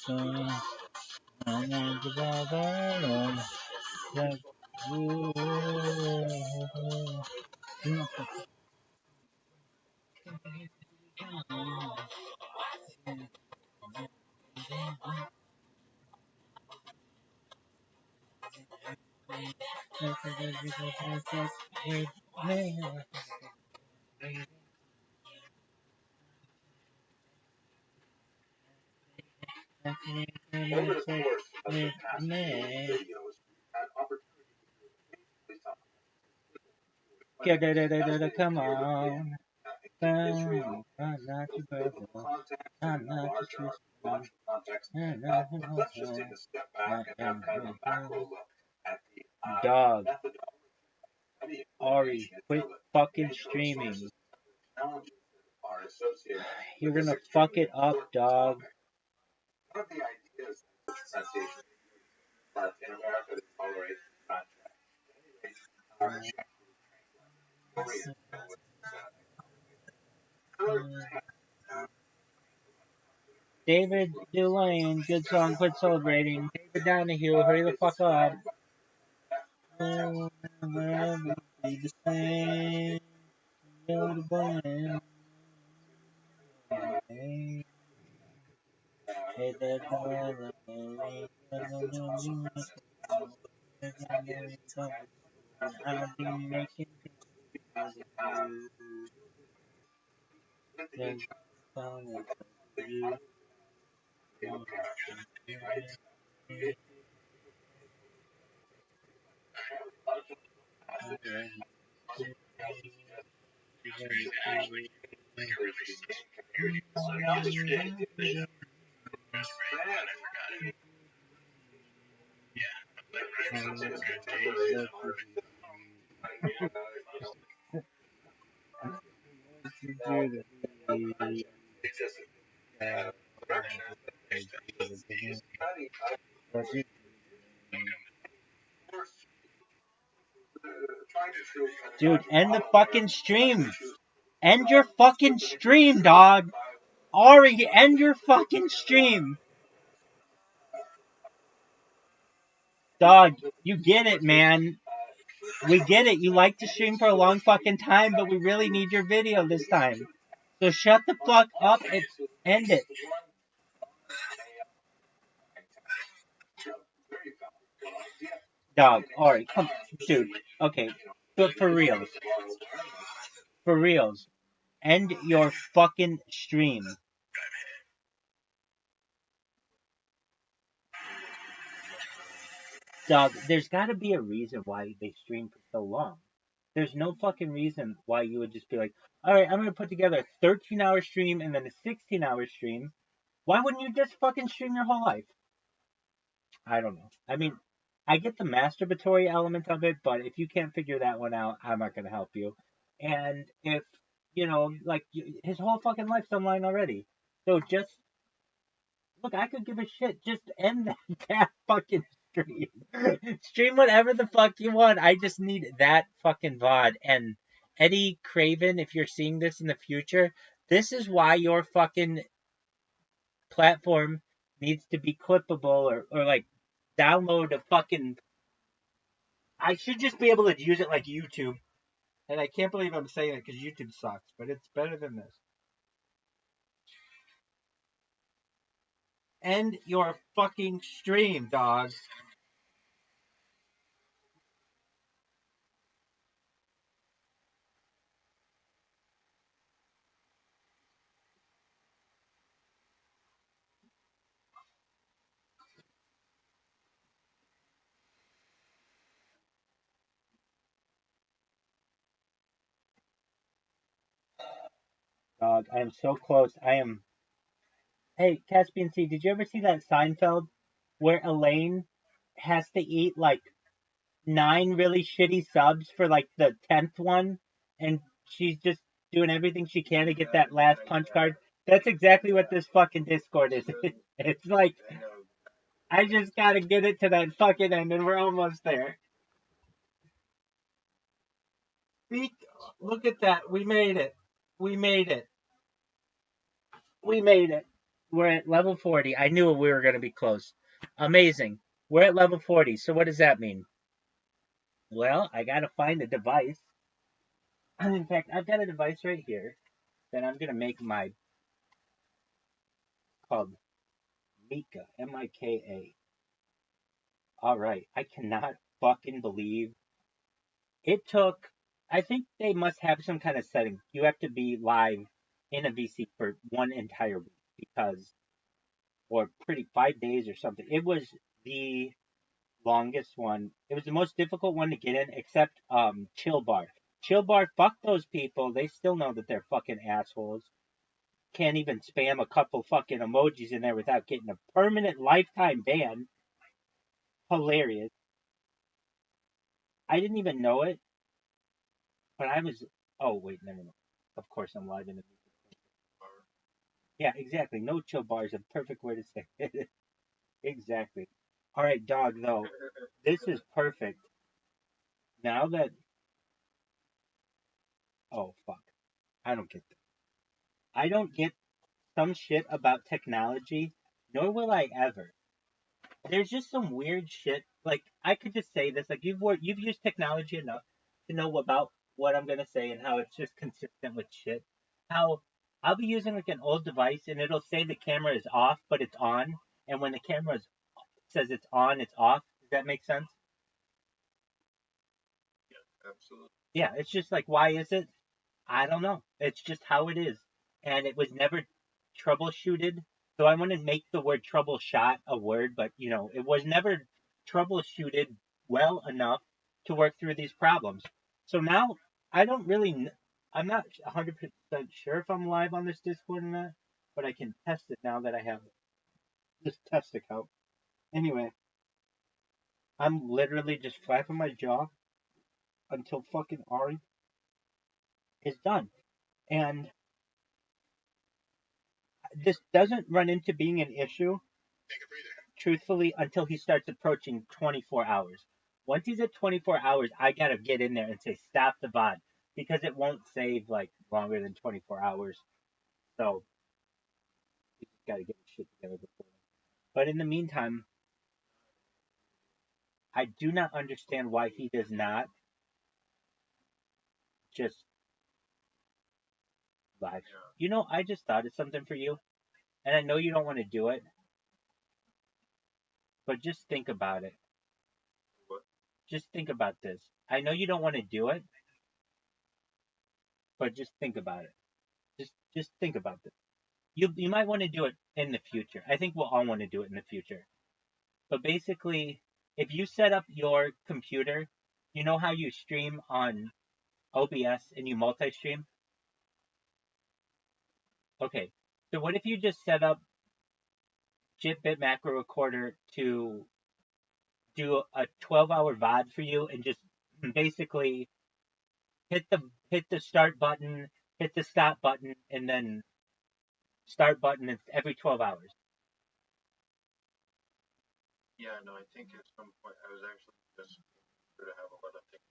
Come on. I'm not your brother. I'm not your sister. I'm not your dog. Ari, quit fucking streaming. You're gonna fuck it up, dog. David Delane, good song, quit celebrating. David Donahue, hurry the fuck up. Be the same. You're the blame. Hey, there, I'll be making Dude, end the fucking stream. End your fucking stream, dog. Ari, end your fucking stream. Dog, you get it, man. We get it. You like to stream for a long fucking time, but we really need your video this time. So shut the fuck up and end it. Dog, Ari, come, dude. Okay, but for reals. For reals. End your fucking stream. Dog, there's gotta be a reason why they stream for so long. There's no fucking reason why you would just be like, alright, I'm gonna put together a 13-hour stream and then a 16-hour stream. Why wouldn't you just fucking stream your whole life? I don't know. I mean, I get the masturbatory element of it, but if you can't figure that one out, I'm not gonna help you. And if, like, his whole fucking life's online already. So just, look, I could give a shit. Just end that fucking stream. Stream whatever the fuck you want. I just need that fucking VOD. And Eddie Craven, if you're seeing this in the future, this is why your fucking platform needs to be clippable or like download a fucking. I should just be able to use it like YouTube. And I can't believe I'm saying it because YouTube sucks, but it's better than this. End your fucking stream, dog. Dog, I am so close. I am. Hey, Caspian Sea, did you ever see that Seinfeld where Elaine has to eat like 9 really shitty subs for like the 10th one, and she's just doing everything she can to get that last punch card? That's exactly what this fucking Discord is. It's like I just gotta get it to that fucking end, and we're almost there. Speak. Look at that. We made it. We made it. We made it. We're at level 40. I knew we were going to be close. Amazing. We're at level 40. So what does that mean? Well, I got to find a device. In fact, I've got a device right here that I'm going to make my called Mika, Mika. All right. I cannot fucking believe it took. I think they must have some kind of setting. You have to be live in a VC for one entire week because, or pretty 5 days or something. It was the longest one. It was the most difficult one to get in, except Chill Bar. Chill Bar, fuck those people. They still know that they're fucking assholes. Can't even spam a couple fucking emojis in there without getting a permanent lifetime ban. Hilarious. I didn't even know it, but I was. Oh wait, never mind. Of course I'm live in the. Yeah, exactly. No chill bar is a perfect way to say it. Exactly. All right, dog. Though this is perfect. Now that. Oh fuck. I don't get this. I don't get some shit about technology, nor will I ever. There's just some weird shit. Like I could just say this. Like you've used technology enough to know about what I'm gonna say and how it's just consistent with shit. How I'll be using like an old device and it'll say the camera is off, but it's on, and when the camera says it's on, it's off. Does that make sense? Absolutely. Yeah, it's just like why is it? I don't know. It's just how it is. And it was never troubleshooted. So I want to make the word troubleshot a word, but it was never troubleshooted well enough to work through these problems. So now I don't really, I'm not 100% sure if I'm live on this Discord or not, but I can test it now that I have this test account. Anyway, I'm literally just flapping my jaw until fucking Ari is done. And this doesn't run into being an issue, truthfully, until he starts approaching 24 hours. Once he's at 24 hours, I gotta get in there and say, stop the VOD, because it won't save like longer than 24 hours. So, we just gotta get the shit together before. But in the meantime, I do not understand why he does not just live. I just thought of something for you, and I know you don't want to do it, but just think about it. What? Just think about this. I know you don't want to do it, but just think about it. Just think about this. You might want to do it in the future. I think we'll all want to do it in the future. But basically, if you set up your computer, you know how you stream on OBS and you multi-stream? Okay. So what if you just set up JitBit Macro Recorder to do a 12-hour VOD for you and just basically hit the start button, hit the stop button, and then start button every 12 hours. Yeah, no, I think at some point I was actually just to have a lot of things.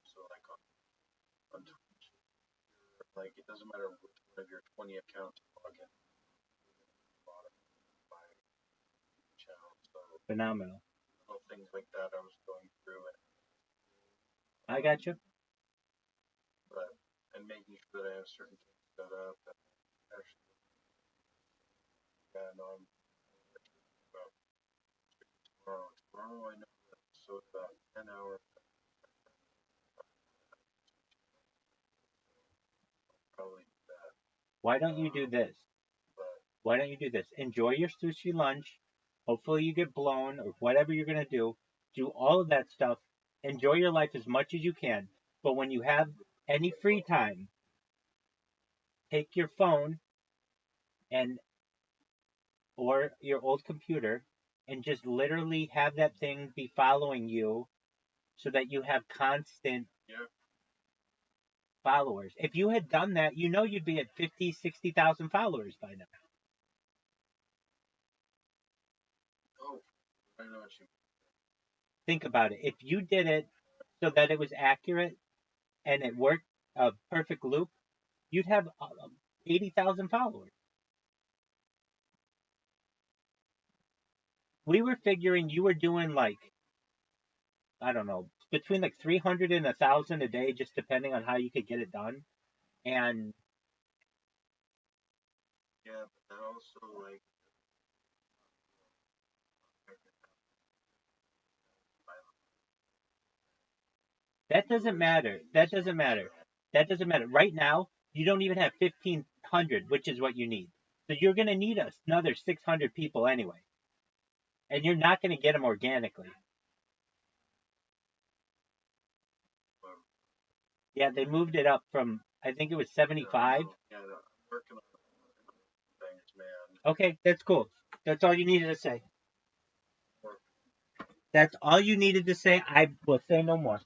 So like on Twitch, like it doesn't matter which one of your 20 accounts you log in. My channel, so Phenomenal. little things like that I was going through and I got you. but and making sure that I have certain things set up. And actually, yeah, no, I'm about tomorrow. Tomorrow I know that so it's about 10 hours. Probably do that. Why don't you do this? But Why don't you do this? Enjoy your sushi lunch. Hopefully you get blown or whatever you're gonna do. Do all of that stuff. Enjoy your life as much as you can. But when you have any free time, take your phone and or your old computer and just literally have that thing be following you so that you have constant yeah, followers. If you had done that, you'd be at 50, 60,000 followers by now. oh, I know what you Think about it. If you did it so that it was accurate and it worked a perfect loop, you'd have 80,000 followers. we were figuring you were doing like, I don't know, between like 300 and 1,000 a day, just depending on how you could get it done. And Yeah, but I also like that doesn't matter. That doesn't matter. That doesn't matter. Right now, you don't even have 1,500, which is what you need. So you're going to need another 600 people anyway. And you're not going to get them organically. Yeah, they moved it up from, I think it was 75. Yeah, I'm working on things, man. Okay, that's cool. That's all you needed to say. That's all you needed to say. I will say no more.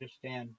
Understand.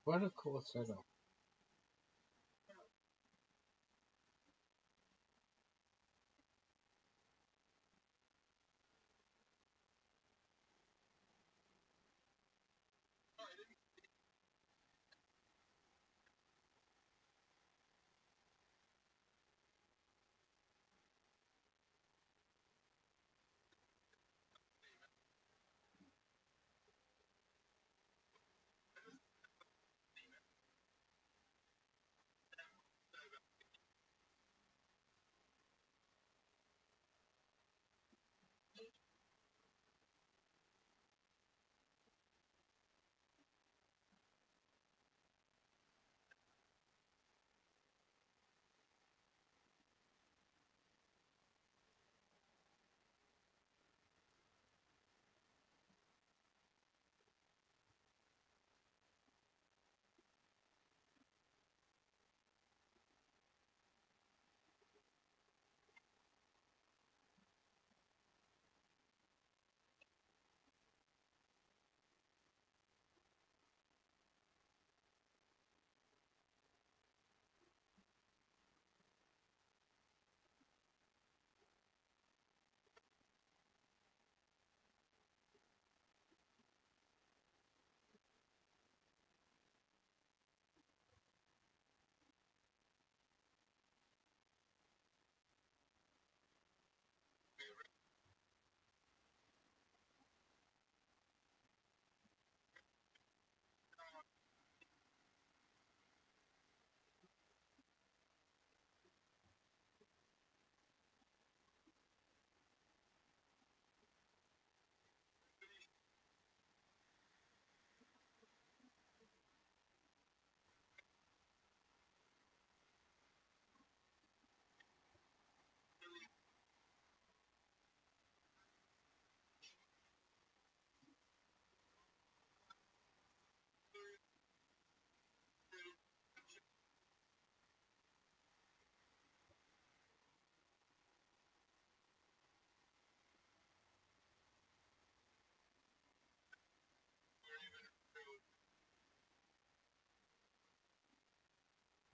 What a cool setup.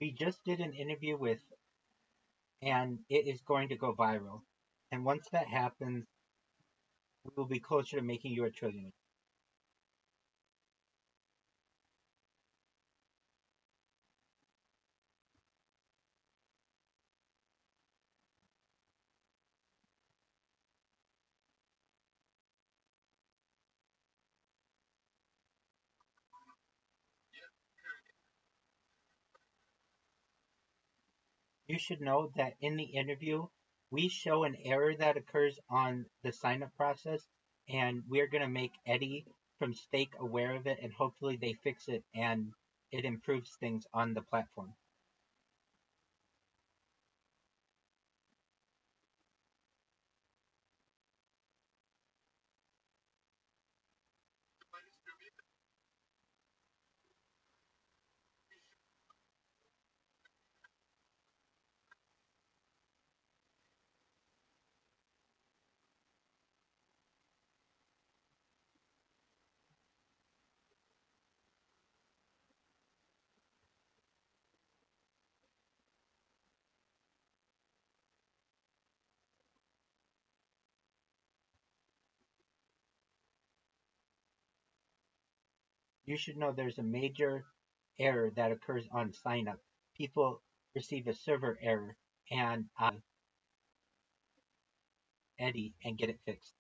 We just did an interview with, and it is going to go viral. And once that happens, we will be closer to making you a trillionaire. You should know that in the interview, we show an error that occurs on the sign up process, and we're going to make Eddie from Stake aware of it, and hopefully they fix it and it improves things on the platform. You should know there's a major error that occurs on sign up. People receive a server error, and Eddie and get it fixed.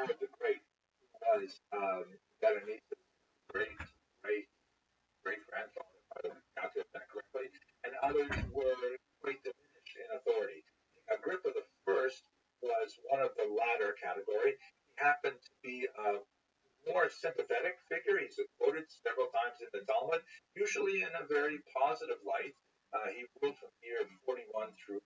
Herod the Great was Berenice's great great great grandfather, if I calculate that correctly, and others were quite diminished in authority. Agrippa the First was one of the latter category. He happened to be a more sympathetic figure. He's quoted several times in the Talmud, usually in a very positive light. He ruled from the year 41 through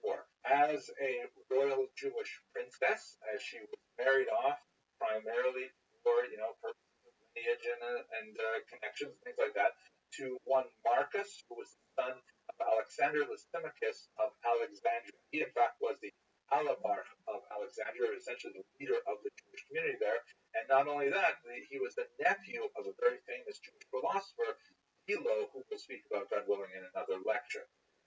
44. As a royal Jewish princess, as she was married off primarily for, purposes of lineage and connections, things like that, to one Marcus, who was the son of Alexander Lysimachus of Alexandria. He, in fact, was the Alabarch of Alexandria, essentially the leader of the Jewish community there. And not only that, he was the nephew of a very famous Jewish philosopher, Philo, who we'll speak about, God willing, in another lecture.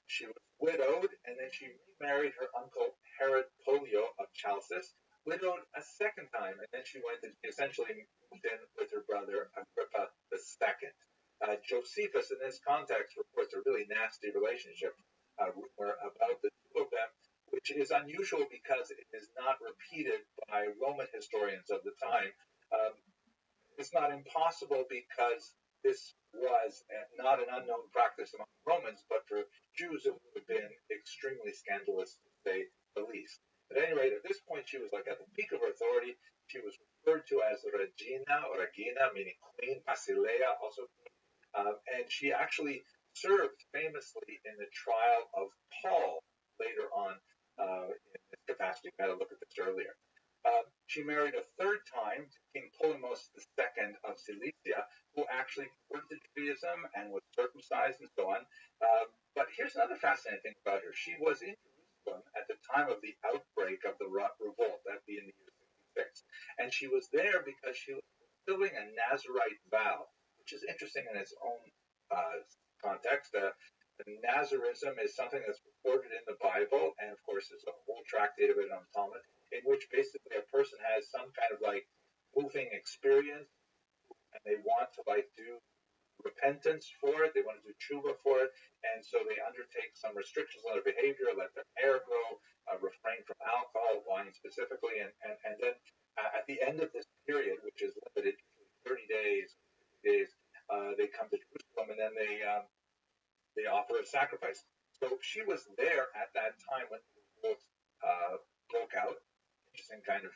She was widowed, and then she remarried her uncle Herod Polio of Chalcis, widowed a second time, and then she went and essentially moved in with her brother Agrippa II. Josephus, in this context, reports a really nasty relationship rumor about the two of them, which is unusual because it is not repeated by Roman historians of the time. Um, it's not impossible because this was not an unknown practice among Romans, but for Jews it would have been extremely scandalous, to say the least. At any rate, at this point, she was like at the peak of her authority. She was referred to as Regina, or Regina, meaning queen, Basileia, also and she actually served famously in the trial of Paul later on in this capacity. We had a look at this earlier. She married a third time to King Polemos II of Cilicia, who actually converted to Judaism and was circumcised and so on. But here's another fascinating thing about her. She was in Jerusalem at the time of the outbreak of the revolt, that being the year 66. And she was there because she was fulfilling a Nazarite vow, which is interesting in its own context. Nazarism is something that's recorded in the Bible, and of course, there's a whole tractate of it on Talmud, in which basically a person has some kind of like moving experience, and they want to like do repentance for it, they want to do tshuva for it, and so they undertake some restrictions on their behavior, let their hair grow, refrain from alcohol, wine specifically, and then at the end of this period, which is limited, 30 days, they come to Jerusalem, and then they offer a sacrifice. So she was there at that time when the revolt broke out. Interesting kind of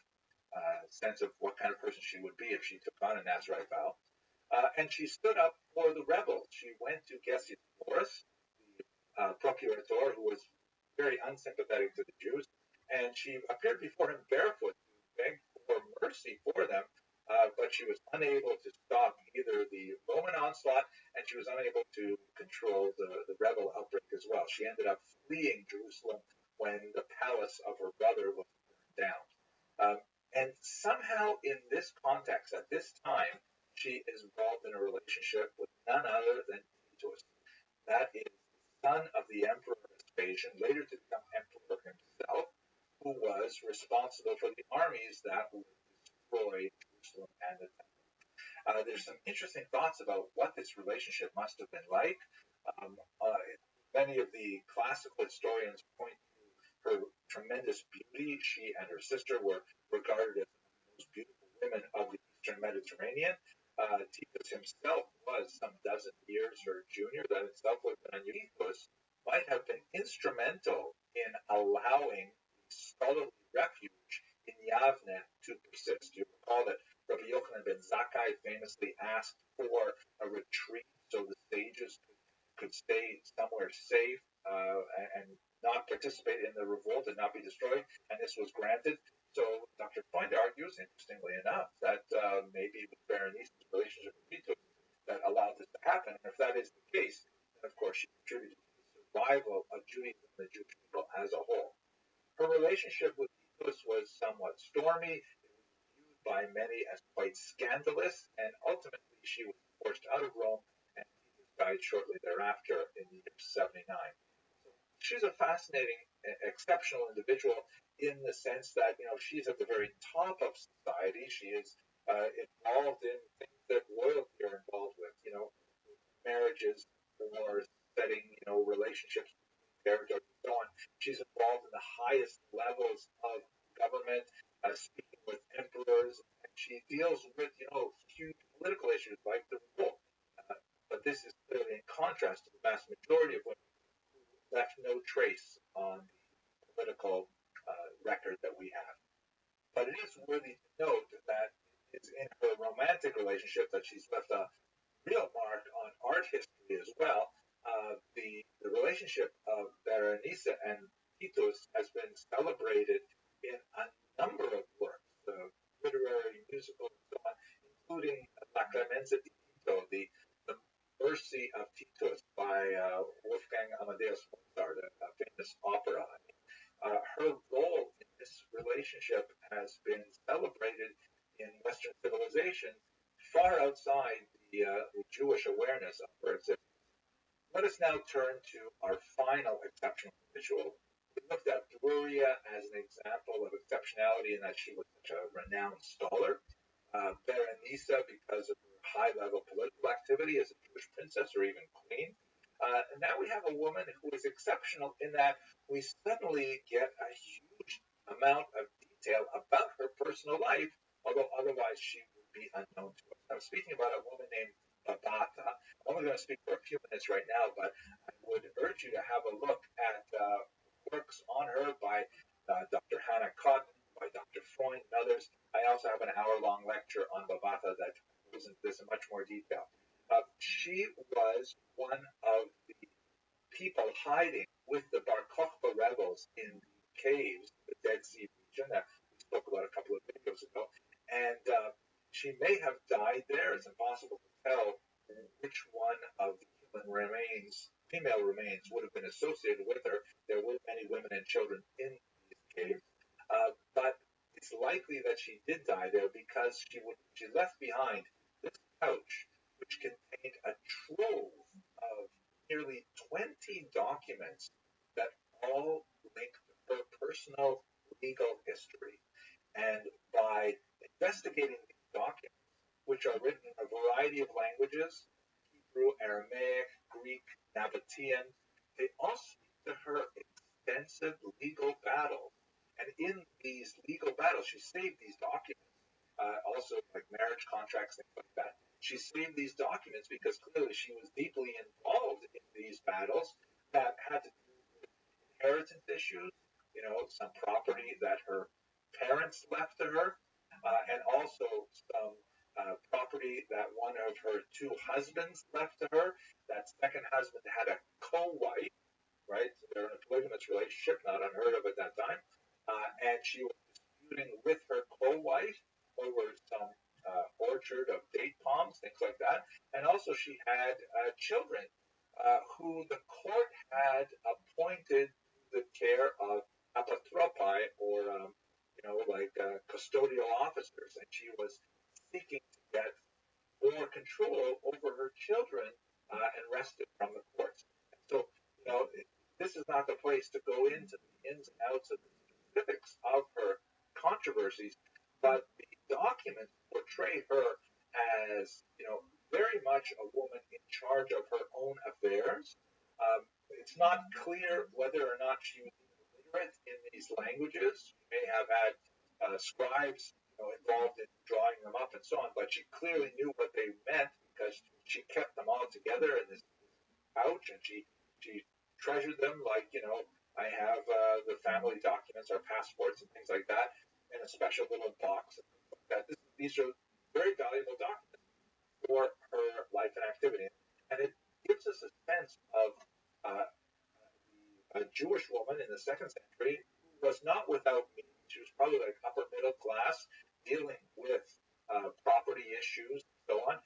sense of what kind of person she would be if she took on a Nazarite vow. And she stood up for the rebels. She went to Gessiodorus, the procurator, who was very unsympathetic to the Jews, and she appeared before him barefoot to beg for mercy for them, but she was unable to stop either the Roman onslaught, and she was unable to control the rebel outbreak as well. She ended up fleeing Jerusalem when the palace of her brother was burned down. And somehow in this context, at this time, she is involved in a relationship with none other than Titus. That is the son of the Emperor Vespasian, later to become emperor himself, who was responsible for the armies that would destroy Jerusalem and the temple. There's some interesting thoughts about what this relationship must have been like. Many of the classical historians point to her tremendous beauty. She and her sister were regarded as the most beautiful women of the Eastern Mediterranean. Titus himself was some dozen years her junior. That itself would have been unusual. Might have been instrumental in allowing the scholarly refuge in Yavne to persist. You recall that Rabbi Yochanan ben Zakkai famously asked for a retreat so the sages could stay somewhere safe and not participate in the revolt and not be destroyed, and this was granted. So Dr. Freund argues, interestingly enough, that maybe it was Berenice's relationship with Titus that allowed this to happen. And if that is the case, then of course she contributed to the survival of Judaism and the Jewish people as a whole. Her relationship with Titus was somewhat stormy. It was viewed by many as quite scandalous, and ultimately she was forced out of Rome, and Titus died shortly thereafter in the year 79. So she's a fascinating, exceptional individual in the sense that, she's at the very top of society. She is involved in things that royalty are involved with, marriages or setting, relationships between territories and so on. She's involved in the highest levels of government, speaking with emperors, and she deals with, huge political issues like the revolt. But this is clearly in contrast to the vast majority of women who left no trace on the political record that we have. But it is worthy to note that it's in her romantic relationship that she's left a real mark on art history as well. The relationship of Berenice and Titus has been celebrated in a number of works, literary, musical, and so on, including La Clemenza di Tito, the Mercy of Titus by Wolfgang Amadeus Mozart, a famous opera. Her role in this relationship has been celebrated in Western civilization far outside the Jewish awareness of her existence. Let us now turn to our final exceptional individual. We looked at Luria as an example of exceptionality in that she was such a renowned scholar. Berenice, because of her high-level political activity as a Jewish princess or even queen. And now we have a woman who is exceptional in that we suddenly get a huge amount of detail about her personal life, although otherwise she would be unknown to us. I'm speaking about a woman named Babata. I'm only going to speak for a few minutes right now, but I would urge you to have a look at works on her by Dr. Hannah Cotton, by Dr. Freund, and others. I also have an hour-long lecture on Babata that goes into this in much more detail. She was one of the people hiding with the Bar Kokhba rebels in the caves, the Dead Sea region that we spoke about a couple of videos ago. And she may have died there. It's impossible to tell which one of the female remains, would have been associated with her. There were many women and children in these caves. But it's likely that she did die there because she left behind this pouch, which contained a trove of nearly 20 documents that all link to her personal legal history. And by investigating these documents, which are written in a variety of languages, Hebrew, Aramaic, Greek, Nabatean, they all speak to her extensive legal battles. And in these legal battles, she saved these documents, also like marriage contracts, things like that. She saved these documents because clearly she was deeply involved in these battles that had to do with inheritance issues, some property that her parents left to her, and also some property that one of her two husbands left to her. That second husband had a co-wife, right? So they're in a polygamous relationship, not unheard of at that time. And she was disputing with her co-wife over some orchard of date palms, things like that. And also she had children who the court had appointed to the care of apatropai, or custodial officers, and she was seeking to get more control over her children and wrested from the courts. And so, this is not the place to go into the ins and outs of the specifics of her controversies, but the documents portray her as, very much a woman in charge of her own affairs. It's not clear whether or not she was literate in these languages. She may have had scribes, involved in drawing them up and so on, but she clearly knew what they meant because she kept them all together in this pouch, and she treasured them like, I have the family documents, our passports and things like that, in a special little box. And things like that. These are very valuable documents for her life and activity. And it gives us a sense of a Jewish woman in the second century who was not without means. She was probably like upper middle class, dealing with property issues and so on.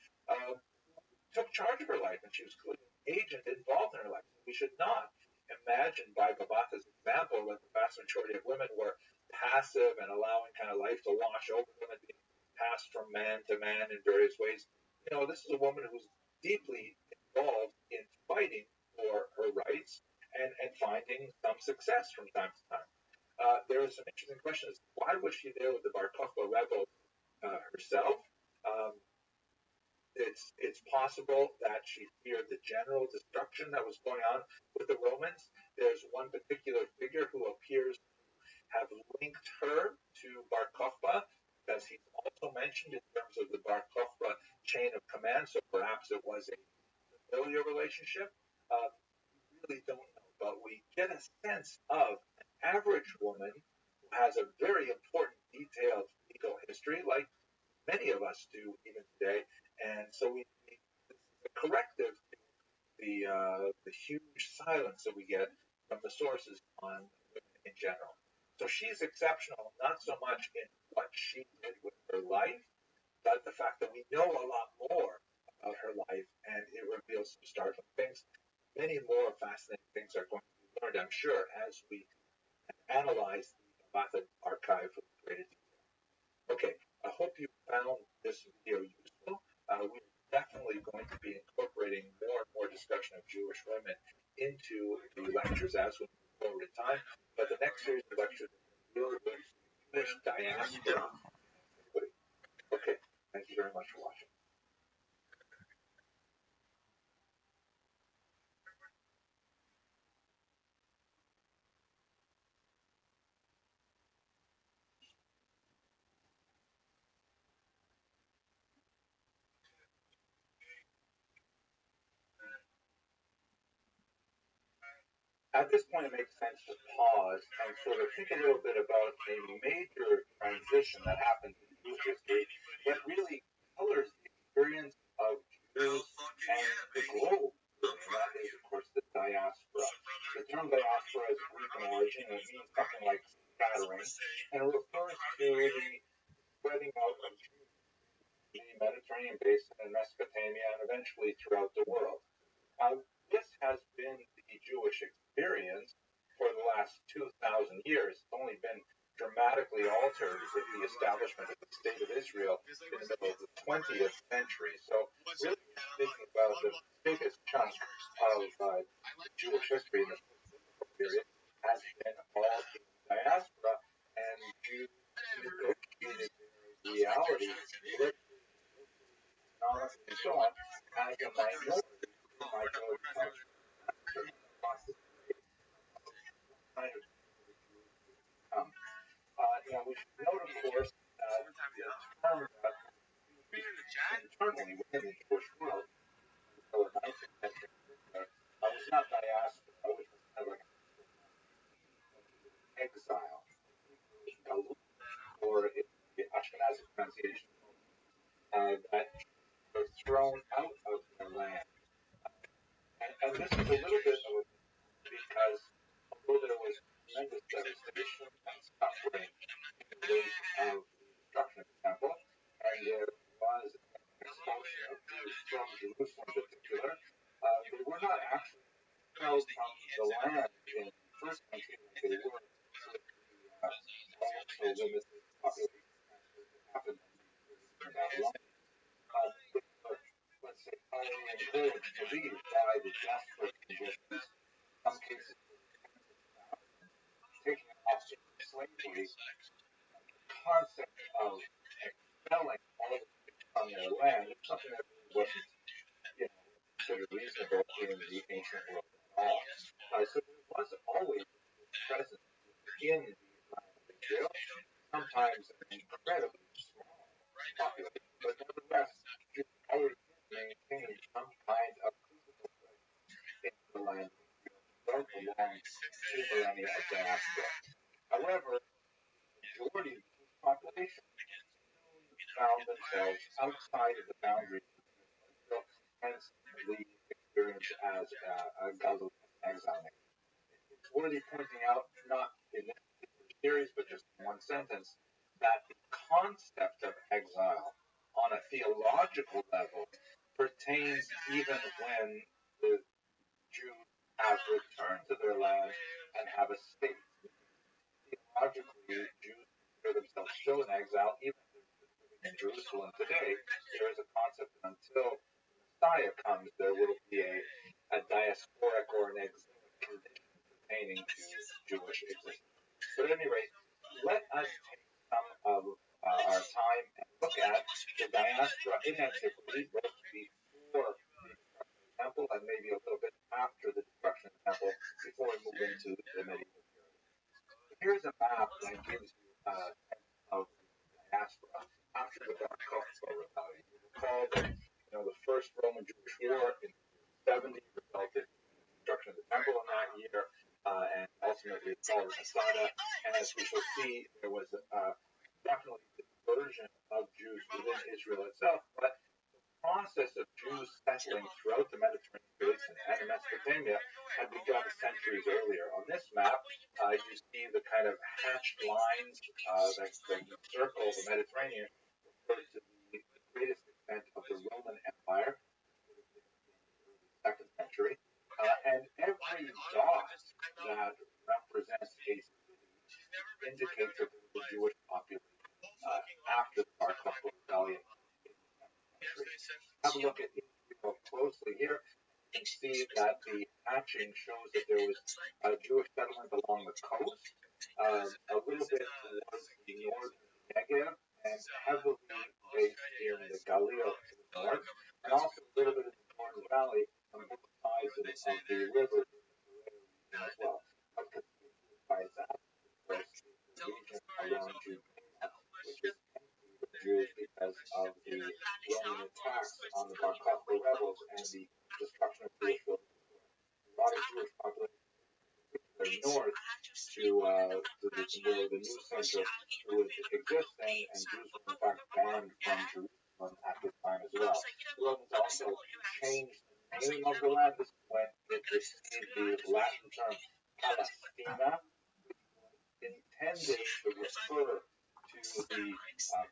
Took charge of her life, and she was clearly an agent involved in her life. We should not imagine, by Babata's example, that the vast majority of women were passive and allowing kind of life to wash over them and being passed from man to man in various ways. This is a woman who's deeply involved in fighting for her rights and finding some success from time to time. There are some interesting questions. Why was she there with the Bar Kokhba rebels herself? It's possible that she feared the general destruction that was going on with the Romans. There's one particular figure who appears to have linked her to Bar Kokhba, as he's also mentioned in terms of the Bar Kokhba chain of command. So perhaps it was a familiar relationship. We really don't know, but we get a sense of an average woman who has a very important, detailed legal history, like many of us do even today. And so this is a corrective to the huge silence that we get from the sources on women in general. So she's exceptional, not so much in what she did with her life, but the fact that we know a lot more about her life, and it reveals some startling things. Many more fascinating things are going to be learned, I'm sure, as we analyze the Method archive with greater detail. Okay, I hope you found this video useful. We're definitely going to be incorporating more and more discussion of Jewish women into the lectures as we move forward in time. But the next series of lectures will be Jewish diaspora. Okay, thank you very much for watching. At this point, it makes sense to pause and sort of think a little bit about a major transition that happened in Jewish history that really colors the experience of Jews and the globe. And that is, of course, the diaspora. The term diaspora is Greek in origin, and it means something like scattering, and it refers to the spreading out of Jews in the Mediterranean basin and Mesopotamia, and eventually throughout the world. This has been the Jewish experience for the last 2,000 years. It's only been dramatically altered with the establishment of the State of Israel in the middle of the 20th century. So, really speaking about the biggest chunk of Jewish history in the post-biblical period has been all in diaspora, and Jews negotiated their reality, politically, economically, and so on, as a minority minority culture. Kind of become. We should note, of course, that the term that internally within the Jewish world, until the 19th century, was not diaspora, which was kind of like exile, galut, or in the Ashkenazi pronunciation, that were thrown out of their land. And this is a little bit of a because although there was tremendous devastation and suffering in the wake of the destruction of the temple, and there was an expulsion of Jews from Jerusalem in particular, they were not actually expelled from the land in the first century like they were with the also limited population transfer that happened in Babylon. They were, let's say, finally encouraged to leave by the desperate conditions, in some cases taking off into slavery. The concept of expelling all of it from their land is something that really wasn't, considered reasonable in the ancient world at all. So there was always this presence in the land of Israel, sometimes an incredibly small population, but nevertheless, Jews always did maintain some kind of physical presence in the land of Israel throughout the long two millennia of diaspora. However, the majority of the Jewish population found themselves outside of the boundaries of Israel, hence the experience as a galut exile. It's worthy pointing out, not in this particular series, but just in one sentence, that the concept of exile on a theological level pertains even when the Jews have returned to their land and have a state. Theologically, Jews consider themselves still in exile, even if they're living in Jerusalem today. There is a concept that until the Messiah comes, there will be a diasporic or an exilic condition pertaining to Jewish existence. But at any rate, let us take some of our time and look at the diaspora in antiquity, both before the destruction of the temple and maybe a little bit after the destruction of the temple, before we move into the medieval period. Here's a map that gives you a sense of the diaspora. rebellion. You recall that the first Roman-Jewish war in 70 resulted in the destruction of the temple in that year, and ultimately the fall of Masada. And as we shall see, there was definitely dispersion of Jews within Israel itself, but process of Jews settling throughout the Mediterranean basin and Mesopotamia had begun centuries earlier. On this map, you see the kind of hatched lines that encircle the Mediterranean, refer to the greatest extent of the Roman Empire, second century, and every dot that represents a city indicates that there was a Jewish population after the Bar Kokhba rebellion. Have a look at Israel closely here. You can see that the hatching shows that there was a Jewish settlement along the coast, a little bit towards the northern Negev, and heavily based in the Galil to the north, and also a little bit in the Jordan Valley on both sides of the river as well. By its access, the region around Judea, which is Jews because of the Roman attacks on the Bar Kokhba rebels and the destruction of Jewish villages. A lot of Jewish population north to where the new center was existing, and Jews were in fact banned from Jerusalem at this time as well. The Romans also changed the name of the land. This is when it received the Latin term Palestina, intended to refer to the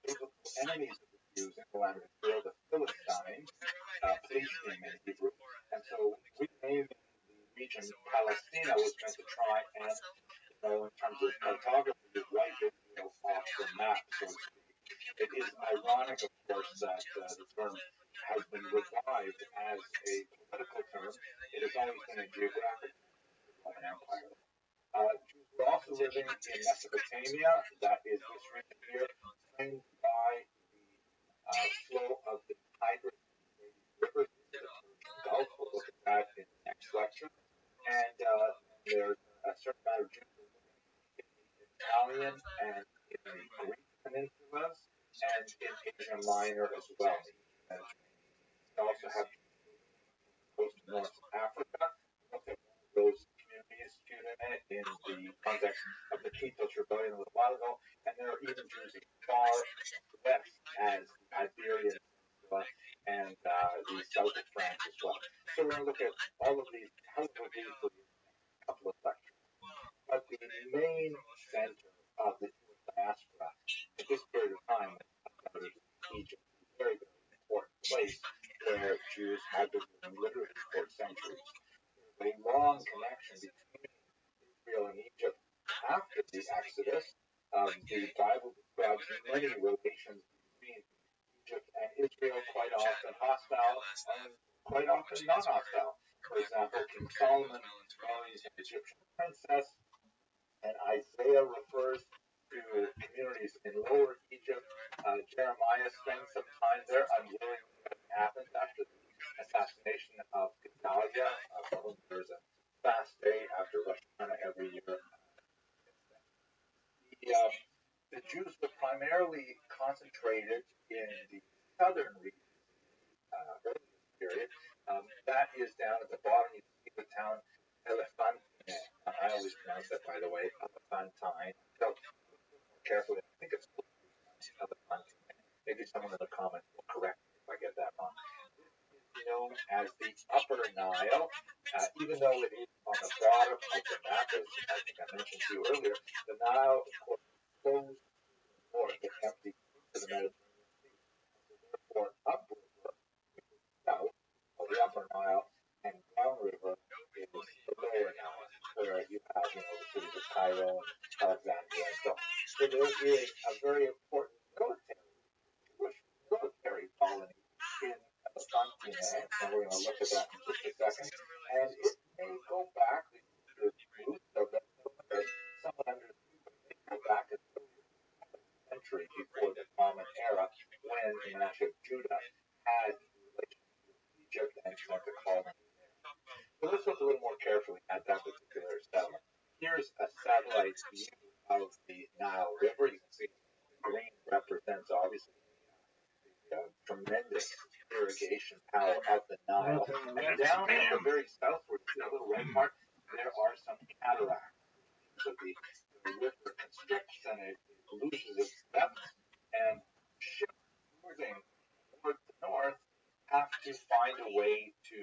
biblical enemies of the Jews in the land of Israel, the Philistines, Philistine in Hebrew. And so renaming the region Palestina was meant to try and, in terms of cartography, wipe Israel off the map, so to speak. It is ironic, of course, that the term has been revived as a political term. It has always been a geographic Roman Empire. Jews were also living in Mesopotamia, that is this region here, framed by the flow of the Tigris River to the Persian Gulf. We'll look at that in the next lecture. And there's a certain amount of Jews living in the Italian and in the Greek peninsulas and in Asia Minor as well. We also have coast of North Africa. Look at those communities in the context of the Titos rebellion a little while ago, and there are even Jews as far west as Iberia and the south of France as well. So we're going to look at all of these briefly in a couple of lectures. But the main center of the Jewish diaspora at this period of time is Egypt, a very, very important place where Jews had been living literally for centuries. There's a long connection between Israel and Egypt after the Exodus. The Bible describes many relations between Egypt and Israel, quite often hostile and quite often not hostile. For example, King Solomon marries an Egyptian princess, and Isaiah refers to communities in Lower Egypt. Jeremiah spends some time there, unwillingly, as it happens, after the assassination of Gedaliah, for whom there's a fast day after Rosh Hashanah every year. The Jews were primarily concentrated in the southern region early period. That is down at the bottom. You see the town Elephantine. I always pronounce that, by the way, Elephantine. So carefully. I think it's Elephantine. Maybe someone in the comments will correct me if I get that wrong. This is known as the Upper Nile, even though it is on the bottom of the map, as I think I mentioned to you earlier. The Nile, of course, flows north. It empties into the Mediterranean Sea. Therefore, upriver, south, or the Upper Nile, and downriver is the Lower Nile, where you have, the cities of Cairo and Alexandria and so on. So there is a very important Jewish military colony in Elephantine, and we're going to look at that in just a second. And it may go back, the roots of that military, somewhat understood, but it may go back as century before the Common Era, when the nation of Judah had relations with Egypt and spent the colony. So let's look a little more carefully at that particular settlement. Here's a satellite view of the Nile River. You can see the green represents obviously the tremendous irrigation power of the Nile. And down in the very southward, you see a little red part, there are some cataracts. So the river constricts and it loses its depth, and ships moving towards the north have to find a way to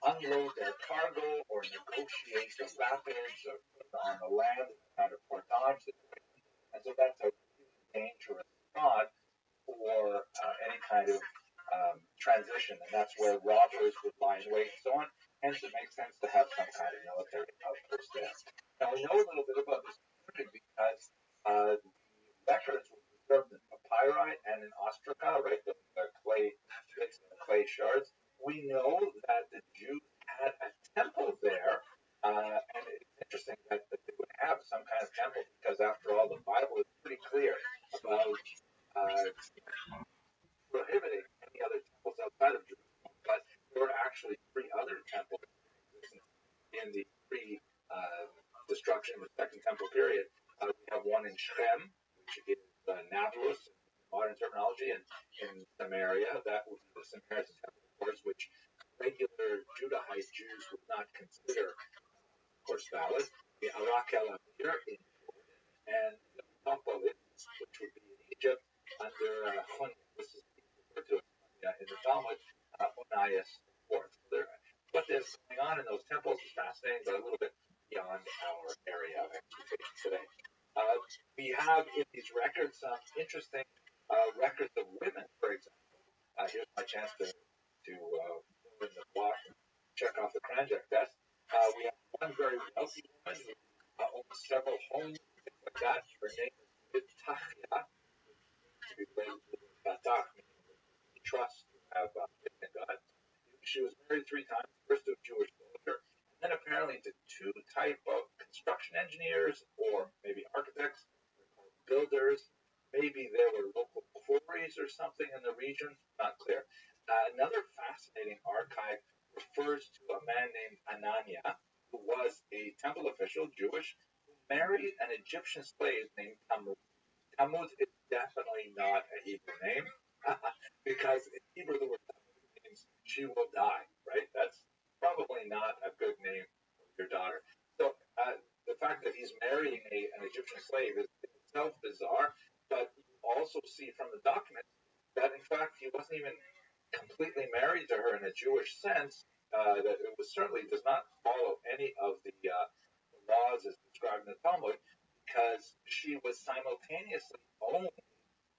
unload their cargo or negotiate the rapids or put it on the land, kind of portage situation. And so that's a really dangerous spot for any kind of transition, and that's where robbers would lie in wait and so on. Hence, it makes sense to have some kind of military outpost there. Now, we know a little bit about this community because the records were preserved in papyri and in ostraca, right, the clay bits and the clay shards. We know that the Jews had a temple there, and it's interesting that they would have some kind of temple because, after all, the Bible is pretty clear about prohibiting any other temples outside of Jerusalem, but there were actually three other temples in the pre-destruction of the Second Temple period. We have one in Shechem, which is Nablus in modern terminology, and in Samaria, that would be the Samaritan temple, of course, which regular Judahite Jews would not consider, of course, valid. The Arak el Amir in Jordan, and the Metropolis, which would be in Egypt under this is referred to in the Talmud, Onias IV. What is going on in those temples is fascinating, but a little bit beyond our area of expertise today. We have in these records some interesting records of women, for example. Here's my chance to fill in the block and check off the Kranjak test. We have one very wealthy woman who owns several homes and things like that. Her name is Tachya, to be related to the Batak, meaning we trust to have faith in God. She was married 3 times, first to a Jewish soldier, and then apparently to 2 type of construction engineers or maybe architects or builders. Maybe there were local quarries or something in the region, not clear. Another fascinating archive refers to a man named Anania, who was a temple official, Jewish, who married an Egyptian slave named Tammuz. Tammuz is definitely not a Hebrew name, because in Hebrew the word Tammuz means she will die, right? That's probably not a good name for your daughter. So the fact that he's marrying an Egyptian slave is itself bizarre, but you also see from the documents that, in fact, he wasn't even completely married to her in a Jewish sense, that it was certainly does not follow any of the laws as described in the Talmud, because she was simultaneously owned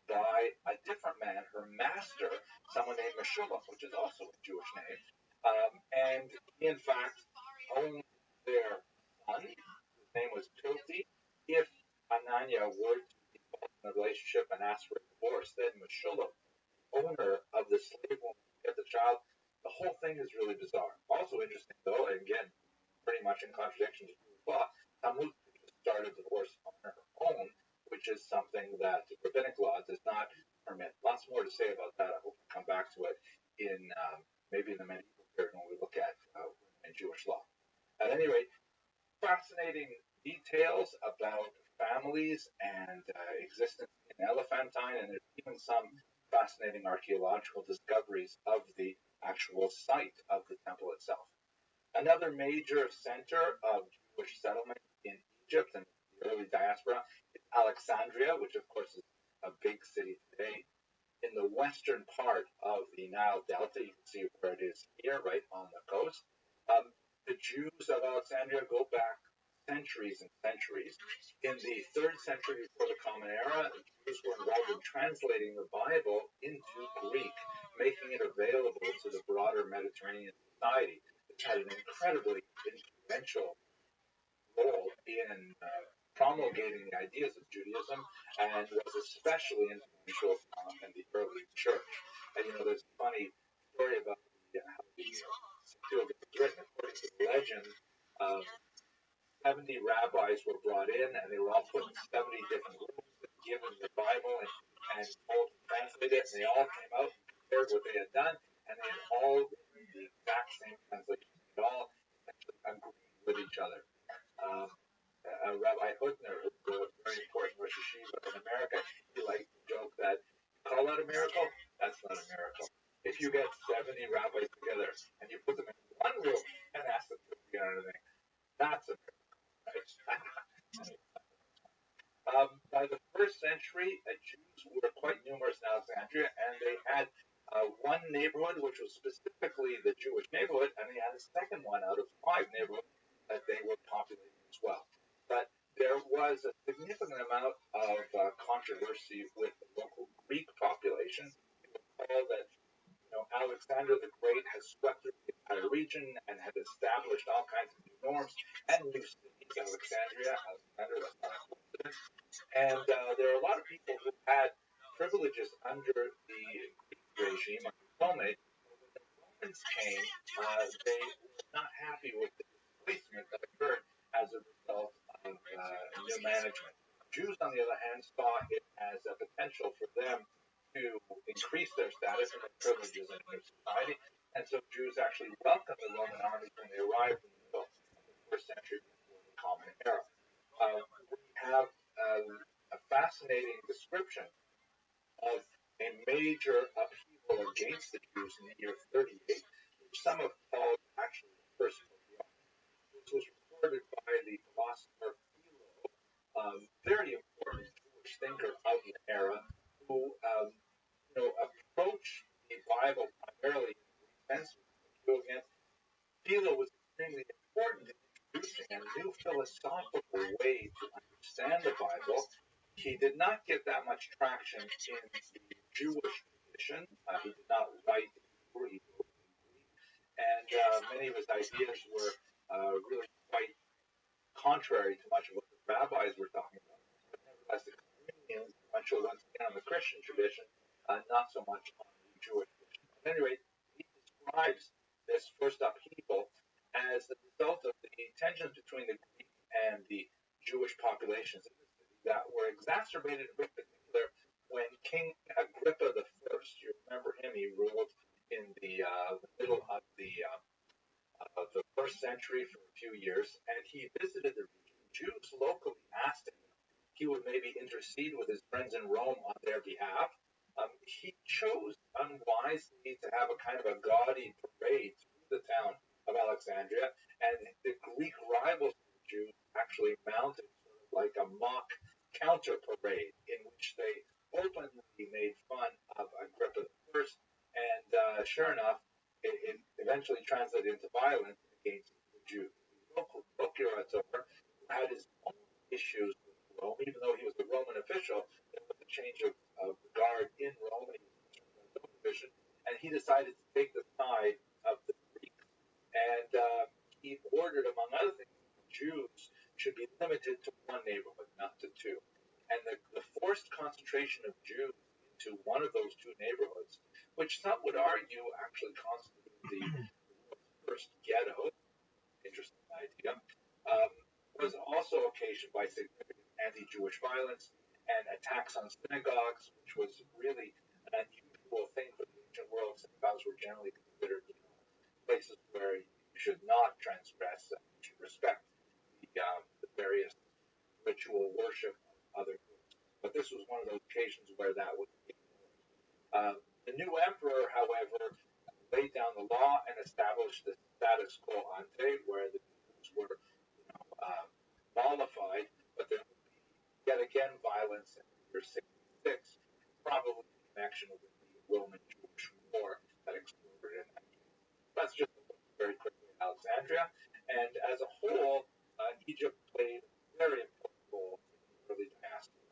by a different man, her master, someone named Meshulam, which is also a Jewish name. And he, in fact, owned their son, whose name was Pilti. If Anania were to be involved in a relationship and ask for a divorce, then Meshulam, owner of the slave woman, get the child. The whole thing is really bizarre. Also interesting, though, and again, pretty much in contradiction to Jewish law, Tammuz just started a divorce on her own, which is something that rabbinic law does not permit. Lots more to say about that. I hope we'll come back to it in maybe in the medieval period when we look at women in Jewish law. At any rate, fascinating details about families and existence in Elephantine, and there's even some fascinating archaeological discoveries of the actual site of the temple itself. Another major center of Jewish settlement in Egypt and the early diaspora is Alexandria, which of course is a big city today. In the western part of the Nile Delta, you can see where it is here, right on the coast. The Jews of Alexandria go back centuries and centuries. In the 3rd century before the Common Era, the Jews were involved in translating the Bible into Greek, making it available to the broader Mediterranean society. It had an incredibly influential role in promulgating the ideas of Judaism, and was especially influential in the early church. And there's a funny story about how the Septuagint was written. According to the legend, 70 rabbis were brought in, and they were all put in 70 different rooms and given the Bible and told to translate it, and they all came out and compared what they had done, and they had all written the exact same translation. They all essentially agreed with each other. Rabbi Hutner, who's a very important Rosh Hashiva in America, he liked to joke that, call that a miracle? That's not a miracle. If you get 70 rabbis together and you put them in one room and ask them to agree on anything, that's a miracle. Right? By the first century, Jews were quite numerous in Alexandria, and they had one neighborhood which was specifically the Jewish neighborhood, and they had a second one out of five neighborhoods that they were populating as well. But there was a significant amount of controversy with the local Greek population. All that Alexander the Great has swept through the entire region and had established all kinds of new norms and new cities. Alexander was not a coincidence. And there are a lot of people who had privileges under the Greek regime, under Rome. But when the Romans came, they were not happy with the displacement that occurred as a result of new management. Jews, on the other hand, saw it as a potential for them to increase their status and their privileges in their society. And so Jews actually welcomed the Roman armies when they arrived in the middle of the first century before the Common Era. We have a fascinating description of a major upheaval against the Jews in the year 38, which some have called actually the First Pogrom. This was recorded by the philosopher Philo, very important Jewish thinker of the era, who approached the Bible primarily in the sense of against. Philo was extremely important in introducing a new philosophical way to understand the Bible. He did not get that much traction in the Jewish tradition. He did not write in Hebrew, he wrote in Greek, and many of his ideas were really quite contrary to much of what the rabbis were talking about. But nevertheless, extremely influential once again on the Christian tradition, not so much on the Jewish tradition. At any rate, he describes this first upheaval as the result of the tensions between the Greek and the Jewish populations in the city that were exacerbated in particular when King Agrippa I, you remember him, he ruled in the middle of the first century for a few years, and he visited the region. Jews locally asked him if he would maybe intercede with his friends in Rome on their behalf. He chose unwisely to have a kind of a gaudy parade through the town of Alexandria, and the Greek rivals of the Jews actually mounted sort of like a mock counter parade in which they openly made fun of Agrippa I, and sure enough, it eventually translated into violence against the Jews. The local procurator had his own issues with Rome, even though he was a Roman official. There was a change of guard in Rome, and he was concerned about his own position, and he decided to take the side of the Greeks. And he ordered, among other things, that the Jews should be limited to one neighborhood, not to two. And the forced concentration of Jews into one of those two neighborhoods, which some would argue actually constituted the first ghetto, interesting idea, was also occasioned by significant anti-Jewish violence and attacks on synagogues, which was really an unusual thing for the ancient world. Synagogues were generally considered places where you should not transgress and you should respect the various ritual worship of other groups. But this was one of those occasions where that was ignored. The new emperor, however, laid down the law and established the status quo ante, where the Jews were mollified, but there would be yet again violence in the year 66, probably in connection with the Roman-Jewish War that exploded in that year. That's just a look very quickly at Alexandria, and as a whole, Egypt played a very important role in the early diaspora.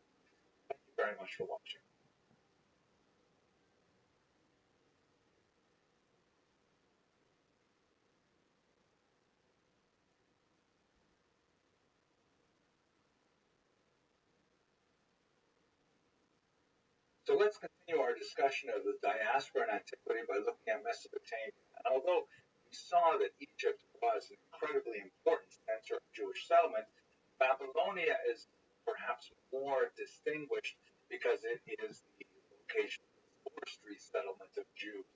Thank you very much for watching. So let's continue our discussion of the diaspora in antiquity by looking at Mesopotamia. And although we saw that Egypt was an incredibly important center of Jewish settlement, Babylonia is perhaps more distinguished because it is the location of the forestry settlement of Jews,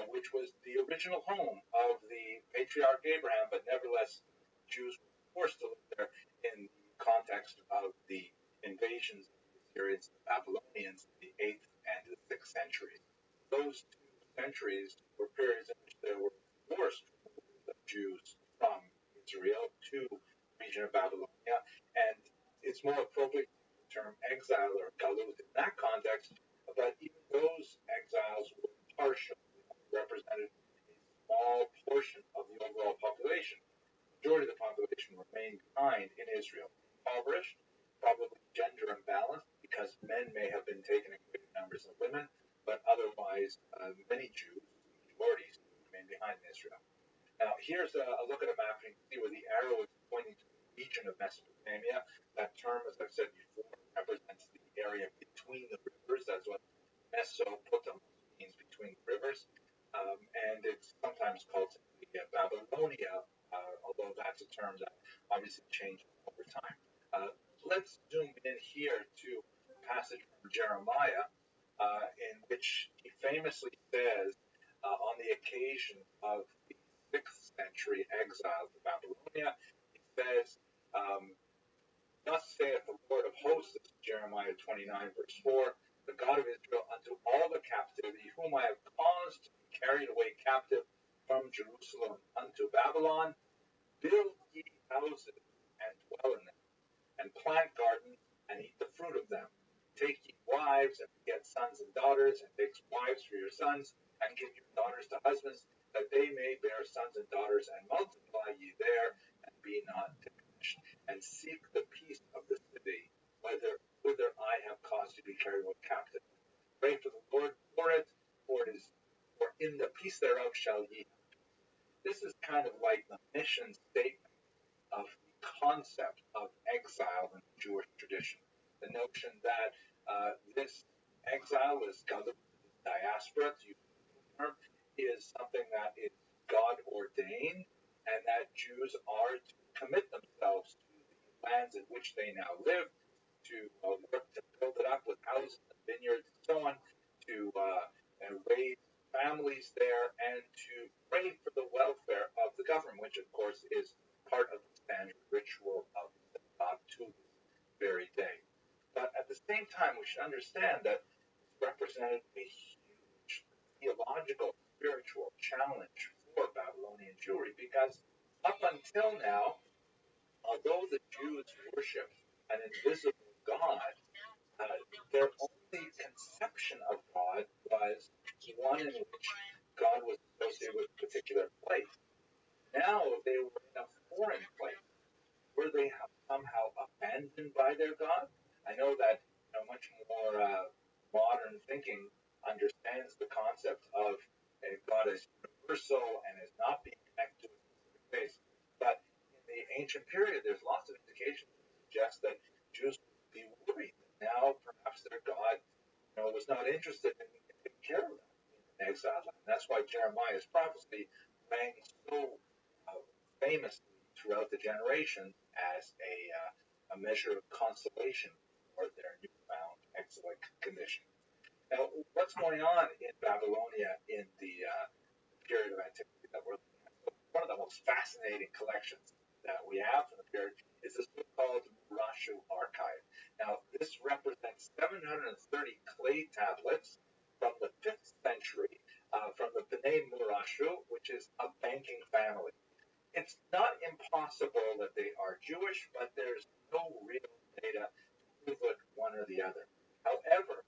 which was the original home of the patriarch Abraham, but nevertheless, Jews were forced to live there in the context of the invasions of the Assyrians and the Babylonians in the 8th and the 6th centuries. those 2 centuries were periods in which there were forced removals of Jews from Israel to the region of Babylonia, and it's more appropriate to use the term exile or galut in that context, but even those exiles were partial. They represented a small portion of the overall population. The majority of the population remained behind in Israel, impoverished, probably gender imbalanced, because men may have been taken in greater numbers than women, but otherwise many Jews, majorities, remain behind in Israel. Now, here's a look at a map, and you can see where the arrow is pointing to the region of Mesopotamia. That term, as I've said before, represents the area between the rivers. That's what Mesopotamia means, between the rivers. And it's sometimes called Babylonia, although that's a term that obviously changes over time. Let's zoom in here to a passage from Jeremiah, in which he famously says, on the occasion of the 6th century exile to Babylonia, he says, thus saith the Lord of hosts, this is Jeremiah 29, verse 4, the God of Israel, unto all the captivity whom I have caused to be carried away captive from Jerusalem unto Babylon, build ye houses and dwell in them, and plant gardens and eat the fruit of them. Take ye wives and beget sons and daughters, and take wives for your sons, and give your daughters to husbands, that they may bear sons and daughters, and multiply ye there, and be not diminished. And seek the peace of the city, whither I have caused you to be carried away captive. Pray for the Lord for it, for in the peace thereof shall ye. This is kind of like the mission statement of the concept of exile in the Jewish tradition. The notion that this exile is diaspora, to use the term, is something that is God ordained, and that Jews are to commit themselves to the lands in which they now live, to work to build it up with houses and vineyards and so on, to raise families there, and to pray for the welfare of the government, which of course is part of the standard ritual of to this very day. But at the same time, we should understand that this represented a huge theological, spiritual challenge for Babylonian Jewry, because up until now, although the Jews worshiped an invisible God, their only conception of God was one in which God was associated with a particular place. Now they were in a foreign place. Were they somehow abandoned by their God? I know that much more modern thinking understands the concept of a God as universal and as not being connected to a specific place. But in the ancient period, there's lots of indications that suggest that Jews would be worried that now perhaps their God was not interested in taking care of them in exile. And that's why Jeremiah's prophecy rang so famously throughout the generations as a measure of consolation for their newfound exilic condition. Now, what's going on in Babylonia in the period of antiquity that we're looking at? One of the most fascinating collections that we have from the period is the so-called Murashu archive. Now, this represents 730 clay tablets from the 5th century from the Bnei Murashu, which is a banking family. It's not impossible that they are Jewish, but there's no real data to prove it one or the other. However,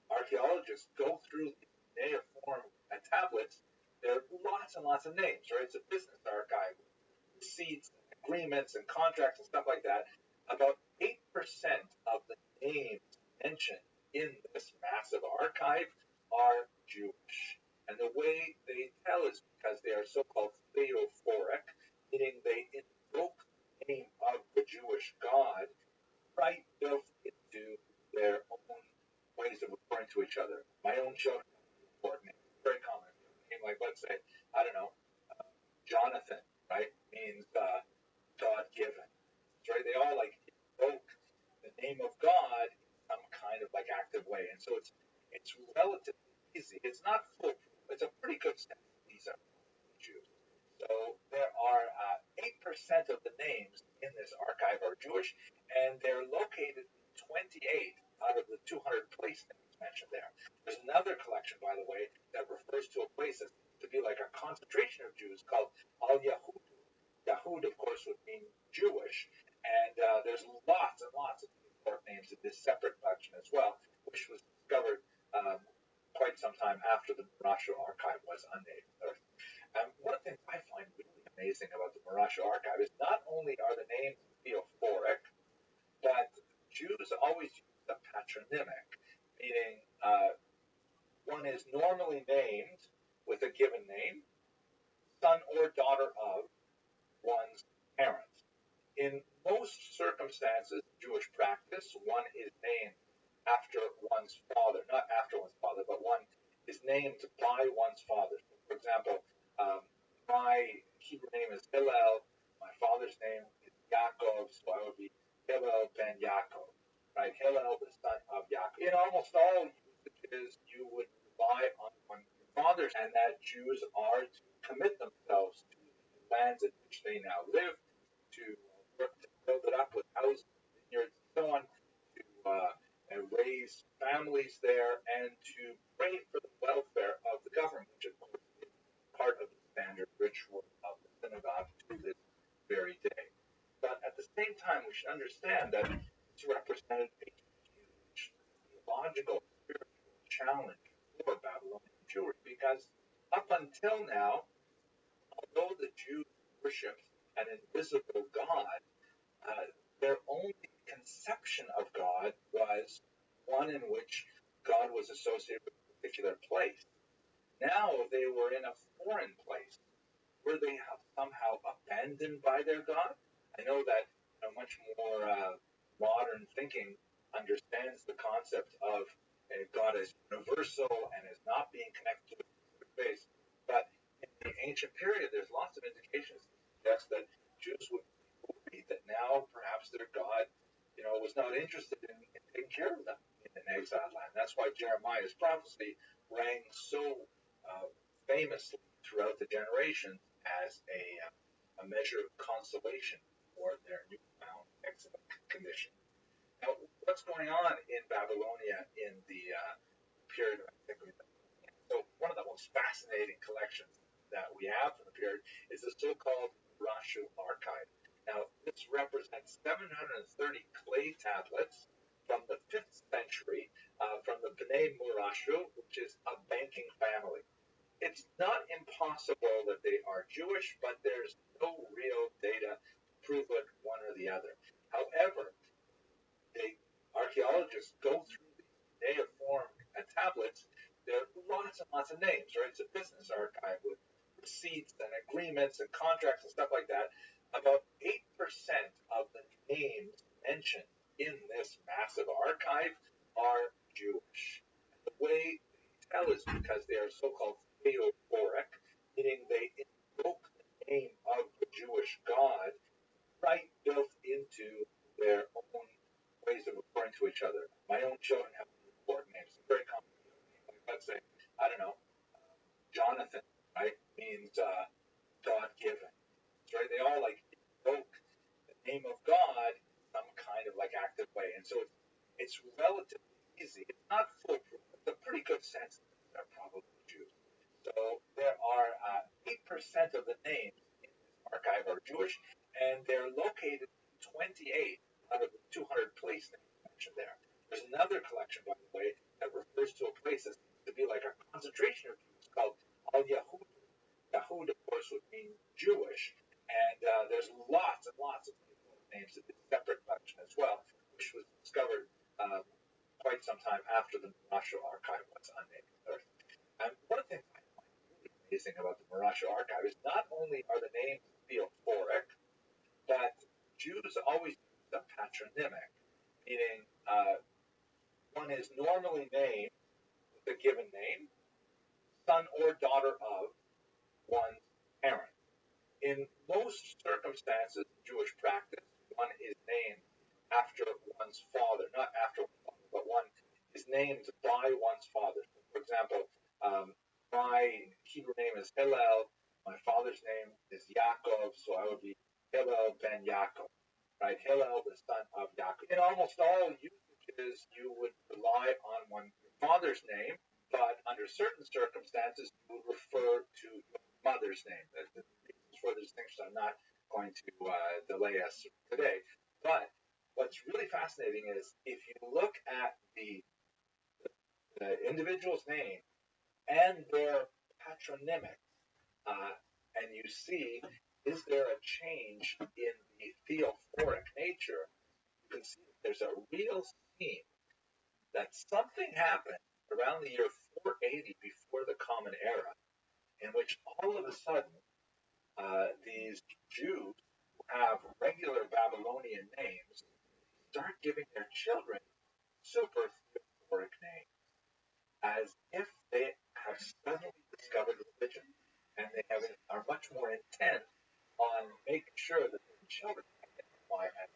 archaeologists go through the cuneiform tablets. There are lots and lots of names, right? It's a business archive with receipts, agreements, and contracts and stuff like that. About 8% of the names mentioned in this massive archive are Jewish. And the way they tell is because they are so-called theophoric, meaning they invoke the name of the Jewish God right built into their own ways of referring to each other. My own children have a important name. It's very common. A name like, let's say, I don't know, Jonathan, right, means God-given. Right? They all invoke the name of God in some kind of active way. And so it's relatively easy. It's not foolproof. It's a pretty good sense that these are Jews. So there are 8% of the names in this archive are Jewish, and they're located in 28 out of the 200 place names mentioned there. There's another collection, by the way, that refers to a place that seems to be like a concentration of Jews called Al Yahud. Yahud, of course, would mean Jewish, and there's lots and lots of port names in this separate collection as well, which was discovered quite some time after the Marashu archive was unearthed. One of the things I find really amazing about the Marashu archive is not only are the names theophoric, but Jews always use a patronymic, meaning one is normally named with a given name, son or daughter of one's parent. In most circumstances, Jewish practice, one is named after one's father, not after one's father, but one is named by one's father. So, for example, my Hebrew name is Hillel, my father's name is Yaakov, so I would be Hillel ben Yaakov, right? Hillel, the son of Yaakov. In almost all usages, you would rely on your father, and that Jews are to commit themselves to the lands in which they now live, to work to build it up with houses, vineyards, and so on, to raise families there, and to pray for the welfare of the government, which of course is part of the standard ritual of the synagogue to this very day. But at the same time, we should understand that this represented a huge theological, spiritual challenge for Babylonian Jewry, because up until now, although the Jews worshipped an invisible God, their only conception of God was one in which God was associated with a particular place. Now they were in a foreign place. Were they somehow abandoned by their God? I know that much more modern thinking understands the concept of God as universal and as not being connected to a specific place. But in the ancient period, there's lots of indications to suggest that Jews would be worried that now perhaps their God, was not interested in taking care of them in an exiled land. That's why Jeremiah's prophecy rang so famously throughout the generations as a measure of consolation for their newfound excellent condition. Now, what's going on in Babylonia in the period of antiquity? So, one of the most fascinating collections that we have from the period is the so-called Rashu archive. Now, this represents 730 clay tablets from the 5th century from the Bnei Murashu, which is a banking family. It's not impossible that they are Jewish, but there's no real data to prove it one or the other. However, archaeologists go through these cuneiform tablets. There are lots and lots of names, right? It's a business archive with receipts and agreements and contracts and stuff like that. About 8% of the names mentioned in this massive archive are Jewish. And the way they tell is because they are so-called theophoric, meaning they invoke the name of the Jewish God right built into their own ways of referring to each other. My own children have important names, very common names. Like, let's say, I don't know, Jonathan, right, means God-given, right? They all invoke the name of God in some kind of active way, and so it's relatively easy. It's not foolproof. It's a pretty good sense that they're probably Jews. So there are 8% of the names in this archive are Jewish, and they're located in 28 out of the 200 place names mentioned there. There's another collection, by the way, that refers to a place that seems to be like a concentration of Jews called Al Yahud. Yahud, of course, would mean Jewish, and there's lots and lots of names in this separate collection as well, which was discovered quite some time after the Marashu archive was unearthed. And one of the things I find really amazing about the Marashu archive is not only are the names theophoric, but Jews always use a patronymic, meaning one is normally named with a given name, son or daughter of one's parent. In most circumstances, Jewish practice, one is named after one's father, not after one's father, but one is named by one's father. So, for example, my Hebrew name is Hillel, my father's name is Yaakov, so I would be Hillel ben Yaakov, right? Hillel, the son of Yaakov. In almost all usages, you would rely on your father's name, but under certain circumstances, you would refer to your mother's name. The reasons for the distinction I'm not going to delay us today. But what's really fascinating is if you look at the individual's name and their patronymic, and you see, is there a change in the theophoric nature? You can see that there's a real theme that something happened around the year 480 before the Common Era, in which all of a sudden these Jews who have regular Babylonian names start giving their children super theophoric names, as if they have suddenly discovered religion, and they are much more intent on making sure that their children identify as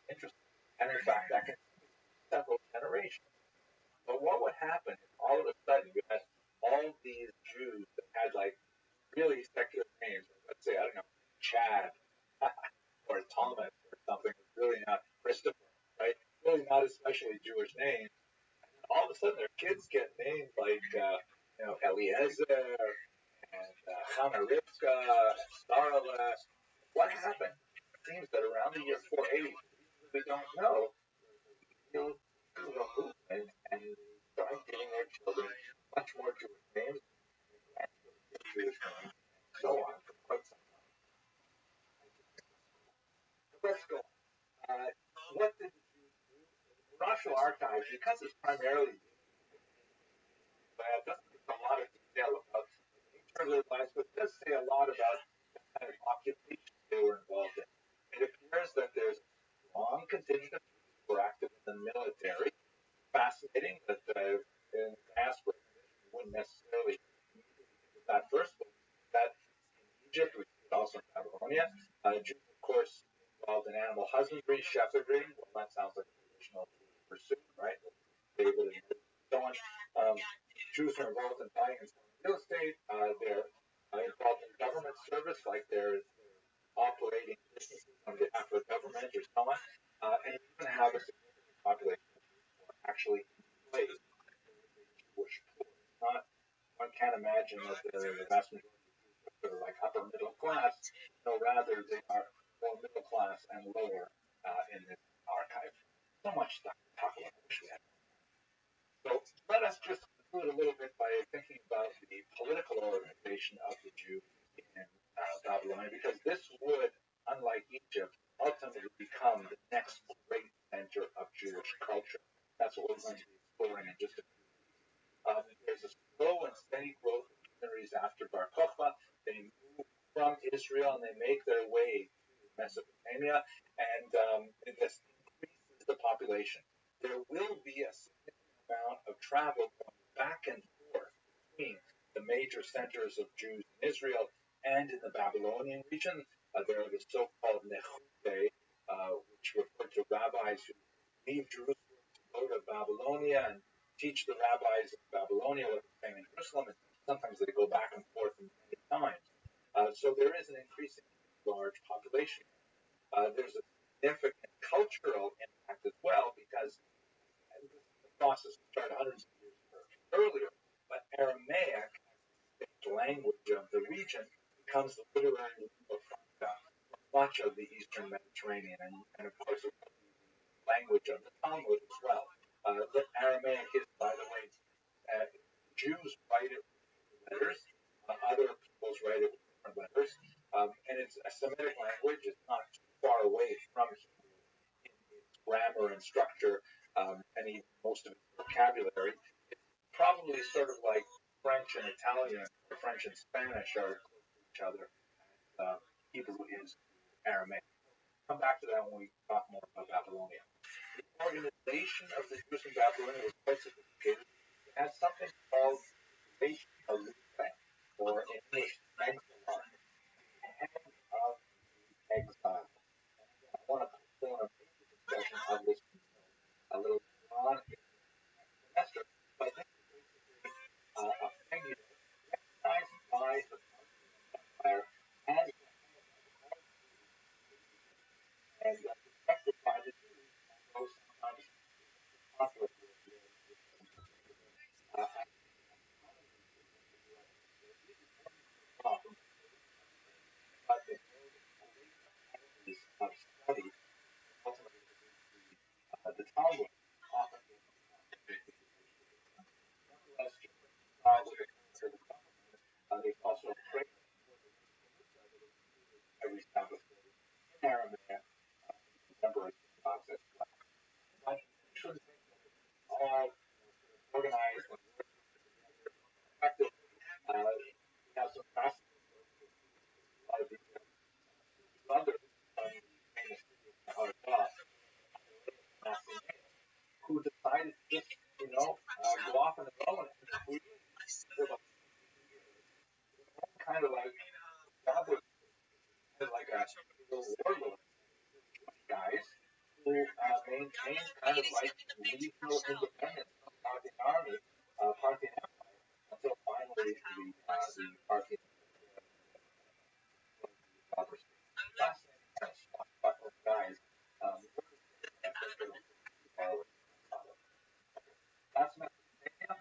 interesting. And in fact, that can several generations. But what would happen if all of a sudden you had all these Jews that had like really secular names, let's say, I don't know, Chad or Thomas or something, really not Christopher, right? Really not especially Jewish names. And all of a sudden their kids get names like, Eliezer and Chana Rivka and Starla. What happened? It seems that around the year 480, we don't know, you know, a movement and start giving their children much more Jewish names and Jewish names and so on for quite some time. Let's go. What did the Jews do? The Rothschild archives, because it's primarily doesn't give a lot of detail about the nature of their lives, but it does say a lot about the kind of occupation they were involved in. It appears that there's a strong contingent of Jews who were active in the military. Fascinating that in diaspora you wouldn't necessarily think of that first, but that in Egypt, which is also in Babylonia, Jews, of course, involved in animal husbandry, shepherdry. Well, that sounds like a traditional pursuit, right? David and so on. Jews are involved in buying and selling real estate. They're involved in government service, like they're operating businesses on behalf of the government or so on. And you even have a significant population actually enslaved Jewish poor. Not, one can't imagine that the vast majority of Jews are sort of like upper middle class. No, rather they are more middle class and lower in this archive. So much stuff to talk about. So let us just conclude a little bit by thinking about the political organization of the Jews in Babylonia, because this would, unlike Egypt, ultimately become the next great center of Jewish culture. That's what we're going to be exploring in just a few minutes. There's a slow and steady growth of communities after Bar Kokhba. They move from Israel and they make their way to Mesopotamia, and this increases the population. There will be a significant amount of travel going back and forth between the major centers of Jews in Israel and in the Babylonian region. There are the so-called Nechute, which refer to rabbis who leave Jerusalem to go to Babylonia and teach the rabbis of Babylonia what they're saying in Jerusalem, and sometimes they go back and forth many times. So there is an increasingly large population. There's a significant cultural impact as well, because the process started hundreds of years earlier, but Aramaic, as the language of the region, becomes the literary lingua franca for much of the Eastern Mediterranean, and of course, the language of the Talmud as well. Aramaic is, by the way, Jews write it with letters, other peoples write it with different letters, and it's a Semitic language. It's not too far away from Hebrew in its grammar and structure, and even most of its vocabulary. It's probably sort of like French and Italian, or French and Spanish are close to each other, and Hebrew is Aramaic. Come back to that when we talk more about Babylonia. The organization of the Jews in Babylonia was quite sophisticated. It has something called the Nation of or in English, exile, the head of the exile. I want to go on a major discussion of this a little later on in the semester, but this is basically a figure recognized by the Empire as the head of all Jews, and respected by the Jews, although sometimes conflict with job was like a little warlord guys who maintained kind of like regional independence from Parthian army, Parthian Empire, until finally the Parthian other fascinating kind of stuff. But guys, that's Mesopotamia.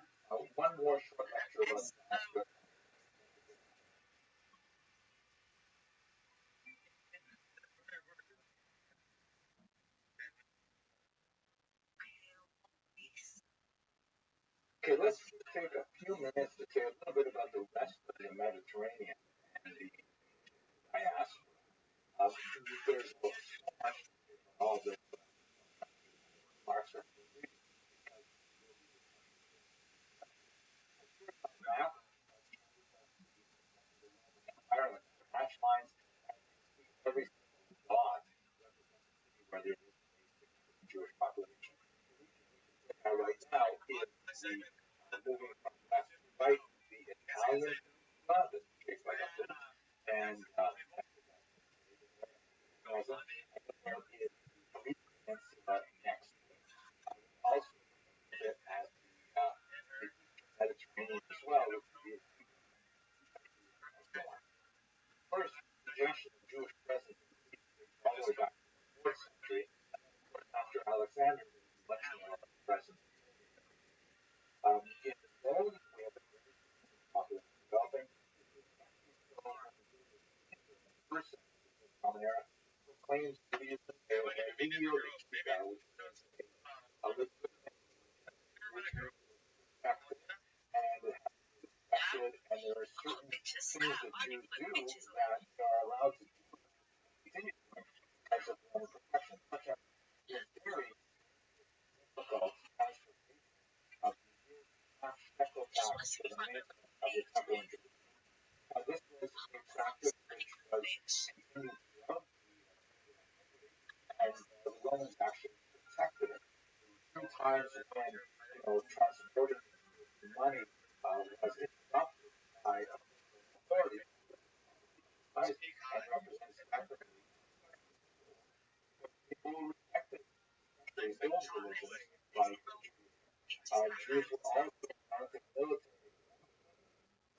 One more short lecture about that. Okay, let's take a few minutes to say a little bit about the rest of the Mediterranean and the diaspora. There's so much all the marks are map Ireland, hatch lines, every dot where there is a Jewish population. Right now is the moving from left to right, the Italian peninsula that's shaped like a boot, and Gaza, and there is the Greek peninsula next. Also, it has the Mediterranean as well, which is first suggestion of Jewish presence all the way back to the 4th century. After Alexander, there was much more presence. In Rome, we have a very popular developing. First century Roman era proclaims Judaism as a religio lecita, which means a legitimate religion, respected, and it has to be respected, and there are certain things that Jews do that they are allowed to continue doing because of their own protection, such as the very difficult transformation of the shekel tax for the maintenance of the temple in Jerusalem. This was a practice which was continued throughout and the Romans actually protected it. There were times when, transporting money was interrupted by official authorities and represents technically people who respected the old religion like Jews were also mounting military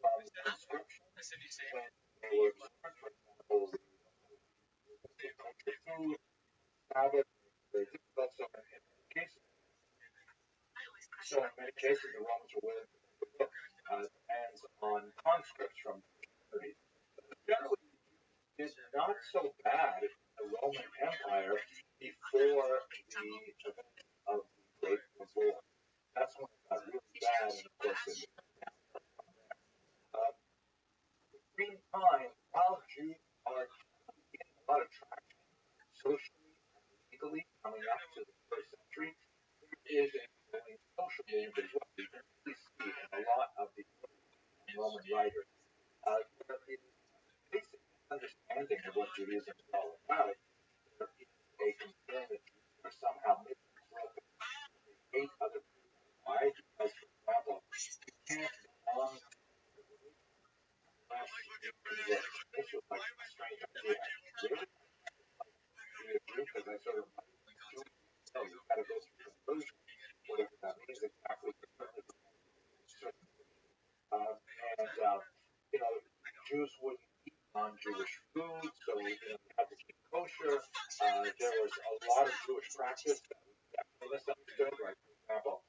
from conscription when they were observed, for example, the culture food, Sabbath, very difficult. So in many cases, the Romans were willing to take a look hands on conscripts from communities. Generally, it's not so bad in the Roman Empire before the event of the Great War. That's when it got really bad, and of course, it went down from there. In time, while Jews are getting a lot of traction socially and legally coming up to the 1st century, there is a growing social movement as well. You can really see in a lot of the Roman writers. There is basic understanding of what Judaism is all about. There is a concern that Jews are somehow misanthropic. They hate other people. Why? Because, for example, you can't belong to the religion unless you convert. This was like a strange idea. Really? Because I sort of Jewish. No, you've got to go through conversion, whatever that means exactly. Jews wouldn't eat non-Jewish food, so they had to keep kosher. There was a lot of Jewish practice that was definitely misunderstood. Like, for example,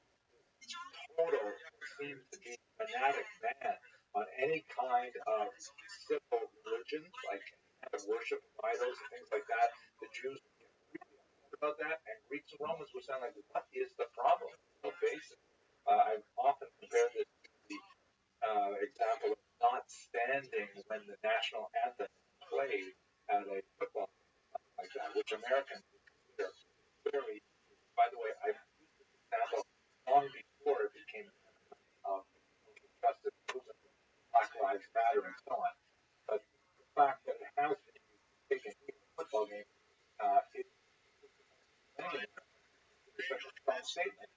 total seems to be fanatic ban on any kind of civil religion, like kind of worship of idols and things like that. The Jews would get really upset about that, and Greeks and Romans were saying, like, what is the problem? So basic. I've often compared this to the example of not standing when the national anthem is played at a football game, like that, which Americans would consider very. By the way, I've used this example long before it became social justice movement, Black Lives Matter, and so on. But the fact that it has been used to take a football game, it is such a strong statement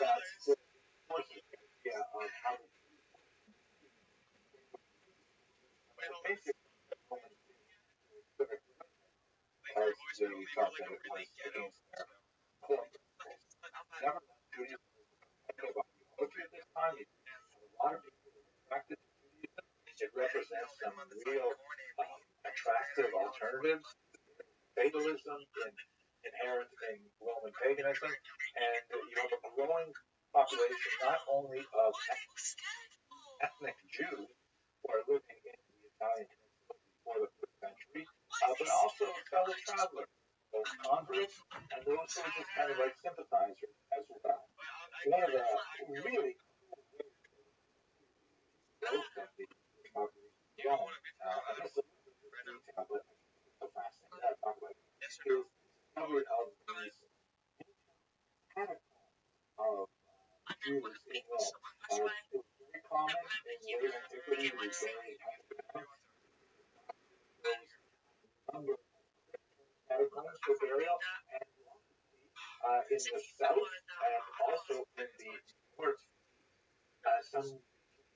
that it forces the idea of how to basically felt that it was against their core principles. Nevertheless, Judaism was echoed by poetry at this time. You have a lot of people who respected Judaism. It represents some real attractive alternatives to fatalism inherent in Roman paganism, and you have a growing population not only of ethnic Jews who are living in the Italian peninsula before the 1st century, but also fellow travelers, both converts and those who are just kind of like sympathizers as well. One of the really cool ways growth of the population grown, and this is a little bit of detail, but I think it's so fascinating that I talk about it, is the discovery of these catacombs of Jews in Rome. It was very common in late antiquity to be buried underground. Number of catacombs for burial, and in the south and also in the north, some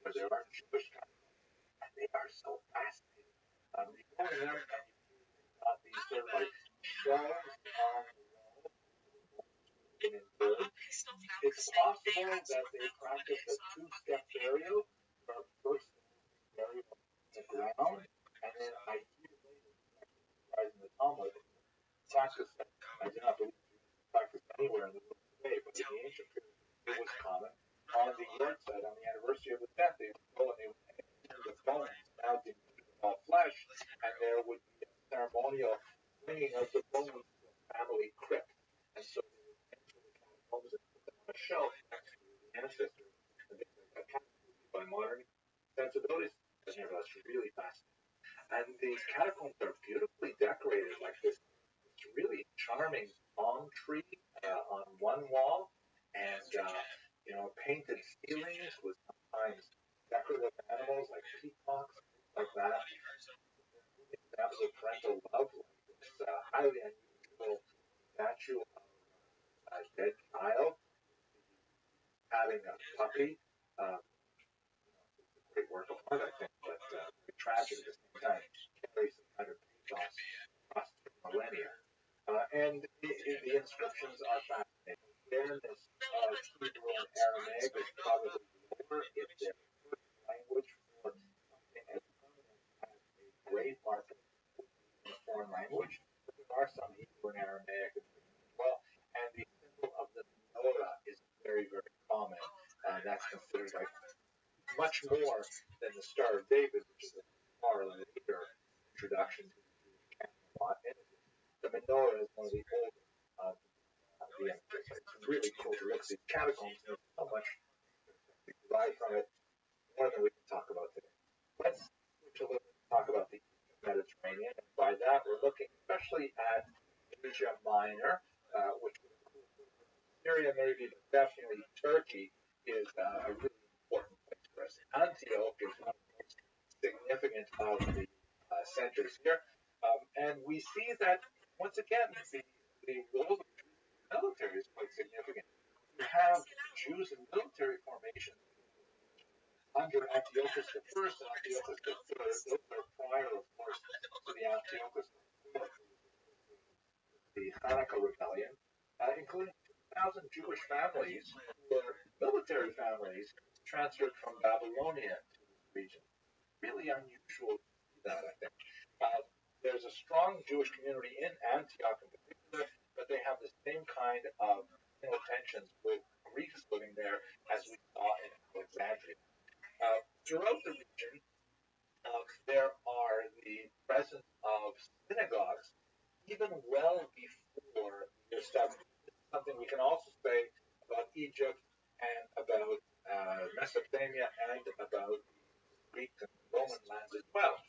where there are Jewish catacombs, and they are so fascinating. You go in there and you've got these sort of like shelves on the wall in bird. It's possible that they practice a two-step burial, where first they bury them in the ground, and then a year later, in the Talmud, practice that. I do not believe practice anywhere in the world today, but in the ancient period, it was common. On the yahrzeit, on the anniversary of the death, they would go and they would enter the bones, now denuded of all flesh, and there would be a ceremonial bringing of the bones to a family crypt. And so they would enter the catacombs and put them on a shelf next to the ancestors. And they were attacked by modern sensibilities. That's really fascinating. And the catacombs are beautifully decorated, like this really charming palm tree on one wall, and painted ceilings with sometimes decorative animals like peacocks, like that. Examples of parental love, like this highly unusual statue of a dead child having a puppy. It's a great work of art, I think, but very tragic at the same time. Carries some kind of pathos across the millennia. And the inscriptions are fascinating. Awareness of Hebrew and Aramaic is probably lower if their first language for something as permanent as a grave marker in a foreign language. But there are some Hebrew and Aramaic as well. And the symbol of the menorah is very, very common. That's considered like much more than the Star of David, which is a far later introduction to the Jewish canon. The menorah is one of the oldest of the images. It's really cool to look at these catacombs. There's so much to derive from it, more than we can talk about today. Let's switch a little bit and talk about the Mediterranean. And by that, we're looking especially at Asia Minor, which would include Syria maybe, but definitely Turkey is a really important place for us. Antioch is one of the most significant of the centers here. And we see that, once again, the role of the military is quite significant. You have Jews in military formations under Antiochus I and Antiochus III. Those are prior, of course, to the Antiochus IV, the Hanukkah rebellion, including 2,000 Jewish families who were military families transferred from Babylonia to this region. Really unusual to see that, I think. There's a strong Jewish community in Antioch in particular, but they have the same kind of tensions with Greeks living there as we saw in Alexandria. Throughout the region, there are the presence of synagogues, even well before the establishment. This is something we can also say about Egypt and about Mesopotamia and about the Greek and Roman lands as well.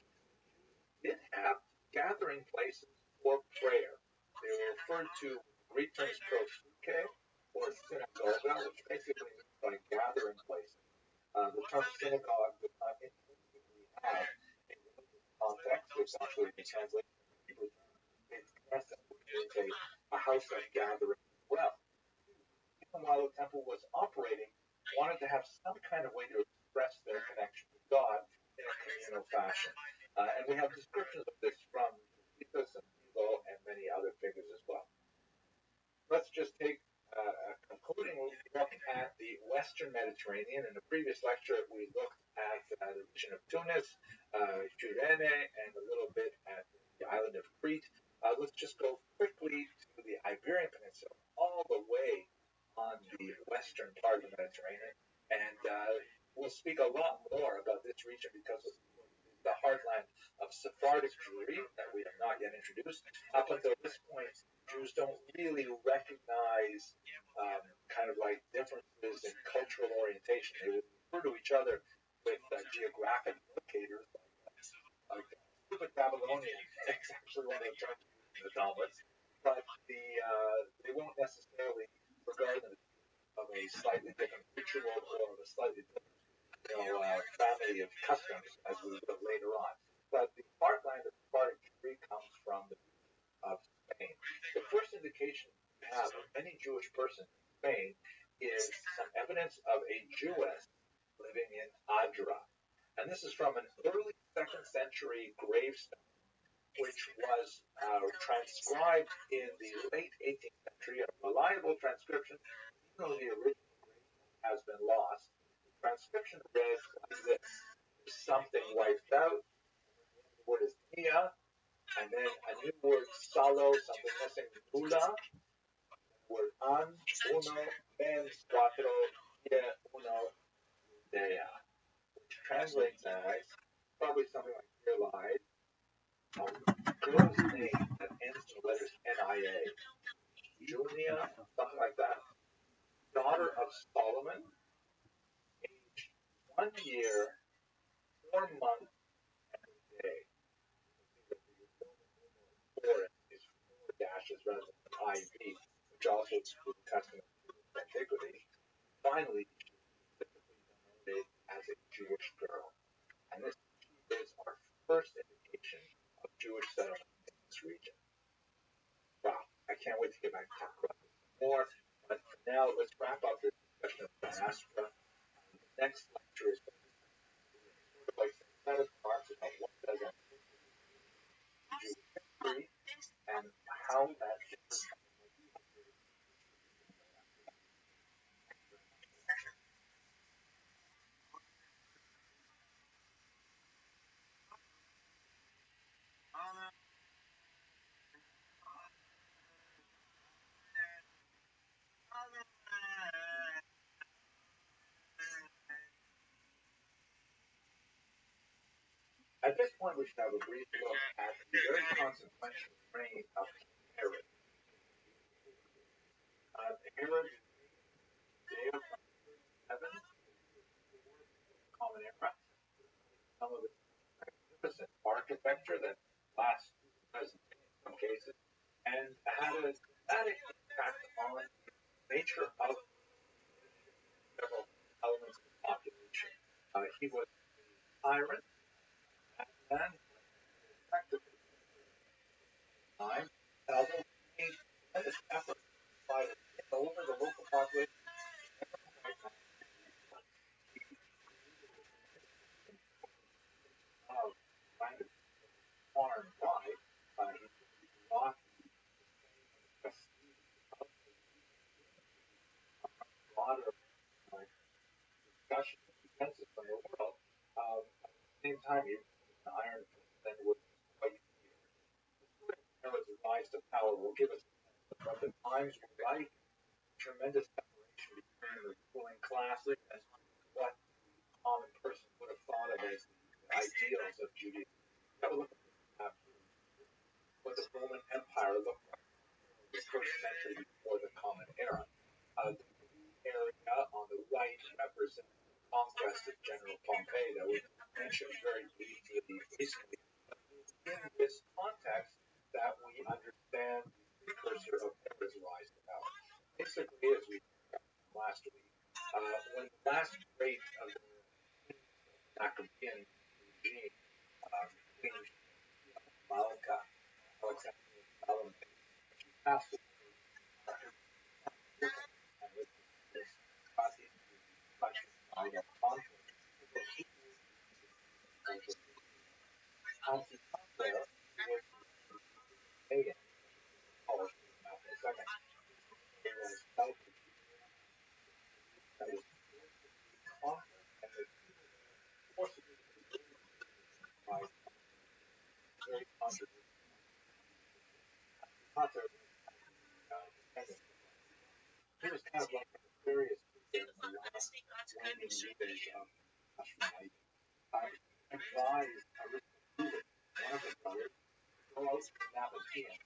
Did have gathering places for prayer. They were referred to Greek terms prosuke or synagoga, which basically means by gathering places. The term synagogue does not intrinsically have a religious context, which actually be translated from the Hebrew term knesset, which means a house of gathering as well. Even while the temple was operating, wanted to have some kind of way to express their connection to God in a communal fashion. And we have descriptions of this from Josephus and Philo and many other figures as well. Let's just take a concluding look at the Western Mediterranean. In the previous lecture, we looked at the region of Tunis, Cyrene, and a little bit at the island of Crete. Let's just go quickly to the Iberian Peninsula, all the way on the western part of the Mediterranean. And we'll speak a lot more about this region because it's the heartland of Sephardic Jewry that we have not yet introduced. Up until this point, Jews don't really recognize kind of like differences in cultural orientation. They would refer to each other with geographic indicators like stupid Babylonian. It's actually one of the terms in the Talmud. But they won't necessarily regard them of a slightly different ritual or of a slightly different family of customs, as we will later on. But the heartland of Sephardic Jewry comes from the of Spain. The first indication we have of any Jewish person in Spain is some evidence of a Jewess living in Adra. And this is from an early 2nd century gravestone, which was transcribed in the late 18th century, a reliable transcription, even though the original gravestone has been lost. The transcription read like this: something wiped out, the word is Nia, and then a new word, salo, something missing, nula, word an, uno, mens, cuatro, ie, uno, dea, which translates as probably something like here lies, a girl's name that ends in the letters N-I-A, Junia, something like that, daughter of Solomon, aged 1 year, 4 months, and a day. Four is 4 dashes rather than IV, which also is the Testament of antiquity. Finally, she is typically denoted as a Jewish girl. And this is our first indication of Jewish settlement in this region. Wow, I can't wait to get back to talk about this more. But for now, let's wrap up this discussion of diaspora. The next lecture is going to be sort of like some status remarks about what does Jewish history and how that differs. At this point, we should have a brief look at the very consequential reign of Herod. Herod Judea from 37 Common Era, some of the magnificent architecture that lasts 2 dozen in some cases, and had a dramatic impact on the nature of several elements of the population. He was a tyrant, and effectively time, and although he made tremendous efforts to try to win over the local population, of kind of far and wide, he lost the prestige of a broader discussion of defenses from the world. At the same time, he was an iron then was quite clear. Herod's rise to power will give us what the times were like, tremendous separation between the ruling class and what the common person would have thought of as the ideals of Judaism. Have a look at what the Roman Empire looked like in the first century before the Common Era. The blue area on the right represents the conquest of General Pompey that we mentioned very briefly recently. In this context, that we understand the precursor of Herod's rise to power. Basically, as we discussed last week, when the last great of the Maccabean regime, Queen Malika, Alexander Salome, she passed away, and with this got into much of conflict. Constantine was pagan. Antipater he was kind of like a nefarious figure in the last waning years of Ashkenaz. Advised Aristobulus, one of the brothers, to go out to Nabatean,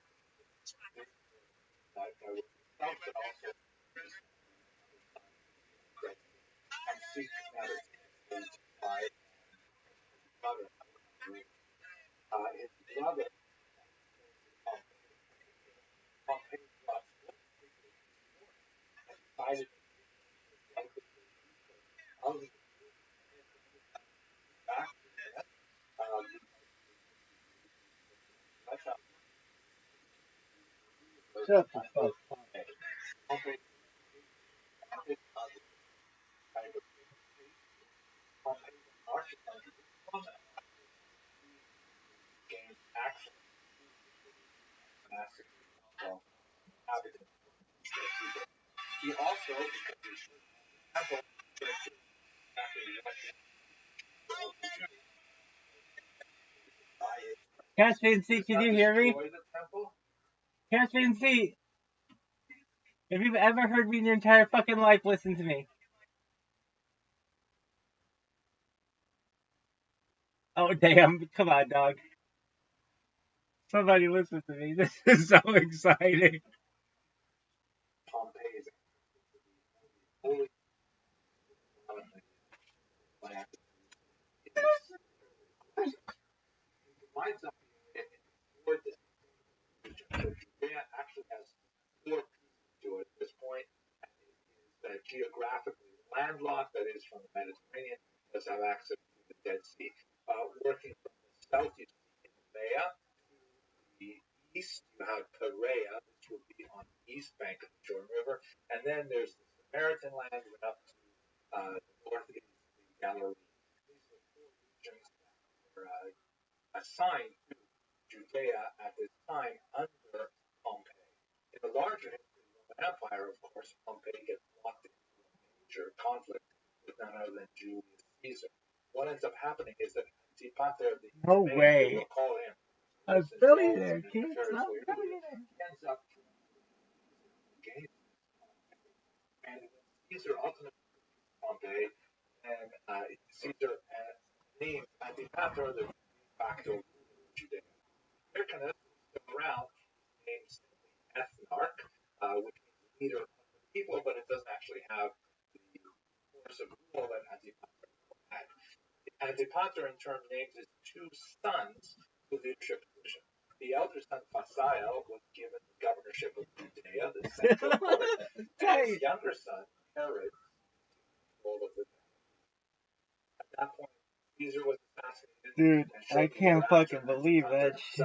that was himself, but also and seek Nabatean to buy his brother. His brother, Pompey, brought and decided of the back. That's how Shut the fuck up. Pompey gained access to massive inhabitants. He also, because he was temple, Caspian Sea, can you hear me? destroy the temple. Caspian Sea, if you've ever heard me in your entire fucking life, listen to me. Oh, damn. Come on, dog. Somebody listen to me. This is so exciting. Pompey's holy land divides up toward this region. So Judea actually has 4 pieces to it at this point. It is geographically landlocked, that is, from the Mediterranean, does have access to the Dead Sea. Working from the south, you see Judea. The east, you have Perea, which would be on the east bank of the Jordan River, and then there's the Samaritan land, went up to the north is the Galilee. These are the 4 regions that were assigned to Judea at this time under Pompey. In the larger history of the Roman Empire, of course, Pompey gets locked into a major conflict with none other than Julius Caesar. What ends up happening is that Antipater, the No way. will call him A billionaire, kids. A billionaire. ends up against and Caesar ultimately Pompey and Caesar named Antipater the de facto ruler of Judea. Hyrcanus is still around. His name's simply ethnarch, which means leader of the people, but it doesn't actually have the force of rule that Antipater had. Antipater, in turn, names his 2 sons to leadership position. The elder son, Phasael, was given the governorship of Judea, the central court, and his younger son, Herod, control of the At that point, Caesar was assassinated. Dude, I can't fucking believe that shit.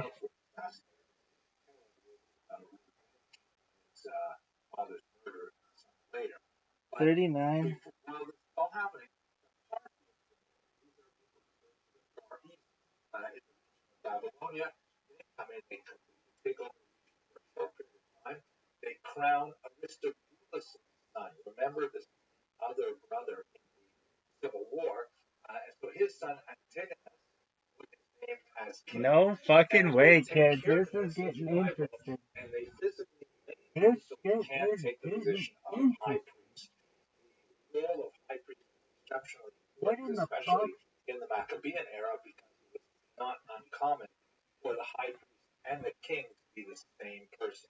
His father's murder later. 39. While this is all happening, Babylonia, they come in, they completely take over for a short period of time. They crown Aristobulus' son. Remember this other brother in the Civil War. And so his son Antigonus was named as king. No fucking way, kids. This is getting interesting. And they physically made This him so he can't take the position of high priest. The role of high priest was exceptionally important, especially in the Maccabean era, because it was not uncommon for the high priest and the king to be the same person.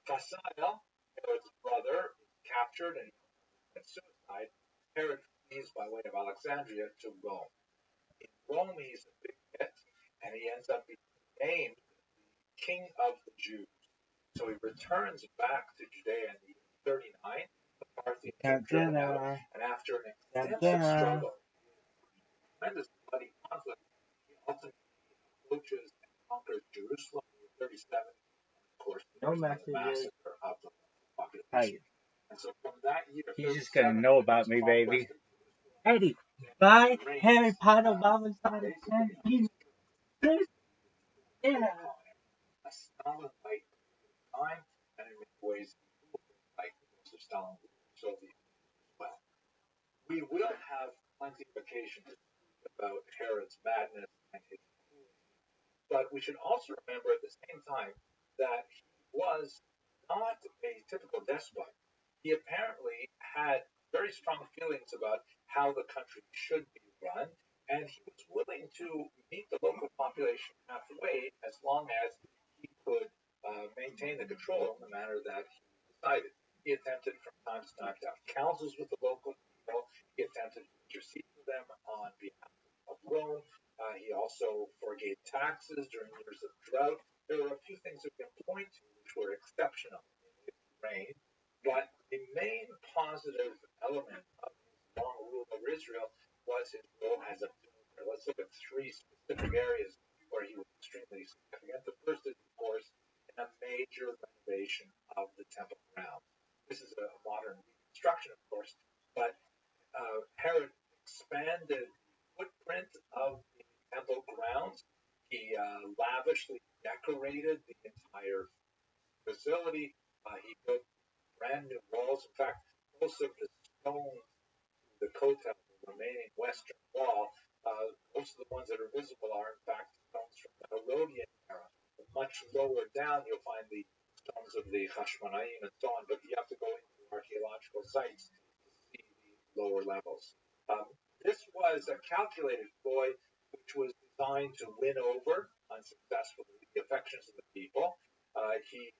Phasael, Herod's brother, is captured and commits suicide. Herod flees by way of Alexandria to Rome. In Rome, he's a big hit, and he ends up being named the King of the Jews. So he returns back to Judea in the year 39. The Parthians are driven out, and after an extensive struggle, tremendous bloody conflict, he ultimately approaches and conquers Jerusalem in 37. And of course, No the messages. massacre of the population. And so from that year, he's just gonna know about me, baby. Eddie, bye, Harry Potter, Mama started saying, yeah. A Stalin-like time, and in many ways, like most of Stalin Soviet as well. We will have plenty of occasion to speak about Herod's madness and his cruelty, but we should also remember at the same time that he was not a typical despot. He apparently had very strong feelings about how the country should be run, and he was willing to meet the local population halfway as long as he could maintain the control in the manner that he decided. He attempted from time to time to have councils with the local people. He attempted to intercede for them on behalf of Rome. He also forgave taxes during years of drought. There were a few things that we can point to which were exceptional in his reign, but the main positive element of his long rule over Israel was his role as a builder. Let's look at three specific areas where he was extremely significant. The first is, of course, a major renovation of the temple grounds. This is a modern reconstruction, of course, but Herod expanded the footprint of the temple grounds. He lavishly decorated the entire facility. He built brand new walls. In fact, most of the stones, the Kotel, the remaining western wall, most of the ones that are visible are in fact stones from the Herodian era. Much lower down, you'll find the stones of the Hashmonaim and so on, but you have to go into archaeological sites to see the lower levels. Um, this was a calculated ploy which was designed to win over unsuccessfully the affections of the people. He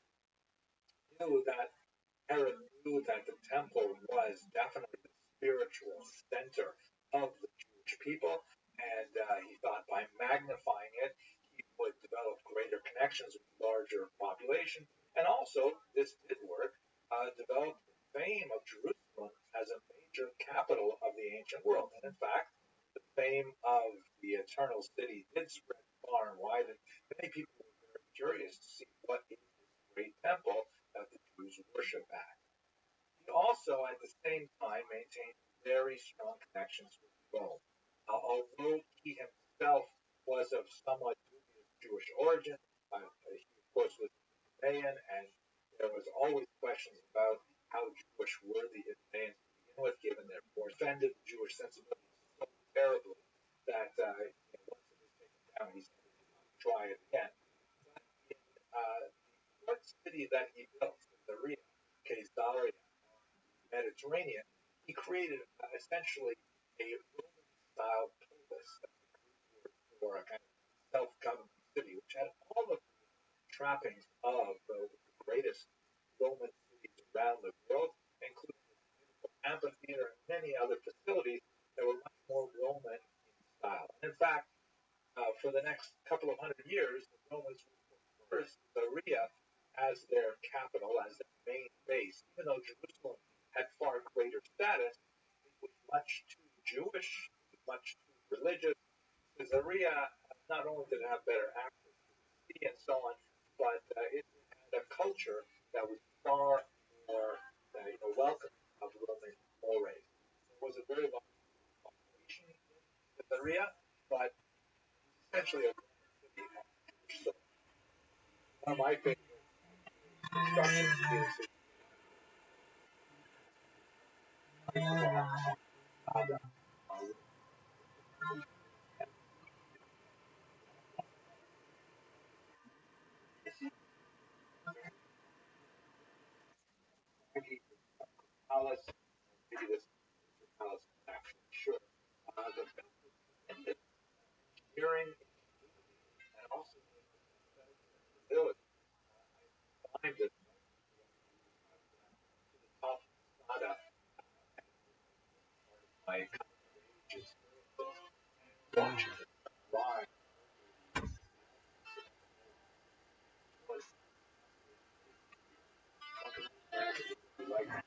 knew that Herod knew that the temple was definitely the spiritual center of the Jewish people, and he thought by magnifying it, he would develop greater connections with larger population, and also, this did work, develop the fame of Jerusalem as a major capital of the ancient world. And in fact, the fame of the eternal city did spread far and wide, and many people were very curious to see what is this great temple that the Jews worship at. He also, at the same time, maintained very strong connections with Rome. Although he himself was of somewhat dubious Jewish origin, he, of course, was Judean, and there was always questions about how Jewish were the Judeans to begin with, given their more offended Jewish sensibilities so terribly that once it was taken down, he said he would not try it again. But in the port city that he built, Caesarea, Caesarea, Mediterranean, he created essentially a Roman-style polis for a kind of self-governing city, which had all of the trappings of the greatest Roman cities around the world, including the beautiful amphitheater and many other facilities that were much more Roman in style. And in fact, for the next couple of hundred years, the Romans would prefer Caesarea as their capital, as their main base, even though Jerusalem had far greater status. It was much too Jewish, it was much too religious. Caesarea, not only did it have better access to the sea and so on, but it had a culture that was far more welcoming of Roman mores. There was a very large population in Caesarea, but essentially a Roman city on Jewish soil. One of my favorite constructions is maybe palace, maybe this palace is actually sure. The engineering and also the village. I climbed it to the top of Masada. My just watching it rise was like right,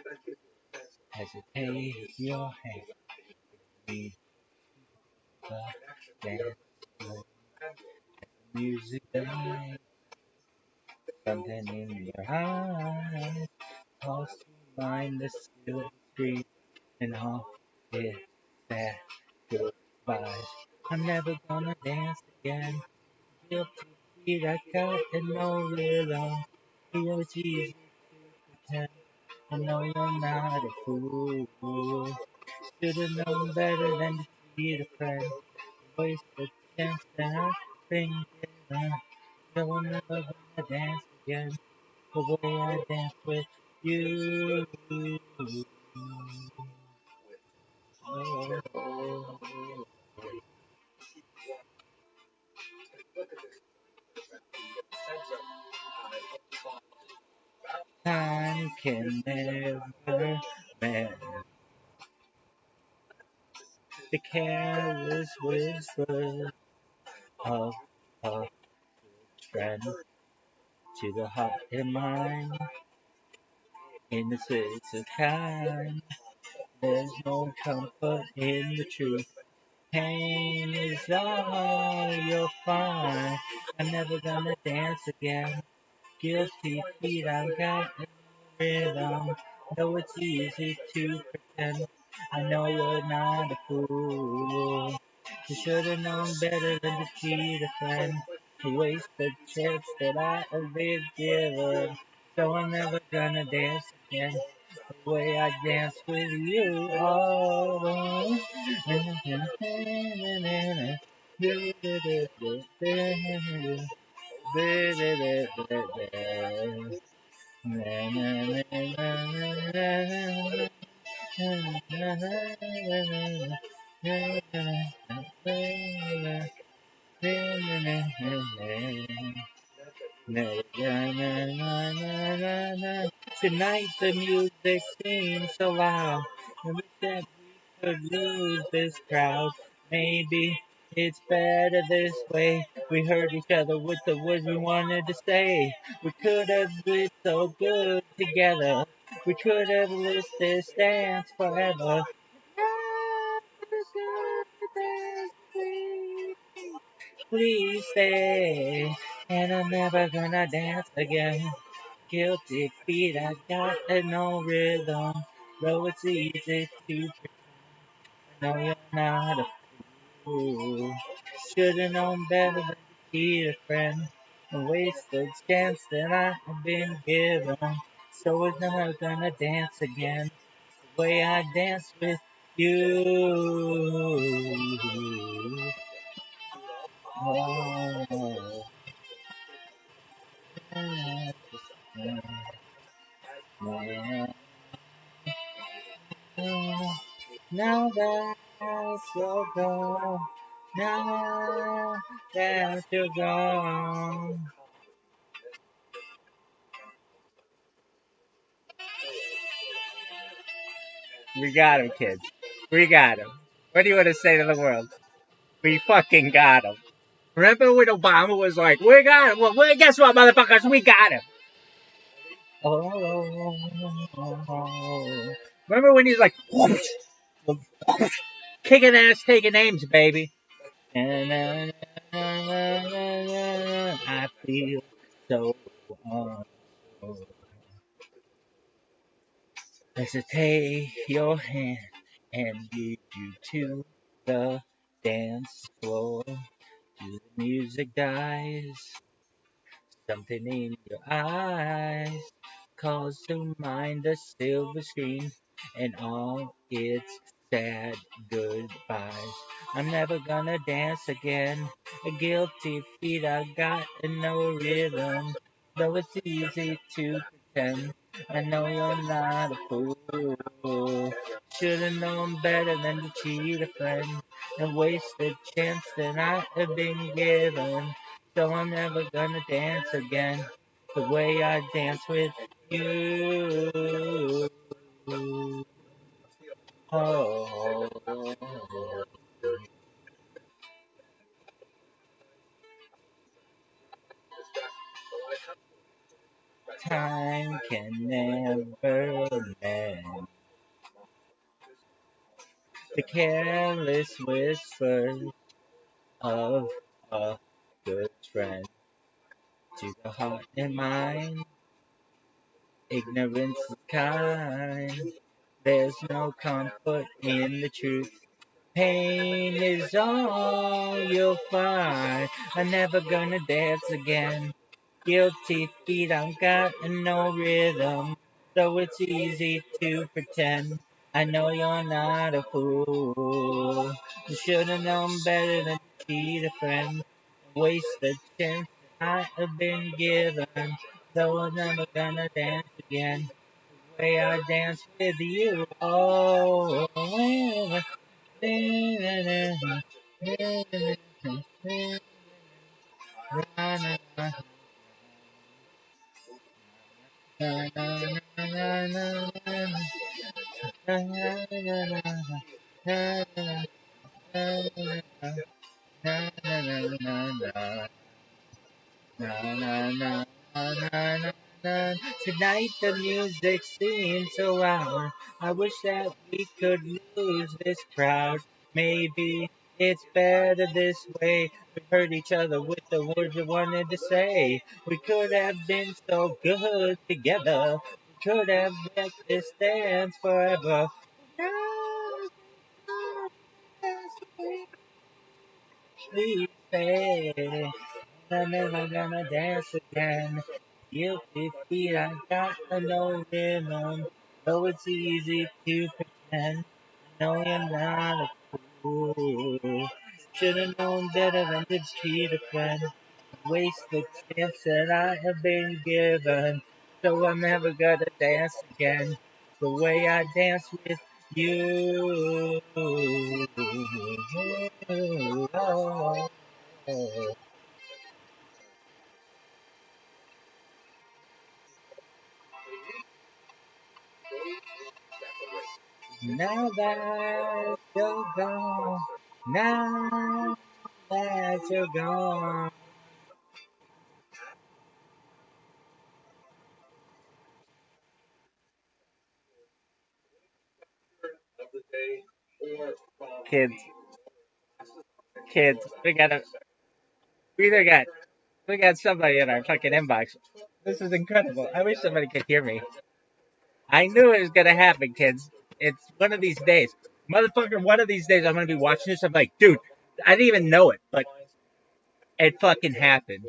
that gives you a sense of Hesitate your hand, leave the connection dance, there. And music dies, something in your eyes, calls to mind the silver street and all its sad goodbyes. I'm never gonna dance again, guilty feet I cut and no rhythm, feel it's easy to pretend, I know you're not a fool. Should've known better than to treat a friend. Wasted chance that I've been given. So I'm never gonna dance again the way I dance with you. Oh. Time can never mend the careless whisper of a friend to the heart and mind. In the sweetest of kind, there's no comfort in the truth. Pain is all you'll find. I'm never gonna dance again. Guilty feet, I've got a rhythm. Though it's easy to pretend, I know you're not a fool. You should've known better than to cheat a friend. To waste the chance that I have been given. So I'm never gonna dance again the way I dance with you. Oh. Tonight the music seems so loud. I wish that we could lose this crowd. Maybe it's better this way. We heard each other with the words we wanted to say. We could have lived so good together. We could have lived this dance forever. Please stay, and I'm never gonna dance again. Guilty feet, I got no rhythm. Though it's easy to know you're not a fool. Should've known better than to cheat a friend and waste the chance that I've been given. So we're never gonna dance again the way I dance with you. Oh. Now that you're gone, now that you're gone. We got him, kids. We got him. What do you want to say to the world? We fucking got him. Remember when Obama was like, we got him? Well, guess what, motherfuckers? We got him. Oh. Remember when he's like, whoosh, kicking ass, taking names, baby. I feel so unsure. As I take your hand and lead you to the dance floor, till the music dies. Something in your eyes calls to mind the silver screen and all its sad goodbyes. I'm never gonna dance again. A guilty feet, I got no rhythm. Though it's easy to pretend, I know you're not a fool. Should've known better than to cheat a friend and waste the chance that I have been given. So I'm never gonna dance again the way I dance with you. Oh, time can never mend the careless whispers of a good friend to the heart and mind. Ignorance is kind. There's no comfort in the truth. Pain is all you'll find. I'm never gonna dance again. Guilty feet, I've got no rhythm. Though it's easy to pretend. I know you're not a fool. You should've known better than to cheat a friend, waste the chance I have been given. Though I'm never gonna dance again, the way I dance with you. Oh, na na na na na na na. Tonight the music seems so loud. I wish that we could lose this crowd. Maybe it's better this way. We heard each other with the words we wanted to say. We could have been so good together. We could have let this dance forever. Please stay. I'm never gonna dance again. Guilty feet, I got no rhythm. Though it's easy to pretend. I know you're not a fool. Should've known better than to cheat a friend. Waste the chance that I have been given. So I'm never gonna dance again. The way I dance with you. Oh. Now that you're gone, now that you're gone. Of the day, or from Kids, kids, we either got we got somebody in our fucking inbox. This is incredible. I wish somebody could hear me. I knew it was gonna happen, kids. It's one of these days. Motherfucker, one of these days I'm gonna be watching this. I'm like, dude, I didn't even know it, but it fucking happened.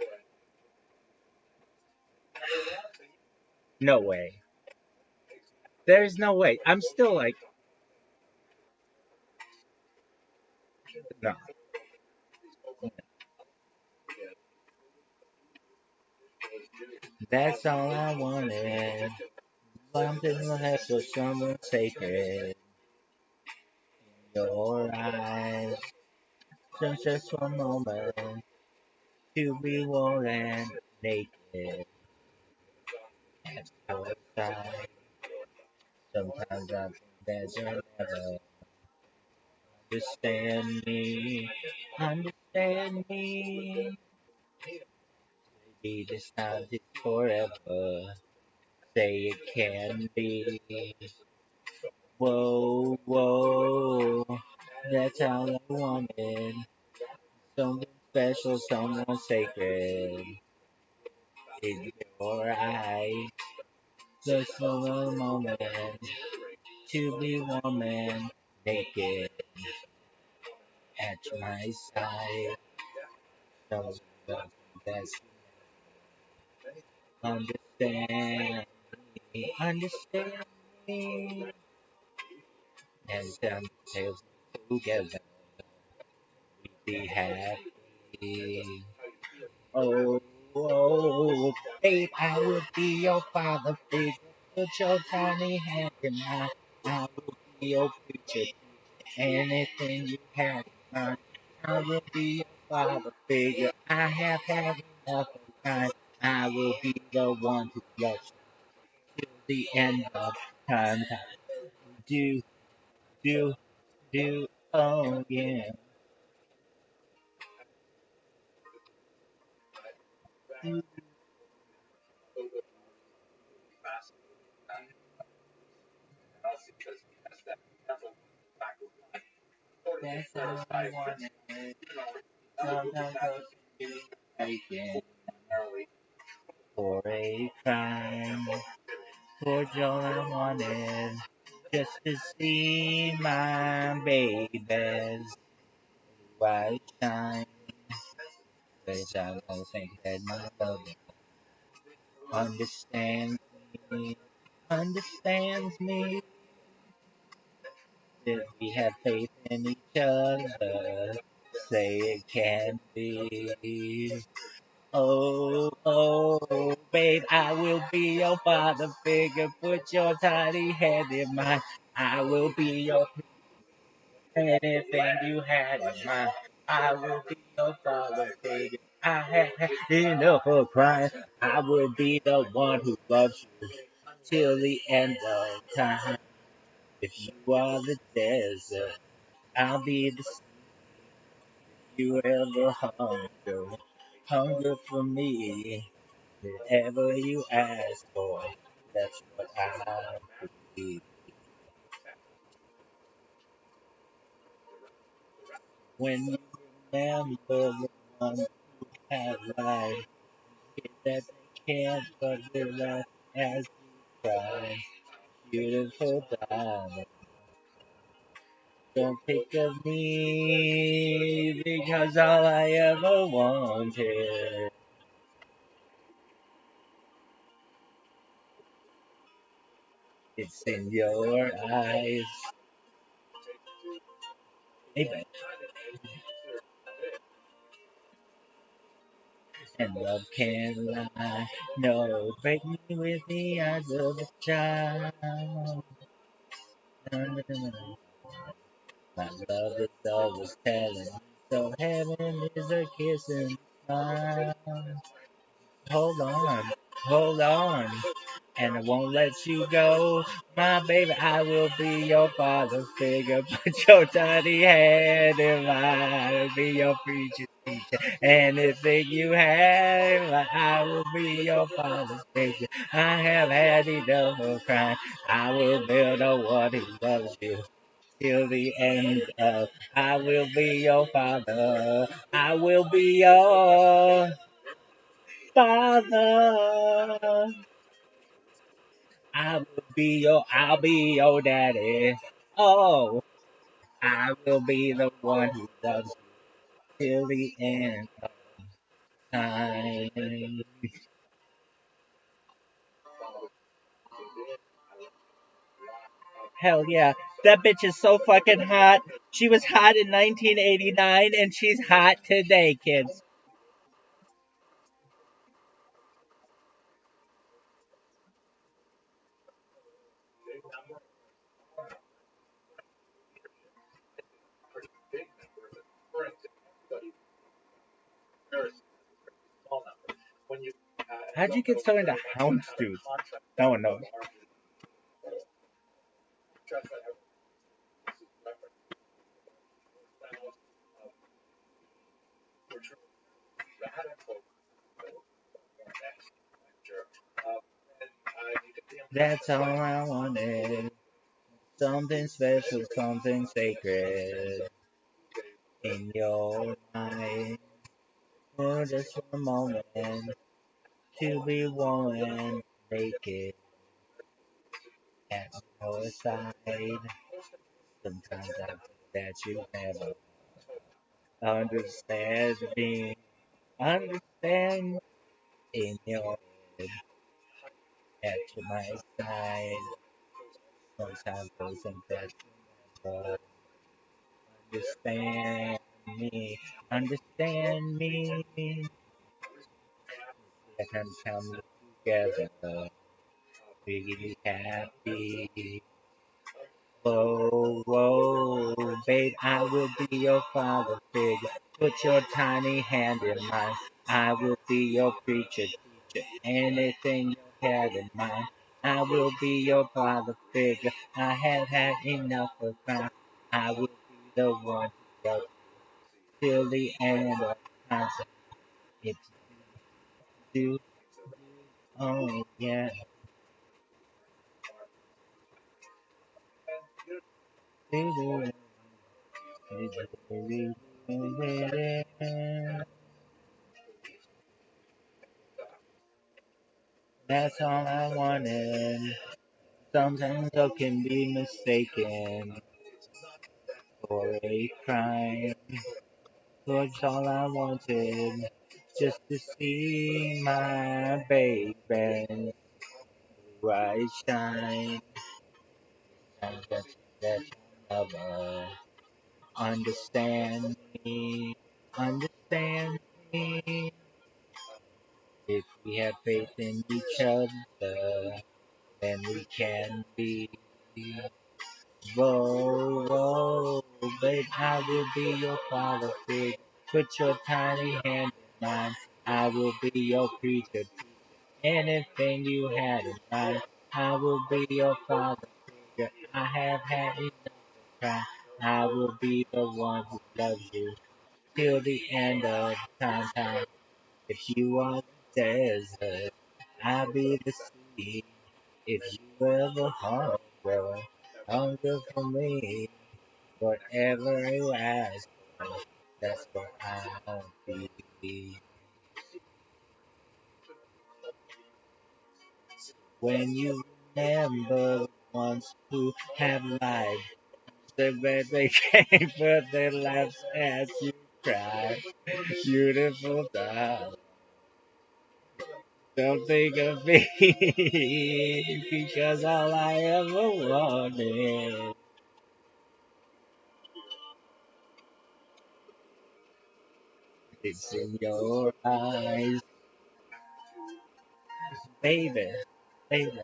No way. There's no way. I'm still like, no. That's all I wanted. Something left for someone sacred. Your eyes, just one moment to be warm and naked. That's how I sigh. Sometimes I think that you'll never understand me. Understand me. Maybe this time is forever. Say it can be. Whoa, whoa. That's all I wanted. Something special, someone sacred. In your eyes, just for a moment, to be warm and naked at my side. Something that's understand me, understand me, and some tales together we be happy. Oh, oh, babe, I will be your father figure. Put your tiny hand in mine. I will be your preacher. Anything you have in mind. I will be your father figure. I have had enough of time. I will be the one to love you till the end of time. Do, do, do, oh yeah. Do, us because he has that mental back of mind. Sort of that's all I satisfies wanted. other Sometimes I feel taken primarily for a crime. For all I wanted, just to see my babies white shine. Which I don't think that my love understands me, understands me. That we have faith in each other. say it can't be. Oh, oh, babe, I will be your father figure. Put your tiny hand in mine. I will be your anything you had in mind. I will be your father figure. I have had enough of crying. I will be the one who loves you till the end of time. If you are the desert, I'll be the sea. If you ever hunger for me. Whatever you ask for, that's what I believe. When you remember the one who had life, that they can't but realize as you cry. Beautiful darling, don't think of me because all I ever wanted it's in your eyes. Amen. And love can't lie. No, break me with the eyes of a child. No, no, no, no. My love is always telling me so. Heaven is a kiss and a smile. Hold on, and I won't let you go. My baby, I will be your father figure. Put your tiny hand in mine. I'll be your preacher, teacher. Anything you have, I will be your father figure. I have had enough of crying. I will build a one who loves you. Till the end of, I will be your father. I will be your father. I'll be your daddy. Oh, I will be the one who loves you till the end of time. Hell yeah, that bitch is so fucking hot. She was hot in 1989 and she's hot today, kids. pretty big numbers, and referring to anybody very small number. When you How'd you get so into houndstooth? No one knows. That's all I wanted. Something special, something sacred in your mind. For just one moment to be warm and naked at your side. Sometimes I think that you never understand me. Understand in your head at my side. Sometimes I think that you never understand me. Understand me. Let them come together. Be happy. Whoa, whoa, babe, I will be your father figure. Put your tiny hand in mine. I will be your preacher, teacher. Anything you have in mind. I will be your father figure. I have had enough of crime. I will be the one who loves you till the end of time. It's do, oh yeah. That's all I wanted. Sometimes I can be mistaken for a crime. That's all I wanted. Just to see my baby bright shine. And that you never understand me. understand me. If we have faith in each other, then we can be. Whoa, whoa, babe, I will be your father figure. Put your tiny hand in mine. I will be your preacher. Anything you had in mind, I will be your father figure. I have had enough of crying. I will be the one who loves you till the end of time. If you are the desert, I'll be the sea. If you ever hunger for me, whatever you ask for, that's what I'll be. When you remember the ones who have lied, the bed they came, but their lives as you cry. Beautiful darling, don't think of me, because all I ever wanted, it's in your eyes, baby, baby.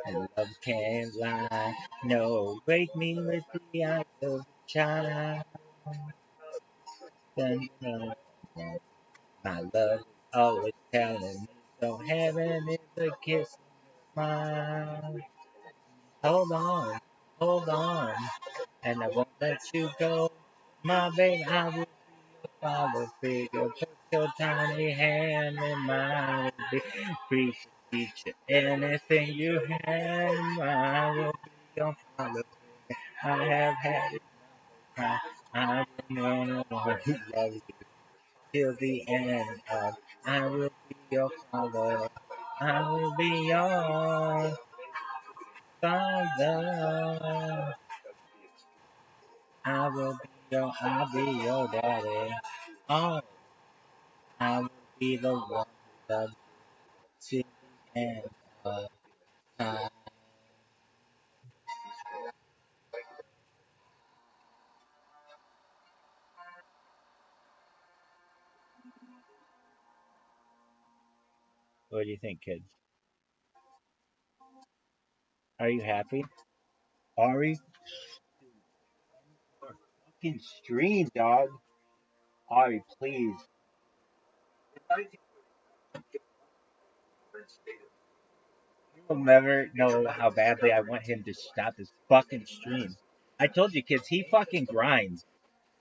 And love can't lie. No, wake me with the eyes of a child. Dun, dun, dun. My love is always telling me so. Heaven is a kiss and a smile. Hold on, and I won't let you go. My baby, I will follow figure. Put your tiny hand in mine. Will be preach teacher. Anything you have in mind will be your father figure. I have had it time. I will know who loves you till the end of. I will be your father. I will be your father. I'll be your daddy. Oh, I will be the one who loves you till the end of time. What do you think, kids? Are you happy? Ari, fucking stream, dog. Ari, please. You'll never know how badly I want him to stop his fucking stream. I told you, kids, he fucking grinds.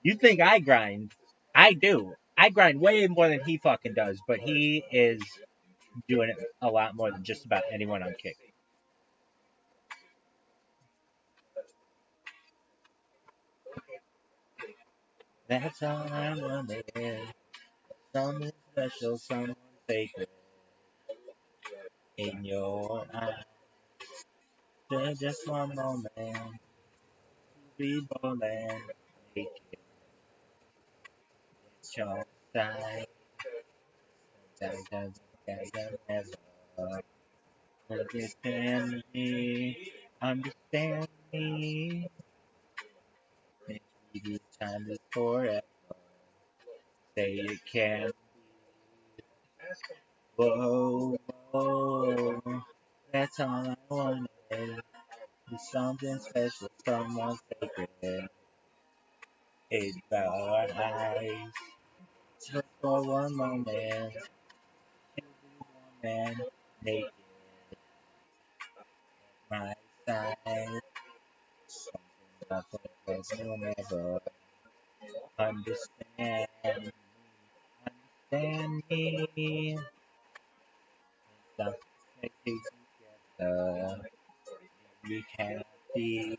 You think I grind? I do. I grind way more than he fucking does, but he is doing it a lot more than just about anyone on Kick. That's all I wanted. Something special, someone sacred in your eyes. Just one moment to be bold and make it your side. Never understand me, understand me. Maybe time is forever. Say you can. Whoa, whoa. That's all I wanted. Is something special, someone sacred in your eyes. Just for one moment, to be warm and naked at my side. Something nothing else will never understand. Understand me. Something that keeps together. We cannot be.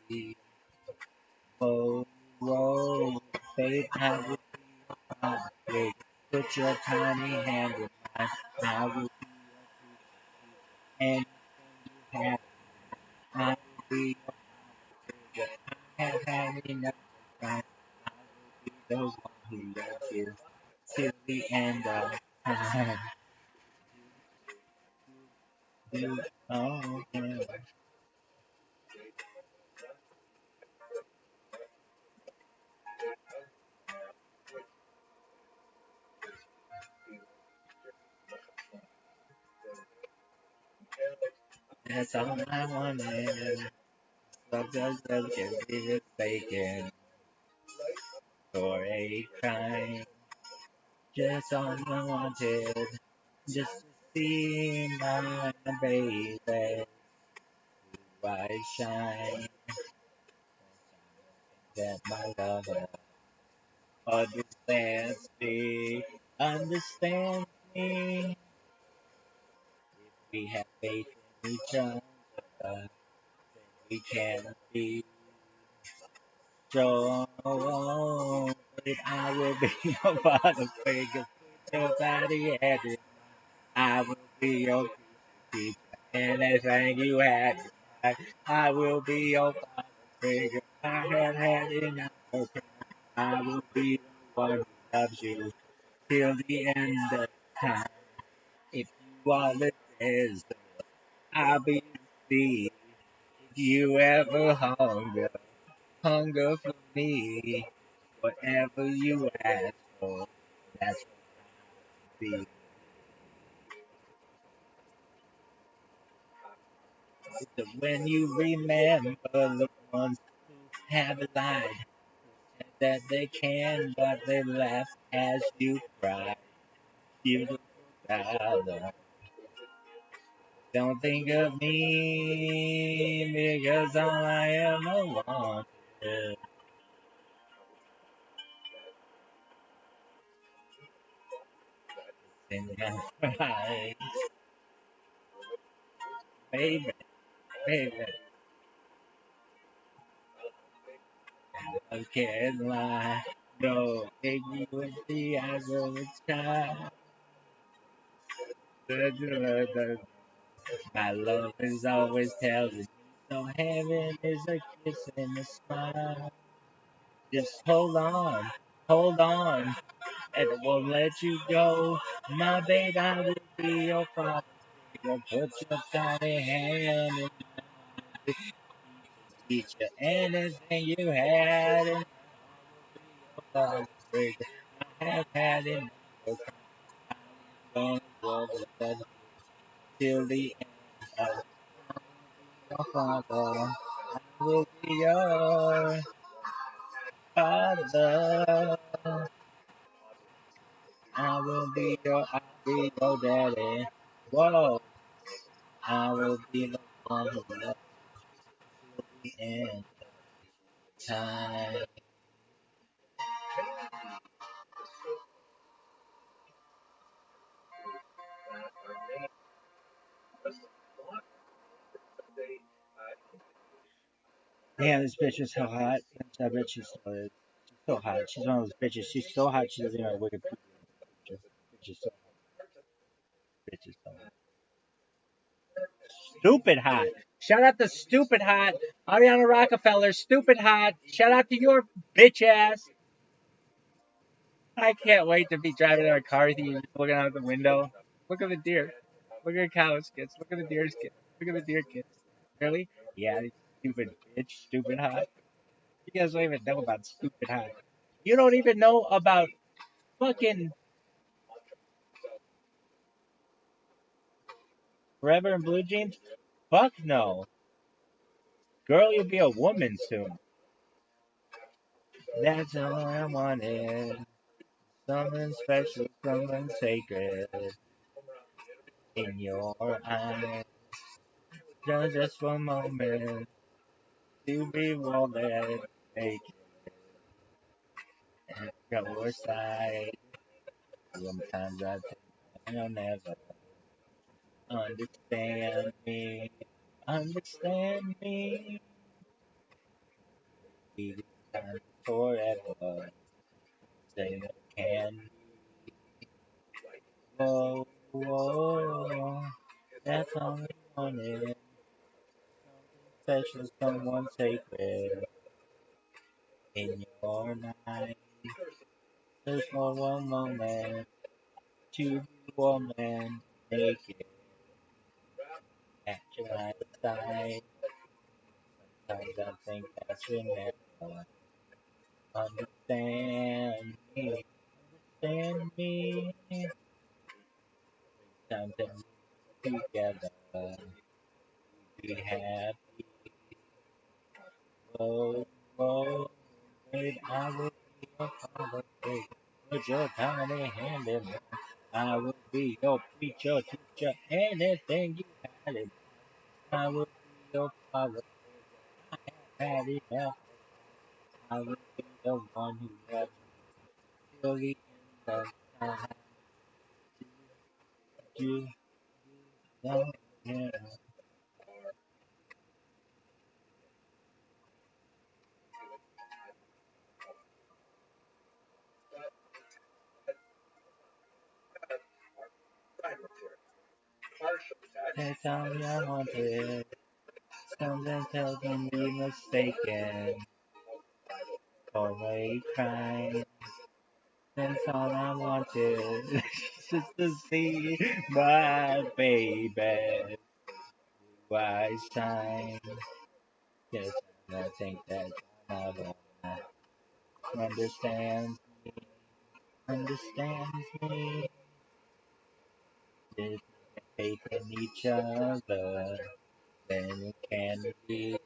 Whoa, whoa, babe, I will be your father. Put your tiny hand in mine. I will be anything you have. I will be your figure. I have had enough of time. I will be the one who loves you till the end of time. You, oh, yeah. That's all I wanted. Sometimes I can be mistaken for a crime. Just all I wanted, just to see my baby, I shine. That my lover understands me, understands me. If we have faith in each other, then we can be strong. But I will be your father figure, nobody had it. I will be your teacher, anything you had. I will be your father figure. I have had enough of it. I will be the one who loves you till the end of time. If you are the desert, I'll be the sea. If you ever hunger for me, whatever you ask for, that's what I'll be. So when you remember the ones who have lied, who said that they can, but they laugh as you cry. Beautiful dollar, don't think of me because all I ever wanted. In your eyes, baby, baby, I can't lie. No, take me with the eyes of a child. My love is always telling me, so heaven is a kiss and a smile. Just hold on, and it won't let you go. My baby, I will be your father. Put your tiny hand in teach you anything you had, and I have had enough of going to till the end of your father. I will be your father. I'll be your daddy. Whoa, I will be the one who loves till the end of time. Damn, this bitch is so hot. I bet she's still is. She's so hot. She's one of those bitches. She's so hot she doesn't even have Wikipedia. Bitch is so hot. Bitch is so hot. Stupid hot. Shout out to stupid hot. Ariana Rockefeller, stupid hot. Shout out to your bitch ass. I can't wait to be driving in a car with you, looking out the window. Look at the deer. Look at the cow skits. Look at the deer skits. Look at the deer kids. Really? Yeah, stupid bitch. Stupid hot. You guys don't even know about stupid hot. You don't even know about fucking Forever in Blue Jeans? Fuck no. Girl, you'll be a woman soon. That's all I wanted. Something special, something sacred in your eyes. Just for a moment to be woman, naked at your side. Sometimes I think I'll never understand me. Understand me. Be time forever. Say I can. Whoa, whoa. That's all I wanted. Something special, someone sacred in your night. Just for one moment to be woman naked at your side. Sometimes I think that you never understand me. Understand me. Sometimes together. wanted, I will be your father figure. Put your tiny hand in mine. I will be your preacher, teacher, anything you had in mind. I will be your father figure. I have had enough. I will be the one who loves you till the end of time. You love him. Partial text. That's all I wanted. Something tells me mistaken. For a crime. That's all I wanted. Just to see my baby. Why shine? Yes, I think that my love understands me. Understands me. If we faith in each other, then it can be.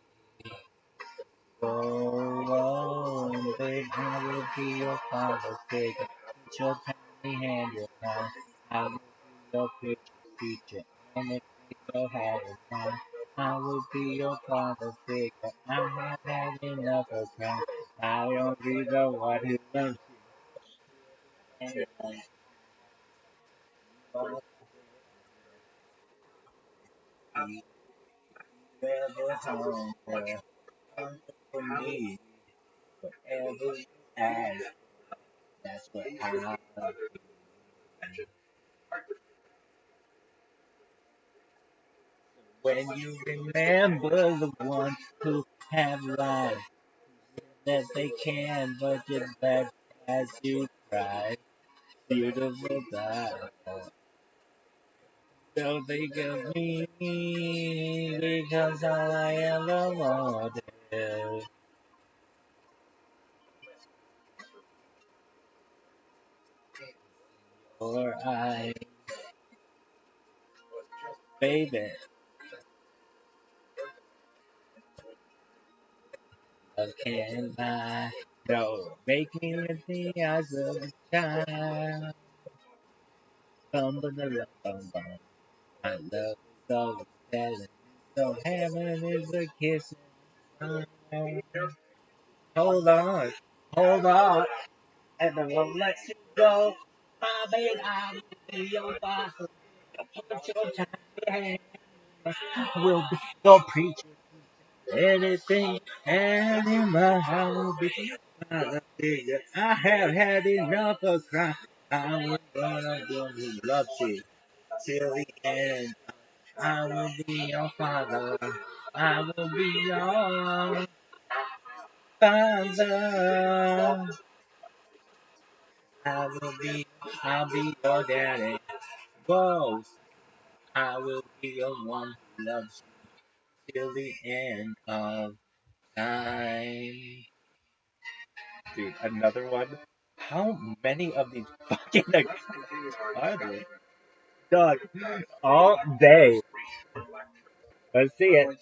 Oh, babe, I will be your father figure. Put your tiny hand in mine. I will be your future teacher. And if we go hand in hand, I will be your father figure. I have had enough of crime. I will be the one who loves you. And never hunger for me. Whatever you ask, that's what I'll do. When you remember the ones who have lied that they can, but your bad as you cry, beautiful God. Don't think of me because all I ever wanted. Your eyes, baby, love can't lie. No, make me with the eyes of a child. Bum, bum, bum, bum, bum. My love is always telling me so. Heaven is a kiss. Hold on, hold on, and I won't let you go. My baby, I will be your boss. Put your tiny hand. Will be your preacher. Anything, animal, I will be my figure. I have had enough of crime. I will be the one who loves you till the end. I will be your father. I will be your father. I will be, I'll be your daddy. Whoa, I will be your one who loves you till the end of time. Dude, another one. How many of these fucking are there? Dog, all day. Let's see it.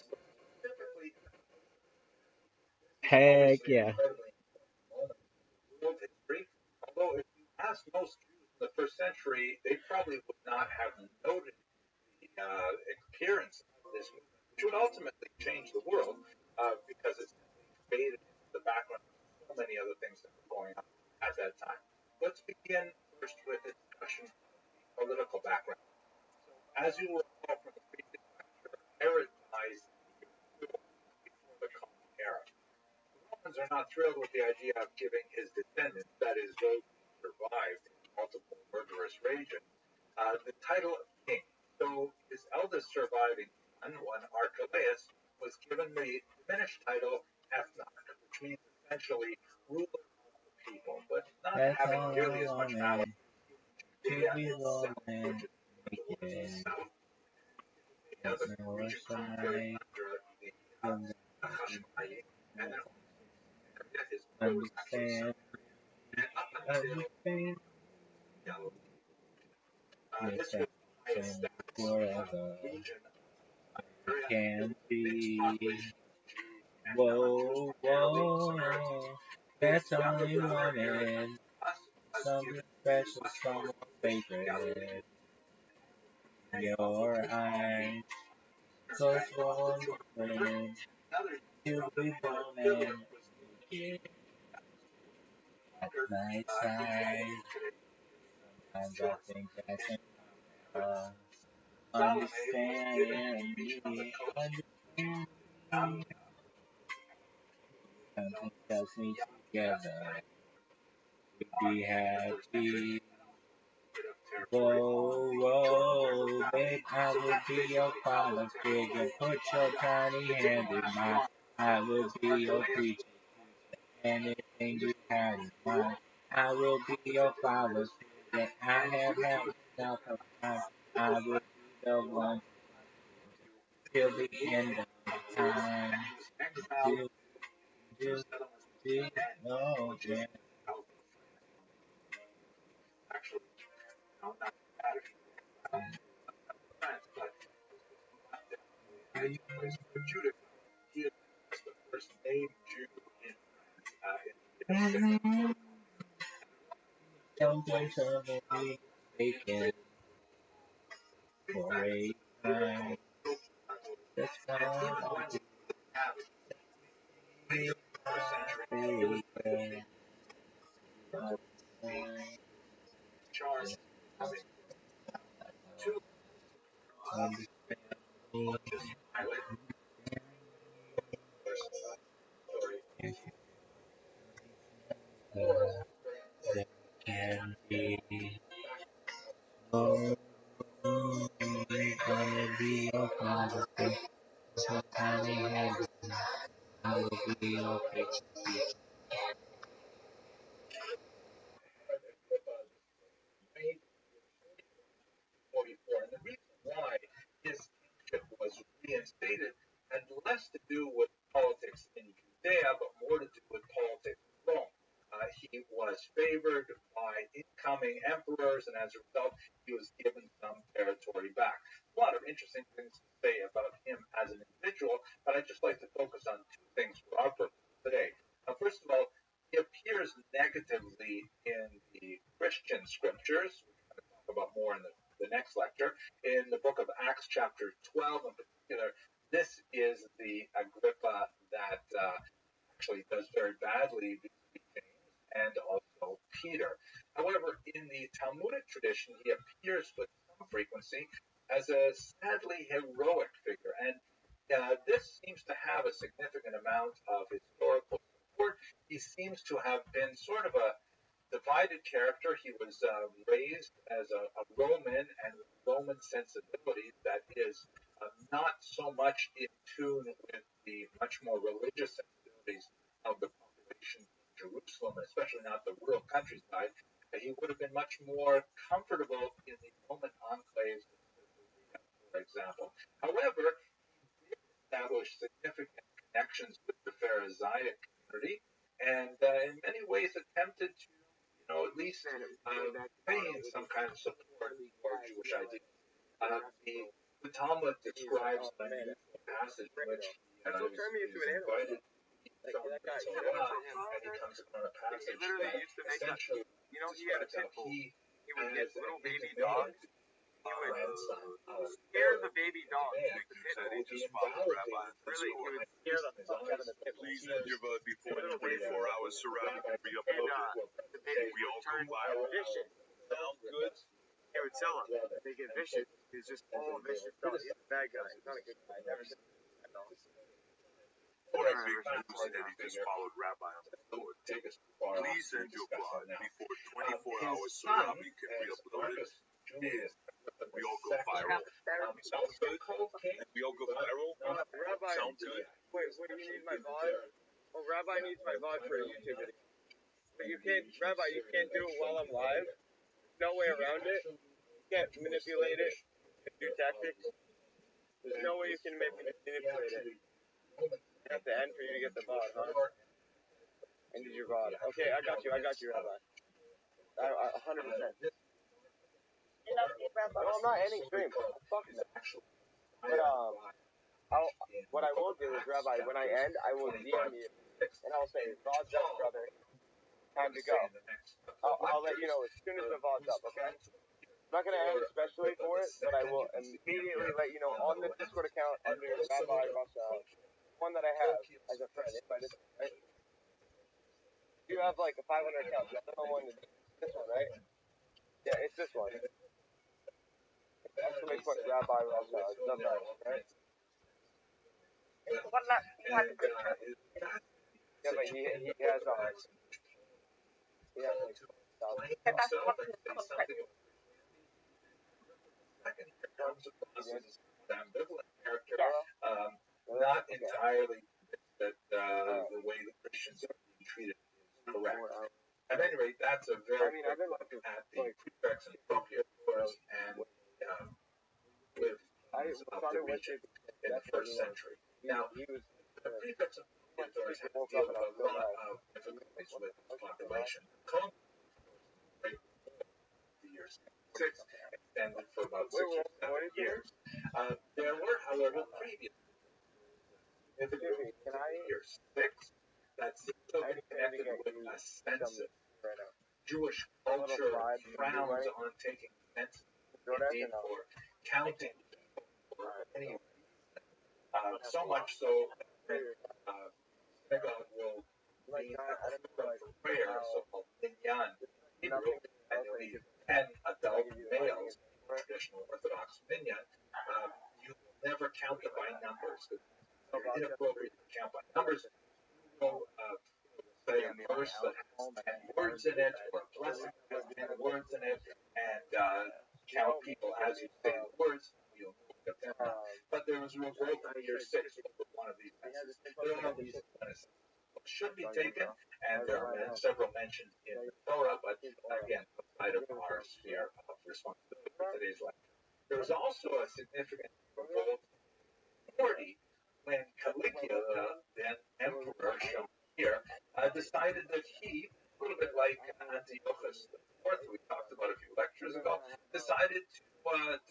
Heck yeah. World history. Although if you ask most Jews in the first century, they probably would not have noted the appearance of this movement, which would ultimately change the world because it simply faded into the background of so many other things that were going on at that time. Let's begin first with a discussion of the political background. So, as you will recall from the previous lecture, Herod dies the year before the Common Era. The Romans are not thrilled with the idea of giving his descendants, that is, those who survived his multiple murderous rages, the title of king. So his eldest surviving son, one Archelaus, was given the diminished title ethnarch, which means essentially ruler of the people, but not That's having all nearly I as much wanted. power in To Judea be itself, rolling, which is towards the naked, south. It with was a no region conquered side, under the from Hashmonaim, and then his mother was actually understand, and up until understand, Galilee. yes, This was the highest and status forever. region of It Syria. There can was a mixed be. population of Jews and non-Jews, Whoa, primarily whoa, Samaritans. That's only wanted. Something special, someone favorite. Your eyes, close for one to be born in at night side. Sometimes I think that's understand me, understand me. Something tells me together we'd be happy. Whoa, whoa, babe, I will be your father figure. Put your tiny hand in mine. I will be your preacher. Anything you have in mind. I will be your father figure. I have had enough of time. I will be the one till the end of time. Do, do, do, oh, yeah. He is the first named Jew Don't get totally mistaken for a time. That's not favorite. Charles two That can be oh, gonna be your father. So tiny hand, I will be your picture. made before. And the reason why his kingship was reinstated had less to do with politics in Judea, but more to do with politics in Rome. He was favored by incoming emperors, and as a result, he was given some territory back. A lot of interesting things to say about him as an individual, but I'd just like to focus on two things for our purpose today. First of all, he appears negatively in the Christian scriptures, which we're going to talk about more in the next lecture. In the book of Acts, chapter 12 in particular, this is the Agrippa that actually does very badly between James and also Peter. However, in the Talmudic tradition, he appears with some frequency as a sadly heroic figure, and this seems to have a significant amount of historical support. He seems to have been sort of a divided character. He was raised as a Roman and with Roman sensibilities that is not so much in tune with the much more religious sensibilities of the population in Jerusalem, especially not the rural countryside. He would have been much more comfortable in the Roman enclaves of Caesarea, for example. However, he did establish significant connections with the Pharisaic community and in many ways attempted to at least gain some kind of support for Jewish ideas. The Talmud describes an unusual passage in which he is invited to eat from the Torah, and he comes upon a passage that essentially describes how he as little baby dogs Scare the baby dog. He just followed Rabbi. Really, he would scare the fuck out of the pit. Please end your vote before 24 hours so Rabbi can re-upload it. The baby would turn vicious. Sounds good. It would sell him. They get vicious. He's just all vicious stuff. He's a bad guy. He's not a good guy. Never seen him at all. What a big news that he just followed Rabbi on the floor. Please end your vote before 24 hours so Rabbi can re-upload it. We all go viral. Sounds good. We all go viral. Rabbi, Sounds good. Wait, what do you need my VOD? Oh, Rabbi needs my VOD for a YouTube video. But you can't, Rabbi, you can't do it while I'm live. There's no way around it. You can't manipulate it and do tactics. There's no way you can manipulate it. You have to end for you to get the VOD, huh? I need your VOD. Okay, I got you, Rabbi. 100%. No, I'm not ending stream. Fuck no. But, what I will do is, Rabbi, when I end, I will DM you, and I'll say, VOD's up, brother. time to go. I'll let you know as soon as the vault's up, okay? I'm not going to ask especially for it, but I will immediately let you know on the Discord account under Rabbi Rothschild, one that I have as a friend. Right? You have like a 500 account. The other one is this one, right? Yeah, it's this one. Exclamation point Rabbi Rothschild. Not that, right? What not? You have to go. Yeah, but he has he has like stuff. And that's what his contract is. Second, here comes across as an ambivalent character, Yes. not entirely that the way the Christians are being treated is correct. At any rate, that's a very quick look at the prefects and procurators and with of the region in the first century. Now, the prefects and procurators had to deal with a lot of difficulties with the population. The years 6 extended for about 6 or 7 years. There were, however, previous years 6 that's still connected with a sense of Jewish culture frowns on taking census, indeed for counting for any so much so that synagogue will mean for prayer, so-called minyan in Hebrew, and you'll need 10 adult males, traditional Orthodox minyan. You will never count them by numbers. It's inappropriate to count by numbers. So, say a verse that has 10 words in it, or a blessing that has 10 words in it, and count people as you say the words, you'll get them. But there was a revolt in year 6 over one of these pieces. There are reasons when it should be taken, and there are several mentions in the Torah, but again, outside of our sphere of responsibility for today's life. There was also a significant revolt in 40 when Caligula, then emperor, shown here, decided that he, a little bit like Antiochus IV, we talked about a few lectures ago, decided to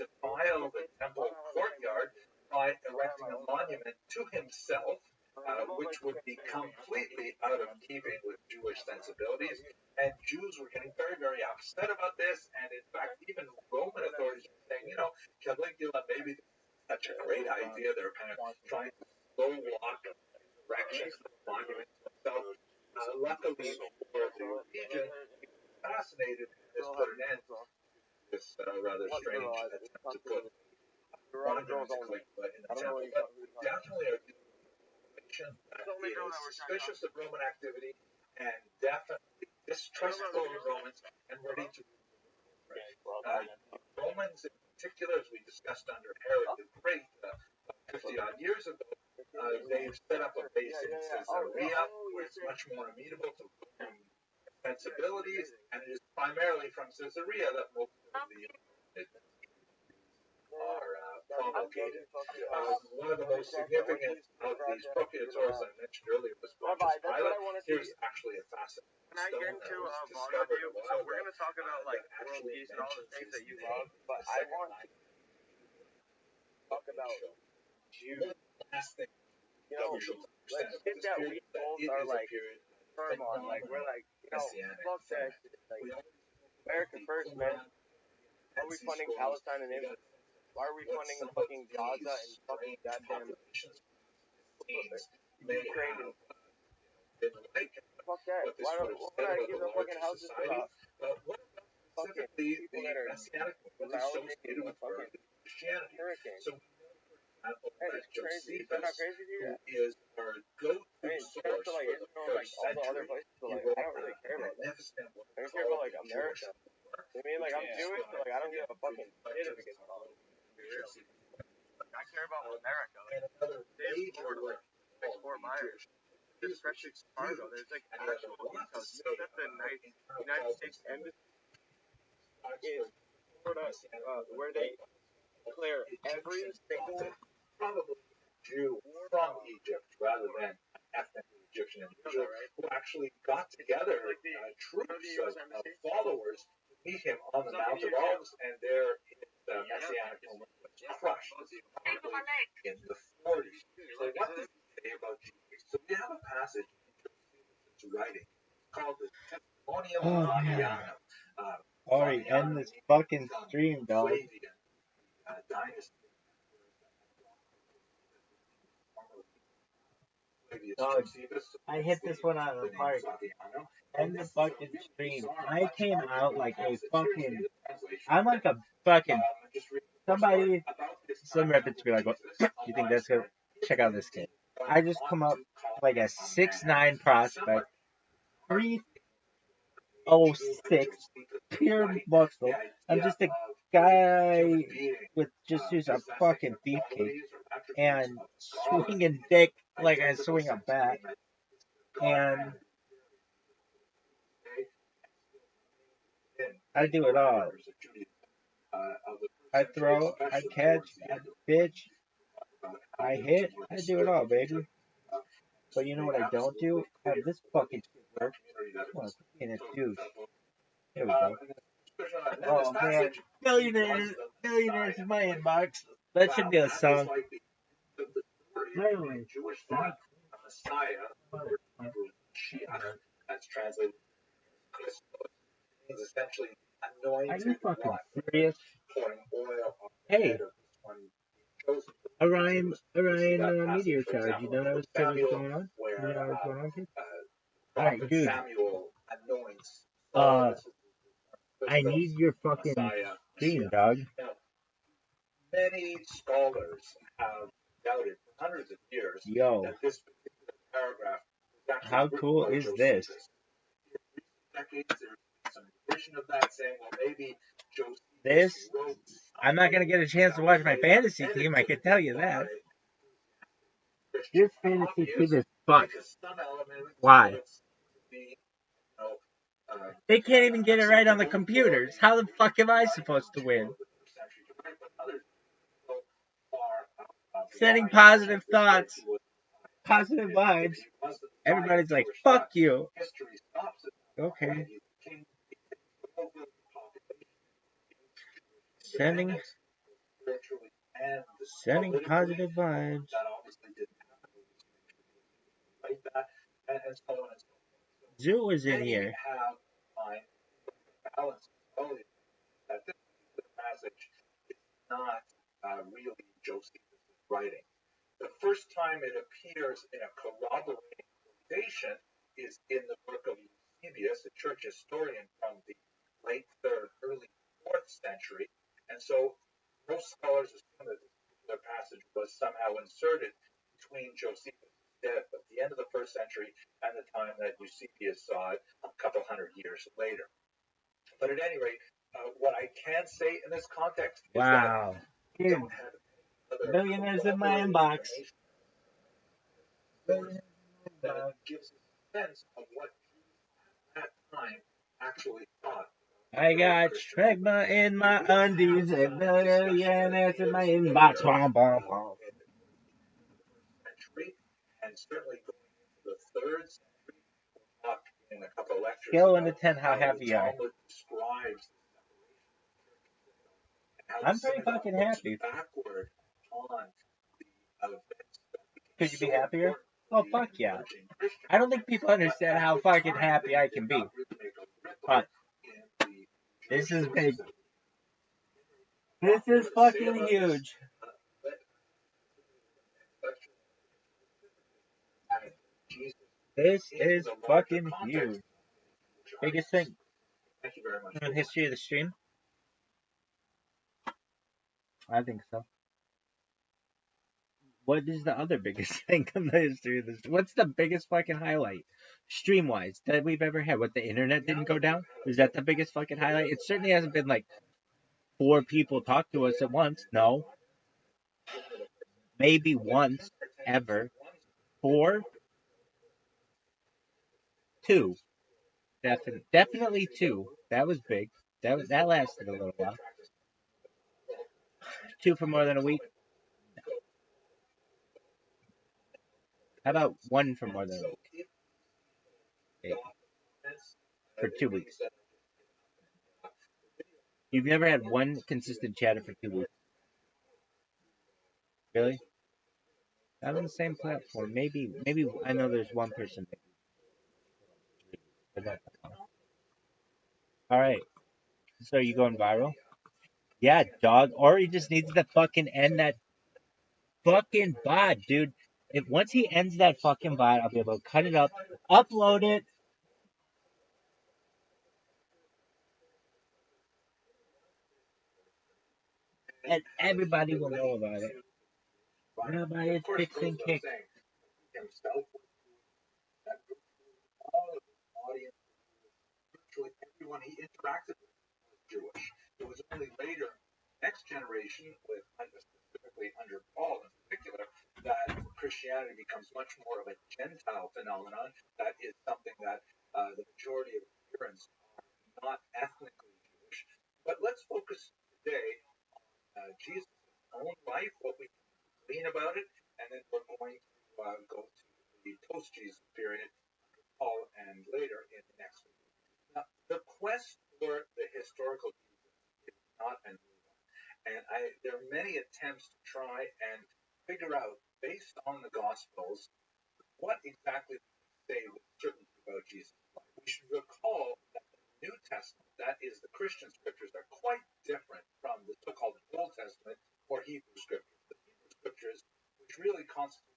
defile the temple courtyard by erecting a monument to himself, which would be completely out of keeping with Jewish sensibilities. And Jews were getting very, very upset about this. And in fact, even Roman authorities were saying, Caligula, maybe such a great idea. They're kind of trying to slow walk directions of the monument to himself. Luckily for the region, he was fascinated and this put an end to this rather strange attempt to put monument to Caligula in the temple. But definitely a nation that is suspicious of Roman activity and definitely distrustful of Romans and ready to Romans in particular, as we discussed under Herod the Great 50-odd years ago, they've set up a base in Caesarea where it's much more amenable to Roman sensibilities, and it is primarily from Caesarea that most of the are promulgated. One of the most significant of these procurators I mentioned earlier was Pontius Pilate. Here's actually a fascinating Can I get into a volume with you? So we're going to talk about like world peace and all the things that you love, but I want to talk about Jews. Like things that we both are like firm on. Like we're like, fuck that shit. Like America first, man. Why are we funding Palestine and Israel? Why are we funding fucking Gaza and fucking goddamn Ukraine and fuck that? Why don't I give them fucking houses to fucking people that are associated with fucking hurricanes? That is crazy. Is that not crazy to you? Is our go-to source to like Israel and like all the other places, but like I don't really care about that. I don't care about like America. I mean, like I'm Jewish, but like I don't give a fucking shit if it gets bombed. I care about America. Like they export myers. Especially cargo. There's like actual details. You know that the United States Embassy is where they clear every single probably Jew from Egypt rather than ethnic Egyptian individual who actually got together troops of followers to meet him on the Mount of Olives, and there the Messianic movement was crushed in the 40s. So what does it say about Jesus? So we have a passage in writing called the Testimonium Oh, man. Marianum. Already end this fucking stream, dog. Flavian dynasty. Dog, I hit this one out of the park. End the fucking stream. I came out like a fucking. I'm like a fucking. Somebody. Some reppers be like, what? You think that's good? Check out this kid. I just come up like a 6'9" prospect. 306. Pure muscle. I'm just a guy with just a fucking beefcake. And swinging dick like I swing a bat. And I do it all. I throw, I catch, I pitch, I hit, I do it all, baby. But you know what I don't do? Have this fucking shit work. Come on, being a douche. Here we go. Oh man, millionaires in my inbox. That should be a song. Literally. That's translated is essentially Are anointed. you fucking serious? Pouring oil on the Hey, head of this one chosen. Orion meteor shower. Do you know what's going on? Where, You know what's going on, kid? Prophet Alright, dude. Samuel anoints. I need your fucking stream, dog. Now, many scholars have doubted for hundreds of years Yo, that this particular paragraph was actually how written cool by is Josephus. this? In recent decades, there's some version of that saying, well, maybe Josephus This, wrote I'm not gonna get a chance to watch my fantasy team. I can tell you that. This fantasy team is fucked. Why? They can't even get it right on the computers. How the fuck am I supposed to win? Sending positive thoughts, positive vibes. Everybody's like, fuck you. Okay. Sending positive vibes. Zoo is in here. That this passage is not really Josephus' writing. The first time it appears in a corroborating quotation is in the work of Eusebius, a church historian from the late 3rd, early 4th century. And so most scholars assume that this particular passage was somehow inserted between Josephus' death at the end of the 1st century and the time that Eusebius saw it a couple hundred years later. But at any rate, what I can say in this context is Wow. that we don't have Billionaires in my inbox. That gives us a sense of what at that time actually thought. I got Schmegma in my undies and billionaires in my inbox. Bom, bom, bom. And certainly going into the 3rd century, we'll talk in a couple of lectures. Scale 1 to 10, how happy you are. Describes I'm pretty fucking happy. Backward on the events. Could you be happier? Oh, fuck yeah. I don't think people understand how fucking happy I can be. But this is big. This is fucking huge. This is fucking huge. Biggest thing in the history of the stream? I think so. What is the other biggest thing in the history of this? What's the biggest fucking highlight, stream-wise, that we've ever had? What, the internet didn't go down? Is that the biggest fucking highlight? It certainly hasn't been like 4 people talk to us at once. No. Maybe once, ever. 4? 2. Definitely 2. That was big. That lasted a little while. 2 for more than a week. How about 1 for more than a week? Okay. For 2 weeks. You've never had 1 consistent chatter for 2 weeks? Really? Not on the same platform. Maybe I know there's 1 person. But All right. So are you going viral? Yeah, dog. Or he just needs to fucking end that fucking bot, dude. If once he ends that fucking bot, I'll be able to cut it up, upload it, and everybody will know about it. Rabbi is fixing kicks. Himself that all of his audience, virtually everyone he interacted with was Jewish. It was only later, next generation, with specifically under Paul in particular, that Christianity becomes much more of a Gentile phenomenon. That is something that the majority of adherents are not ethnically Jewish. But let's focus today on Jesus' own life, what we can glean about it, and then we're going to go to the post-Jesus period, Paul, and later in the next week. Now, the quest for the historical Jesus is not a new one. And there are many attempts to try and figure out, based on the Gospels, what exactly they say with certainty about Jesus. We should recall that the New Testament, that is, the Christian scriptures, are quite different from the so-called Old Testament or Hebrew scriptures. The Hebrew scriptures, which really constitute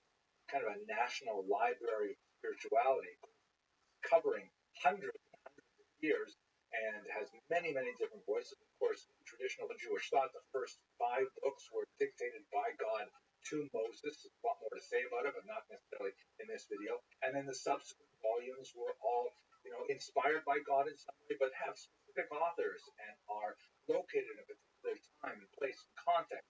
kind of a national library of spirituality, covering hundreds and hundreds of years and has many, many different voices. Of course, in traditional Jewish thought, the first 5 books were dictated by God to Moses. There's a lot more to say about it, but not necessarily in this video. And then the subsequent volumes were all, inspired by God in some way, but have specific authors and are located in a particular time and place and context.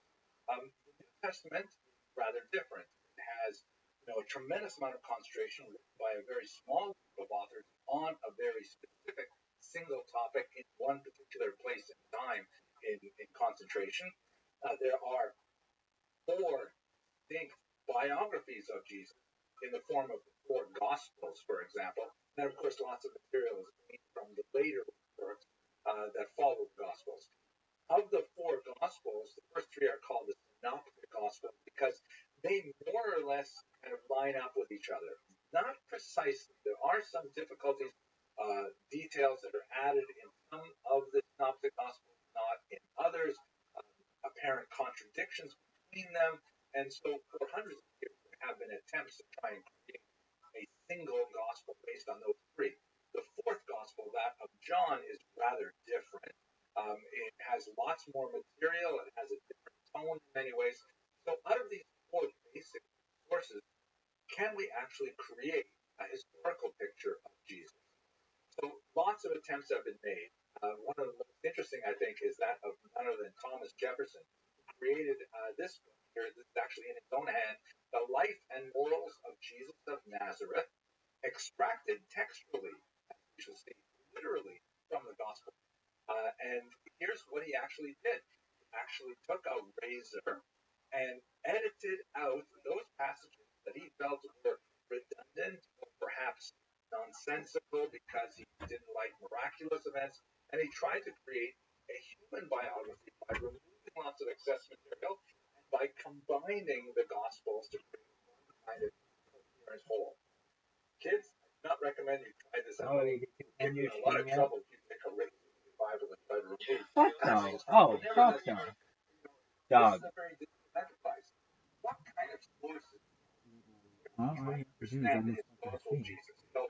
The New Testament is rather different. It has a tremendous amount of concentration by a very small group of authors on a very specific single topic in one particular place and time in concentration. There are 4 distinct biographies of Jesus in the form of the 4 Gospels, for example. And of course, lots of material is from the later works that follow the Gospels. Of the 4 Gospels, the first 3 are called the Synoptic Gospels because they more or less kind of line up with each other. Not precisely. There are some difficulties, details that are added in some of the Synoptic Gospels, not in others, apparent contradictions between them. And so for hundreds of years, there have been attempts to try and create a single gospel based on those 3. The 4th gospel, that of John, is rather different. It has lots more material. It has a different tone in many ways. So out of these 4 basic sources, can we actually create a historical picture of Jesus? So lots of attempts have been made. One of the most interesting, I think, is that of none other than Thomas Jefferson, who created this book here. This is actually in his own hand, The Life and Morals of Jesus of Nazareth, extracted textually, as we shall see, literally from the Gospel. And here's what he actually did. He actually took a razor and edited out those passages that he felt were redundant or perhaps nonsensical because he didn't like miraculous events. And he tried to create a human biography by removing lots of excess material and by combining the Gospels to create one kind of coherent whole. Kids, I do not recommend you try this out. Get in a lot of trouble if you take a razor to the Bible and try to remove. Fuck no. Oh, fuck no. Dog. This is a very difficult enterprise. What kind of sources All try I to have to do is understand the almost historical Jesus? So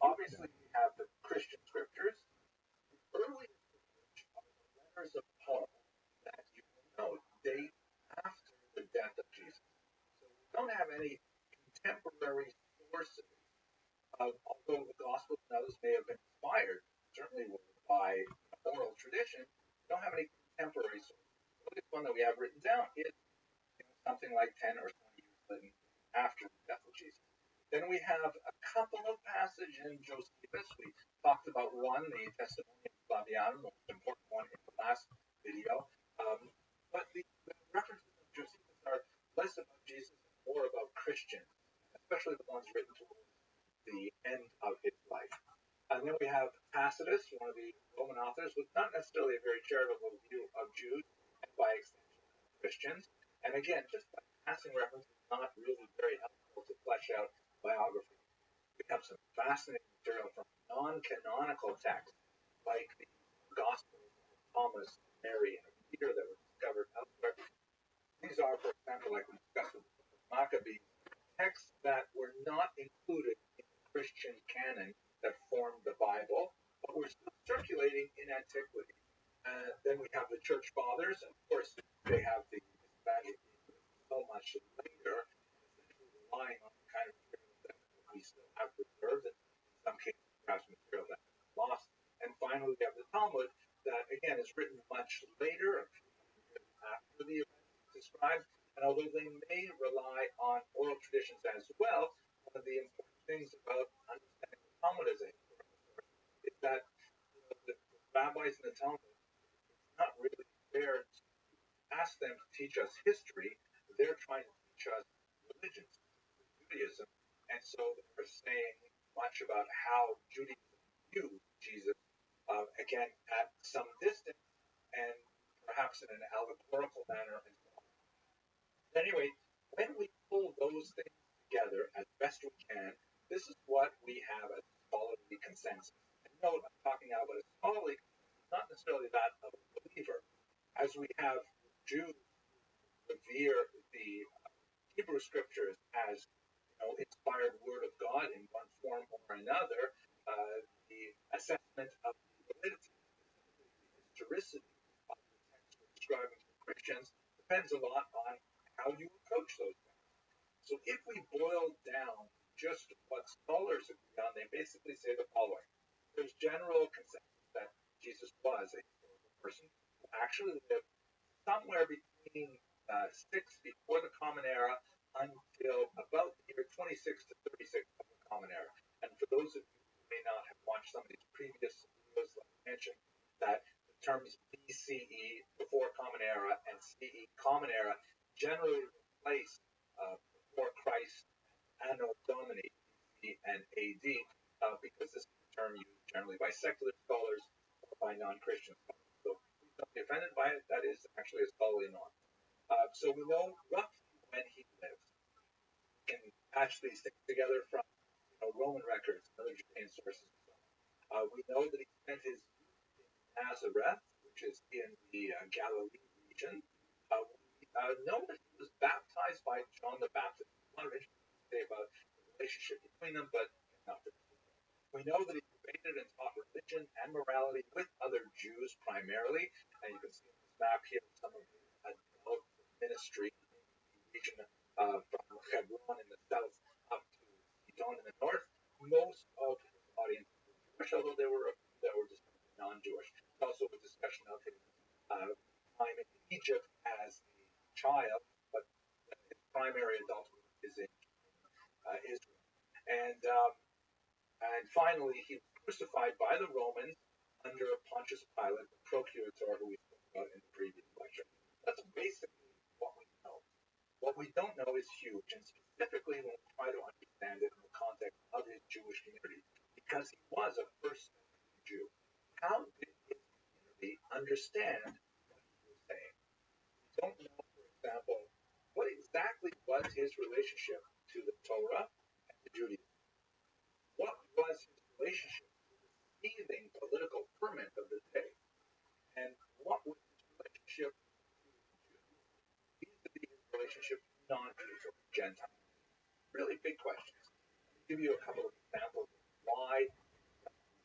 obviously we have the Christian scriptures. The earliest of which are the letters of Paul that you will note date after the death of Jesus. So we don't have any contemporary sources. Although the Gospels and others may have been inspired, certainly by oral tradition, we don't have any contemporary sources. The earliest one that we have written down is something like 10 or 20 years written after the death of Jesus. Then we have a couple of passages in Josephus. We talked about one, the Testimonium Flavianum, the most important one in the last video. But the references of Josephus are less about Jesus and more about Christians, especially the ones written towards the end of his life. And then we have Tacitus, one of the Roman authors, with not necessarily a very charitable view of Jews and by extension Christians. And again, just by passing references, not really very helpful to flesh out biography. We have some fascinating material from non-canonical texts, like the Thomas, Mary, and Peter that were discovered elsewhere. These are, for example, like we discussed with Maccabees, texts that were not included in the Christian canon that formed the Bible, but were still circulating in antiquity. Then we have the Church Fathers, and of course they have the disadvantage of so much later, essentially relying on the kind of material that we still have preserved, and in some cases perhaps material that has been lost. And finally we have the Talmud that again is written much later, after the events described, and although they may rely on oral traditions as well, one of the important things about understanding the Talmud as a historical source is that the rabbis in the Talmud, it's not really fair to ask them to teach us history. They're trying to teach us religion, Judaism, and so they're saying much about how Judaism viewed Jesus, again, at some distance and perhaps in an allegorical manner and so on. Anyway, when we pull those things together as best we can, this is what we have as scholarly consensus. And note, I'm talking now about a scholarly consensus, not necessarily that of a believer. As we have Jews revere the Hebrew scriptures as inspired word of God in one form or another, the assessment of the validity, specifically the historicity of the text we're describing to Christians, depends a lot on how you approach those things. So if we boil down just what scholars agree on, they basically say the following. There's general consensus that Jesus was a historical person who actually lived somewhere between 6 before the Common Era until about the year 26 to 36 of the Common Era. And for those of you who may not have watched some of these previous videos, like I mentioned, that the terms BCE, before Common Era, and CE, Common Era, generally replace before Christ, Anno Domini, BC and AD, because this is a term used generally by secular scholars or by non-Christian scholars. So please don't be offended by it. That is actually a scholarly norm. So we know roughly when he lived. We can patch these things together from Roman records and other Judean sources and so on. We know that he spent his youth in Nazareth, which is in the Galilee region. We know that he was baptized by John the Baptist. There's a lot of interesting things to say about the relationship between them, but not for this video. We know that he debated and taught religion and morality with other Jews primarily, and you can see on this map here some of his adult ministry in the region from Hebron in the south up to Sidon in the north. Most of his audience was Jewish, although there were a few that were distinctly non-Jewish. There's also a discussion of his time in Egypt as a child, but his primary adulthood is in Israel. And finally, he was crucified by the Romans under Pontius Pilate, the procurator who we spoke about in the previous lecture. That's basically what we know. What we don't know is huge, and specifically when we try to understand it in the context of his Jewish community, because he was a first-century Jew. How did his community understand what he was saying? We don't know, for example, what exactly was his relationship to the Torah and to Judaism. What was his relationship to the seething political ferment of the day? And what was his relationship to Jews vis-a-vis his relationship to non-Jews or Gentiles? Really big questions. I'll give you a couple of examples of why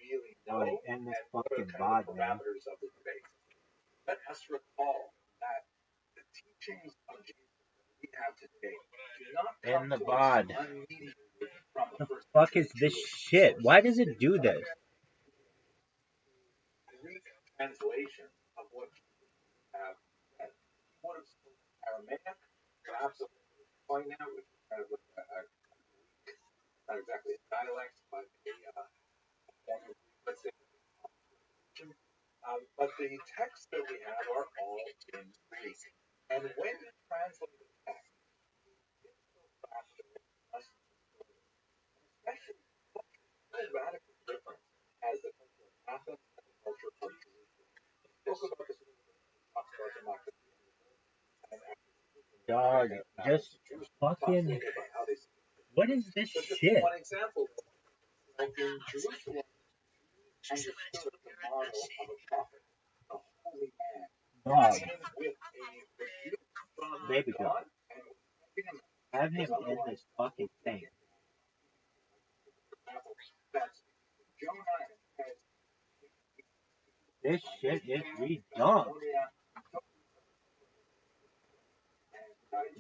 we don't really know And this and what are fucking kind of the bod, man. parameters of the debate. Let us recall that the teachings of Jesus that we have today do not come In the to bod. us unmediated from The first fuck is century this Jewish shit? Why does sources. it do this? Greek translation of what Jesus would have said. He would have spoken Aramaic, perhaps a little bit of Koine, which is kind of like a Greek, not exactly a dialect, but a form of Greek, let's say, but the texts that we have are all in Greek. And when he translated the text, he did so faster than us historians. And especially culture is so radically different as the culture of Athens and the culture of Jerusalem. He spoke about this a little bit when he talks about the Maccabees and Dog, just fucking. What is this so just shit? one example, like in Jerusalem, Jews understood the model of a prophet, a Dog, came with a rebuke from baby girl, God and was sending him have him in this fucking thing. that's Jonah has This shit is redone.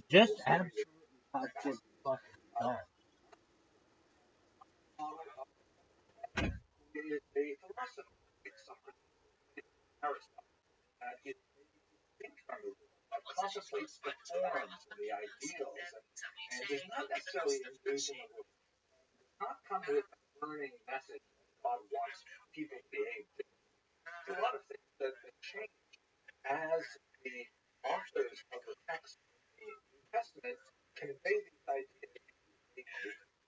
Just absolutely positive fucking done. is a philosopher like Socrates, Aristotle, that is think from the that contemplates the forms and the ideals and does not necessarily engage in the does not come with a burning message that God wants people to behave. There's a lot of things that change as the authors of the text in the New Testament convey these ideas to the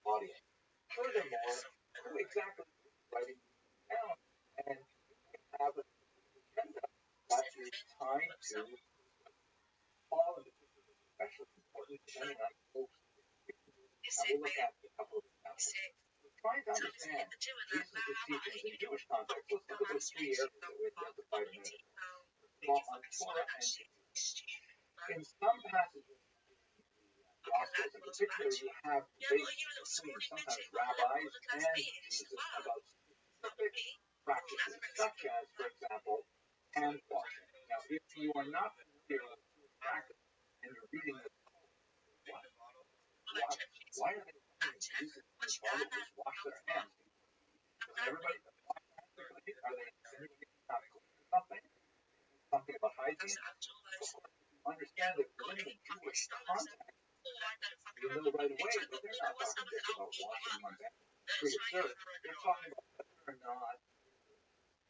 audience. Furthermore, who exactly is writing these down? And you may have an agenda that is tied to Paul, and this is especially important depending on folks. I will look at a couple of examples. Trying to understand Jesus' teachings in Jewish context, let's look at those three areas that we identified a minute ago. Well, on Torah and in some passages Gospels in particular, you have debates between sometimes rabbis and Jesus about specific practices, such as, for example, hand washing. Now, if you are not familiar with Jewish practice and you're reading this, why are they telling Jesus and his followers wash their hands? Does everybody wash their hands? Are they insinuating not clean something? Something about hygiene? Of course, you understand that within the Jewish context, you know right away that they're not talking just about washing one's hands free of dirt. They're talking about whether or not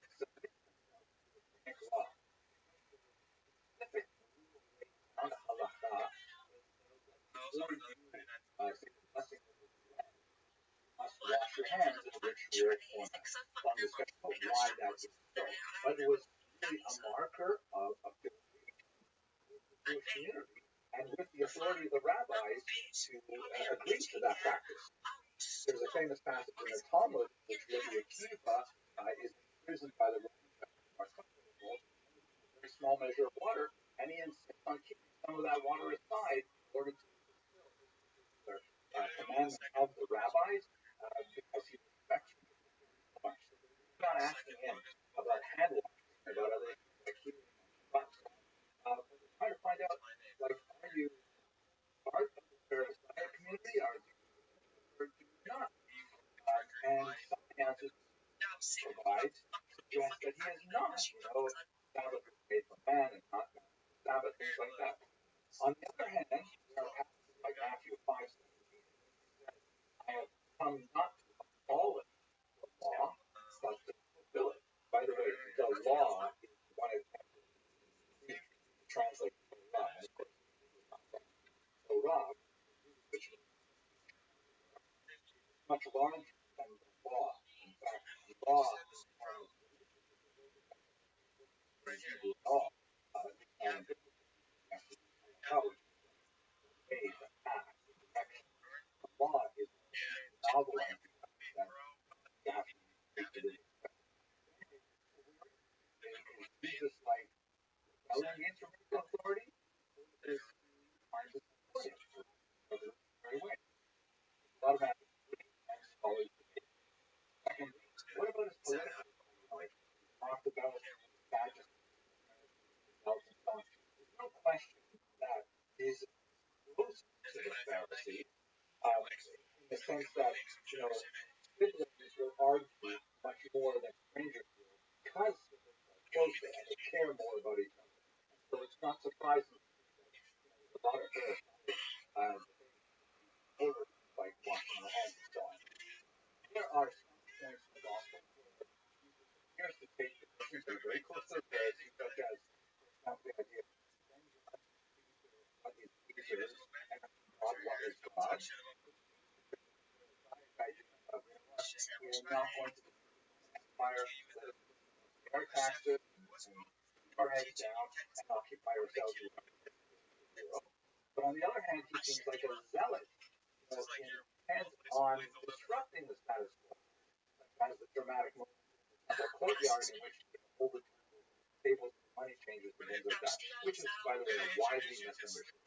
Islamic law, specific on the halakha, before you say the blessing of the Quran, must wash your hands in a ritual format. Long discussion about why that is so. But it was really a marker of affiliation with the Jewish community and with the authority of the rabbis to agree to that practice. There's a famous passage in the Talmud in which Rabbi Akiva is imprisoned by the Roman governor, a very small measure of water, and he insists on keeping some of that water aside in order to fulfill this particular commandment of the rabbis because he respects them so much. So they're not asking him about hand washing, about other things like healing and Shabbat. But they're trying to find out, like, are you part of the Pharisaic community? Are you or do you not? And some answers provides suggest that he is not. Sabbath was made for man and not man for the Sabbath, things like that. On the other hand, there are passages like Matthew 5:17, says, I have come not to abolish the law, but to fulfill it. By the way, the law is one of the translated Torah, and of course, it's not Torah, which is much larger than the law. In fact, law is law, and how it pays the tax, the protection. The law is a novel idea that you have to speak to this. Is Jesus like rebelling against rabbinical authority? Is finds it supportive for the very way? A lot of ambiguity and scholars debate. Second, what about his political life? Talked about Sadducees, results and so on. There's no question that his close to the Pharisees, in the sense that, siblings will argue much more than strangers will because siblings are closer and they care more about each other. So it's not surprising that there's a lot of Pharisees over like washing their hands and so on. There are some points in the gospel where Jesus appears to take positions that are very close to the Pharisees, such as, for example, the idea of what is Jesus and God, what is God. We're not going to empire, let us pay our taxes and keep our heads down and occupy ourselves with the world. But on the other hand, he seems like a zealot, intent on disrupting the status quo. Like that is the dramatic moment in the temple courtyard in which all the tables of money widely misunderstood.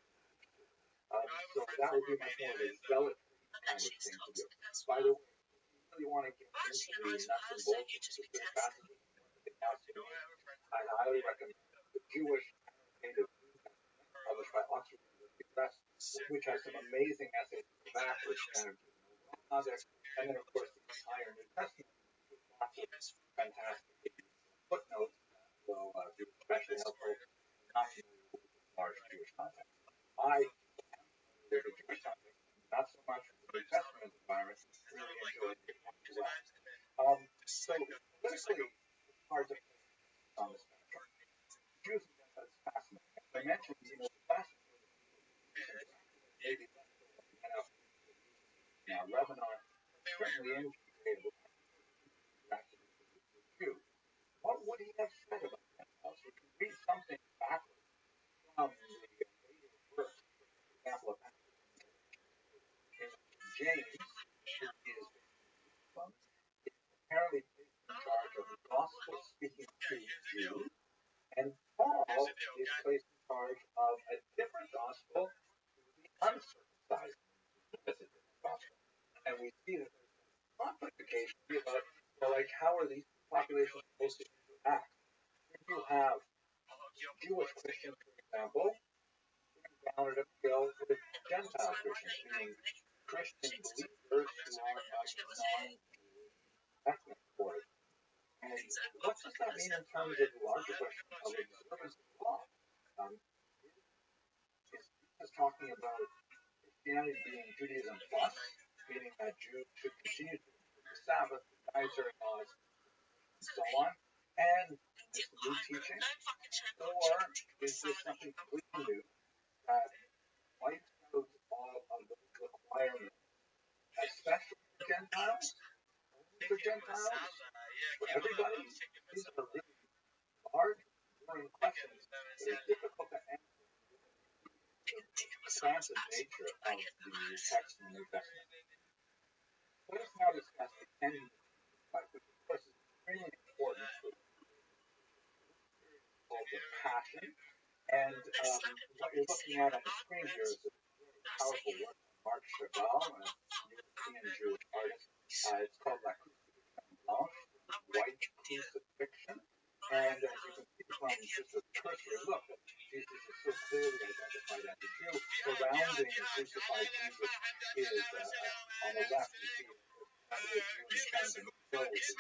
So that would be much more of a zealot kind of thing to do. By the way, if you really want to get into the nuts and bolts of specific passages, I highly recommend the Jewish Native published by Oxford University Press, which has some amazing essays backwards kind of context, and then of course the entire New Testament with lots of fantastic footnotes will be especially helpful not familiar with the large Jewish context. I there's a Jewish context, not so much in the New Testament environment, really enjoy it as well. So politically, it's hard to place on the spectrum. Jews and Gentiles is fascinating. As I mentioned, the vast majority of people maybe less so than the NLP now, Lebanon, certainly in Judea, Jew. What would he have said about Gentiles? We can read something backwards from the later verse, for example, of James, who is apparently placed in charge of the gospel speaking to Jews, and Paul is placed in charge of a different gospel to the uncircumcised. That's a different gospel. And we see that there's conflict occasionally about, well, like, how are these populations supposed to interact? If you have Jewish Christians, for example, down at a bill with Gentile Christians, meaning Christian believers who are of non-Jewish ethnic origin. And what does that mean in terms of the larger question of observance of law? Is Jesus talking about Christianity being Judaism plus, meaning that Jews should continue to observe the Sabbath, the dietary laws, and so on, and this new teaching? Or is this something completely new that wipes out all of those requirements, especially for Gentiles, only for Gentiles, for everybody? These are really large, enduring questions that are difficult to answer. The expansive nature of the text in the New Testament. Let us now discuss the ending, which of course is extremely important for the passion. And what you're looking at on the screen here is a very powerful work by Marc Chagall, a European Jewish artist. It's called La Crucifixion Blanche, White Crucifixion. And as you can see from just a cursory look, that Jesus is so clearly identified as a Jew. Surrounding the crucified Jesus is, on the left, you see a Jew in the center of the hill with his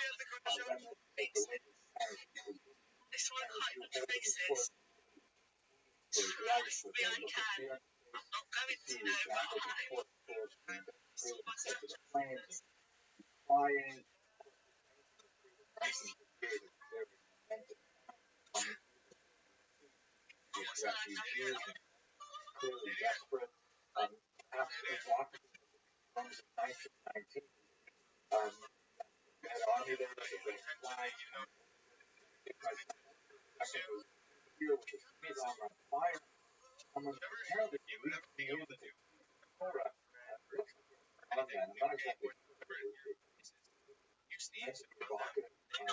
remnants of religious Spanish Jews. And a Jew holding his sword. For his life, with a look of fear in his face. You see the examples of torch swords being freely set to the flames, and flying. Very momentous time. The refugees, clearly desperate. After the block comes in 1919, the Red Army there with the red flag. Here with the Synagogue on fire. Someone apparently reaching into the Torah. Looks like I'm not exactly sure. It's provocative and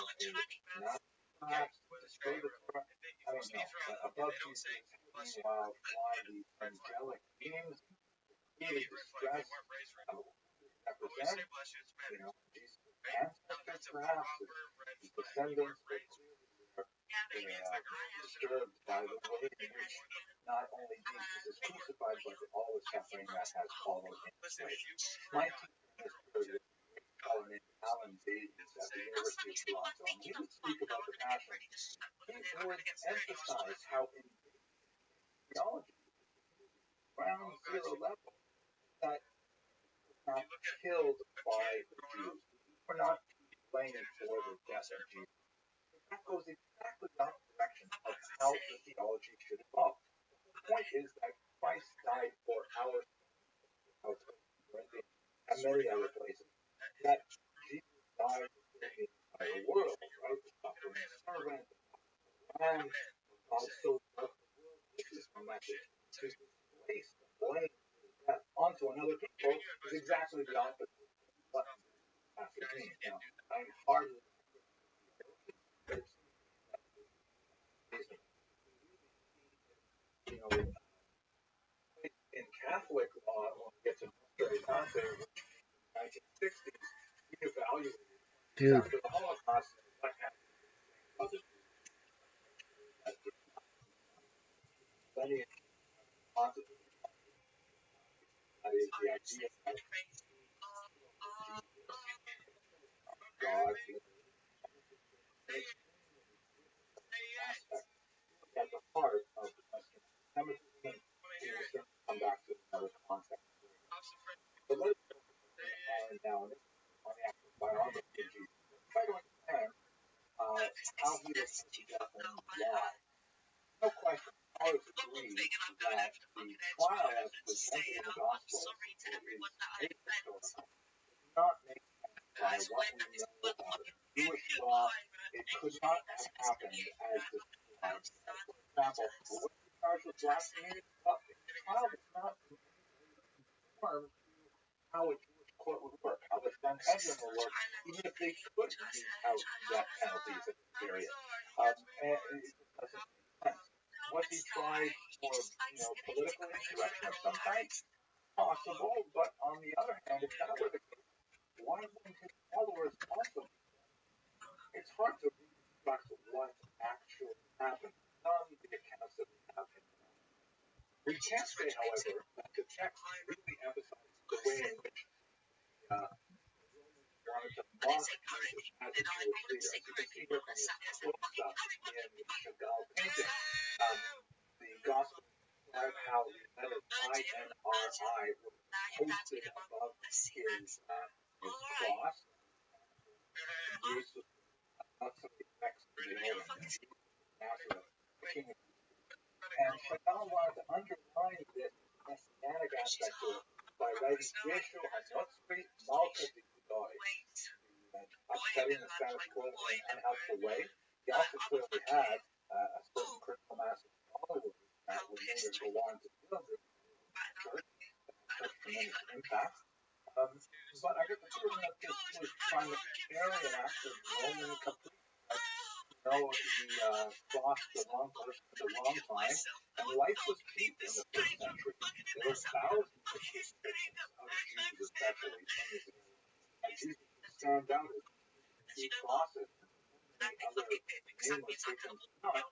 not perhaps destroy the Torah. I don't know. But above Jesus, meanwhile, fly these angelic beings, really distressed. Represent, Jesus' ancestors, perhaps, his descendants, but disturbed by the way in which not only Jesus is crucified, but all the suffering that has followed in his way. My teacher in this period, a fellow named Alan Davies at the University of Toronto, and he would speak about the Passion. He would emphasize how in theology, ground zero level, that not killed by the Jews. We're not blamed for the death of Jesus. That goes exactly the opposite direction of how the theology should evolve. The point is that Christ died for our Corinthians and many other places. That Jesus died for the entire world, right? The suffering servant, and also the world. This is the message. To place the blame for the death onto another people is exactly the opposite of what passage means. Now, I'm hardly Dude. After the Holocaust, what happened to other Jews that did not plenty of responsibility. That is the idea that God aspect at the heart of Western Semitism. We will certainly come back to another concept. But let's focus on now on the actual biography of Jesus. Try to understand how he was put to death and why. No question, scholars agree that the trial as presented in the Gospels is ahistorical. Does not make sense by what we know about Jewish law. It could not have happened as described. For example, what he charged with blasphemy? Well, the trial does not conform to how a Jewish court would work, how the Sanhedrin would work, even if they could mete out death penalties in this period. And it just doesn't make sense. Was he tried for, political insurrection of some kind? Possible, but on the other hand, if that were the case, why wouldn't his followers also be? It's hard to reconstruct what actually happened from the accounts that we have in the Bible. We can say, however, that the text really emphasizes the way in which Romans wanted to mock Jesus as a Jewish leader. As you can see here from this close-up in the Chagall painting, the Gospel describe how the letter I-N-R-I was posted above his cross. Jesus was not somebody Mexican, Nazareth, the King of And Chagall wanted to underline this messianic aspect to it by writing Yeshu HaNotzri Malka D'Gudoi, upsetting the status quo in an unhelpful way. He also clearly had a certain critical mass of followers that would later go on to build the church, such tremendous impact. But I get the feeling that this was primarily an act of Roman caprice. He crossed the wrong person at the wrong time, and life was cheap in the first century. There were thousands of crucifixions of Jews, especially in this area. And Jesus stands out as two crosses and many other nameless victims not. It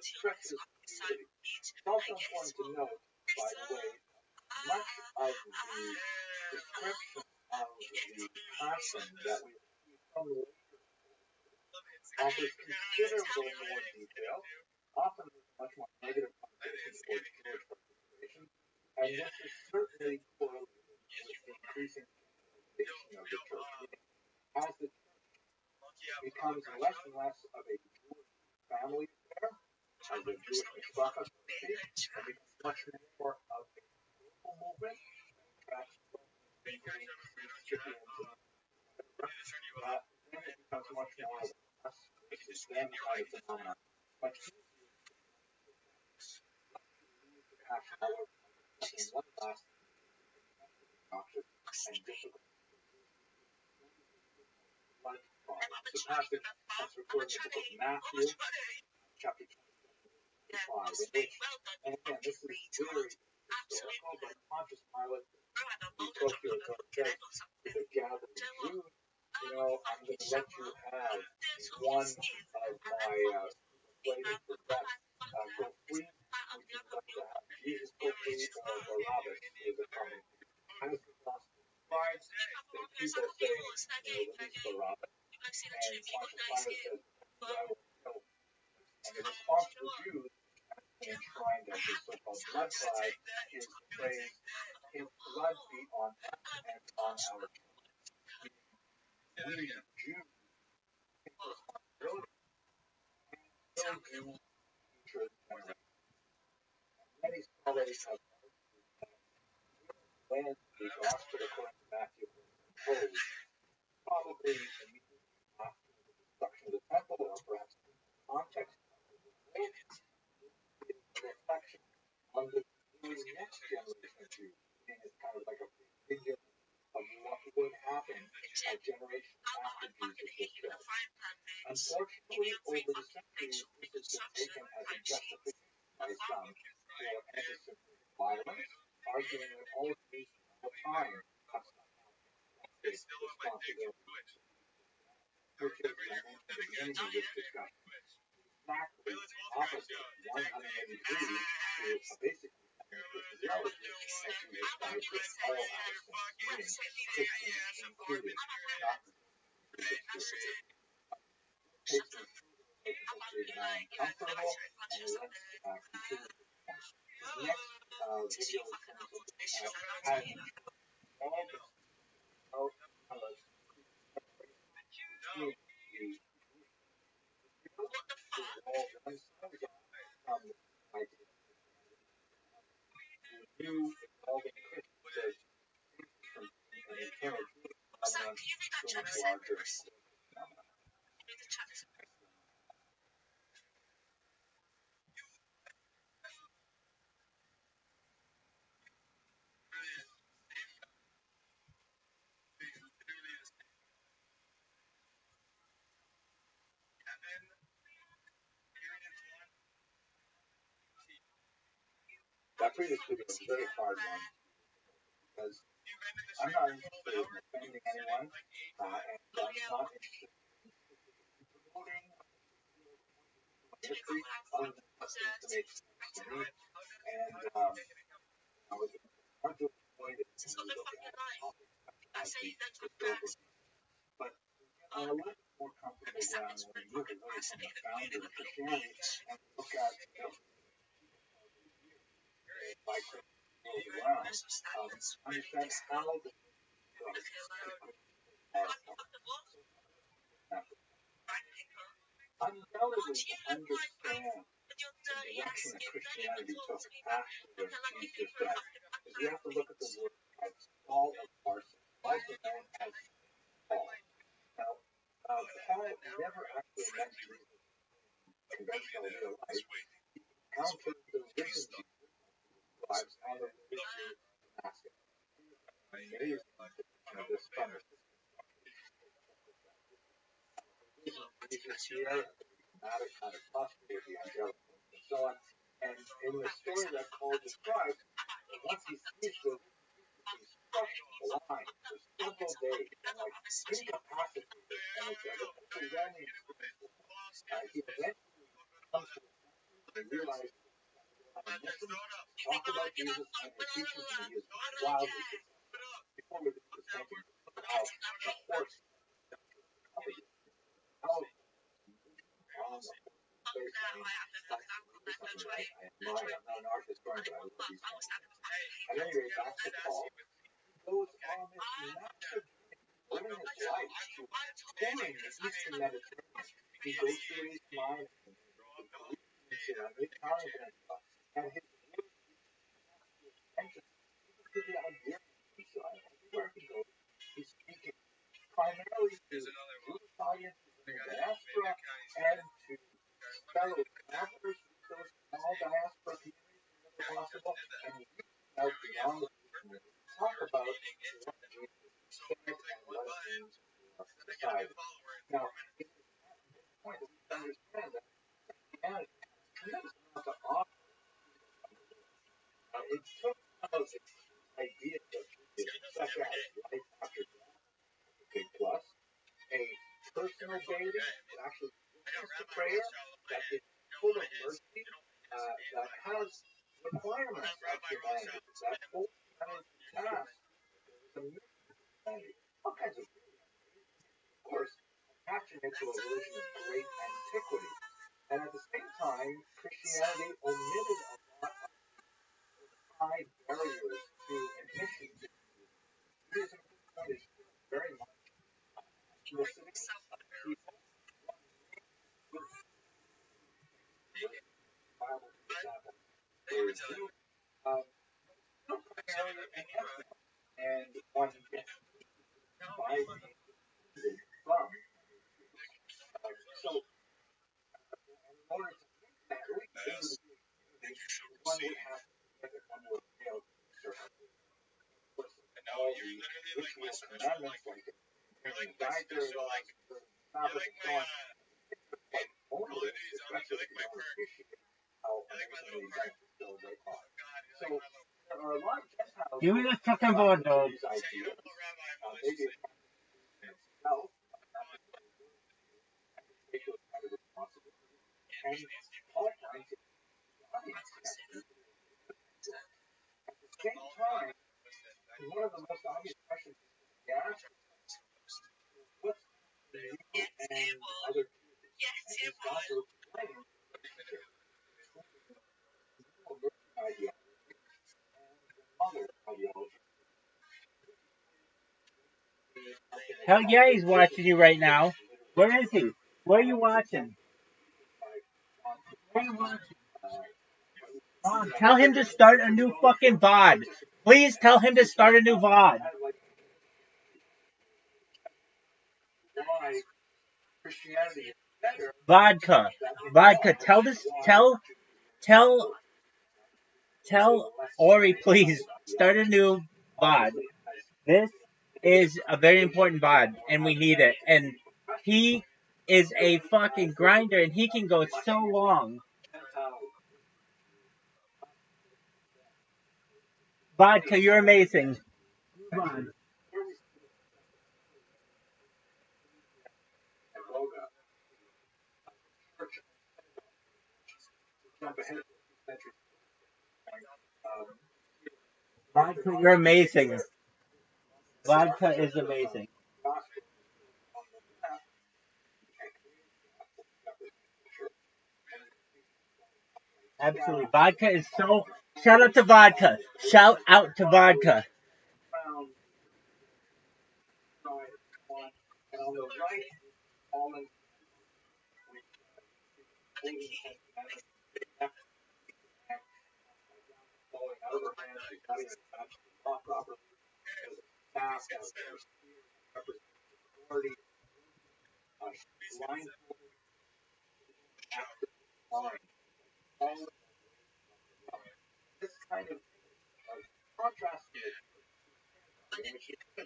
stretches the community. It's also important to note, by the way, much of the description of the passion that we see from the offers considerable more detail, often with much more negative connotation towards Jewish participation, and this is certainly correlated with the increasing centralization of the church. As the church becomes less and less of a Jewish family affair, as a Jewish mishpacha, so to speak, and becomes much more of a global movement that attracts recipients and then it becomes much more of a us versus them kind of phenomenon. Much easier to catch, however, in one last obnoxious and difficult blood problem. This passage that's recorded in the book of Matthew, chapter 27, 25, in which, and again, this is very historical, but Pontius Pilate, the procurator says to the gathered Jews, I'm going to let you have one of my slaves for death go free. Would you like to have Jesus go free or Barabbas is a common view? As the gospel describes, the people say, release Barabbas. And Pontius Pilate says, I will kill. And the response to the Jews, enshrined as his so-called blood cry, is the phrase, his blood be on us and on our children. We Jews take responsibility and do future generations. Many scholars have argued that when the gospel according to Matthew was composed, probably immediately after the destruction of the temple, or perhaps in the context of the revolt, is a reflection on the next generation of Jews. And it's kind of like a preview of what would happen a generation after Jesus was killed. Unfortunately, over the centuries, this has been taken as a justification by some for anti-Semitic violence, arguing that all Jews all the time. That's not happening. big responsibility, which is, as I mentioned at the beginning of this discussion, exactly opposite 180 degrees to basically physiology as you described with all our sense being included, not restricted. Takes me through the relationship that I am comfortable, and let's continue. The next video is going to look at all the new evolving Christian from an eternal phenomenon to a much larger phenomenon. That previously was a very hard one because I'm not interested in offending anyone, and I'm not interested in promoting history other than what seems to make sense to me. And I was not disappointed when we look at topics like the historical, but I'm a little bit more comfortable ground when we look at really from the founder of Christianity and look at by Christian world around, understand how the undoubtedly to understand the direction that Christianity took after the Jesus' death is we have to look at the word as Paul of Tarsus, also known as Paul. Now, Paul never actually met Jesus in conventional real life. He encountered the risen Jesus lives on the way to Damascus. Amazing depiction of this from the Jesus here, dramatic kind of posture with the angelic and so on. And in the story that Paul describes, once he sees the he's struck blind for several days and like incapacitated, and it's an overwhelming experience. He eventually comes to and realizes talk about Jesus and the teachings, and he is wildly successful. Before we do this, thank you. How the horse, how on the face, I'm not an art historian, but I love these things. At any rate, back to Paul. He goes on this massive living his life to touring the Eastern Mediterranean. He goes to East Mine and the Italian Peninsula, and his work extensions even to the Iberian Peninsula. Everywhere he goes, he's speaking primarily to Jewish audiences in the diaspora and to fellow travelers with those small diaspora communities wherever possible, and reaching out beyond the community to talk about what Jesus said and what it means for society. Now, it is at this point that we understand that Christianity has a tremendous amount to offer. It took some of the ideas of Judaism, such as life after death, a big plus, a personal deity that actually listens to prayer, that is full of mercy, that has requirements of humanity, that holds humanity to task. There is a mission to humanity, all kinds of really amazing things, of course, attaching it to a religion of great antiquity. And at the same time, Christianity omitted a lot of high barriers to admission to Judaism. At this point is still very much listening to people. Bible, for example, there is still primarily an ethnic, and one gets by the from. So, in order to make that leap into the community, one would have to get it, one would fail to all the ritual commandments like the dietary laws, Sabbath, and so on. It's only especially if you don't appreciate how amazingly beneficial they are. So there are a lot of Gentiles Give me the fucking board, dog. these ideas. Maybe And Paul finds it funny. At the same time, one of the most obvious questions he asks is, what's you and other Jews? And he's got to explain the relationship between the liberty ideology and the mother ideology. Hell yeah, he's watching you right now. Where is he? Where are you watching? Where are you watching? Mom, tell him to start a new fucking VOD. Please tell him to start a new VOD. Why Christianity is better. Vodka. Tell Ori, please start a new VOD. This is a very important VOD, and we need it. And he is a fucking grinder, and he can go so long. Vodka, you're amazing. Vodka, you're amazing. Vodka is amazing. Absolutely. Vodka is so... Shout out to Vodka. Shout out to Vodka. And on the right, all in falling out of her hands, she's not even actually walk properly. There's a staff that represents authority. She's blindfolded after falling. All this kind of contrast to the which is the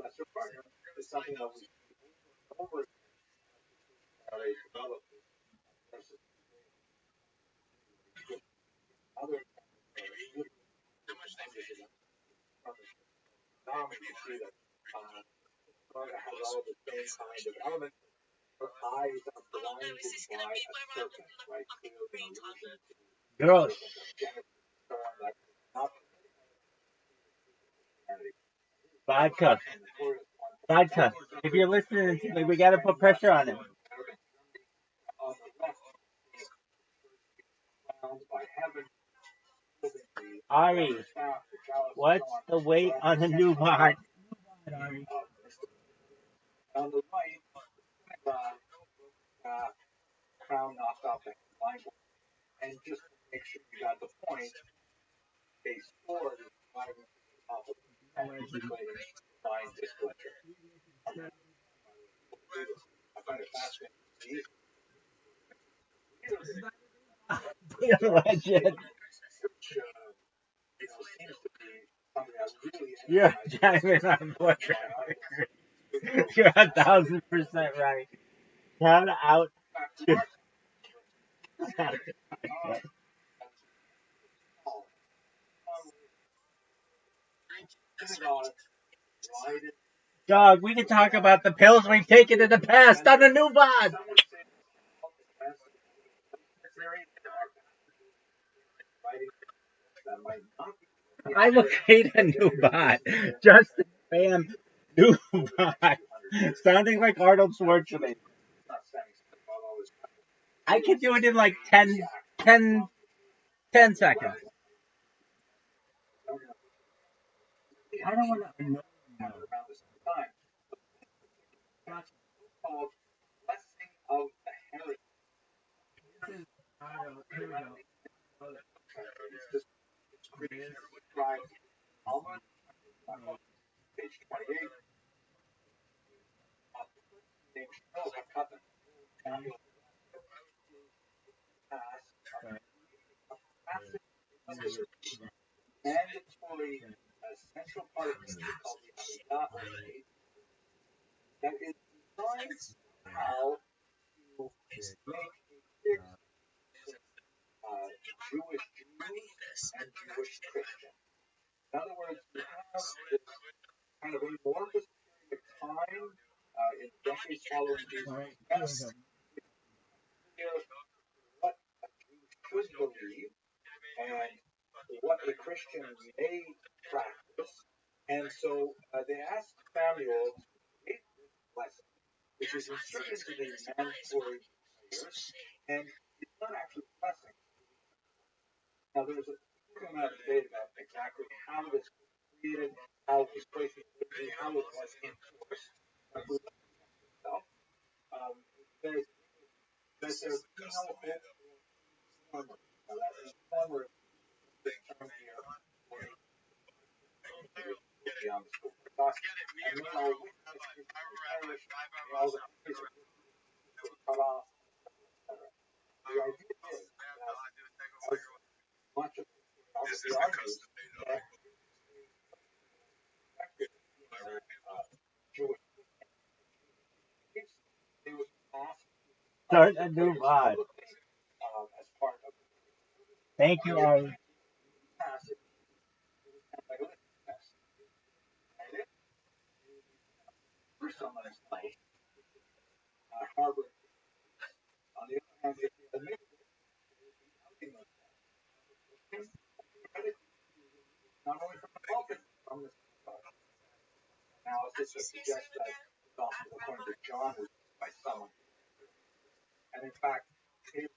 lesser partner is something that we see over and over again developed versus other you see that Florida has all the same kind of elements. Her eyes are blinded by a serpent, right? Clearly an allusion to Girls. Vodka. Vodka. If you're listening to me, we gotta put pressure on him. Ari, what's the weight on the new VOD? On the right, crown knocked off the blindfold. And just to make sure you got the point, a sword is driving off of the mind displeasure. I find it fascinating. Legend. Which, seems to be something that really You're driving on board. You're 1,000% right. Shout out to... Dog, we can talk about the pills we've taken in the past on a new VOD. I will create a new bot. Justin Bam, new bot. Sounding like Arnold Schwarzenegger. I could do it in like 10 seconds. I don't want to know. Blessing of the heritage. Page 28. Named Charles Cutler. Mandatory essential part of the called the Amidah that is designed how to make a fix Jewish Jews and Jewish Christians. In other words, you have this kind of amorphous period of time in decades following Jesus' death. Christians may practice. And so they asked Samuel to create this blessing, which is instructed to the mandatory prayers, and it's not actually a blessing. Now, there's a certain amount of debate about exactly how this was created, how it was placed in liturgy, how it was enforced. But we look at itself. There's penal hope or informer. Now, that informer is the term here for beyond the school for us. And then our witnesses in the parish, and all the countries were cut off, etc. The idea is that as much of the argues that Jewish they would ask Start a new VOD. as part of Thank you, Ari. passage like a litmus test. And if for someone's life, harbor on the other hand, if you admit it, outing those credit not only from the pulpit, from the analysis that suggests that the gospel according to John was by someone. And in fact, it is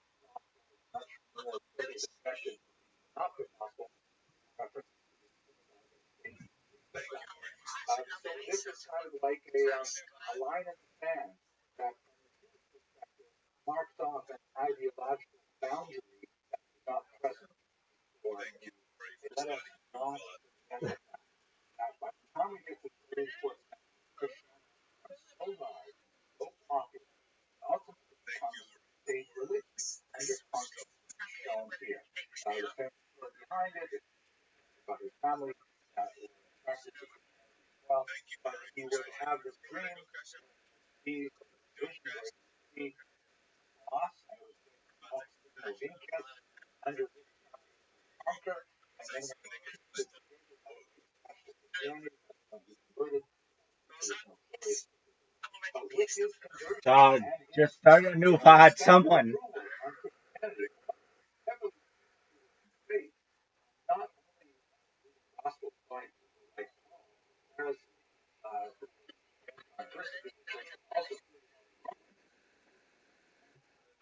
much more further discussion of the gospel reference. So this is kind of like a line in the sand that, from the Jewish perspective, marks off an ideological boundary that is not present for you. Let us not forget that by the time we get to the very important Christianity becomes so large, so popular, ultimately becomes a state religion, and this function is shown here. The famous story behind it is about his family that were attracted to Christianity as well, but he would have this dream, he visionary, he lost, and it was being kept under conquer, and then Dog, just start a new VOD, someone.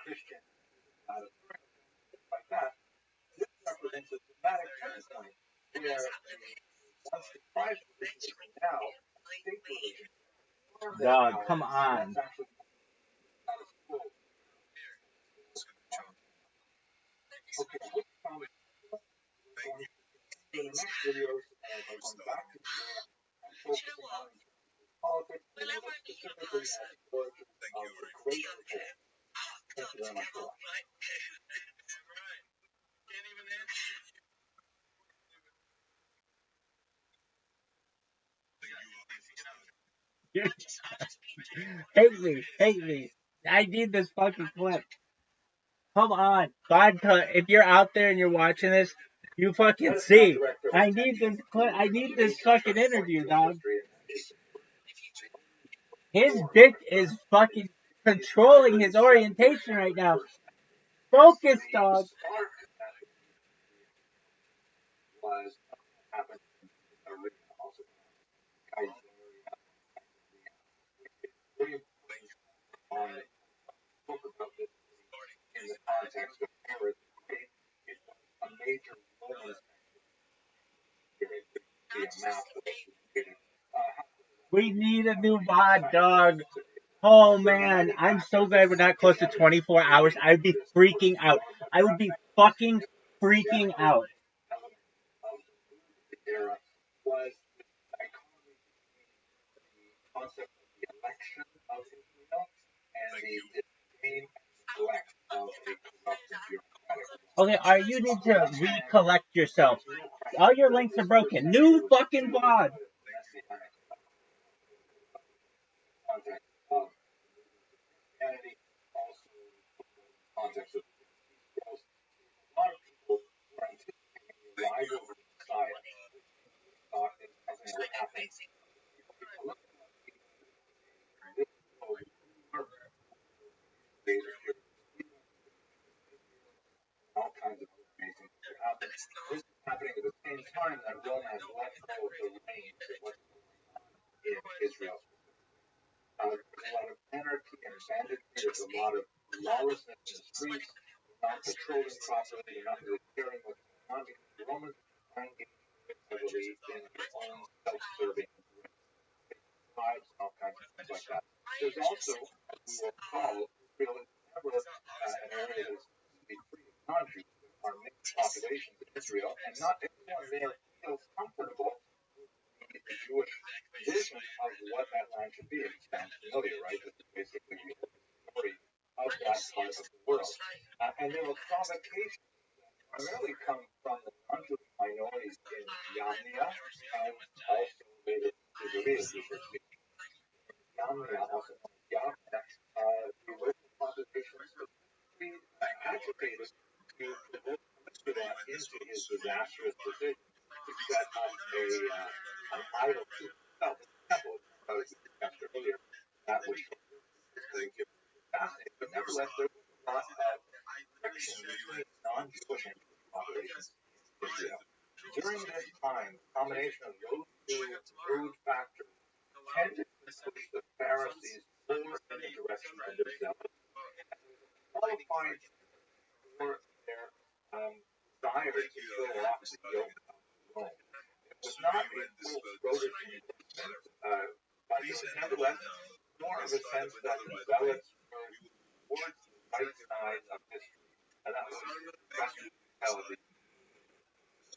Christian like that. This represents a dramatic turning point where once the Christ religion is now state religion. Dog, come on. Okay, in the next videos, I'm going back to and focusing on politics, specifically as the origin of the Great Revolt. Thank you very much for watching. Hate me. I need this fucking clip. Come on. Vodka, if you're out there and you're watching this, you fucking see. I need this clip. I need this fucking interview, dog. His dick is fucking controlling his orientation right now. Focus, dog. Was happened also in the context of Herod the Great, it was a major Roman period. We need a new VOD, dog. Oh man, I'm so glad we're not close to 24 hours. I'd be freaking out. I would be fucking freaking out. Era was the dichotomy between the concept of the election of Israel and the disdain and neglect of a corrupted bureaucratic. Okay, you need to recollect yourself. All your links are broken. New fucking VOD. Context of Christianity, also context of a lot of people were anticipating the arrival of the Messiah. Thought that something would happen. All kinds of amazing things happen. This happened happening at the same time that Rome has let go of the reins of what's going on in Israel. There's a lot of anarchy and banditry. There's a lot of lawlessness in the streets. They're not patrolling properly. They're not really caring what's going on because the Romans are engaged heavily in their own self-serving tribes and all kinds of things like that. There's also, as we will recall, Israel is never an area that's completely free of non-Jews. There are mixed populations in Israel, and not everyone there feels comfortable with the Jewish vision of what that land should be. It sounds familiar, right? This is basically the story of that part of the world. And there are provocations that primarily come from the non-Jewish minorities in Yamnia and also later in Caesarea, which is Yamnia, also known as Yamnia. The local population specifically agitated to provoke Amsterdam into his disastrous decision to set up an idol to himself, a temple, as we discussed earlier, that was fascinating. But nevertheless, there was a lot of friction between non-Jewish and Jewish populations in Israel. During this time, the combination of those two rude factors tended to push the Pharisees more in the direction of their zealous and qualified for their desire to throw off the yoke of Rome. It was not a full Rhodean movement, but it was nevertheless more of a sense that the zealots were towards the right side of history, and that was the best we could tell of the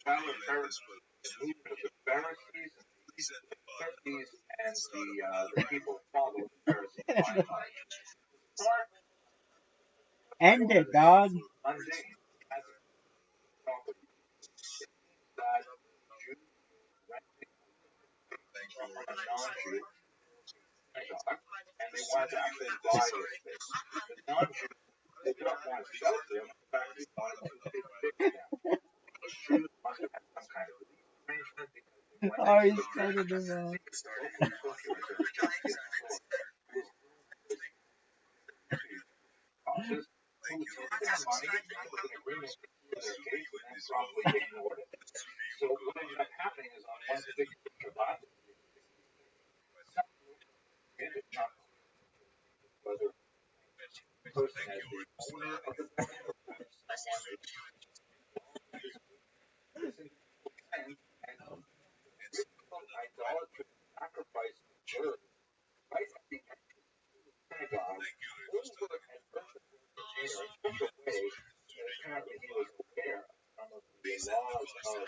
style of the movement of the Pharisees and the people followed the Pharisees by and large. Start End it, dog. mundane as a property. It means that Jews renting from a non-Jew synagogue, and they wanted to actually buy this space. The non-Jew did not want to sell to them. In fact, they thought it was too big for them. The Jews must have had some kind of lease arrangement because they went Oh, he's into the cutting him off. Cautious, who took their money with an agreement to clear their case and then promptly ignored it. So what ended up happening is on one particular Shabbat, it is not whether the person as the owner of the building or whether someone and ritual idolatry sacrifice of birds right at the entrance to the synagogue over and over the container in such a way that apparently he was aware of some of the laws of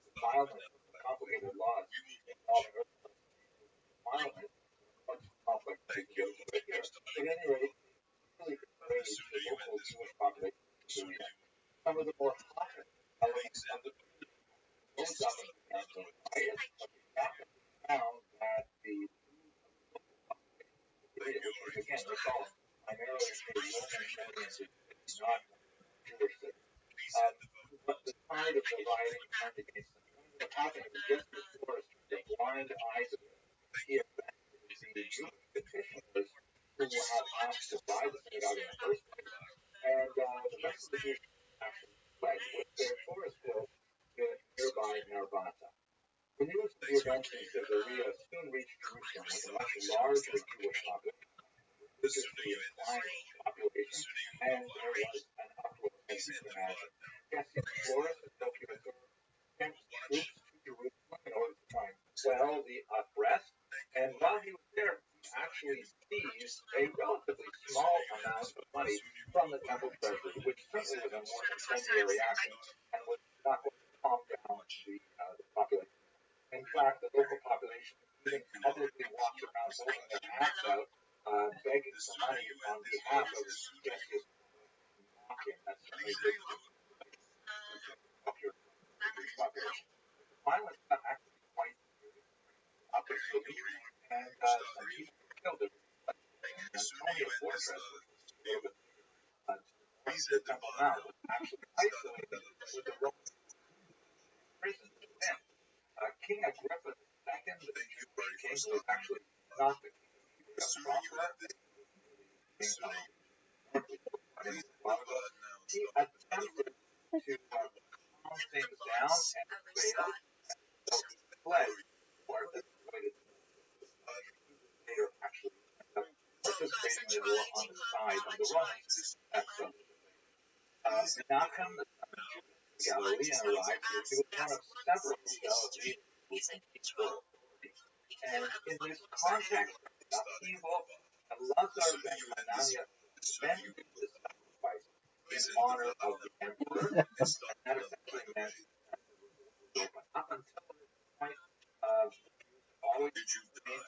defilement, some of the complicated laws involving defilement, much complex to deal with here. At any rate, really encouraged the local Jewish population in Syria. Some of the more hot elements of the rose up and began to riot, but they rapidly found that the which again, recall, primarily a Roman audience, not Jewish citizens. But the tide of the rioting turned against them. What ended up happening was just before the blind eyes of he arrested the Jewish petitioners who had asked to buy the synagogue in the first place, and the rest of the Jewish actually fled with their tourist boat to nearby Narvata. The news of the events in Caesarea soon reached Jerusalem with a much larger Jewish population, religiously inclined population, and there was an uproar, as you can imagine. Cassius Florus and Procurators sent troops to Jerusalem in order to try and quell the unrest, and while he was there, he actually seized a relatively small amount of money from the temple treasury, which certainly was a more incendiary action and was not going to calm down the population. In fact, the local population even publicly walked around holding their hats out, begging for money on behalf of Cassius to mock him. That's certainly good popular population. The violence got actually quite up and moving, and some people were killed. There was Antonia Fortress, which was a little bit to the Temple Mount, was actually isolated with the Roman prison within. King Agrippa II, the Jewish king, who was actually not the king of Judea proper, he attempted to calm things down and failed. So he fled north and avoided later actually ended up participating in the war on the side of the Romans. That's Menachem, the son of Judas the Galilean, arrived here. He was one of several Galilean who came equal. And in this context of upheaval, Lazar ben Hananiah suspended the sacrifice in honor of the emperor, and that essentially meant that up until this point, Jews always maintained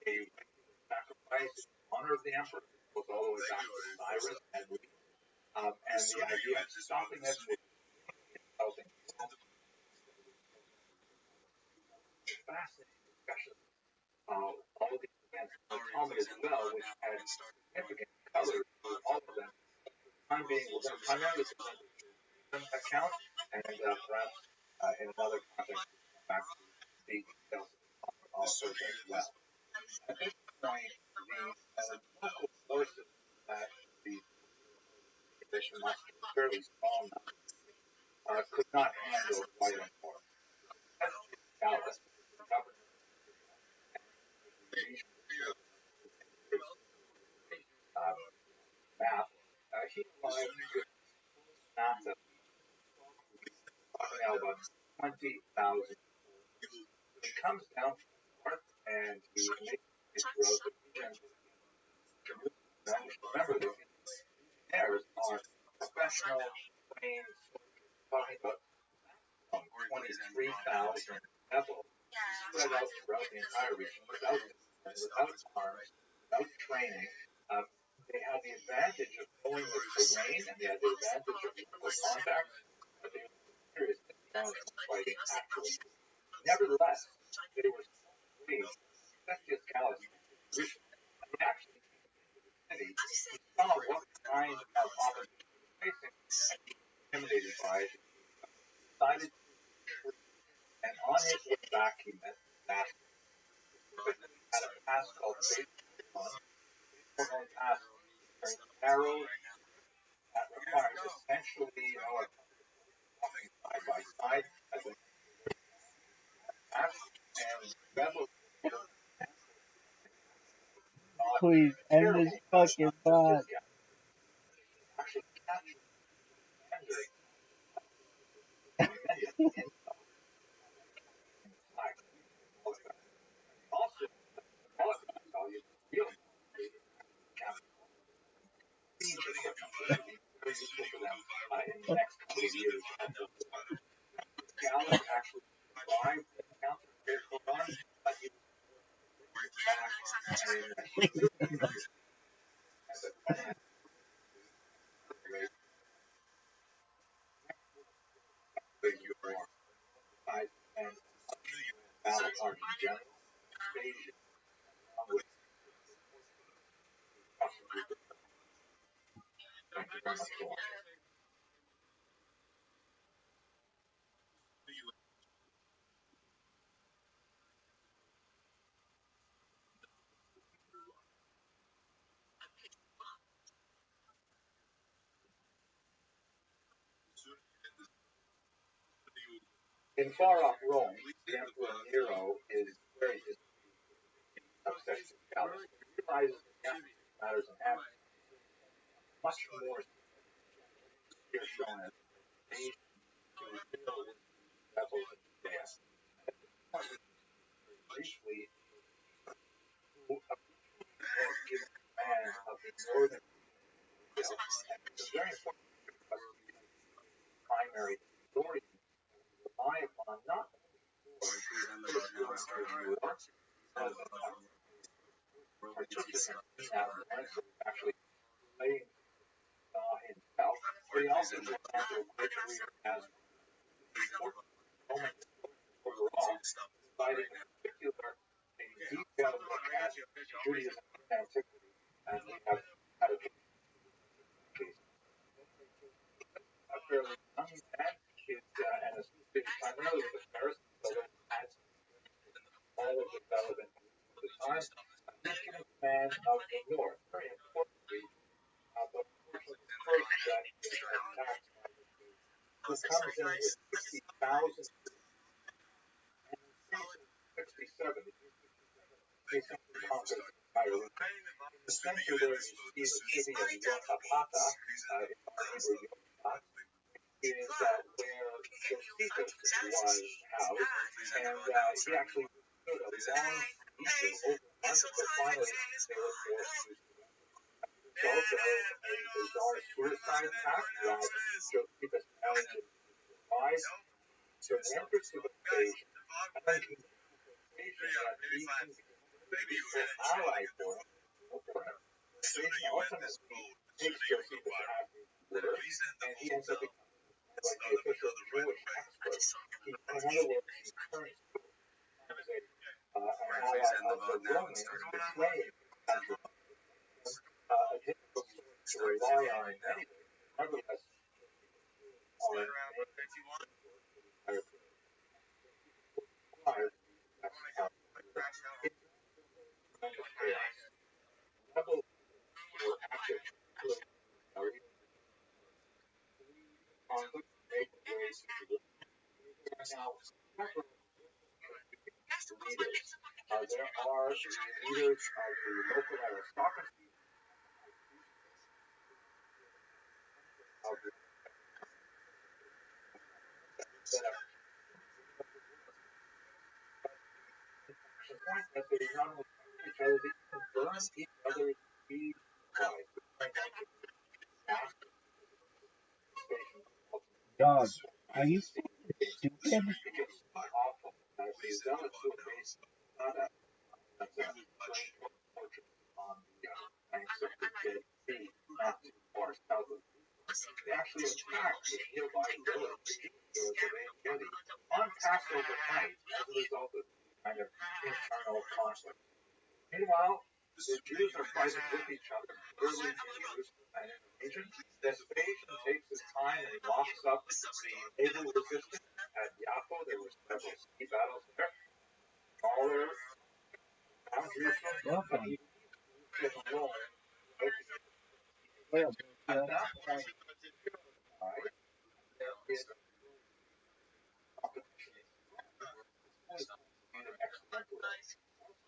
a regular sacrifice in honor of the emperor. It goes all the way back to Cyrus and Lee. And the idea of stopping this was insulting. Fascinating discussion. All of these events in the Talmud as well, which had significant color to all of them. For the time being, we're going to primarily present the account, and perhaps in another context, we'll come back to the details of the also as well. At this point, the local forces that the British mustered, fairly small numbers, could not handle quite anymore. Dallas, the governor of Syria, and the regional map, he arrived with maps of now about 20,000. He comes down from the north and he makes his road to Jerusalem. Remember, the legionnaires are professional, trained soldiers. Talking about 23,000 people spread out throughout the entire region without arms, without training. They had the advantage of knowing the terrain and they had the advantage of local contacts, but they were seriously challenged in fighting actually. Nevertheless, they were so brave, Sestius Gallus, and they actually came into the city. He saw what kind of opposition they were facing and he was intimidated by it. He decided to retreat. And on his way back, he met Damascus. Specifically, at a pass called Beit Hormone Pass. Very narrow that requires essentially, a walking side by side as a pass. And rebels Please end this fucking pod. actually captured the also, the Molotov tell you real siege equipment very useful for them in the next couple of years. Gallus actually survived the encounter with Quran, but he was and battle party general invasion with thank you very much for watching. In far-off Rome, the Emperor Nero is very obsessed with Gallus. He realizes that he has to take matters in hand. Much more here shown as Asian to deal with the rebels of Judea. At this point, briefly, who originally was given command of the northern Israel, and this is very important because he is the primary historian rely upon not only for participant in that event, actually playing himself, but he also took on to a great career as Roman overall, providing in particular a detailed look at Judaism and antiquity, and we have had a case. A fairly young man, and associated primarily with Pharisees, although he had all of the relevant at the time. He's given command of the north, very importantly, but unfortunately, the coast that is attacked by the comes in with 60,000 and in 67, the year 67, he essentially conquers the entire region. In the center there you see the city of Yotapata, in our Hebrew Yotapat, is where Josephus was housed, and he actually stood a long siege over a month, but finally they were forced to surrender. As a result of a bizarre suicide pact that Josephus managed to survive, surrendered to the Persians, and then convinced the Persians that he can be a useful ally for him. Persian ultimately takes Josephus at his word, and he ends up becoming like the official Jewish expert. In other words, he turns to an ally of the Romans, betraying a difficult source to rely on in many ways. Nevertheless, are rebels were active on which make way to Jerusalem. There are now several leaders. There are the leaders of the local aristocracy of the point that they not only fight each other, they even burn each other's trees alive. Dog, are you stupid? It gets so awful that the zealots who are based that's a great portrait on the banks of the Dead Sea, not too far south of they actually attacked the nearby village, the Gedi, on Passover night as a result of this kind of internal conflict. Meanwhile, the Jews are fighting with each other early in Jerusalem and in the region. Vespasian takes his time and he locks up the naval resistance at Yaffo. There were several sea battles there. All are around Jerusalem. Welcome. He leaves Jerusalem alone. Well, At that point, there is competition. This is an excellent word.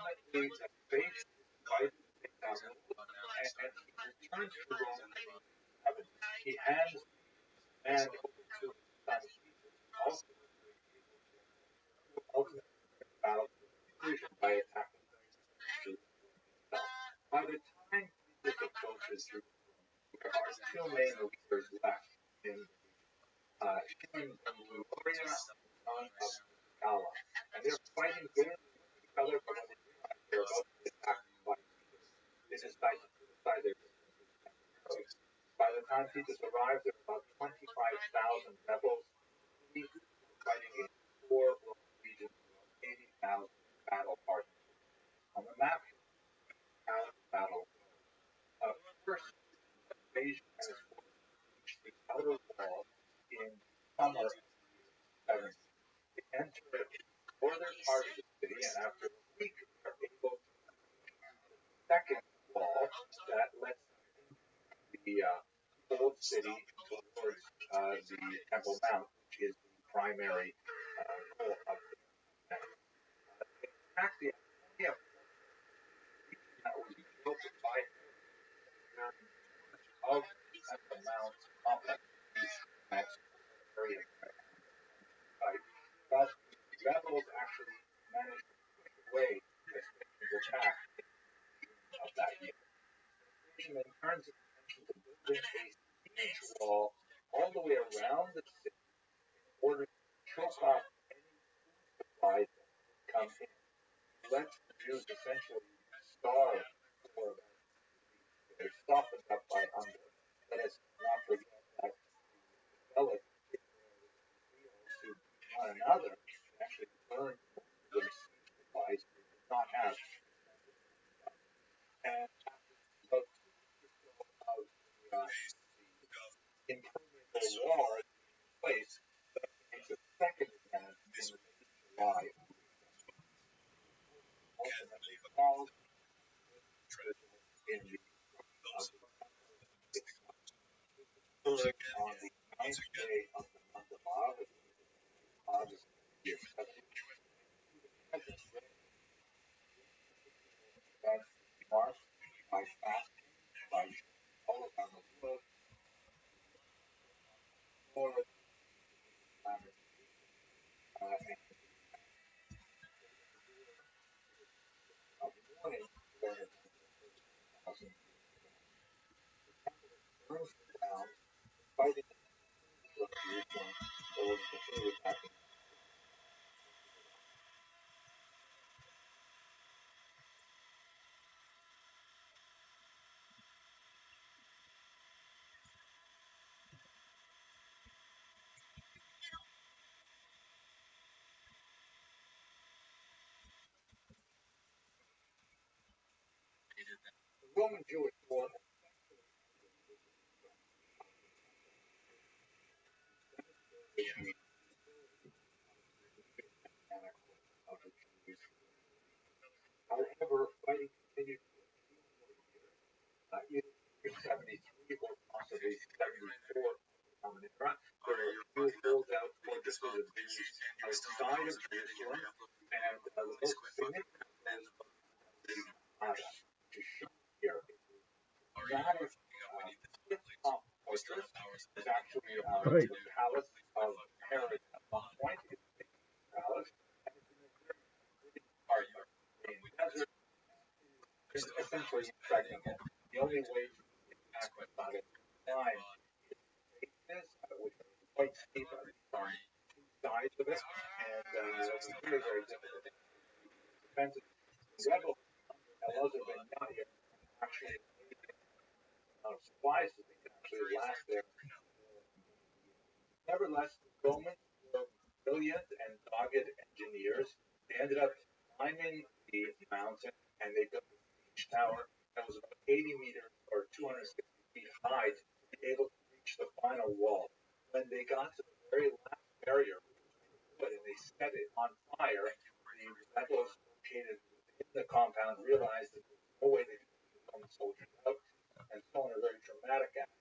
Ultimately, Vespasian decided to take down Rome, and he returns to Rome in 70. He hands and over to his son Caesar, also ultimately about conclusion by attacking Jerusalem. By the time Caesar approaches Jerusalem, there are two main leaders left in Shimon ben Gloria and the son of Gala. And they're fighting bitterly with each other, but when they realize they're about to be attacked by Titus, they decide to put aside their differences temporarily. By the time Titus arrives, there are about 25,000 rebels, fighting in 4 Roman regions, about 80,000 battle partners. On the map, how the battle first invasion and its forces reached the outer wall in summer of 70. They enter the northern part of the city, and after a week, they're able to the second wall that lets them into the old city towards the Temple Mount, which is the primary goal of the attack. They attack the Antonia that was built by of the Temple Mount complex, that area. But the rebels actually managed to push away Vespasian's attack of that year. Vespasian then turns his attention to building a siege wall all the way around the city in order to choke off any supplies that come in. He lets the Jews essentially starve for they're softened up by hunger. Let us not forget that the zealots did to one another actually burned their siege supplies they did not have. And after about 2 years or so of the impermeable wall in place, that makes a second advance in late July. Ultimately falls in the on the 9th day of the month of marked by fasting, by all around the world, for and of mourning for the 1,000 burns down, fighting for Jerusalem, so was continued attacking. The Roman Jewish war of the Jews. However, fighting continued for a few more years, either 73 or possibly 74 Common Era. There were a few holdouts for the Jews outside of Jerusalem, and the most significant was Masada, to show here. That is top fortress is actually the palace of Herod at one point. It's the palace, and it's in a very pretty part of the desert. It's essentially impregnable. The only way to attack Masada climb is faces, which are quite steep on two sides of it, and it's very, very difficult. Depends on the rebel Elazar ben Yahya actually supplies that they can actually last there. Nevertheless, the Romans were brilliant and dogged engineers. They ended up climbing the mountain and they built a siege tower that was about 80 meters or 260 feet high to be able to reach the final wall. When they got to the very last barrier, and they set it on fire, the rebels located within the compound realized that there was no way they could get the Roman soldiers out, and so in a very dramatic act,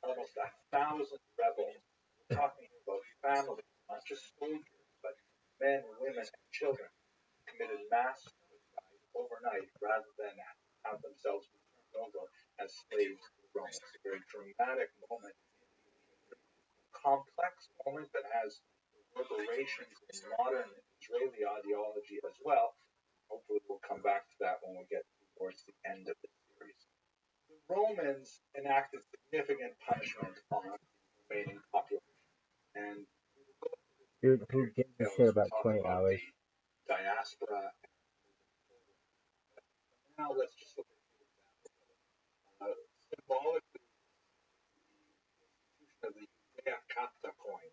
almost 1,000 rebels, we're talking about families, not just soldiers, but men, women, and children, committed mass suicide overnight rather than have themselves be turned over as slaves to the Romans. A very dramatic moment in history, complex moment that has reverberations in modern Israeli ideology as well. Hopefully, we'll come back to that when we get towards the end of the series. The Romans enacted significant punishment on the remaining population, and Dude, who gives a shit about 20 hours? Diaspora. Now let's just look at the example. Symbolically, the institution of the Judea Capta coin.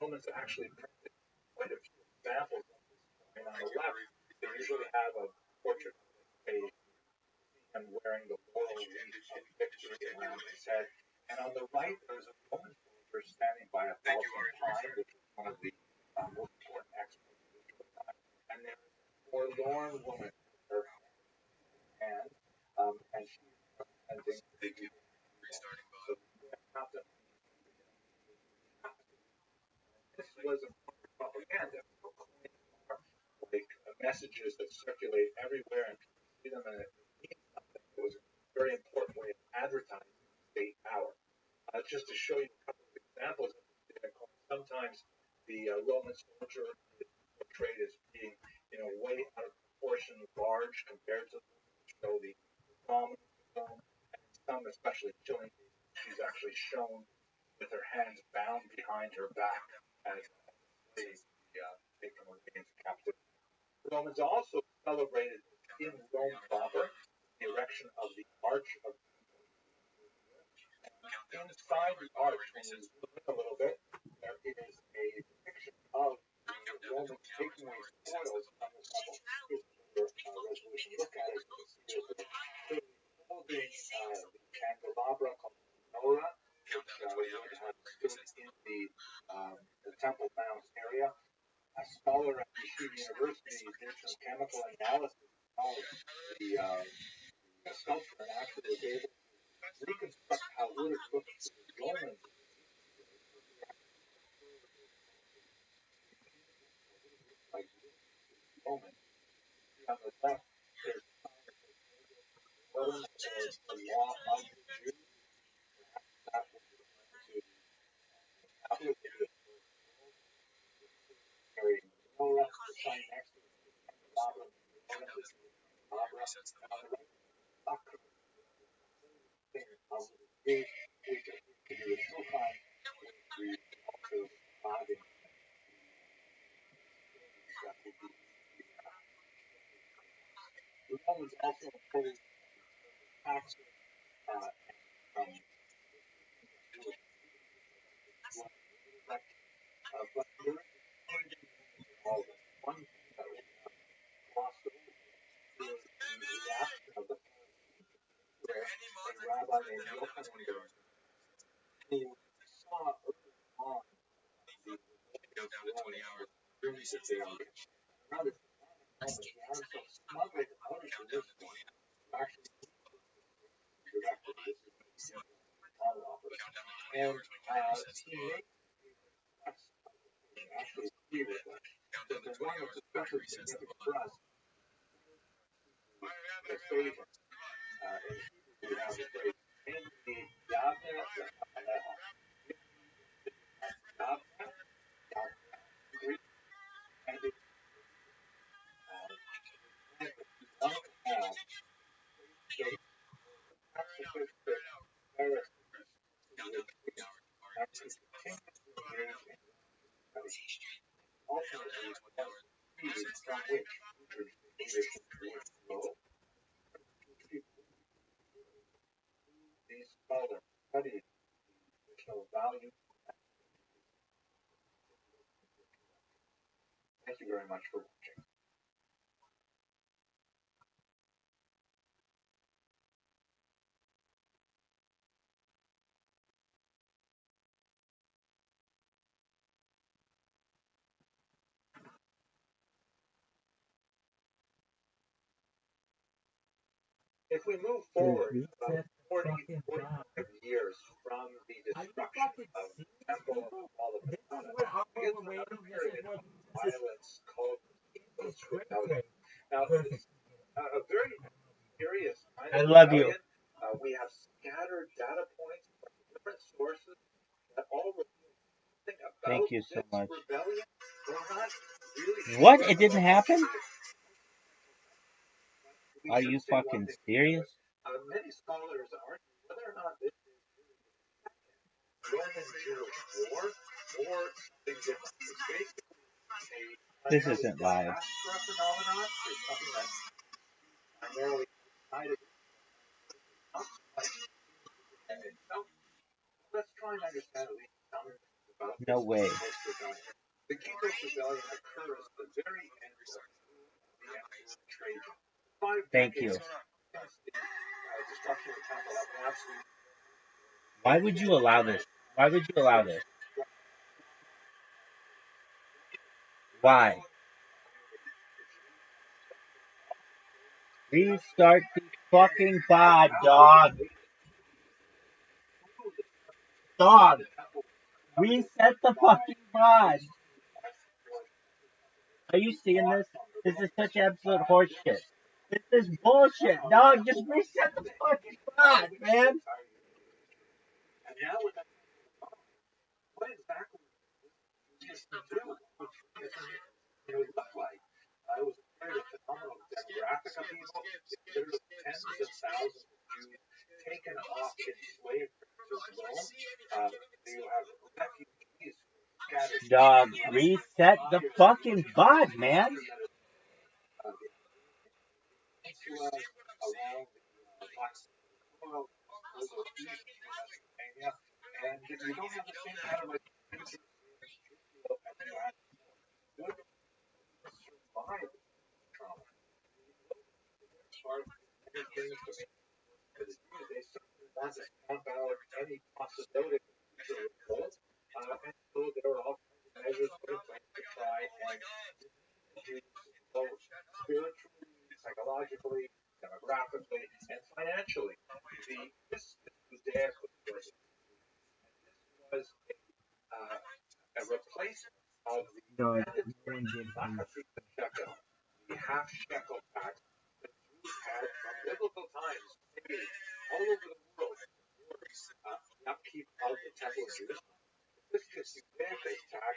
Romans actually printed quite a few examples of this coin. On the left, they usually have a portrait of a him wearing the laurel wreath of victory around his head. And on the right, there's a Roman soldier standing by a balsam pine, which is one of the most important exports of the time. And there's a forlorn woman with her hand, and she's representing the so this was a propaganda. Like messages that circulate everywhere and people see them and it means something. It was a very important way of advertising state power. Just to show you a couple of examples of this, sometimes the Roman soldier is portrayed as being, way out of proportion, large compared to the dominant film, and some, especially killing, she's actually shown with her hands bound behind her back as slaves taken against captivity. The Romans also celebrated in Rome proper the erection of the Arch of inside the arch, when you zoom in a little bit, there is a depiction of the Romans taking away spoils from the temple. Here's another resolution look at it. You can see there's holding the candelabra called the menorah, which stood in the Temple Mount area. A scholar at Yeshiva University did some chemical analysis of the sculpture and actually was able to reconstruct how it would have looked to the Romans also imposed taxes and but there is all of it. One thing that we have glossed over is the reaction of the where a rabbi named Yochanan, who saw early on the really severe. Rather dramatic moment, he had himself smuggled out of Jerusalem to actually directly this is and he made a request actually agree with that. But the one that's especially significant for us the phrase in Hebrew we have the phrase in the Yavne Lechanecha. Yavne, Greek, and it's one to have these scholars study additional value. Thank you very much for watching. If we move forward about 45 years from the destruction of the temple and the wall of the begins another period of violence called the People's Rebellion. Now, this is a very serious kind of rebellion. We have scattered data points from different sources that all reveal something about Thank you so much. rebellion. We're not really What? It didn't happen? Are you fucking serious? Many scholars argue whether or not this is Roman-Jewish war or something different. It's basically This isn't live. diaspora phenomenon. It's something that primarily decided let's try and understand at least some about No way. The People's Rebellion occurs at the very end of the Emperor Trajan. Thank you. Destruction of the temple have been absolutely. Why would you allow this? Why would you allow this? Why? Restart the fucking pod, dog. Dog. Reset the fucking pod. Are you seeing this? This is such absolute horseshit. This is bullshit, dog. Just reset the fucking pod, man. And now with that, what exactly is to do? It would look like it was a period of phenomenal demographic upheaval. There were tens of thousands of Jews taken off in slavery to Rome. You have refugees scattered. Dog, reset the fucking pod, man. Around the Black Sea, and if you don't have the same kind of survive trauma. They certainly want to stamp out any possibility of future results, and so there are all kinds of measures put in place to try and reduce both spiritually, psychologically, demographically, and financially. This Judaic was a replacement of the half shekel tax that Jews had from biblical times paid all over the world for the upkeep of the temple of Jerusalem. This Judaic tax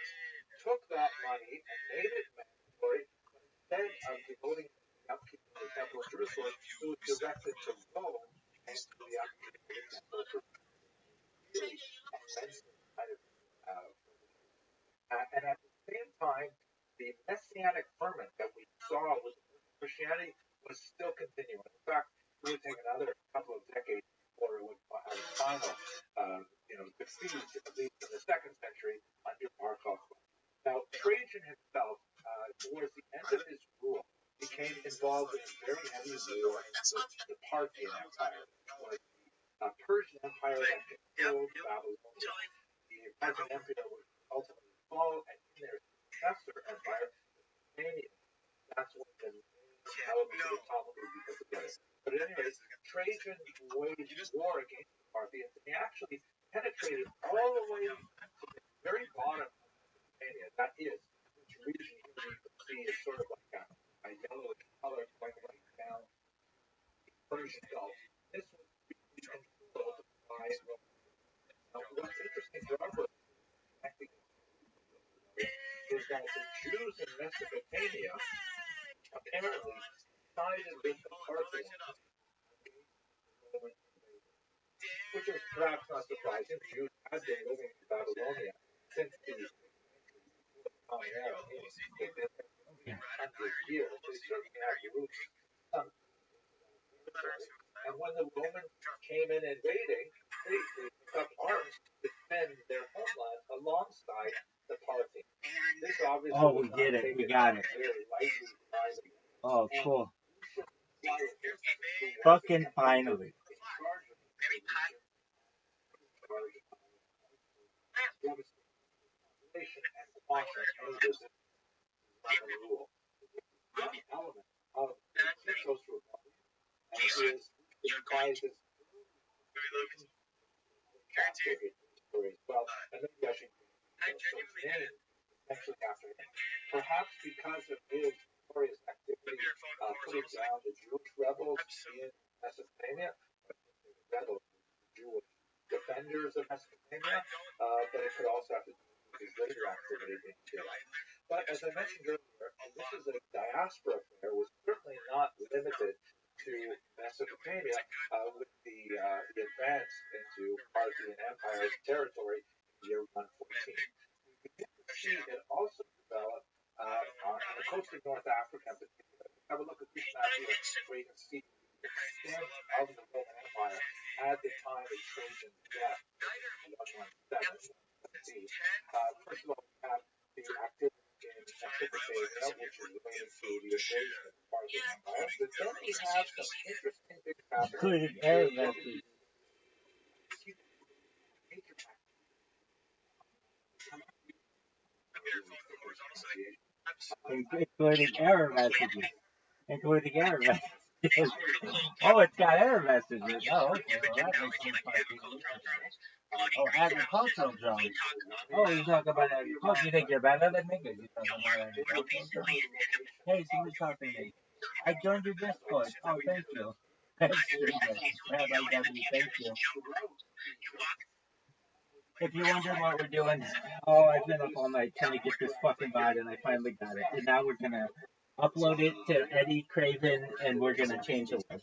took that money and made it mandatory, but instead of devoting it to the upkeep of the temple of Jerusalem, it was directed to Rome and to the upkeep of the temple of Jerusalem. Really offensive kind of and at the same time, the messianic ferment that we saw with Christianity was still continuing. In huge, at least in the 2nd century, under Bar Kokhba. Now, Trajan himself, towards the end of his rule, became involved in a very heavy war with the Parthian Empire. It was the Persian Empire that controlled Babylonia. The Parthian Empire would ultimately fall, and in their successor empire, Mania. That's when the elements of the Talmud would be put together. But at any rate, Trajan waged war against the Parthians, and he actually penetrated all the way to the very bottom of Mesopotamia. That is, this region here you can see is sort of like a yellowish color going right down the Persian Gulf. This was controlled by Rome. Now, what's interesting for our book, is that the Jews in Mesopotamia apparently sided with the Parthians, which is perhaps not surprising. Jews had been living in Babylonia since the Common Era. They've been there for 100 years. They certainly have roots. And when the Romans came in invading, they took up arms to defend their homeland alongside the Parthians. This obviously we did it. We got it. Oh, cool. Fucking finally. Well, and maybe I should actually after him. Perhaps because of his glorious activity putting down the Jewish rebels in Mesopotamia, rebels, Jewish defenders of Mesopotamia, but it could also have to do with his later activity in Syria. But as I mentioned earlier, this is a diaspora affair, was certainly not limited to Mesopotamia with the advance into Parthian Empire's territory in the year 114. It also developed on the coast of North Africa in particular. Have a look at this map here where you can see the extent of the Roman Empire at the time of Trajan's death in 117. First of all, we have the activity in Mesopotamia, which is related to the invasion of the Parthian Empire. But then we have some interesting things happening. Including Arab messages. Including error messages. Including error messages. Oh, it's got error messages. Oh, okay. Well, that makes sense. Oh, agricultural drones. Oh, you're talking about agriculture. You think you're better than me? You're talking about agricultural drones? Hey, somebody's talking to me. I joined your Discord. Oh, thank you. That's true. Rabbi W, thank you. If you wonder what we're doing, I've been up all night trying to get this fucking bot, and I finally got it. And now we're gonna upload it to Eddie Craven, and we're gonna change the web.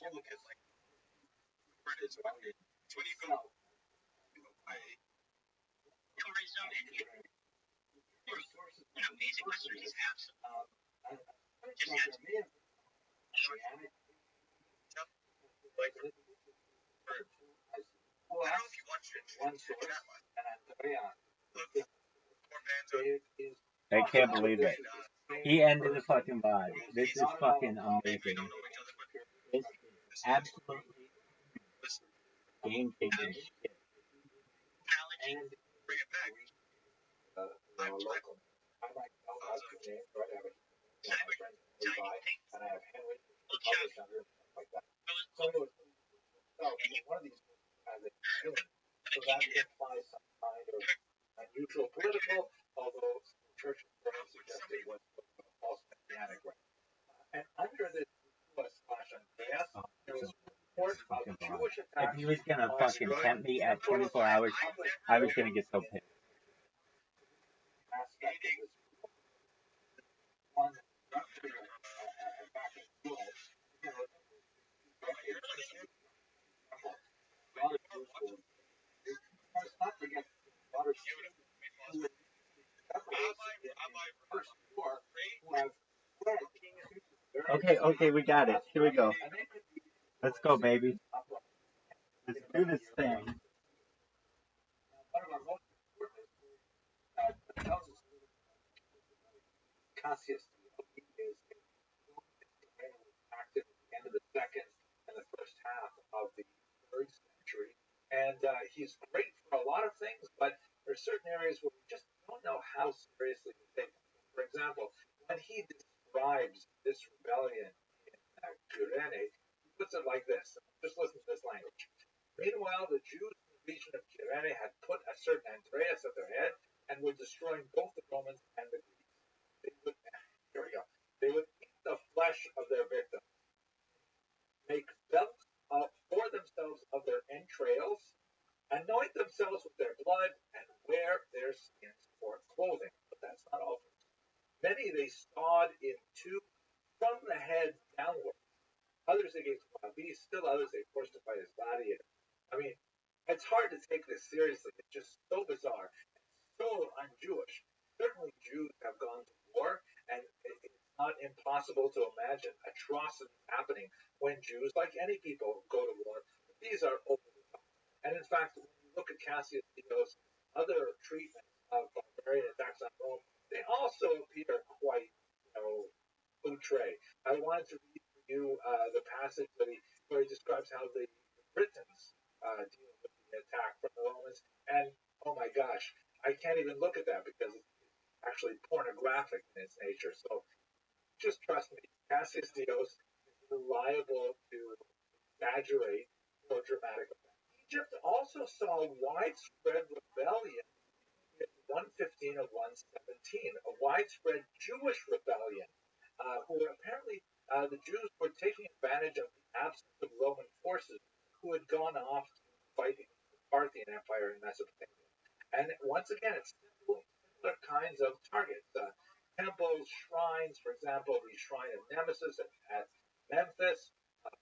I can't believe it. He ended the fucking bot. This is fucking amazing. This is absolutely game changing shit. So that implies some kind of unusual political, although church suggested was a false messianic right. And under this /Andreas, there was a report of Jewish attacks. If he was gonna fucking tempt me at 24 hours, I was gonna get so pissed. Okay, we got it. Here we go. Let's go, baby. Let's do this thing. Cassius Dio. He is a active at the end of the second and the first half of the third century. And he's great for a lot of things, but there are certain areas where we just don't know how seriously to take him. For example, when he describes this rebellion in Kyrene, he puts it like this. Just listen to this language. Meanwhile, the Jews in the region of Kyrene had put a certain Andreas at their head and were destroying both the Romans and the Greeks. They would, here we go. They would eat the flesh of their victims, make belts for themselves of their entrails, anoint themselves with their blood, and wear their skins for clothing. But that's not all. Many they sawed in two from the head downward. Others they gave to wild beasts, still others they forced to fight as gladiators. I mean, it's hard to take this seriously. It's just so bizarre, so un-Jewish. Certainly Jews have gone to war, and it's not impossible to imagine atrocities happening when Jews, like any people, go to war. But these are over the top. And in fact, when you look at Cassius Dio's other treatments of barbarian attacks on Rome, they also appear quite, outre. I wanted to read for you the passage where he describes how the Britons deal with the attack from the Romans. And oh my gosh, I can't even look at that because it's actually pornographic in its nature. So just trust me, Cassius Dios is reliable to exaggerate more dramatic effects. Egypt also saw widespread rebellion in 115 of 117, a widespread Jewish rebellion, who apparently the Jews were taking advantage of the absence of Roman forces who had gone off to fight the Parthian Empire in Mesopotamia. And once again, it's similar kinds of targets. Temples, shrines, for example, the shrine of Nemesis at Memphis,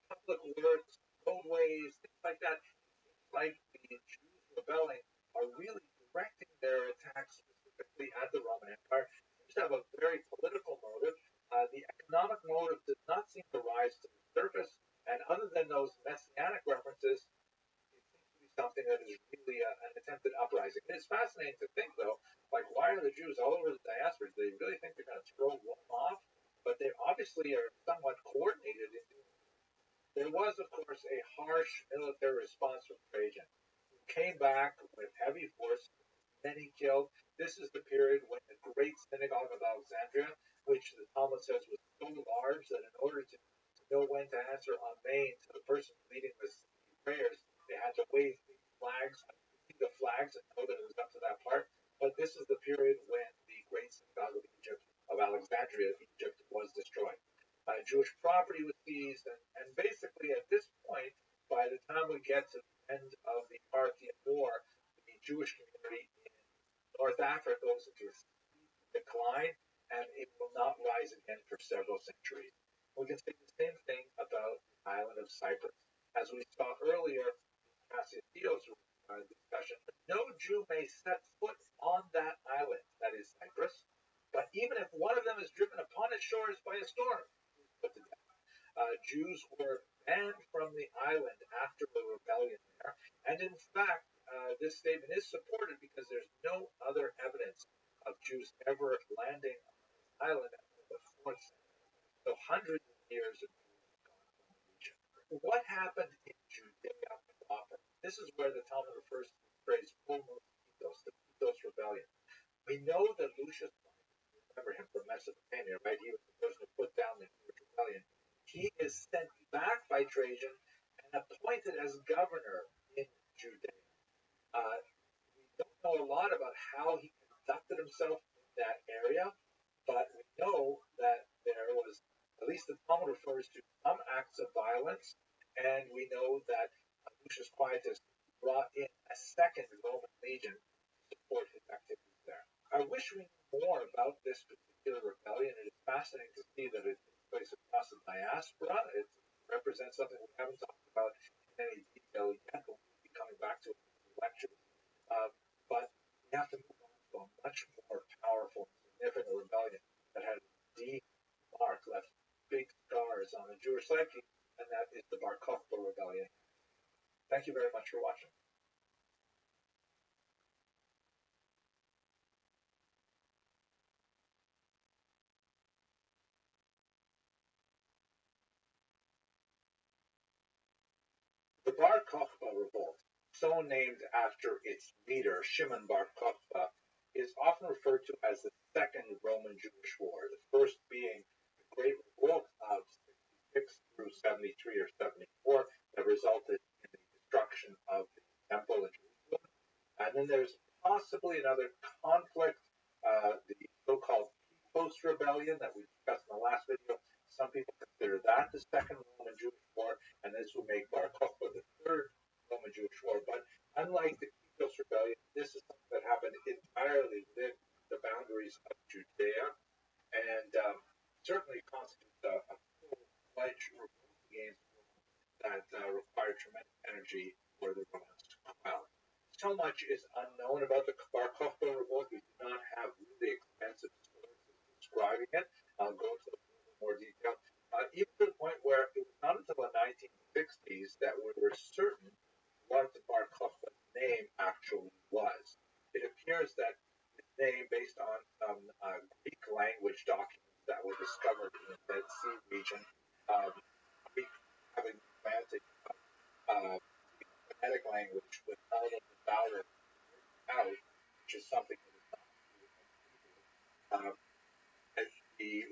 public works, roadways, things like that. Like the Jews rebelling are really directing their attacks specifically at the Roman Empire. It seems to have a very political motive. The economic motive does not seem to rise to the surface, and other than those messianic references, something that is really an attempted uprising. It's fascinating to think, though, like, why are the Jews all over the diaspora? Do they really think they're going to throw Rome off? But they obviously are somewhat coordinated in doing it. There was, of course, a harsh military response from Trajan, who came back with heavy force, many killed. This is the period when the great synagogue of Alexandria, which the Talmud says was so large that in order to know when to answer Amen to the person leading the prayers, they had to wave flags, see the flags, and know that it was up to that part. But this is the period when the great synagogue of Egypt, of Alexandria, Egypt, was destroyed. Jewish property was seized, and basically at this point, by the time we get to the end of the Parthian War, the Jewish community in North Africa goes into a decline, and it will not rise again for several centuries. We can say the same thing about the island of Cyprus. As we saw earlier, Cassius Dio's discussion, no Jew may set foot on that island, that is Cyprus, but even if one of them is driven upon its shores by a storm, put to death. Jews were banned from the island after the rebellion there, and in fact, this statement is supported because there's no other evidence of Jews ever landing on this island after the 4th century. So hundreds of years of what happened in Judea proper? This is where the Talmud refers to the phrase "homos the Pitos rebellion. We know that Lucius, remember him from Mesopotamia, right? He was the person who put down the Jewish rebellion. He is sent back by Trajan and appointed as governor in Judea. We don't know a lot about how he conducted himself in that area, but we know that there was, at least the Talmud refers to some acts of violence, and we know that Lucius Quietus brought in a second Roman legion to support his activities there. I wish we knew more about this particular rebellion. It is fascinating to see that it takes place across the diaspora. It represents something we haven't talked about in any detail yet, but we'll be coming back to it in the lectures. But we have to move on to a much more powerful, significant rebellion that had a deep mark, left big scars on the Jewish psyche, and that is the Bar Kokhba rebellion. Thank you very much for watching. The Bar Kokhba revolt, so named after its leader, Shimon Bar Kokhba, is often referred to as the Second Roman Jewish War, the first being the Great Revolt of 66 through 73 or 74 that resulted in the destruction of the Temple in Jerusalem. And then there's possibly another conflict, the so-called Post Rebellion that we discussed in the last video. Some people consider that the Second Roman Jewish War, and this will make Bar Kokhba the Third Roman Jewish War. But unlike the Post Rebellion, this is something that happened entirely within the boundaries of Judea, and certainly constitutes a full-fledged revolt against Rome that required tremendous energy for the Romans to quell. So much is unknown about the Bar Kokhba revolt. We do not have really extensive sources describing it. I'll go into a little more detail. Even to the point where it was not until the 1960s that we were certain what the Bar Kokhba's name actually was. It appears that its name, based on some Greek language documents that were discovered in the Red Sea region, Greek having the advantage of phonetic language with all of the vowels out, which is something that is not true of Hebrew. As the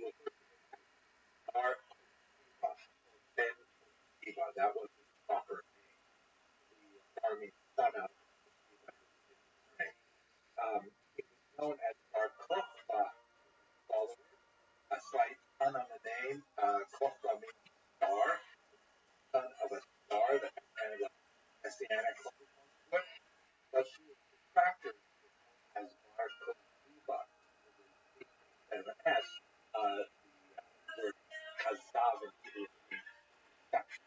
Bar Kokhba, Ben Kokhba, that was his proper name. The army son of he was known as Bar Kokhba follower, a slight pun on the name. Kokhba means star, son of a star that has kind of a messianic overtone to it. But his detractors were known as Bar Kokhba, with an H instead of an S. The word kazav in Hebrew means section,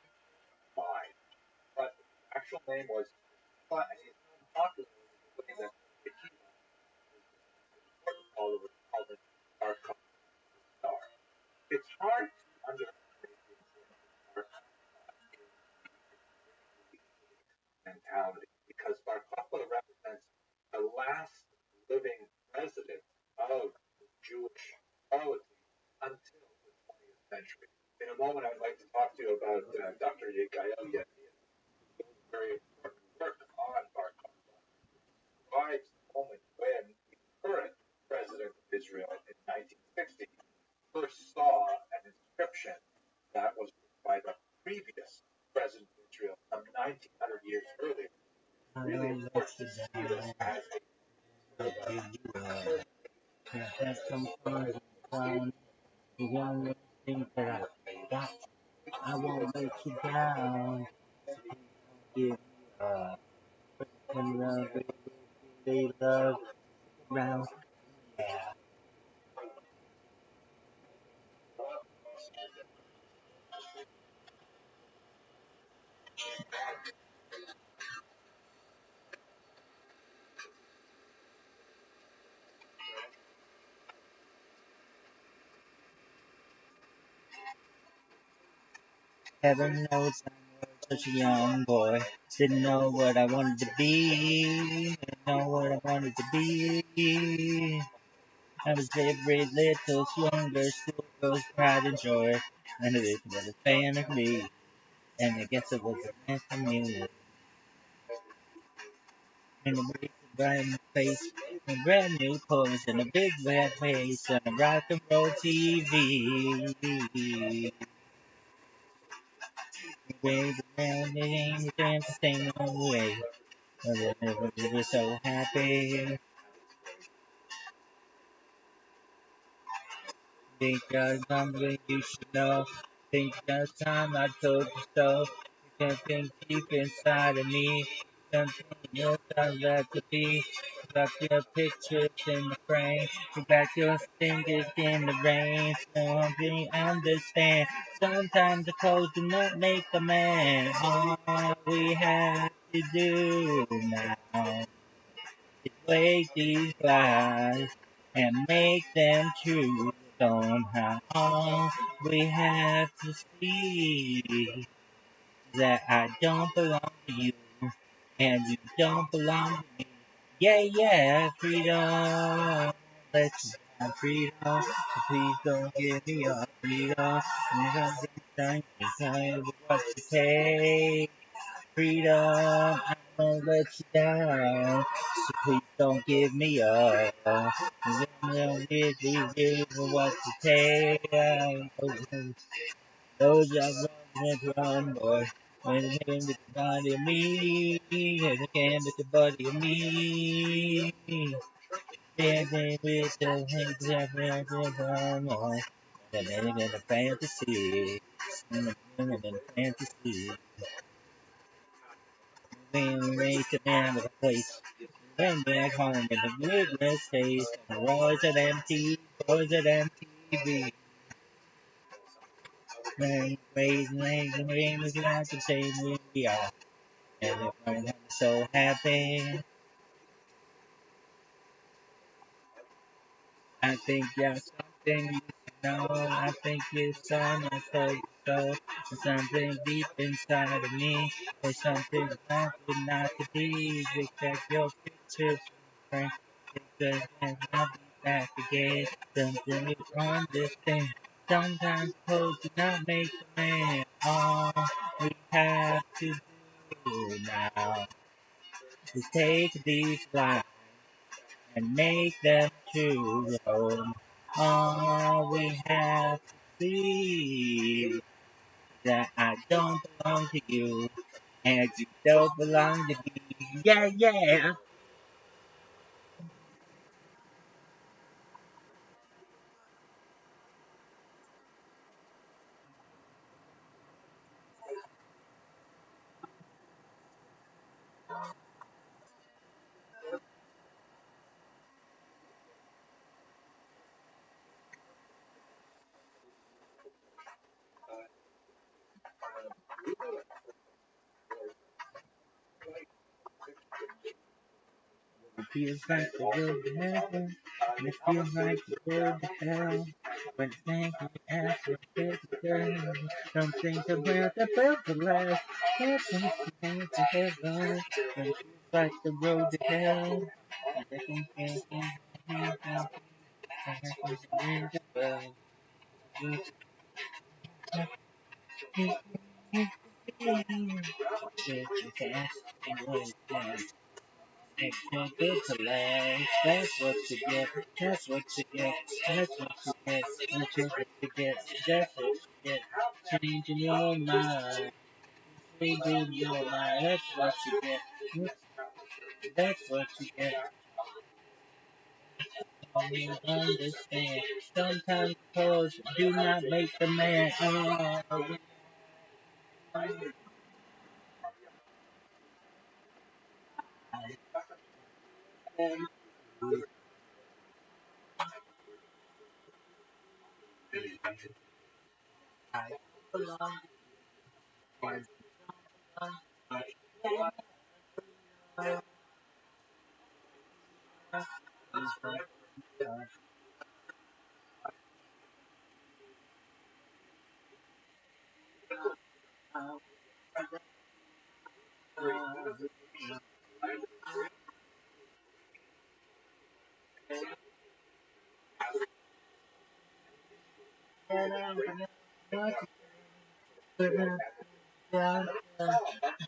divide. But his actual name was Kokhba, and he's known popularly as the way that Yekiva, his important follower, called him Bar Kokhba, the star. It's hard to underestimate the importance of Bar Kokhba in the mentality because Bar Kokhba represents the last living president of the Jewish polity until the 20th century. In a moment, I'd like to talk to you about Dr. Yegael Yair, who wrote very important work on Bar Kokhba, which describes the moment when the current president of Israel in 1960 first saw an inscription that was written by the previous president of Israel some 1900 years earlier. Really important to see this as Have some fun around the young things that I got. I won't let you down. Give me a and love, they love around. Yeah. Heaven knows I was such a young boy. Didn't know what I wanted to be. Didn't know what I wanted to be. I was every little younger schoolgirl's pride and joy. And it was a fan of me. And I guess it was a man from you. And a big brand new face. A brand new pose and a big red face. And a rock and roll TV. Wave around and dance the same old way. We were so happy. Think just something you should know. Think just time I told you so. Something deep inside of me. Something else I'd like to be. Got your pictures in the frame. You got your fingers in the rain. Something understand. Sometimes the clothes do not make a man. All we have to do now is break these lies and make them true somehow. All we have to see that I don't belong to you and you don't belong to me. Yeah, yeah, freedom. Let's have freedom. Please don't give me your freedom. You don't think you tell you what to take. freedom, I won't let you down. So please don't give me up. Don't give what to take. Those are run, boy. When it came with the body of me, when it came with the body of me. Dancing with the hands of and then in a fantasy, in a fantasy. When we make a man of a place, when back home in the Midwest states, boys at MTV. Man, raising legs and rings, and I can say we are. And I'm so happy. I think you're something you should know. I think it's time I told you so. There's something deep inside of me. There's something I would not to be. They check your pictures from because then I'll be back again. Something is on this thing. Sometimes clothes do not make a man. All we have to do now is take these lives and make them true. All we have to see that I don't belong to you, and you don't belong to me. Yeah, yeah. It feels like the road to heaven, and it feels like the road to hell. When thank you ask for physical, something about the purple life. Heaven, to heaven, when it feels like the road to hell. And I think good to last. That's what you get. That's what you get. That's what you get. That's what you get. That's what you get. Changing your mind. Changing your mind. That's what you get. That's what you get. You understand. Sometimes clothes do not make the man.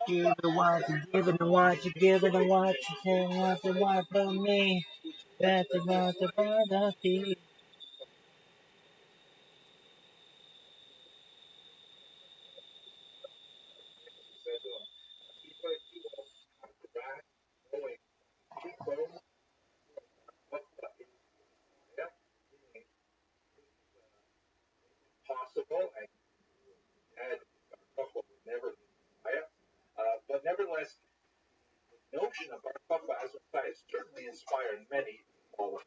Give it what you give it what you give it what you say what you want from me. That's what the brother feels. Possible, and had never been quiet. But nevertheless, the notion of Bar Kokhba as a site certainly inspired many to follow.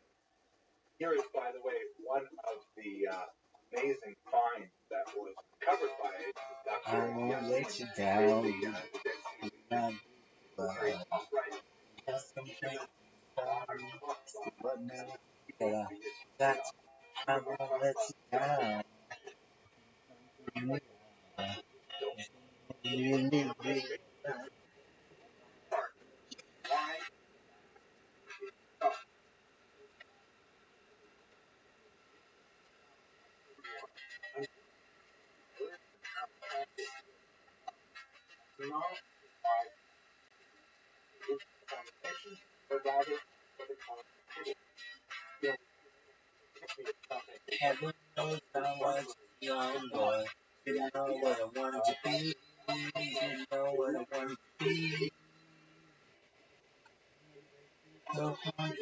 Here is, by the way, one of the amazing finds that was covered by I Dr. won't let you Not, down. Not, but now, yeah, that's I won't let you down. Heaven knows I was a young boy. Didn't know what I wanted to be. Didn't know what I wanted to be. So hard,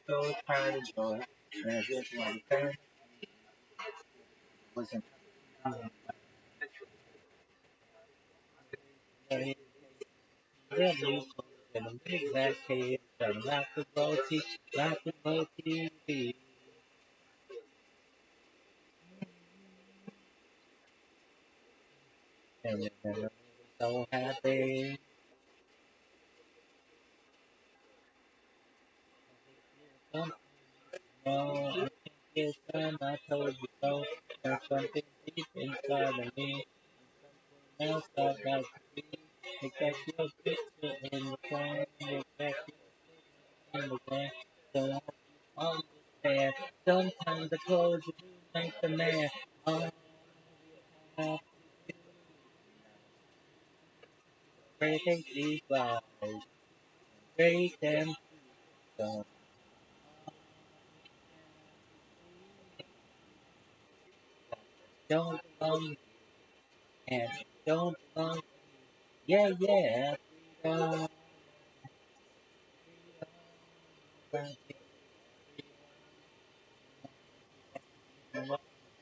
so tired of joy. And I just want to turn. Wasn't very ready for the big back head. Rock the roti, rock the roti. And I was so happy. No, I think it's time I told you so. There's something deep inside of me. Something else I'd like to be. Look at your picture in the frame. Look at your in the frame. So I understand. Sometimes the clothes you do make the man. Oh, I break these lies. Break them. Don't, don't belong and don't belong. Yeah, yeah. Freedom.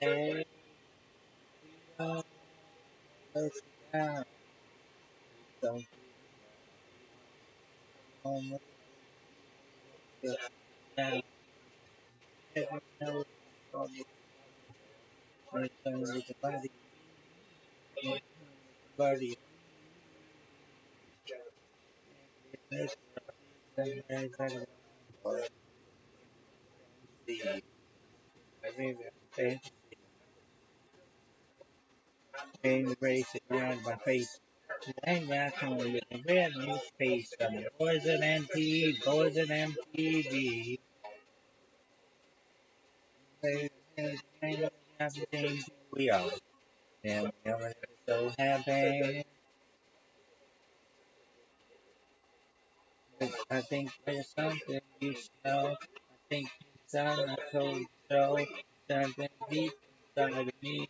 Hey, freedom. Let you down. Don't come down. Every note from the return with the body. Let's see. Every fancy pain racing around my face. Today, racking with a brand new face. Boys and MTV, boys and MTV. Everything we are. And we are so happy. I think there's something you should know. I think it's time I told you so. Something deep inside of me.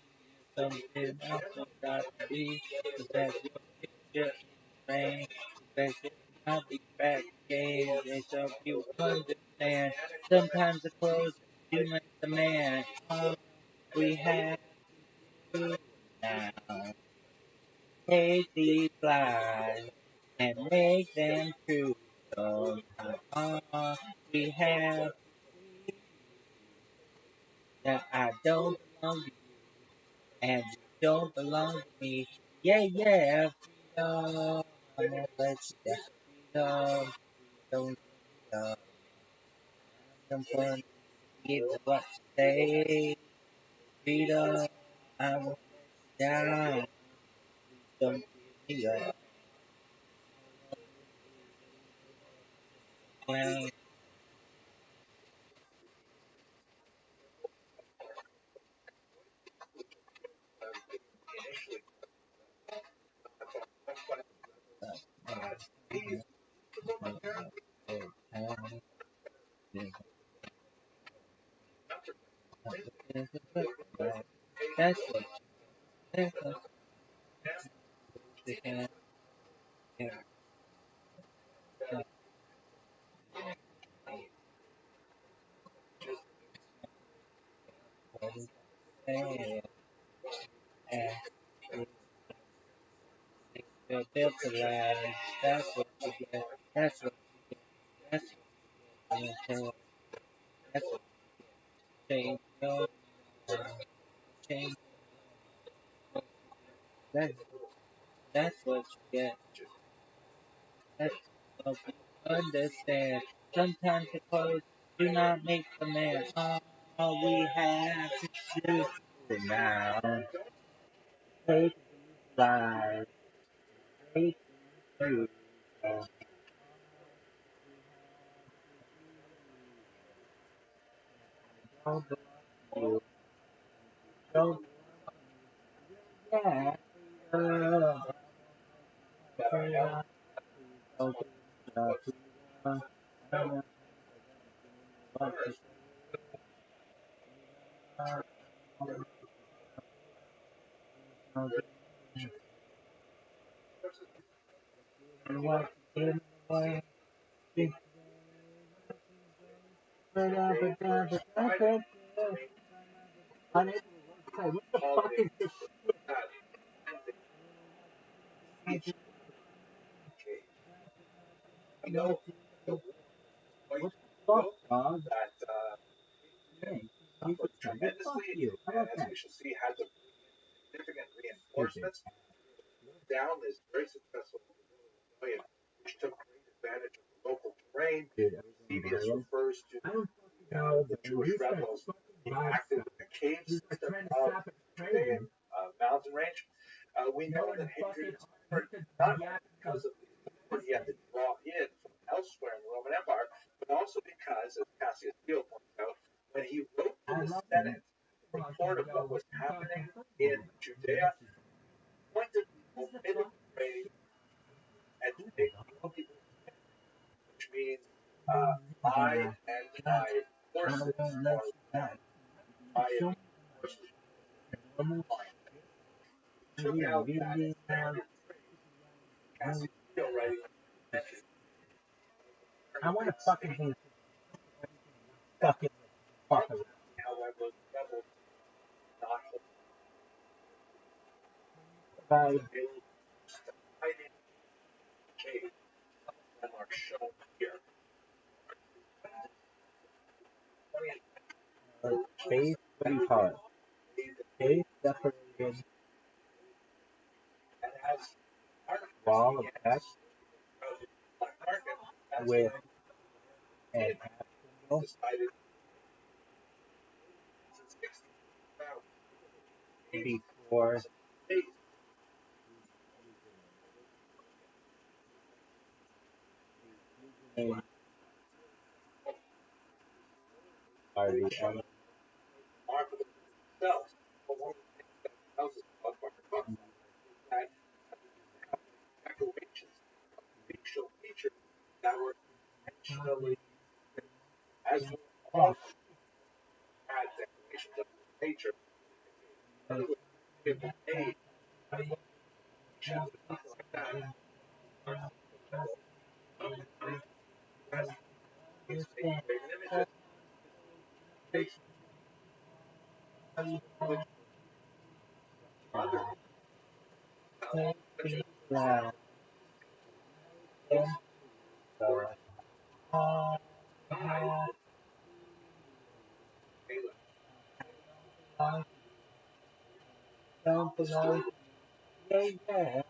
Something else I've got to be. Is that your picture in the rain? That I'll be back again. They hope you understand. Sometimes the clothes do make the man. All we have to do now. Take these flies and make them true. So we have that I don't belong to you and you don't belong to me. Yeah, yeah, freedom. I'm gonna let you down. Freedom, freedom, freedom. Fun. Give what you say. Freedom. I won't let you down. Don't give me up. Well, that's what that's what they can say. And you're built to last. That's what you get. That's what you get. That's what you get. That's what change your change. That's that's what you get. That's what you understand. Sometimes the clothes do not make the man. All we have to do now. Take life. Take you. Don't belong to you. Don't yeah. Freedom. Freedom. Freedom. What the fuck is this shit? We know What the fuck, dog? that Hey, was fuck tremendously, you. How and about as that? we shall see, had to bring in significant reinforcements down this very successful rebellion, which took great advantage of the local terrain. Dude, Eusebius refers to I don't fucking know, the but Jewish these guys rebels fucking being live active stuff. in the cave These are system trying to of stop it Judean training. mountain range. We know that Hadrian suffered not only because of the support he had to draw in from elsewhere in the Roman Empire, but also because, as Cassius Dio points out, when he wrote to the Senate a report of what was happening in Judea, pointedly omitted the phrase and to make people, which means I and my forces are I and my forces took out that standard phrase. Cassius Dio writing I want to fucking do fucking fuck around. however, rebels not hold Bye. they will hide in the cave. Some of them are shown here. Space, what do you call it? Space separated And as wall of text with an abstinence decided before username are the elements remarkable themselves. But one of the things that tells us about Rabbi Rothschild is that decorations of facial features that were intentionally, as we all had decorations of this nature, it was made by nations and nothing like that. It's very limited. Other yeah. So, don't below. Yeah, yeah.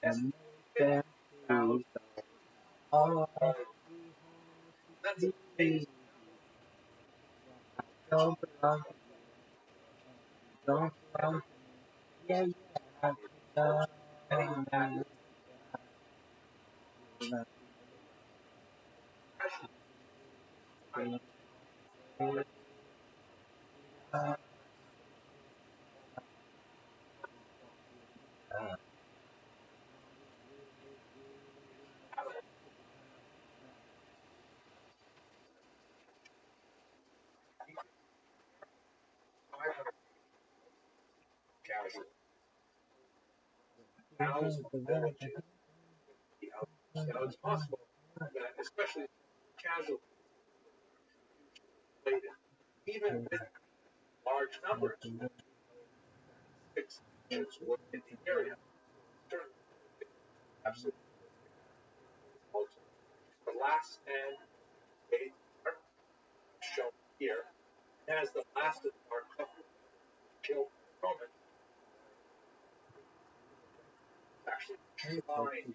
And make them all don't belong, don't belong. Yeah, yeah. casual. Cows will be out. Now it's possible that, especially casual related, even with large numbers, 6 were in the area. Certainly, absolutely. The last stand they are shown here has the last of our couple killed Roman actually trying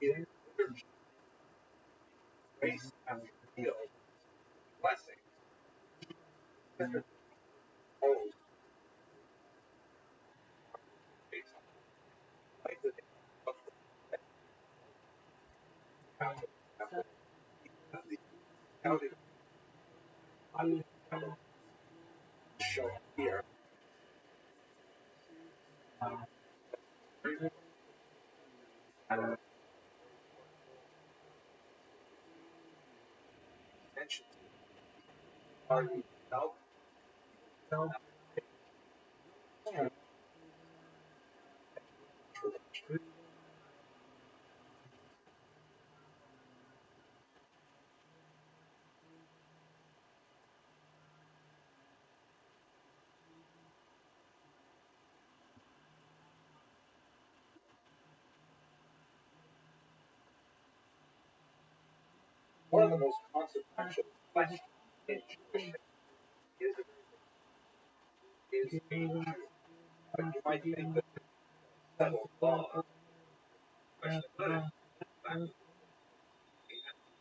in liturgy, grace after meal, blessing, old faith, like the name of the Catholic after the counting shown here. Mentions are the one of the most consequential questions in Jewish history is but you might think that settled law question about it.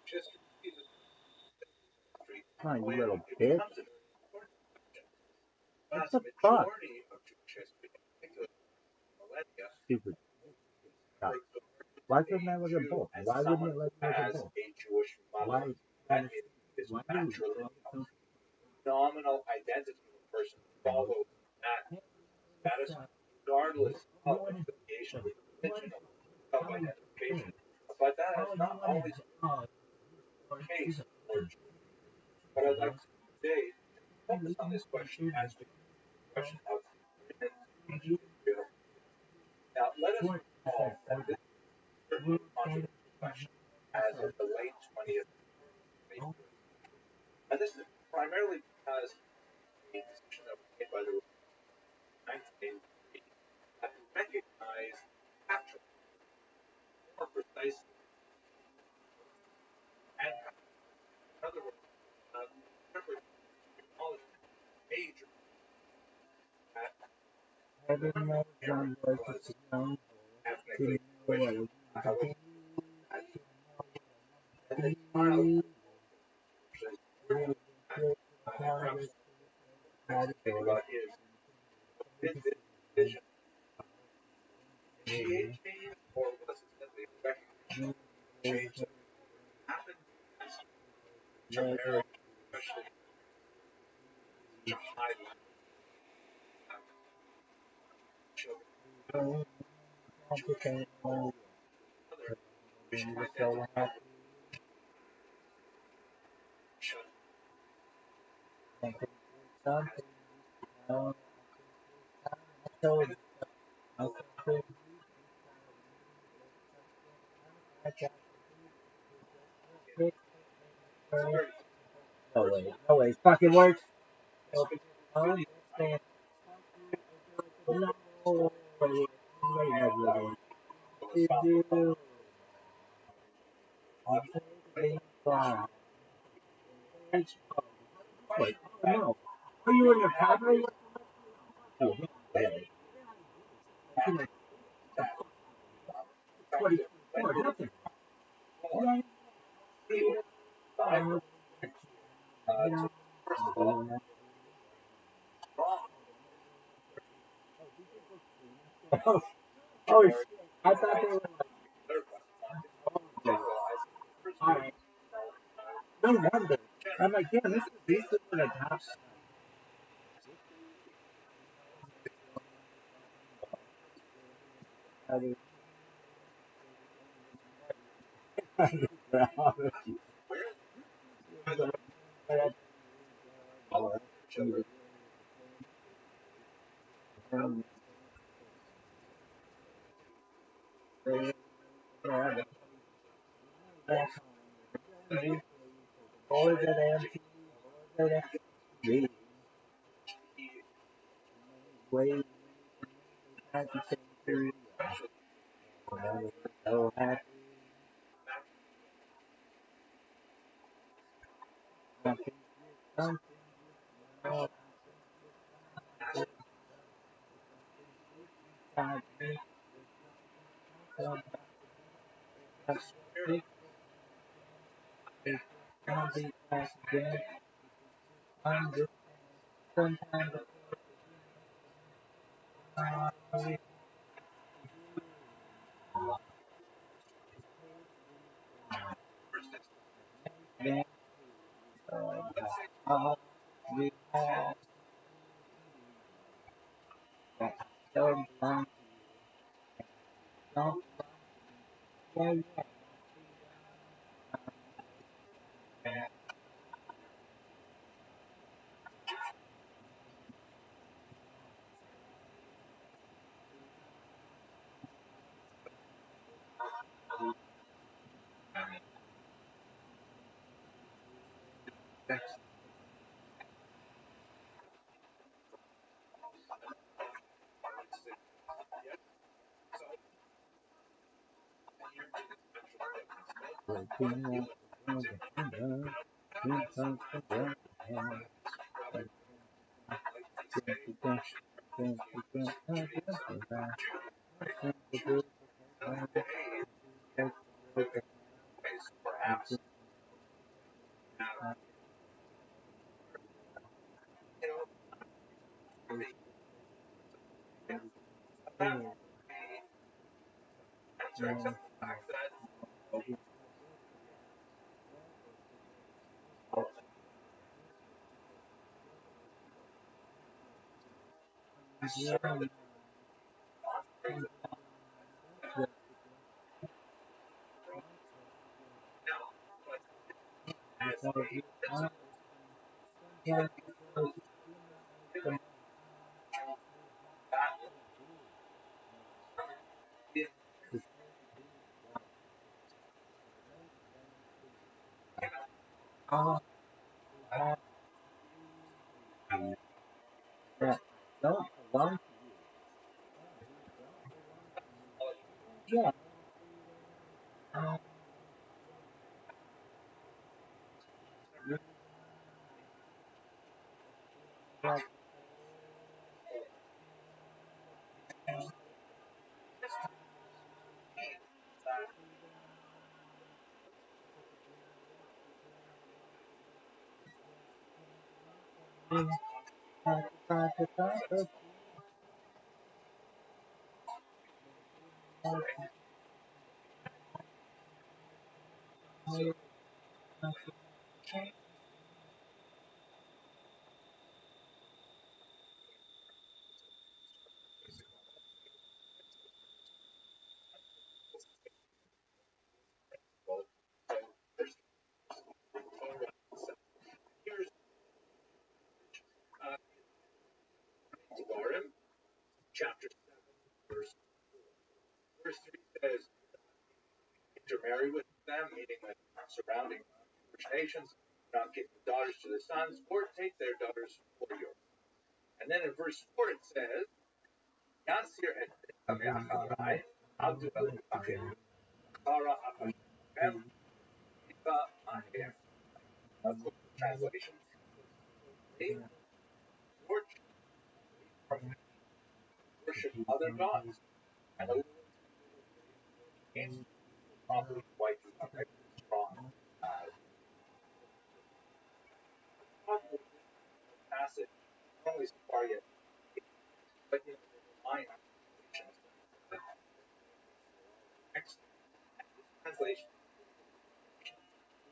Just Come on, you little it bitch. becomes a very important question. What Vast the fuck? majority of Jewish history, particularly millennia, Stupid. God. refers to Why couldn't I look at Jew both? as Why wouldn't someone it let who me look at has both? a Jewish Why? mother. That is Why do naturally you? a nominal identity of a person follows that status regardless of affiliation with religion or self-identification. But that has not always been the case for Jews. What I'd like to do today is focus on this question as we question of Israel. Now, let us recall that this is certainly a controversial question as of the late 20th century. And this is primarily because the decision that was made by the 1983 that recognized actually more precisely and in other words, separate acknowledged major that Arab was ethnically Jewish. However, and the child about his vision initiate change or was it simply a recognition change that happened as America, especially such a high level of children, Jewish other Jewish identity should No way, fucking works. No. Are you in your cabinet? Nothing. Oh shit! I thought they were generalized no wonder. I'm like, damn, these are the top. So happy. Don't belong to you. Devarim, chapter 7, verse 3 says, intermarry with them, meaning with surrounding Jewish nations, not give your daughters to the sons, or take their daughters for yours. And then in verse 4 it says, Yansir et Acharai, Abdu Achim, Kara Achim, Iba Aher. That's what the translation they worship other gods. And the probably quite strong passage, not only so far yet, but you know, the line next translation.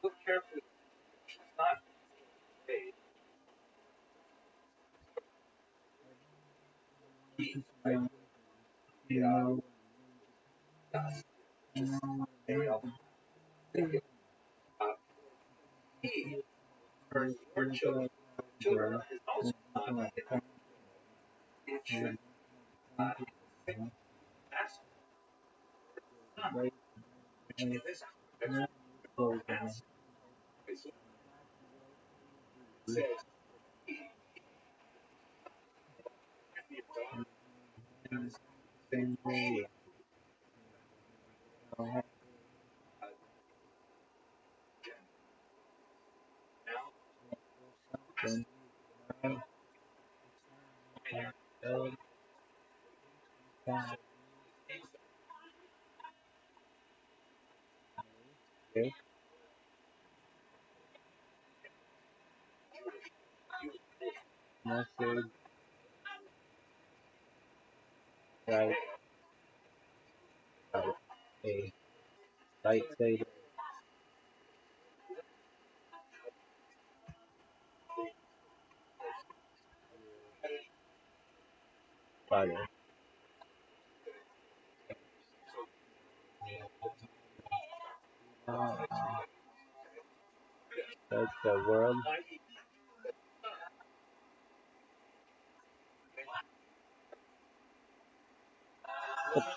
Look carefully. It's not Your children is also not it should that's in this context says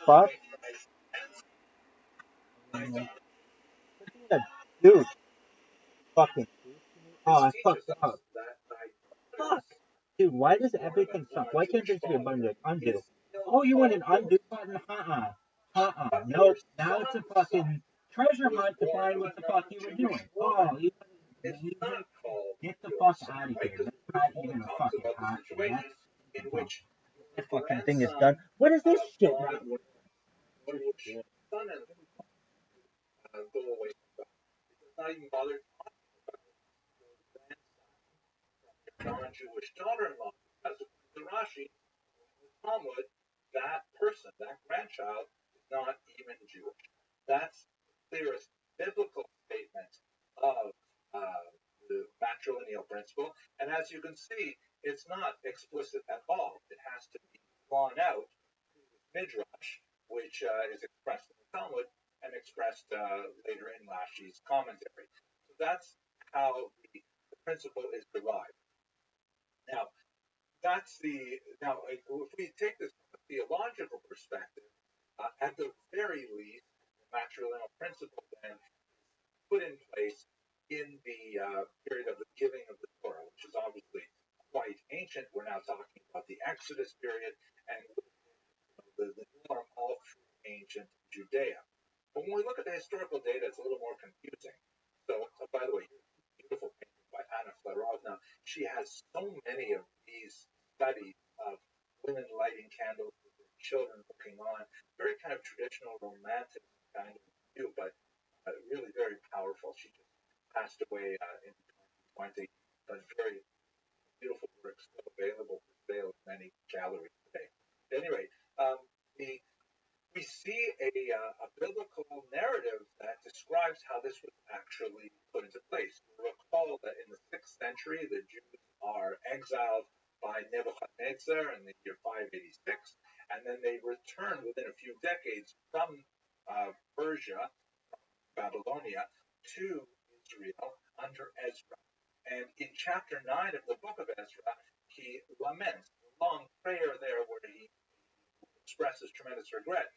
Fuck, dude, fucking. Oh, I fucked up. Fuck, dude, why does everything suck? Why can't this be a button like undo? Oh, you want an undo button? Nope. Now it's a fucking treasure hunt to find what the fuck you were doing. Oh, you music? Get the fuck out of here. That's not even a fucking option. That's this fucking thing is done. What is this shit not working? go away. Not even bother non-Jewish daughter-in-law. As the Rashi, Talmud, that person, that grandchild, is not even Jewish. That's the clearest biblical statement of the matrilineal principle. And as you can see, it's not explicit at all. It has to be drawn out midrash, which is expressed in the Talmud and expressed later in Rashi's commentary. So that's how the principle is derived. Now, if we take this from a theological perspective, at the very least, the matrilineal principle then put in place in the period of the giving of the Torah, which is obviously quite ancient. We're now talking about the Exodus period and the norm all through ancient Judea. But when we look at the historical data, it's a little more confusing. So, by the way, beautiful painting by Anna Flerovna. She has so many of these studies of women lighting candles with their children looking on. Very kind of traditional, romantic kind of view, but really very powerful. She just passed away in 2020, but very beautiful work still available for sale in many galleries today. At any rate, we see a biblical narrative that describes how this was actually put into place. You recall that in the 6th century, the Jews are exiled by Nebuchadnezzar in the year 586, and then they return within a few decades from Persia, Babylonia, to Israel under Ezra. And in chapter 9 of the book of Ezra, he laments a long prayer there where he expresses tremendous regret.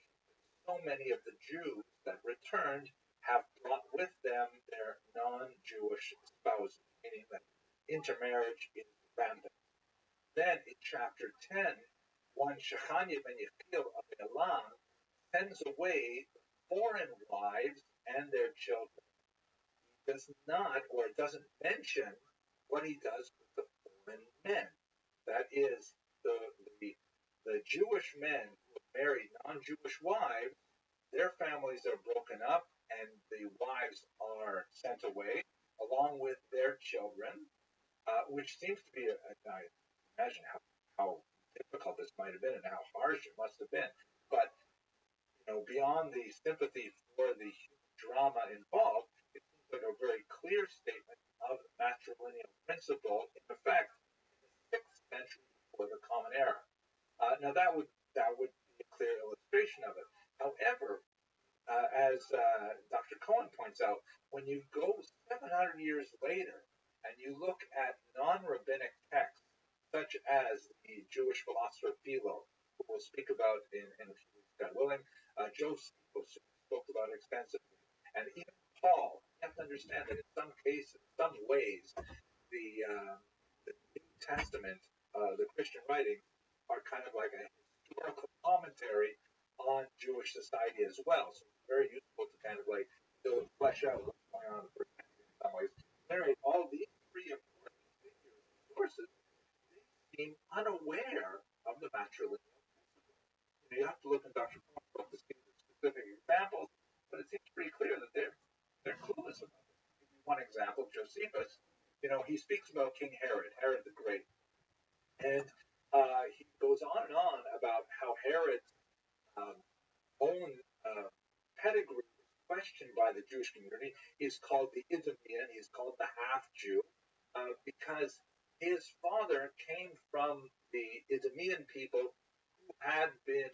So many of the Jews that returned have brought with them their non-Jewish spouses, meaning that intermarriage is rampant. Then in chapter 10, one Shechania ben Yechiel of Elam sends away foreign wives and their children. He does not, or doesn't mention what he does with the foreign men. That is, the Jewish men who have married non-Jewish wives, their families are broken up and the wives are sent away along with their children, which seems to be, I imagine how difficult this might have been and how harsh it must have been. But beyond the sympathy for the drama involved, it seems like a very clear statement of the matrilineal principle in effect in the 6th century before the Common Era. Now that would be a clear illustration of it. However, as Dr. Cohen points out, when you go 700 years later and you look at non-rabbinic texts, such as the Jewish philosopher Philo, who we'll speak about in a few weeks, God willing, Josephus spoke about it extensively, and even Paul. You have to understand that in some cases, some ways, the New Testament, the Christian writings, are kind of like a historical commentary on Jewish society as well. So it's very useful to kind of like to flesh out what's going on in the first century in some ways. Anyway, all these three important figures and sources, they seem unaware of the matrilineal principle. You have to look in Dr. Cohen's book to see the specific examples, but it seems pretty clear that they're clueless about it. I'll give you one example, Josephus. He speaks about King Herod, Herod the Great, and he goes on and on about how Herod's um, own pedigree is questioned by the Jewish community. He's called the Idumean, he's called the half-Jew, because his father came from the Idumean people who had been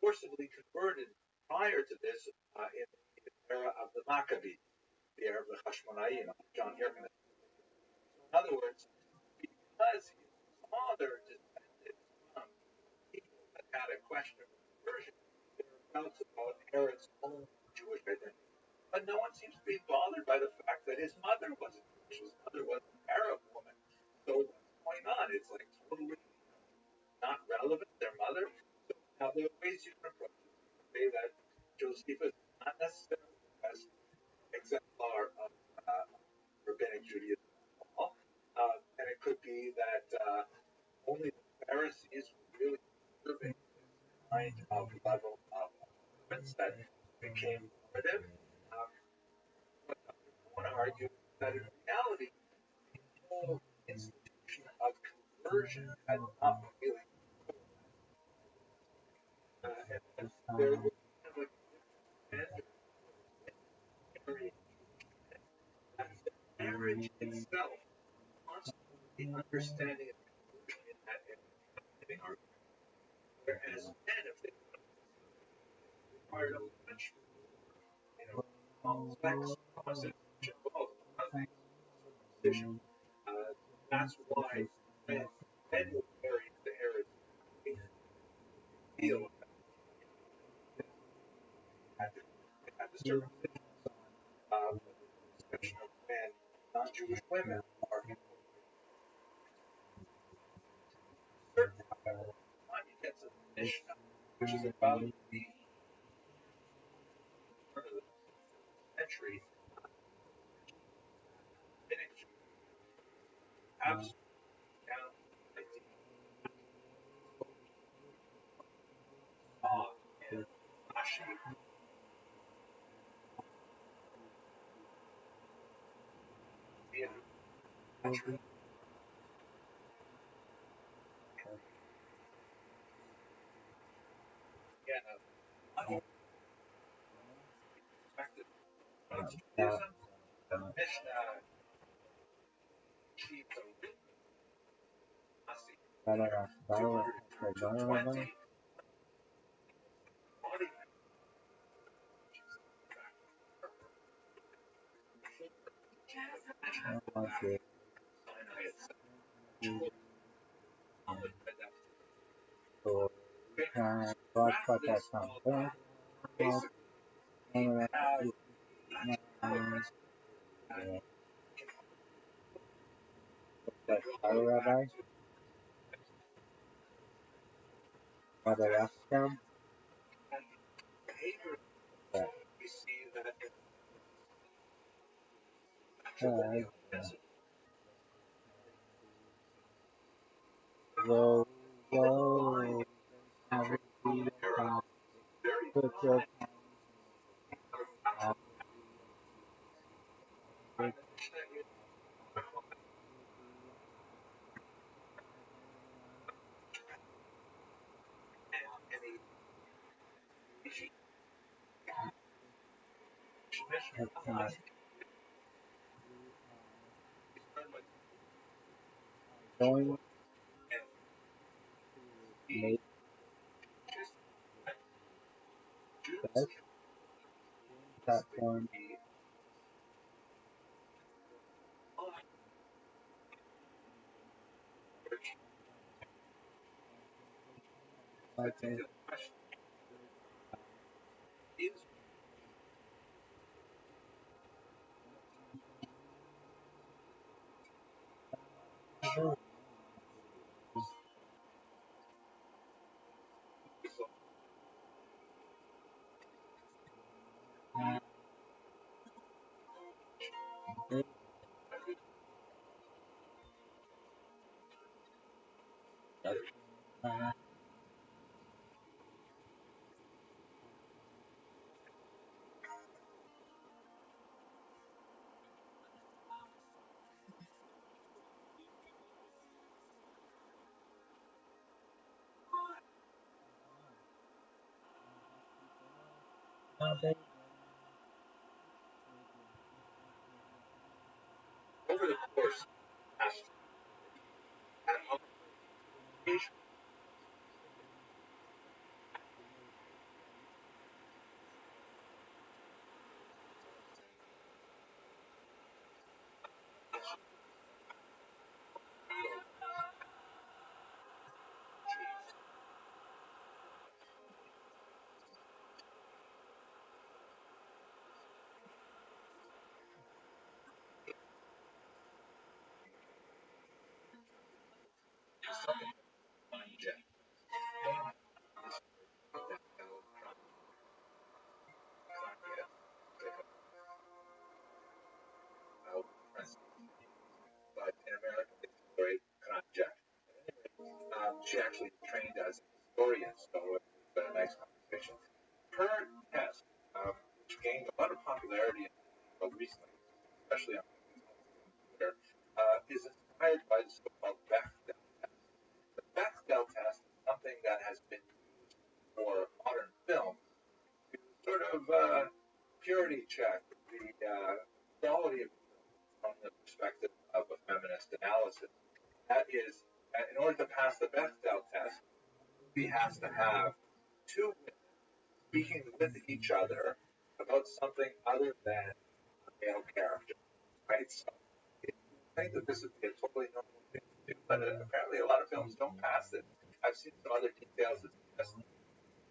forcibly converted prior to this in the era of the Maccabees, the era of the Hashmonaim, John here. So in other words, because his father descended from people that had a questionable conversion, there are doubts about Herod's own Jewish identity. But no one seems to be bothered by the fact that his mother wasn't Jewish. His mother was an Arab woman. So what's going on? It's like totally not relevant, their mother. So now there are ways you can approach it. You can say that Josephus is not necessarily the best exemplar of rabbinic Judaism at all. And it could be that only the Pharisees were really observing this kind of level of observance that became normative. What Dr. Cohen argued is that in reality, the whole institution of conversion had not really and there was kind of like a different standard of marriage that the marriage itself constituted the understanding of conversion in that living argument. Whereas men, if they wanted to participate, it required a much more, complex process which involved other circumcision. That's why when men were married to Herod's deal had the circumcision and so on, but there's no discussion of when non-Jewish women are incorporated. Certainly, however, by the time you get to the Mishnah, which is about the turn of the century, rabbinic Judaism absolutely down to the idea of and Rashi, the naturally again a perspective of Judaism. The Mishnah achieves a written Nasi 220 embodiment, which is Sinai itself. Rabbi Rothschild. Behavior, we see that Whoa, whoa, put your going to make The question is over the course of the past occasion, but in America they story Jack. She actually trained as a historian, so it's been a nice conversation. Her test, which gained a lot of popularity recently, especially on Twitter, is inspired by the so-called Bechdel test. The Bechdel test is something that has been used for modern film to sort of purity check the quality of from the perspective of a feminist analysis. That is, in order to pass the Bechdel test, he has to have two women speaking with each other about something other than a male character, right? So you think that this would be a totally normal thing to do, but apparently a lot of films don't pass it. I've seen some other details that suggest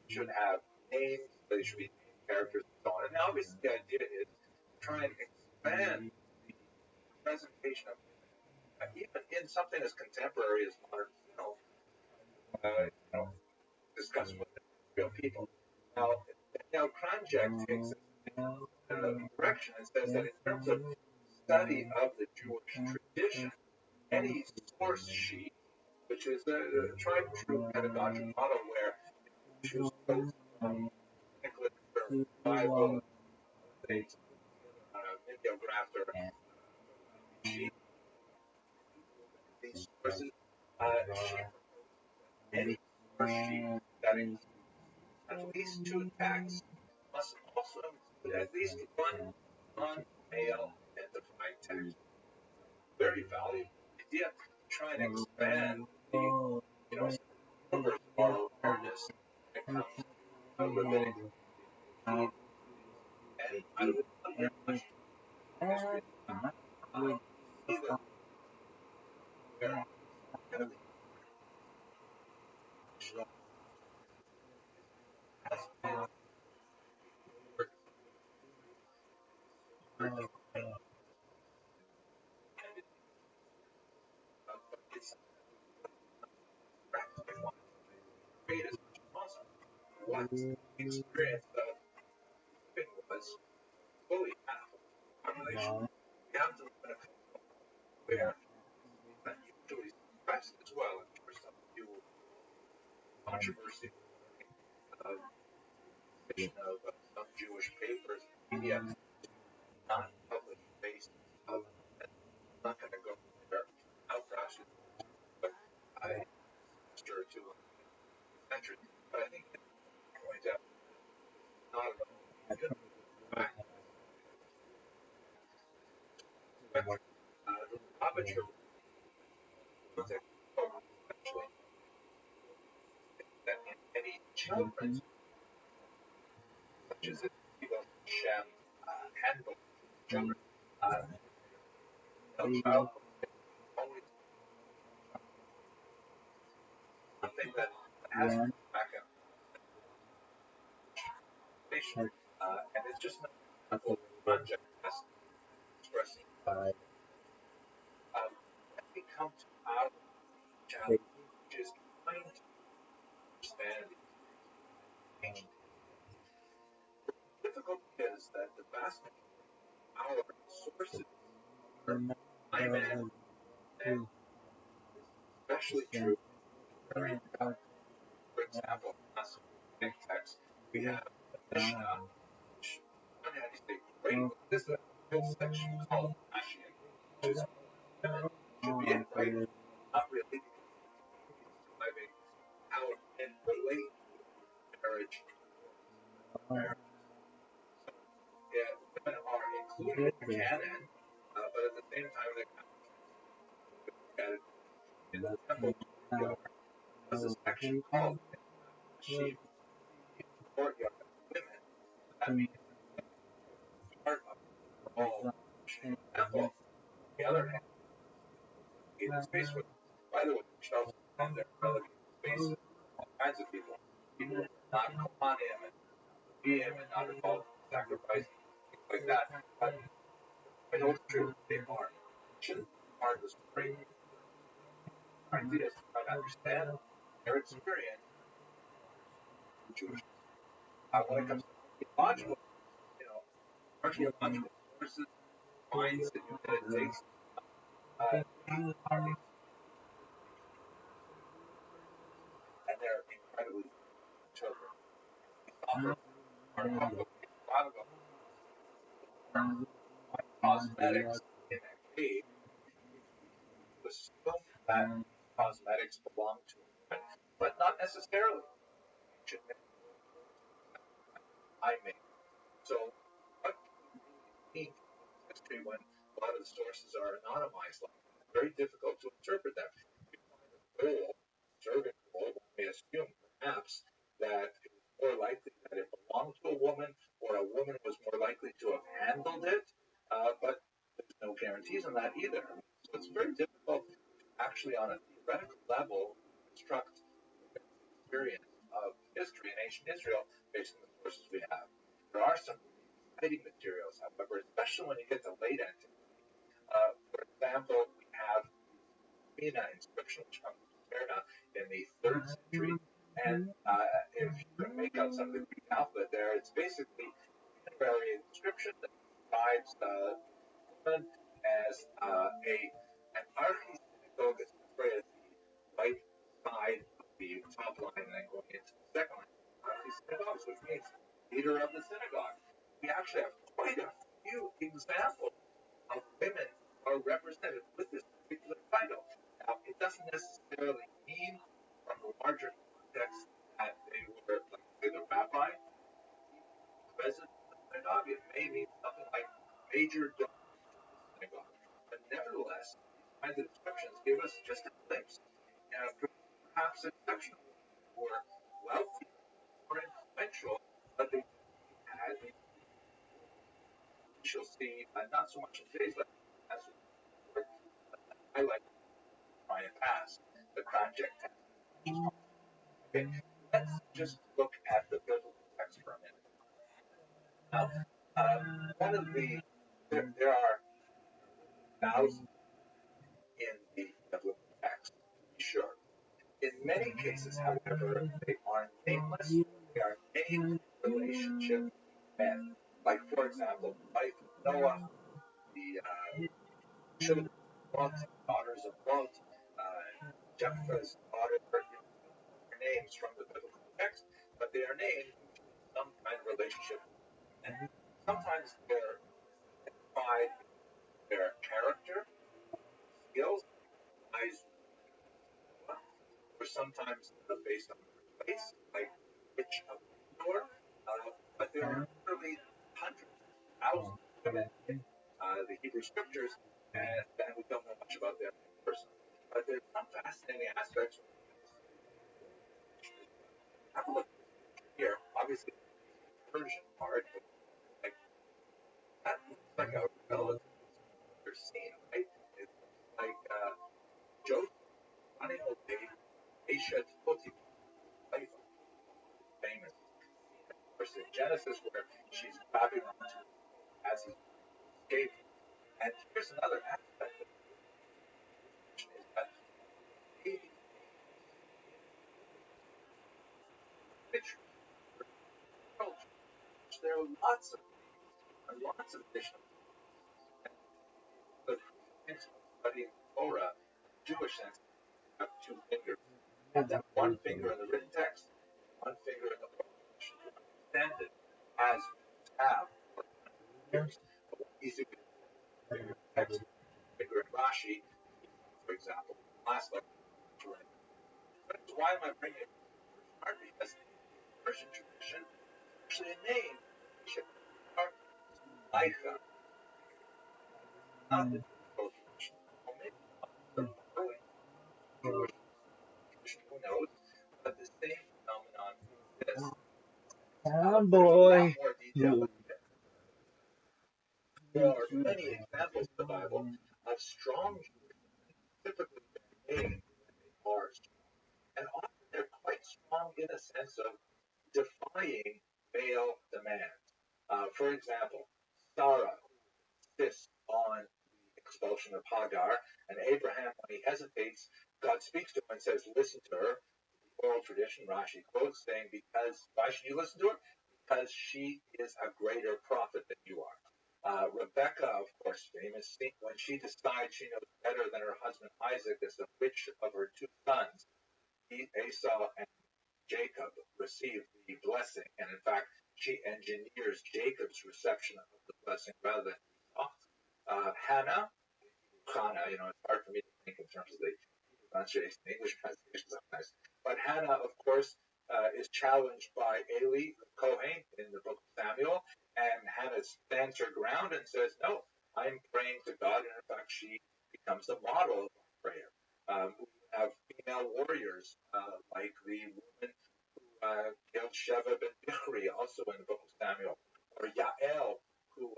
should have names, they should be named characters, and so on. And obviously, the idea is to try and expand the presentation of even in something as contemporary as modern film, discuss with real people. Now Kranjak takes it in a direction and says that in terms of study of the Jewish tradition, any source sheet, which is a tried and true pedagogic model where you choose quotes from Nicholas or Bible, they mimeographed or sheet these sources, she any source sheet that includes at least two texts must also include at least one non-male identifying text. Very valuable idea to try and expand the universe of our awareness when it comes to rabbinic and I would wonder question history see that where kind of has been but it's great as much as possible. What the experience of living was fully half population. We have to live in a country where that usually suppressed as well. I'm sure some of you will controversy of some Jewish papers and media not public based of I'm not going to go there outrage it, but I sure to century. But I think that point out not at all good fact the aperture was actually that in any children's such as it Shem handle each other. Child always something that has to come back in relation, and it's just not a project as expressing. When we come to our challenge, which is trying to understand the ancient difficulty is that the vast majority of our sources are time and especially true during, for example, Masoretic text, we have the Mishnah, which on hand you say, great, this is a good section called Rashi, which is women should be in, right? Not really, because it's describing how men relate to marriage. So, yeah, women are included in the canon, but at the same time, they're kind of in the temple was a section called Sheep, courtyard of women. That means part of the whole temple. On the other hand, in the space with, by the way, shelves and their relative space, all kinds of people. People who are not Kohanim and Leviim and not involved in sacrifice, things like that. But I know it's true, they are. Shouldn't be part of the story. Our idea is to try to understand their experience in Jewish. When it comes to archaeological, archaeological sources, finds that it takes and they're incredibly children. Cosmetics in a cave was still that cosmetics belong to women, but not necessarily. I mean, so what mean history when a lot of the sources are anonymized? Like, it's very difficult to interpret them. You find a goal, observing goal, one may assume perhaps that it was more likely that it belonged to a woman, or a woman was more likely to have handled it, but there's no guarantees on that either. So it's very difficult to actually, on a theoretical level, construct the experience of history in ancient Israel based on the sources we have. There are some exciting materials, however, especially when you get to late antiquity. For example, we have the Mina inscription, which comes from Smyrna in the 3rd century. And if you can make out some of the Greek alphabet there, it's basically a funerary inscription that describes the woman as an archi-synagogue, it's portrayed as the right side of the top line and then going into the second line. Archi-synagogues, which means leader of the synagogue. We actually have quite a few examples of women are represented with this particular title. Now, it doesn't necessarily mean from the larger context that they were, like, say, the rabbi, president of the synagogue. It may mean something like major donors to the synagogue. But nevertheless, these kinds of descriptions give us just a glimpse. Perhaps exceptional or wealthy or influential, but they had, we shall see, not so much in today's life as I like trying to pass the project test. Okay, let's just look at the biblical text for a minute. Now, one of the there are thousands in the biblical text, to be sure. In many cases, however, they are nameless. They are named in relationship to men. Like, for example, the wife of Noah, the children of Lot, daughters of Lot, Jephthah's daughter, their names from the biblical text, but they are named in some kind of relationship. And sometimes they're identified with their character, skills, eyes, or sometimes based on their place, like which of Endor, but there are literally hundreds, thousands of women in the Hebrew scriptures, and we don't know much about them personally. But there's some fascinating aspects. Have a look here. Obviously, the Persian part, but like that relevant to your scene, right? It's like Joseph running away from Aisha Potiphar, wife of famous scene, of course, in Genesis, where she's grabbing onto him as he's escaping. And here's another aspect of this is that baby picture culture. There are lots of things and lots of additional but studying Torah, Jewish sense, have two fingers. You have to have one finger in the written text, one finger in the oral tradition to understand it as have fingers. Easy with finger in text, finger in Rashi, for example. Last lecture. But why am I bringing it up? Because in the Persian tradition, actually a name, Laika, not the Jewish tradition. Early Jewish tradition, who knows? But the same phenomenon exists. Boy. More detail. There are many examples in the Bible of strong typically named are and often they're quite strong in a sense of defying male demands. For example, Sarah insists on the expulsion of Hagar, and Abraham, when he hesitates, God speaks to him and says, "Listen to her." The oral tradition, Rashi quotes, saying, "Because why should you listen to her? Because she is a greater prophet than you are." Rebecca, of course, famous, when she decides she knows better than her husband Isaac as to which of her two sons, Esau and Jacob, receive the blessing. And in fact, she engineers Jacob's reception of the blessing rather than Esau. Hannah, it's hard for me to think in terms of the pronunciation, English pronunciation sometimes. But Hannah, of course, is challenged by Eli Kohen in the book of Samuel, and Hannah stands her ground and says, "No, I'm praying to God," and in fact, she becomes the model of prayer. We have female warriors like the woman who killed Sheva ben Bichri, also in the book of Samuel, or Yael, who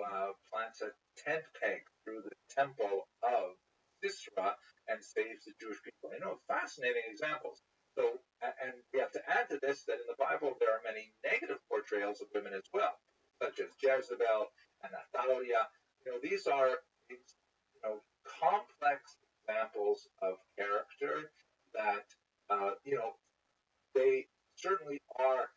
plants a tent peg through the temple of Sisera and saves the Jewish people. Fascinating examples. So, and we have to add to this that in the Bible there are many negative portrayals of women as well, such as Jezebel and Athaliah. These are complex examples of character that they certainly are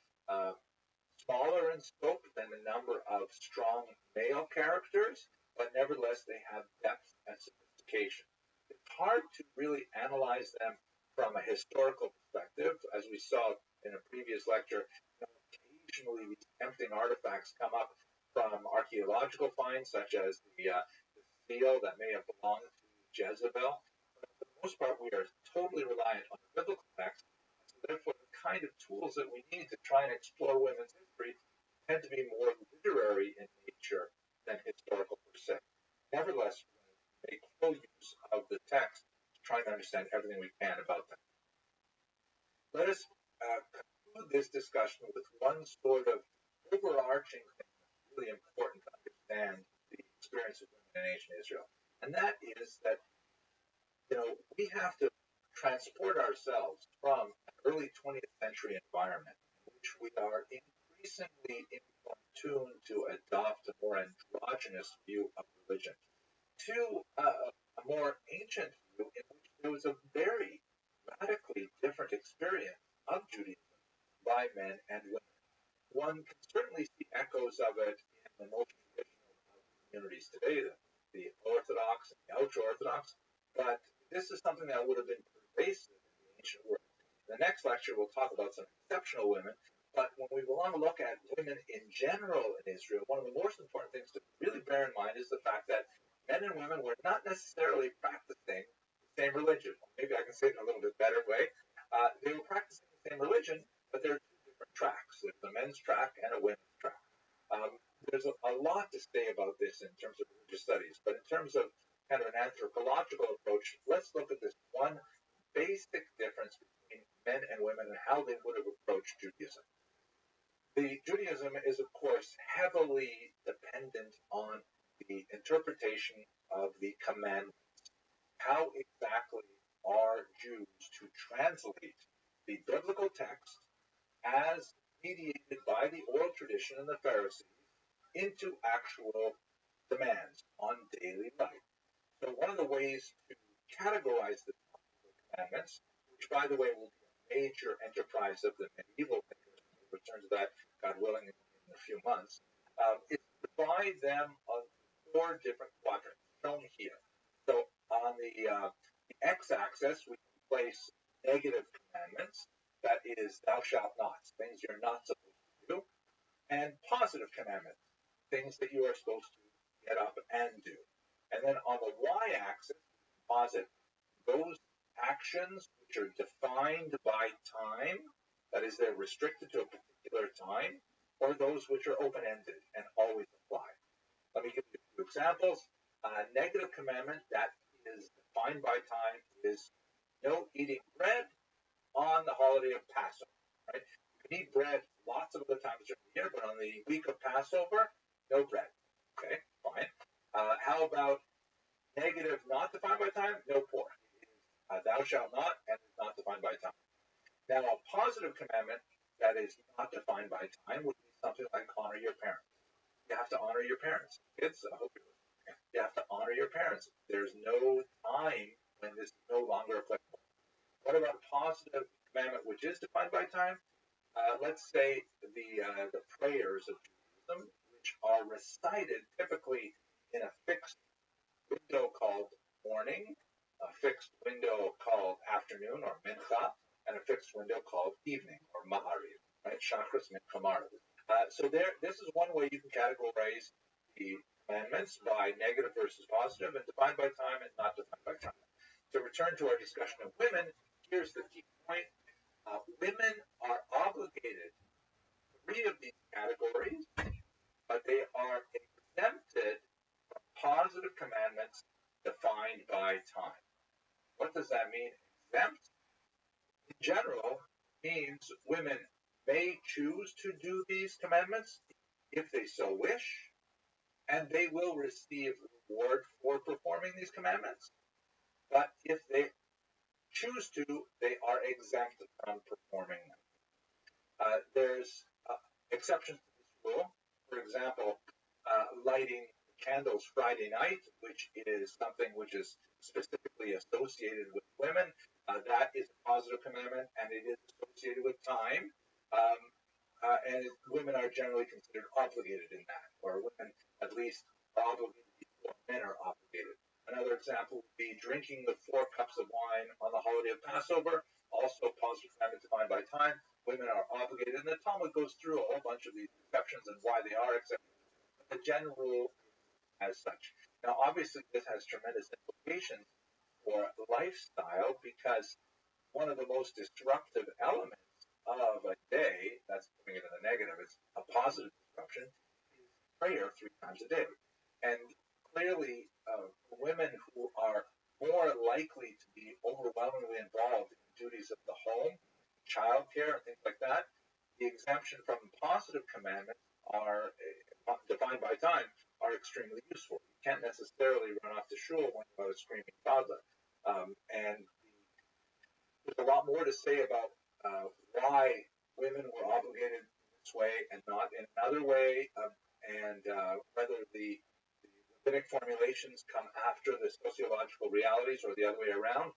smaller in scope than the number of strong male characters, but nevertheless they have depth and sophistication. It's hard to really analyze them from a historical perspective, as we saw in a previous lecture. Occasionally, these tempting artifacts come up from archaeological finds, such as the seal that may have belonged to Jezebel. But for the most part, we are totally reliant on the biblical text. So therefore, the kind of tools that we need to try and explore women's history tend to be more literary in nature than historical per se. Nevertheless, we make full use of the text to try and understand everything we can about them. Let us conclude this discussion with one sort of overarching thing that's really important to understand the experience of women in ancient Israel. And that is that, we have to transport ourselves from an early 20th century environment in which we are increasingly tuned to adopt a more androgynous view of religion to a more ancient view in which there was a very radically different experience of Judaism by men and women. One can certainly see echoes of it in the most traditional communities today, the Orthodox and the ultra-Orthodox, but this is something that would have been pervasive in the ancient world. In the next lecture, we'll talk about some exceptional women, but when we want to look at women in general in Israel, one of the most important things to really bear in mind is the fact that men and women were not necessarily practicing the same religion. Maybe I can say it in a little bit better way. They were practicing the same religion, but there are two different tracks. There's a men's track and a women's track. There's a lot to say about this in terms of religious studies, but in terms of kind of an anthropological approach, let's look at this one basic difference between men and women and how they would have approached Judaism. The Judaism is, of course, heavily dependent on the interpretation of the commandments. How exactly are Jews to translate the biblical text as mediated by the oral tradition and the Pharisees into actual demands on daily life? So one of the ways to categorize the commandments, which by the way will be a major enterprise of the medieval thinkers, we'll return to that, God willing, in a few months, is to divide them on 4 different quadrants shown here. So on the x-axis, we can place negative commandments, that is, thou shalt not, things you're not supposed to do, and positive commandments, things that you are supposed to get up and do. And then on the y-axis, posit those actions which are defined by time, that is, they're restricted to a particular time, or those which are open-ended and always apply. Let me give you a few examples. A negative commandment that is defined by time is no eating bread on the holiday of Passover. Right? You can eat bread lots of other times during the year, but on the week of Passover, no bread. Okay, fine. How about negative not defined by time? No pork. Thou shalt not, and is not defined by time. Now, a positive commandment that is not defined by time would be something like honor your parents. You have to honor your parents. Kids, I hope you have to honor your parents. There's no time when this is no longer applicable. What about a positive commandment which is defined by time? Let's say the prayers of Judaism, which are recited typically in a fixed window called morning, a fixed window called afternoon or mincha, and a fixed window called evening or ma'ariv, right? Shachris, mincha, ma'ariv. So this is one way you can categorize the commandments by negative versus positive and defined by time and not defined by time. To return to our discussion of women, here's the key point. Women are obligated to 3 of these categories, but they are exempted from positive commandments defined by time. What does that mean? Exempt, in general, means women may choose to do these commandments if they so wish, and they will receive reward for performing these commandments. But if they choose to, they are exempt from performing them. There's exceptions to this rule. For example, lighting candles Friday night, which is something which is specifically associated with women. That is a positive commandment, and it is associated with time. And women are generally considered obligated in that, or women at least are obligated before men are obligated. Another example would be drinking the 4 cups of wine on the holiday of Passover, also positive commandment defined by time. Women are obligated, and the Talmud goes through a whole bunch of these exceptions and why they are exceptions. The general rule as such. Now, obviously, this has tremendous implications for lifestyle because one of the most disruptive elements of a day, that's putting it in the negative, it's a positive disruption, is prayer 3 times a day. And clearly, women who are more likely to be overwhelmingly involved in duties of the home, childcare, and things like that, the exemption from positive commandments are defined by time are extremely useful. You can't necessarily run off to shul when you have a screaming toddler. And there's a lot more to say about why women were obligated this way and not in another way, and whether the rabbinic formulations come after the sociological realities or the other way around.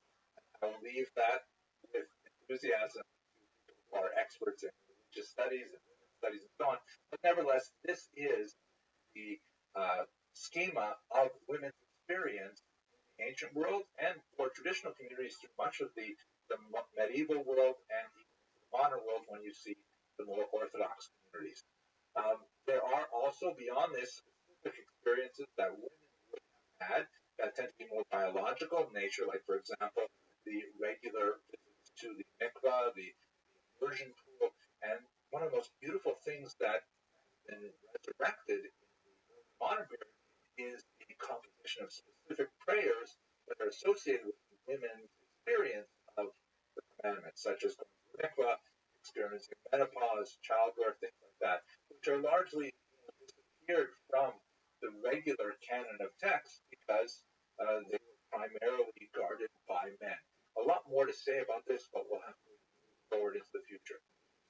I'll leave that with enthusiasm to people who are experts in religious studies and studies and so on. But nevertheless, this is the schema of women's experience in the ancient world and for traditional communities through much of the medieval world and the modern world when you see the more orthodox communities. There are also, beyond this, specific experiences that women would have had that tend to be more biological in nature, like, for example, the regular visits to the mikvah, the immersion pool, and one of the most beautiful things that has been resurrected in the modern period is the composition of specific prayers that are associated with women's experience of the commandments, such as going to the mikvah, experiencing menopause, childbirth, things like that, which are largely disappeared from the regular canon of texts because they were primarily guarded by men. A lot more to say about this, but we'll have to move forward into the future.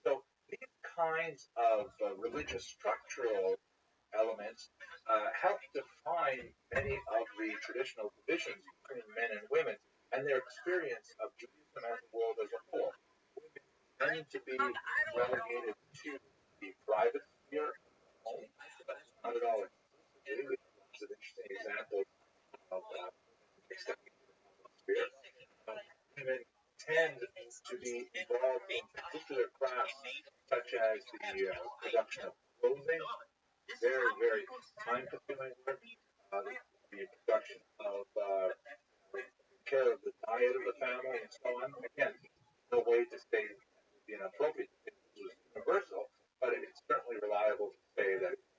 So these kinds of religious structural elements help define many of the traditional divisions between men and women and their experience of Judaism as a world as a whole. Women tend to be relegated to the private sphere of the home, but not at all exclusively. We have lots of interesting examples of stepping into the public sphere. Women tend to be involved in particular crafts such as the production of clothing, very, very time-consuming work, the production of care of the diet of the family, and so on. Again, no way to say it would be inappropriate to say this was universal, but it's certainly reliable to say that it's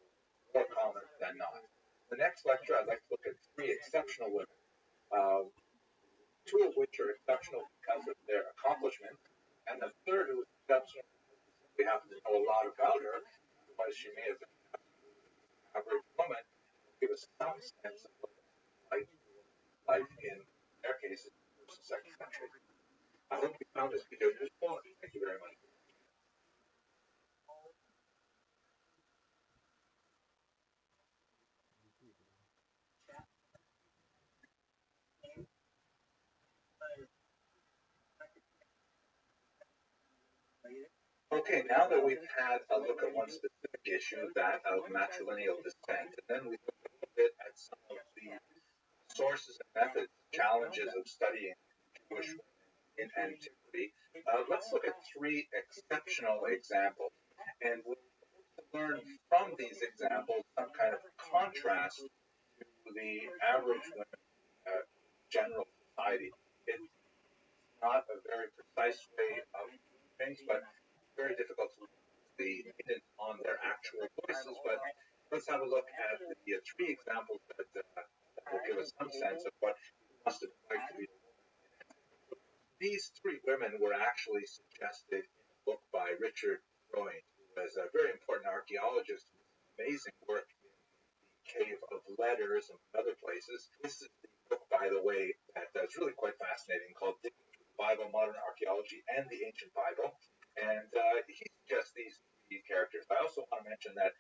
more common than not. The next lecture, I'd like to look at 3 exceptional women, 2 of which are exceptional because of their accomplishments, and the third who is exceptional because we simply happen to know a lot about her, otherwise she may have been an average woman, give us some sense of what life in their case in the first and second century. I hope you found this video useful. Thank you very much. Okay, now that we've had a look at one specific issue, that of matrilineal descent, and then we look a little bit at some of the sources and methods, challenges of studying Jewish women in antiquity, let's look at 3 exceptional examples. And we'll learn from these examples some kind of contrast to the average women in general society. It's not a very precise way of doing things, but it's very difficult to see on their actual voices. But let's have a look at the 3 examples that will give us some sense of what it must have been like to be. These 3 women were actually suggested in a book by Richard Rothschild, who was a very important archaeologist with amazing work in the Cave of Letters and other places. This is the book, by the way, that's really quite fascinating, called Digging Through the Bible, Modern Archaeology, and the Ancient Bible. And he suggests these 3 characters. I also want to mention that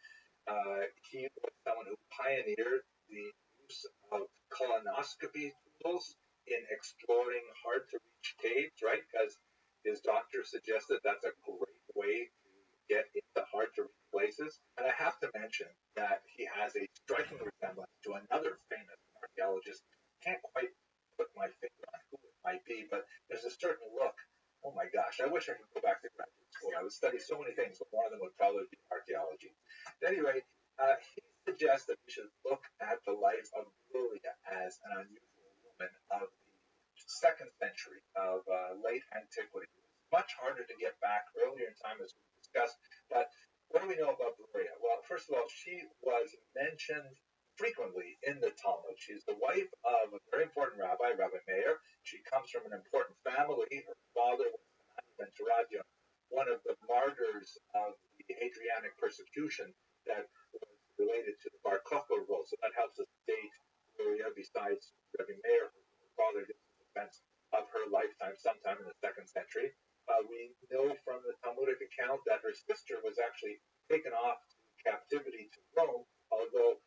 he was someone who pioneered the use of colonoscopy tools in exploring hard-to-reach caves, right? Because his doctor suggested that's a great way to get into hard-to-reach places. And I have to mention that he has a striking resemblance to another famous archaeologist. Can't quite put my finger on who it might be, but there's a certain look. Oh my gosh, I wish I could go back to graduate school. I would study so many things, but one of them would probably be archaeology. Anyway, he suggests that we should look at the life of Gloria as an unusual woman of the 2nd century of late antiquity. It's much harder to get back earlier in time, as we discussed, but what do we know about Gloria? Well, first of all, she was mentioned frequently in the Talmud. She's the wife of a very important rabbi, Rabbi Meir. She comes from an important family. Her father was Ben Teradion, one of the martyrs of the Hadrianic persecution that was related to the Bar Kokhba revolt. So that helps us date Gloria, besides Rabbi Meir, her father did the defense of her lifetime sometime in the 2nd century. We know from the Talmudic account that her sister was actually taken off to captivity to Rome, although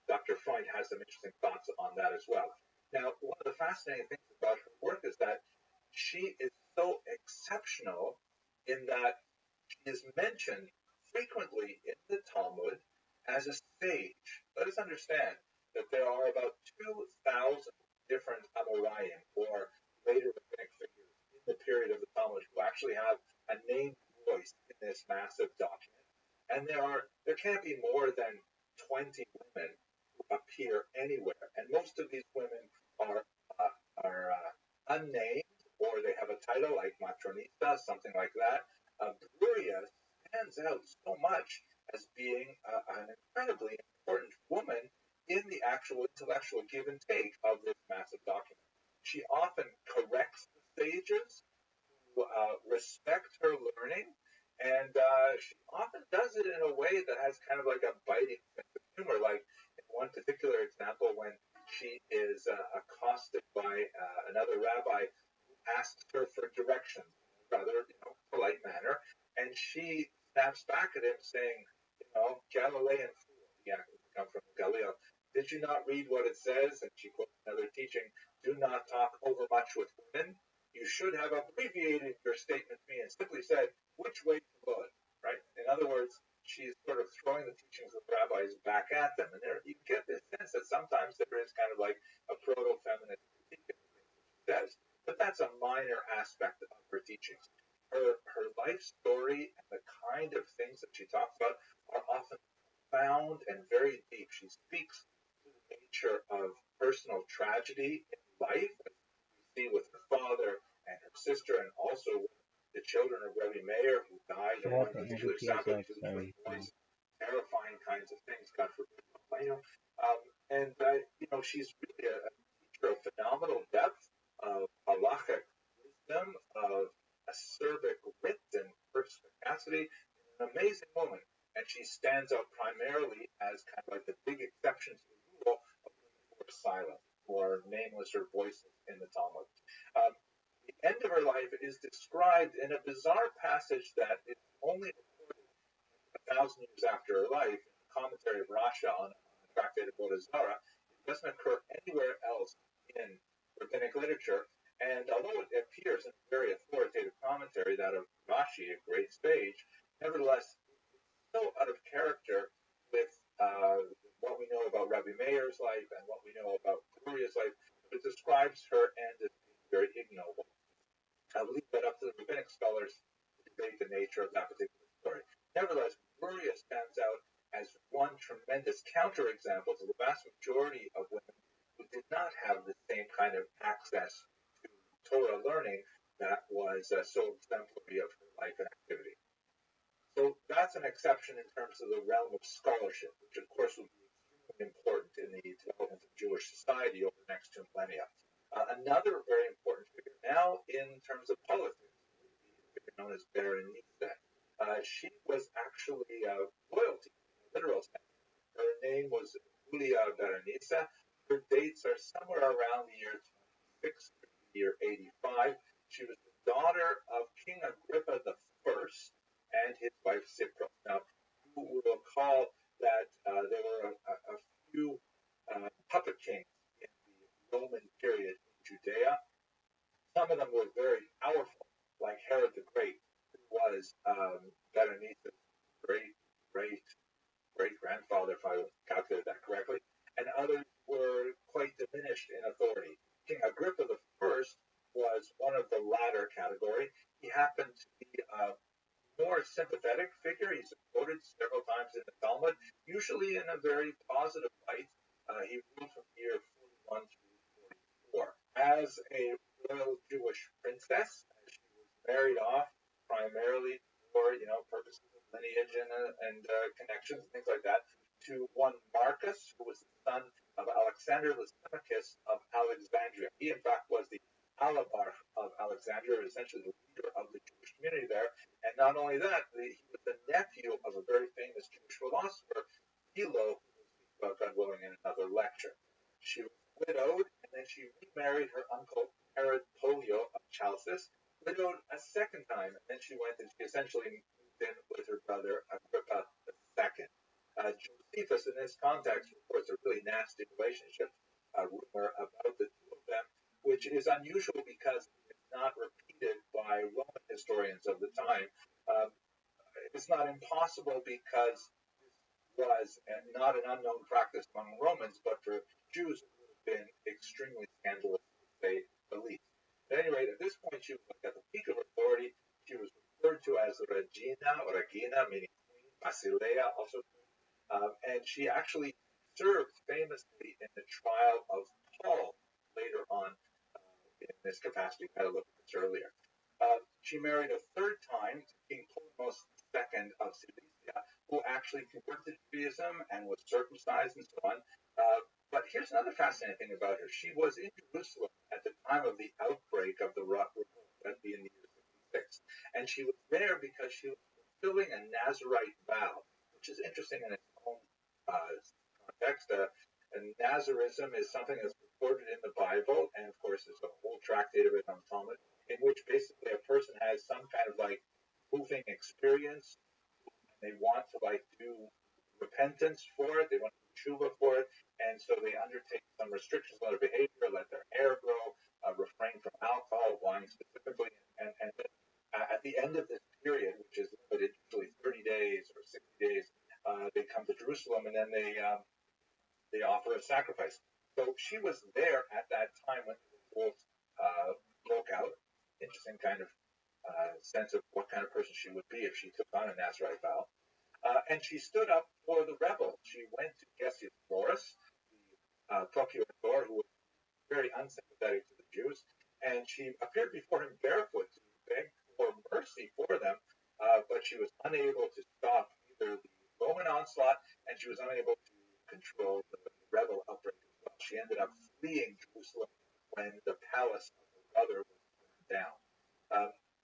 Dr. Freund has some interesting thoughts on that as well. Now, one of the fascinating things about her work is that she is so exceptional in that she is mentioned frequently in the Talmud as a sage. Let us understand that there are about 2,000 different Amoraim, or later rabbinic figures, in the period of the Talmud who actually have a named voice in this massive document. And there can't be more than 20 women who appear anywhere. And most of these women are unnamed, or they have a title like matronista, something like that. Gloria stands out so much as being an incredibly important woman in the actual intellectual give and take of this massive document. She often corrects the sages who respect her learning, and she often does it in a way that has kind of like a biting sense of humor. Like in one particular example, when she is accosted by another rabbi who asks her for directions, rather polite manner, and she snaps back at him saying, Galilean fool, he happens to come from Galilee. Did you not read what it says? And she quotes another teaching, do not talk overmuch with women. You should have abbreviated your statement to me and simply said, which way to go, right? In other words, she's sort of throwing the teachings of the rabbis back at them. And there, you get this sense that sometimes there is kind of like a proto-feminist critique of the things that she says. But that's a minor aspect of her teachings. Her life story and the kind of things that she talks about are often profound and very deep. She speaks to the nature of personal tragedy in life, as we see with her father and her sister, and also with the children of Rabbi Meir, who died on one particular Sabbath to the most terrifying kinds of things, God forbid. She's really a teacher of phenomenal depth, of halachic wisdom, of acerbic wit and perspicacity, an amazing woman. And she stands out primarily as kind of like the big exception to the rule of women who are silent, who are nameless or voiceless in the Talmud. The end of her life is described in a bizarre passage that is only recorded 1,000 years after her life in the commentary of Rasha on the tractate of Bodhazara. It doesn't occur anywhere else in rabbinic literature. And although it appears in a very authoritative commentary, that of Rashi, a great sage, nevertheless, it's so out of character with what we know about Rabbi Meir's life and what we know about Gloria's life. It describes her end as being very ignoble. I'll leave that up to the rabbinic scholars to debate the nature of that particular story. Nevertheless, Gloria stands out as one tremendous counterexample to the vast majority of women who did not have the same kind of access to Torah learning that was so exemplary of her life and activity. So that's an exception in terms of the realm of scholarship, which of course will be extremely important in the development of Jewish society over the next two millennia. Another very important figure now in terms of politics would be a figure known as Berenice. She was actually royalty in a literal sense. Her name was Julia Berenice. Her dates are somewhere around the year 26 to the year 85. She was the daughter of King Agrippa I and his wife Cypros. Now, you will recall that there were a few puppet kings in the Roman period in Judea. Some of them were very powerful, like Herod the Great, who was Berenice's great-grandfather, if I calculated that correctly, and others were quite diminished in authority. King Agrippa I was one of the latter category. He happened to be a more sympathetic figure. He's quoted several times in the Talmud, usually in a very positive light. He ruled from the year 41 through 44. As a royal Jewish princess, she was married off primarily for purposes of lineage and connections and things like that to one Marcus, who was the son of Alexander Lysimachus of Alexandria. He, in fact, was the Alabarch of Alexandria, essentially the leader of the Jewish community there. And not only that, he was the nephew of a very famous Jewish philosopher, Philo, who we'll speak about, God willing, in another lecture. She was widowed, and then she remarried her uncle Herod Polio of Chalcis, widowed a second time, and then she went and she essentially moved in with her brother Agrippa II. Josephus, in this context, reports a really nasty relationship, a rumor about the two of them, which is unusual because it's not repeated by Roman historians of the time. It's not impossible because this was not an unknown practice among Romans, but for Jews it would have been extremely scandalous, to say the least. At any rate, at this point, she was at the peak of authority. She was referred to as Regina, meaning Queen, Basileia, also Queen, and she actually served famously in the trial of Paul later on in this capacity. I looked at this earlier. She married a third time to King Ptolemy II of Cilicia, who actually converted to Judaism and was circumcised and so on. But here's another fascinating thing about her. She was in Jerusalem at the time of the outbreak of the revolt, that'd be in the year 66. And she was there because she was fulfilling a Nazirite vow, which is interesting in its own context. And Nazarism is something that's recorded in the Bible, and of course, there's a whole tractate of it on Talmud, in which basically a person has some kind of like moving experience, and they want to like do repentance for it, they want to do tshuva for it, and so they undertake some restrictions on their behavior, let their hair grow, refrain from alcohol, wine specifically, and then at the end of this period, which is limited, usually 30 days or 60 days, they come to Jerusalem and then they offer a sacrifice. So she was there at that time when the revolt broke out. Interesting kind of sense of what kind of person she would be if she took on a Nazarite vow. And she stood up for the rebel. She went to Cassius, the procurator, who was very unsympathetic to the Jews, and she appeared before him barefoot to beg for mercy for them, but she was unable to stop either the Roman onslaught, and she was unable to control the rebel outbreak as well. She ended up fleeing Jerusalem when the palace of her brother was burned down.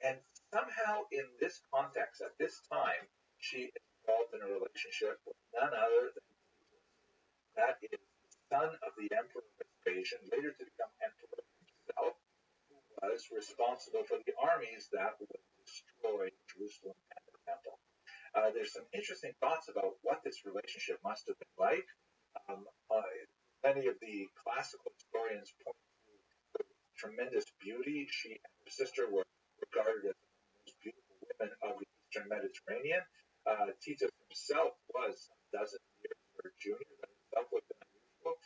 And somehow in this context, at this time, she is involved in a relationship with none other than that is the son of the emperor Vespasian, later to become emperor himself, who was responsible for the armies that would destroy Jerusalem and the temple. There's some interesting thoughts about what this relationship must have been like. Many of the classical historians point to the tremendous beauty. She and her sister were regarded as the most beautiful women of the Eastern Mediterranean. Titus himself was a dozen years her junior, but himself was unusual.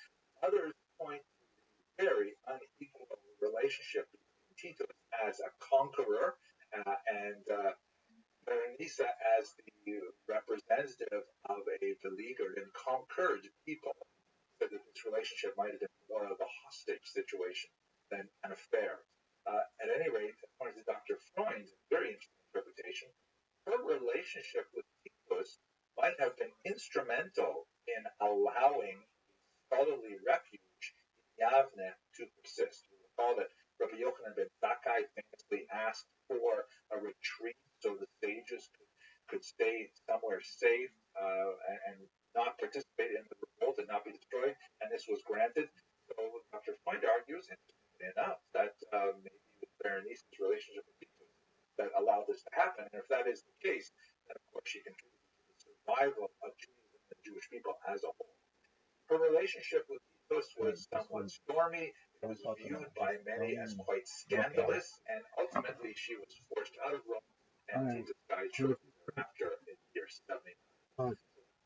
Others point to the very unequal relationship between Titus as a conqueror and Berenice as the representative of a beleaguered and conquered people, so that this relationship might have been more of a hostage situation than an affair. At any rate, according to Dr. Freund's very interesting interpretation, her relationship with Titus might have been instrumental in allowing the scholarly refuge in Yavne to persist. We recall that Rabbi Yochanan ben Zakkai famously asked for a retreat so the sages could stay somewhere safe and not participate in the revolt and not be destroyed, and this was granted. So Dr. Freund argues, interestingly enough, that maybe it was Berenice's relationship with Titus that allowed this to happen, and if that is the case, then of course she contributed to the survival of Judaism and the Jewish people as a whole. Her relationship with Titus was somewhat stormy. It was viewed by many as quite scandalous, and ultimately she was forced out of Rome, and Titus died shortly thereafter in the year 79.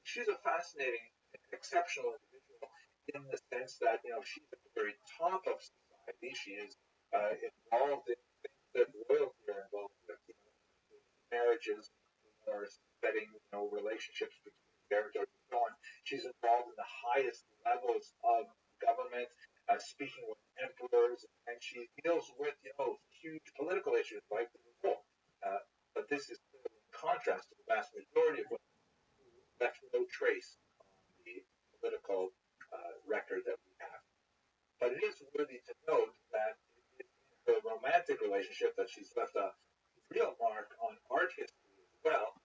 She's a fascinating, exceptional individual in the sense that, she's at the very top of society. She is involved in things that royalty are involved with, marriages, or setting, relationships between territories and so on. She's involved in the highest levels of government, speaking with emperors, and she deals with, huge political issues like the revolt. But this is in contrast to the vast majority of women who left no trace on the political record that we have. But it is worthy to note that in her romantic relationship that she's left a real mark on art history as well.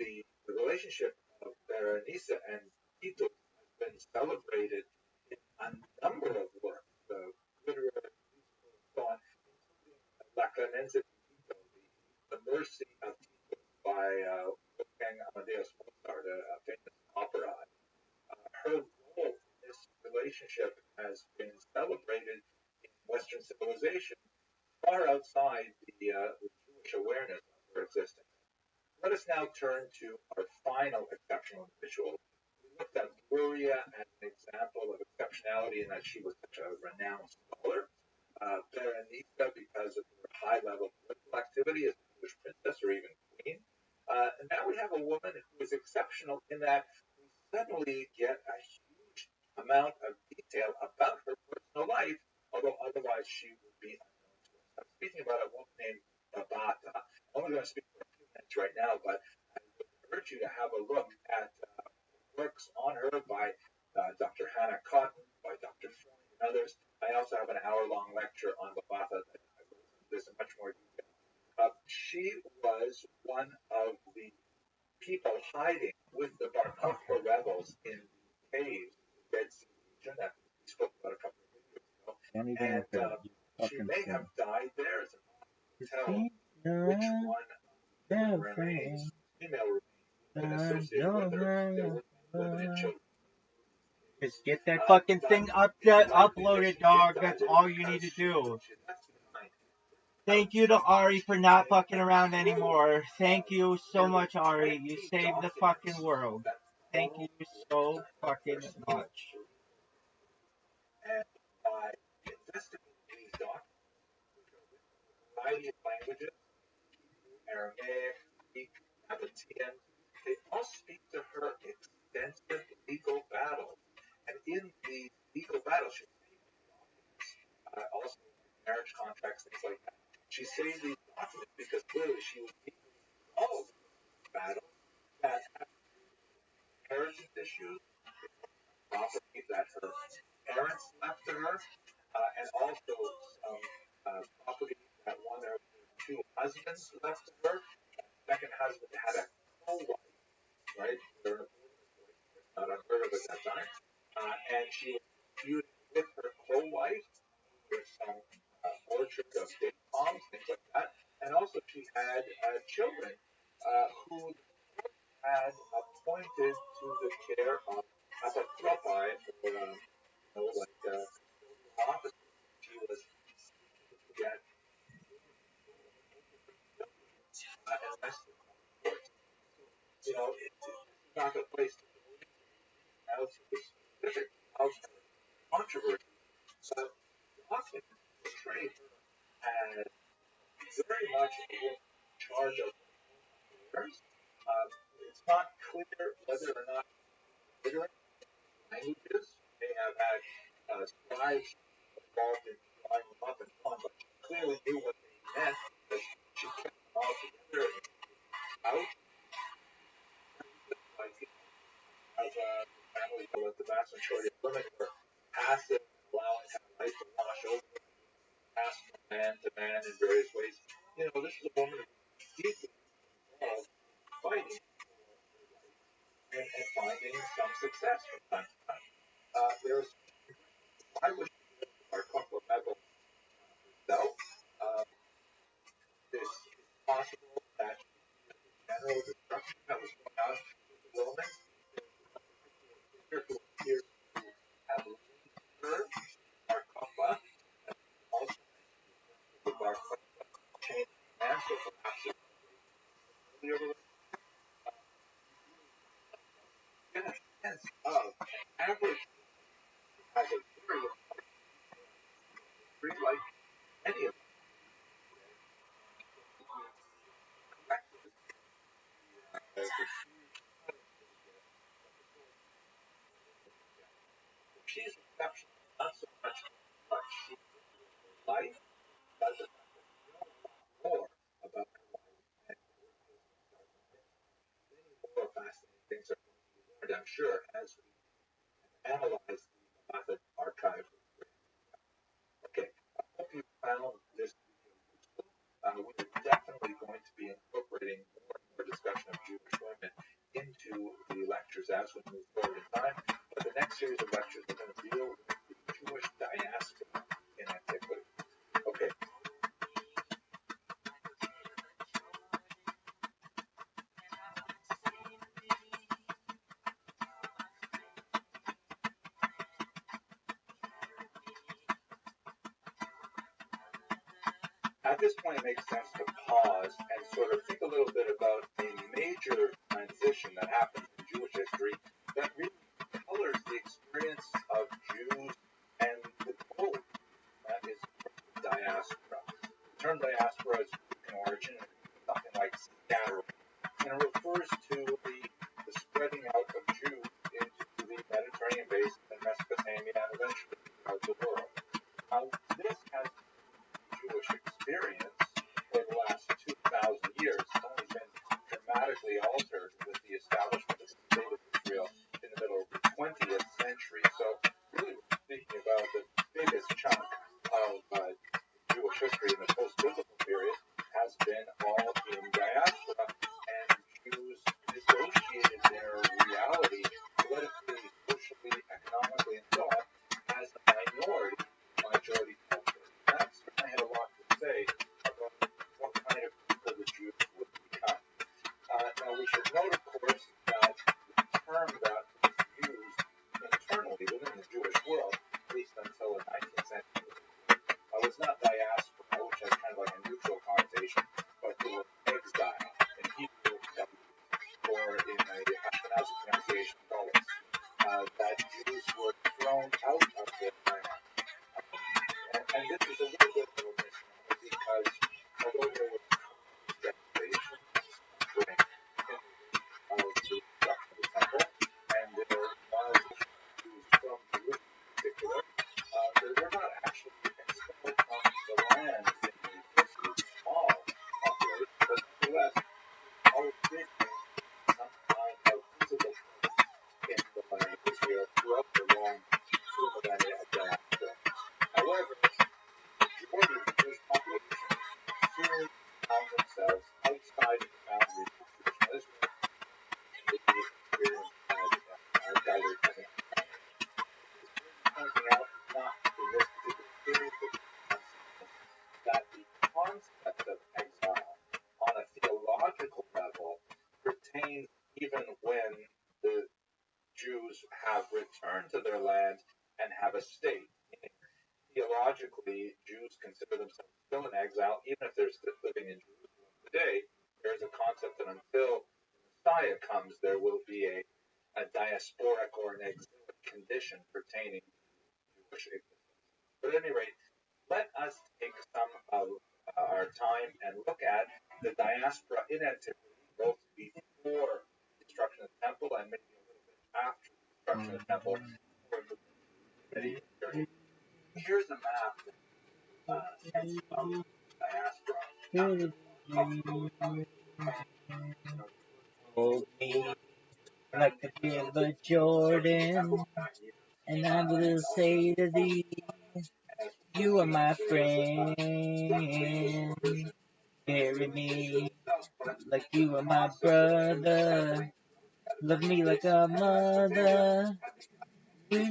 The relationship of Berenice and Titus has been celebrated in a number of works, literary, musical, and so on, including La Clemenza di Tito, the Mercy of Titus by Wolfgang Amadeus Mozart, a famous opera. Her role in this relationship has been celebrated in Western civilization far outside the Jewish awareness of her existence. Let us now turn to our final exceptional individual. We looked at Luria as an example of exceptionality in that she was such a renowned scholar. Berenice, because of her high level of political activity as a Jewish princess or even queen. And now we have a woman who is exceptional in that we suddenly get a huge amount of detail about her personal life, although otherwise she would be unknown to us. I'm speaking about a woman named Babata. I'm only going to speak for a few minutes right now, but I would urge you to have a look at works on her by Dr. Hannah Cotton, by Dr. Freund, and others. I also have an hour-long lecture on Babata that I goes into this in much more detail. She was one of the people hiding with the Bar Kokhba rebels in the caves, Dead Sea region that we spoke about a couple of videos ago. Can't even And look at it. she may have died there. It's not See? tell which one of the Yeah, remains, female remains, been associated with her. There were limited children. Just get that fucking thing uploaded, dog. That's all you need to do. Thank you to Ari for not fucking around anymore. Thank you so much, Ari. You saved the fucking world. Thank you so fucking much. And by investigating these documents, a variety of languages, Aramaic, Greek, Nabatean, they all speak to her extensive legal battles. And in these legal battles, she also marriage contracts, things like that. She saved these documents because clearly she was involved in battles that had inheritance issues, property that her parents left to her, and also some property that one of her two husbands left to her. The second husband had a co-wife, right? They're not unheard of at that time. And she was feuding with her co-wife with some orchard of date palms, things like that. And also she had children who had appointed to the care of apatropai, or officer. She was seeking to get arrested. It's not a place to go into now to the specific of her controversy, but often portray her as very much a woman in charge of affairs. It's not clear whether or not literate languages may have had scribes involved in drawing them up and so on, but she clearly knew what they meant because she kept them all together and out. Like, as a family, the vast majority of women were passive, allowing kind of life to wash over, pass from man to man in various ways. This is a woman who was deeply involved in fighting and finding some success from time to time. There's why was she with our couple of Bible herself? It's possible that the general destruction that was going on with the Romans, there was a particular figure who appears to have linked her, our couple, and also mentioned the Bar chain of command, so perhaps it's earlier get a sense of an average as a very important like any of us. She's exceptional, not so much what she did with her life, but the fact that we know a lot more about her life and many more fascinating things are going to be learned, I'm sure, as we analyze the Method archive. Okay, I hope you found this video useful. We're definitely going to be incorporating more and more discussion of Jewish women into the lectures as we move forward in time. But the next series of lectures are going to deal with the Jewish diaspora in antiquity. Okay. At this point, it makes sense to pause and sort of think a little bit about a major transition that happens in Jewish history that really colors the experience of Jews and the globe. That is the diaspora. The term diaspora is Greek in origin, something like scattering, and it refers to the spreading out of Jews into the Mediterranean basin and Mesopotamia and eventually throughout the world. Now, this has Jewish experience for the last 2,000 years. It's only been dramatically altered with the establishment of the state of Israel in the middle of the 20th century. So really we're speaking about the biggest chunk of Jewish history in the post-biblical period has been all in diaspora, and Jews, this goes even when the Jews have returned to their land and have a state. Theologically, Jews consider themselves still in exile, even if they're still living in Jerusalem today. There is a concept that until the Messiah comes, there will be a diasporic or an exilic condition pertaining to Jewish existence. But at any rate, let us take some of our time and look at the diaspora in antiquity, both before the destruction of the temple and maybe a little bit after the destruction of the temple. Here's a map of diaspora. Hold me like the river Jordan, and I will say to thee, you are my friend. Carry me like you are my brother. Love me like a mother. Yeah.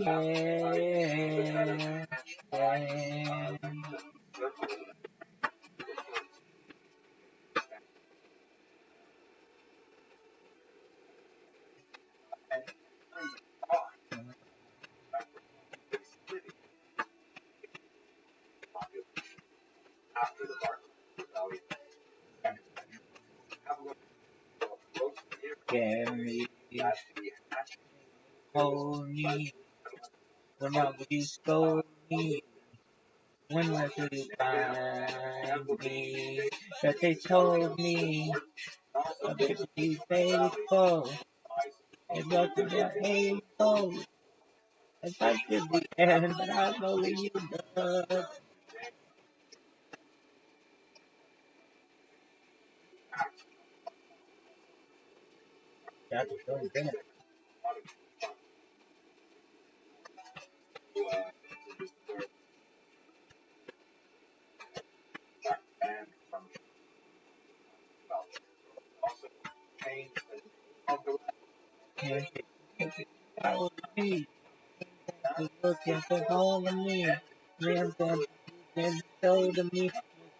After the Barclay Rebellion. Have a look at Carry me, hold me, whenever you scold me, whenever you find me, that they told me, I'll be faithful, and that they're able, if I did the end, but I know that you love. That's so good. Follow me, looking for all of me, live them, show to me,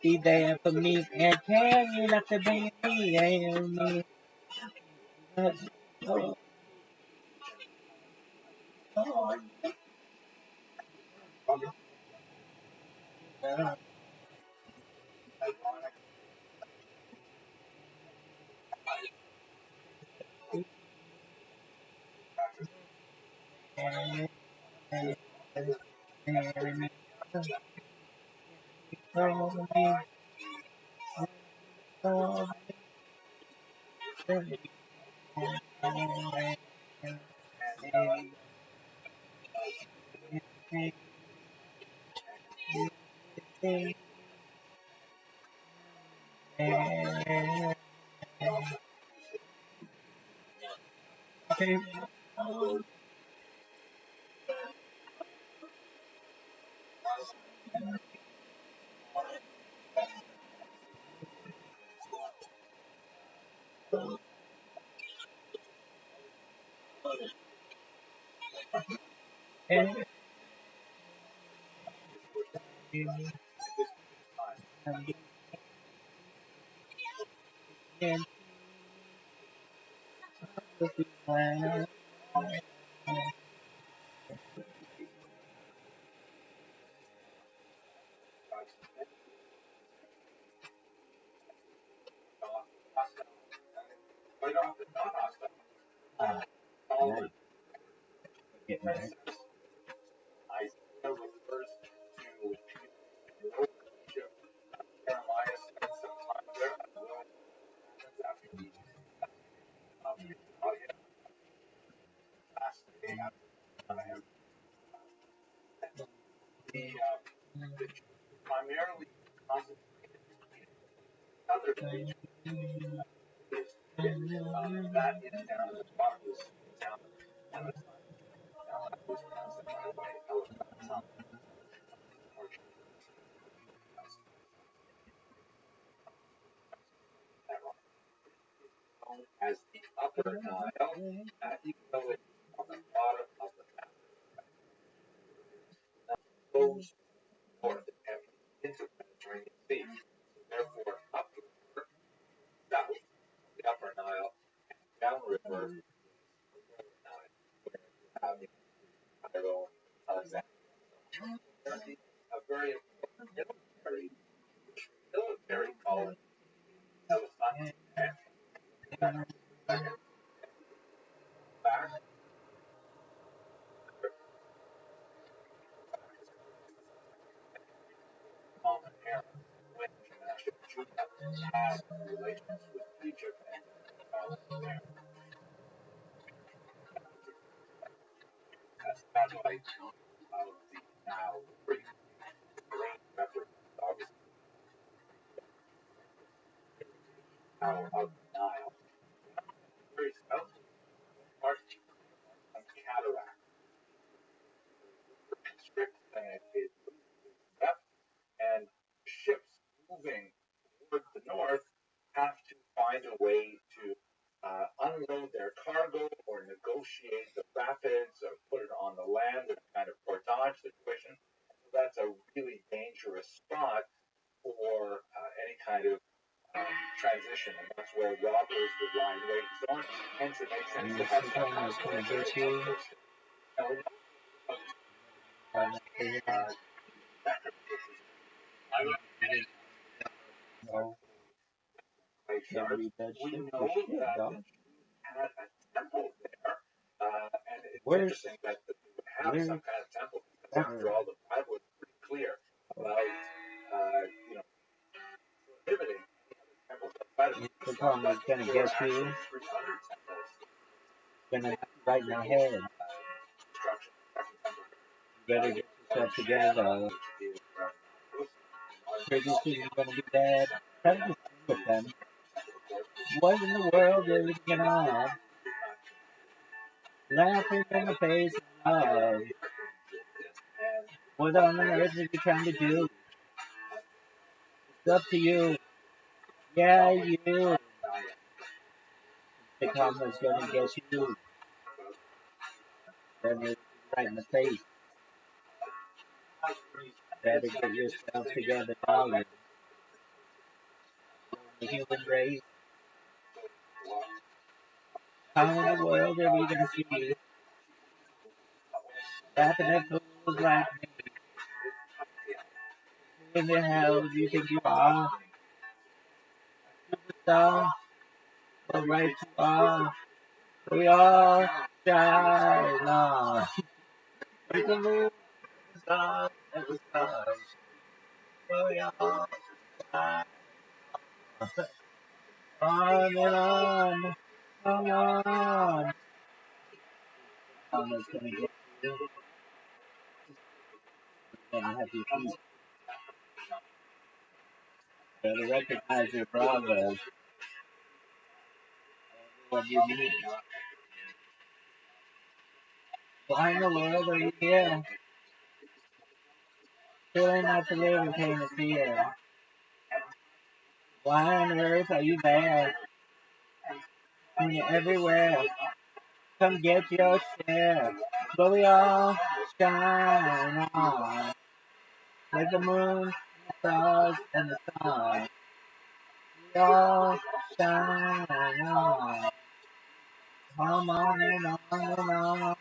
be there for me, and carry not to be me, and me. Oh, oh, oh, and me, follow me, follow me, Isaiah refers to Jeremiah spent some time there as well after the last day after the primarily concentrated other things that is down at the bottom of this town. Was translated by the way, as the upper Nile, even though it's on the bottom of the map, goes north and into the Mediterranean Sea. So therefore, upward, south, the upper Nile, and downward river, have Cairo, Alexandria, a very important military colony that was back on the air when Judah had relations with Egypt and satellite of the now free effort, obviously now of the Nile, very south part of cataract constrict and it left and ships moving towards the north have to find a way to unload their cargo or negotiate the rapids or put it on the land in a kind of portage situation. So that's a really dangerous spot for any kind of transition, and that's where robbers would lie in wait and so on. Hence, it makes sense to have some kind of now, we know we know that the Jews had a temple there, and it's interesting that they would have some kind of temple because, after all, the Bible is pretty clear about prohibiting temples. The problem is gonna get you. Gonna right in the head. You better get yourself together. Pretty soon you're gonna be dead. Try to sing with them. What in the world is going on? Laughing in the face of love. What on earth are you trying to do? It's up to you. Yeah, you. The karma's gonna get you. Then it's right in the face. Better get yourself together, darling. The human race. How in the world are we gonna see? Laughing at fools like me. Who in the hell do you think you are? Superstar? All right, you are. We all shine on. We can move the stars and the stars. We all shine on and on. Come on. Almost gonna get you. Gonna have your feet. Better recognize your brothers. What you need. Why in the world are you here? Feeling not to live in pain and fear. Why on earth are you there? When you're everywhere. Come get your share. But we all shine on. Like the moon, the stars, and the sun. We all shine on. Come on and on and on.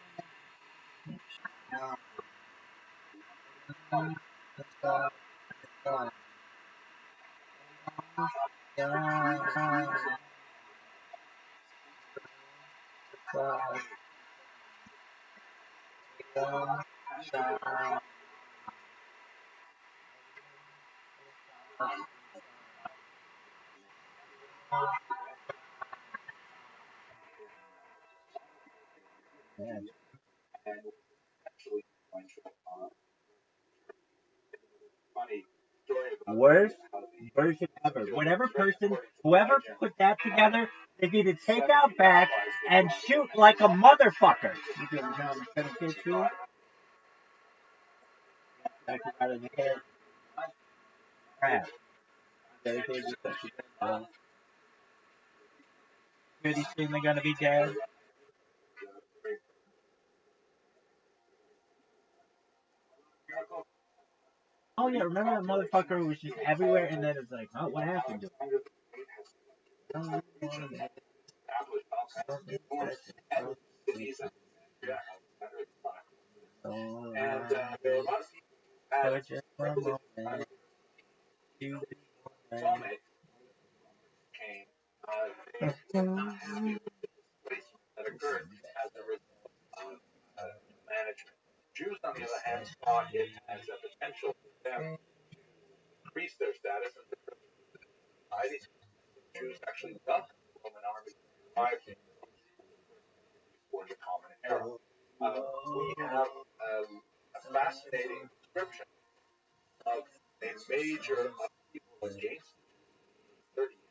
The stars, the sun. Shine on. Stars, we all shine on. and actually funny story about Worst version ever. Whatever person, whoever put that together, they need to take out back and shoot like a motherfucker. You can get you. Back out of the head. Crap. Dedicated to such a good. Pretty soon they're gonna be dead. Oh yeah, remember that motherfucker who was just everywhere and then it's like, oh, what happened to him? established all kinds of reforms and cities and Alexandria, and there were a lot of people who had privileged summit came. They were not happy with the displacement that occurred as a result of management. Jews, on the other hand, saw it as a potential for them to increase their status in the society. Jews actually welcomed the Roman army arrived before the Common Era. We have a fascinating description of a major upheaval against the 30s,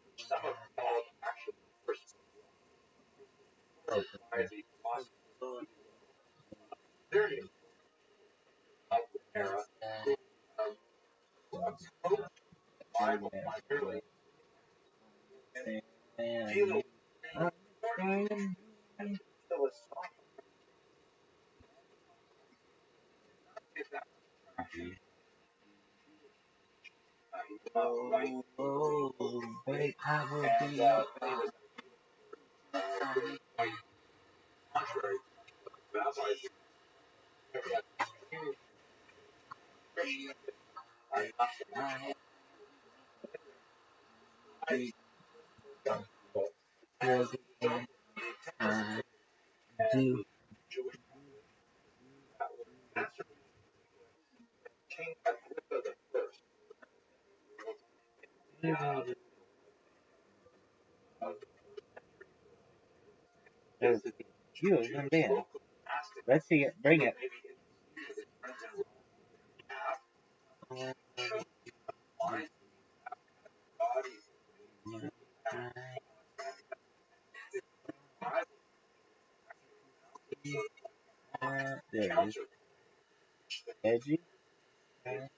which some have called actually the first by the philosophy period of the era approached the Bible primarily and deal with philosophical if that right and it was contrary to rabbis Christian not so much Jewish that was answered King Agrippa the First Huge, man. Let's see it. Bring it. There it is. Edgy. And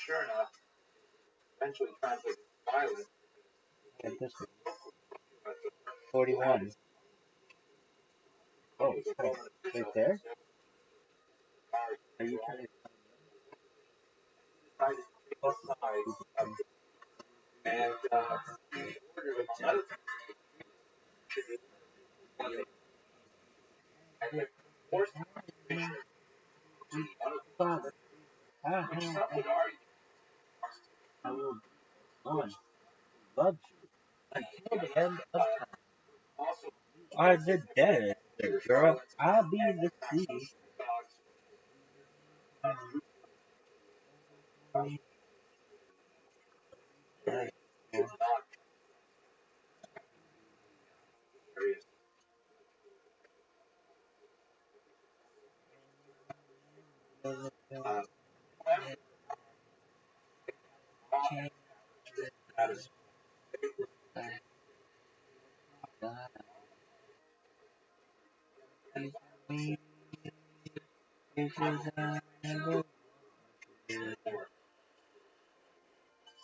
sure enough, eventually translated violent. Get this one. 41. Oh, right there? Are you trying to... And ordered among other things, and the forced Father. which some would argue I will on. Love you. Until the end of time. also Are the dead, girl? I'll be the sea.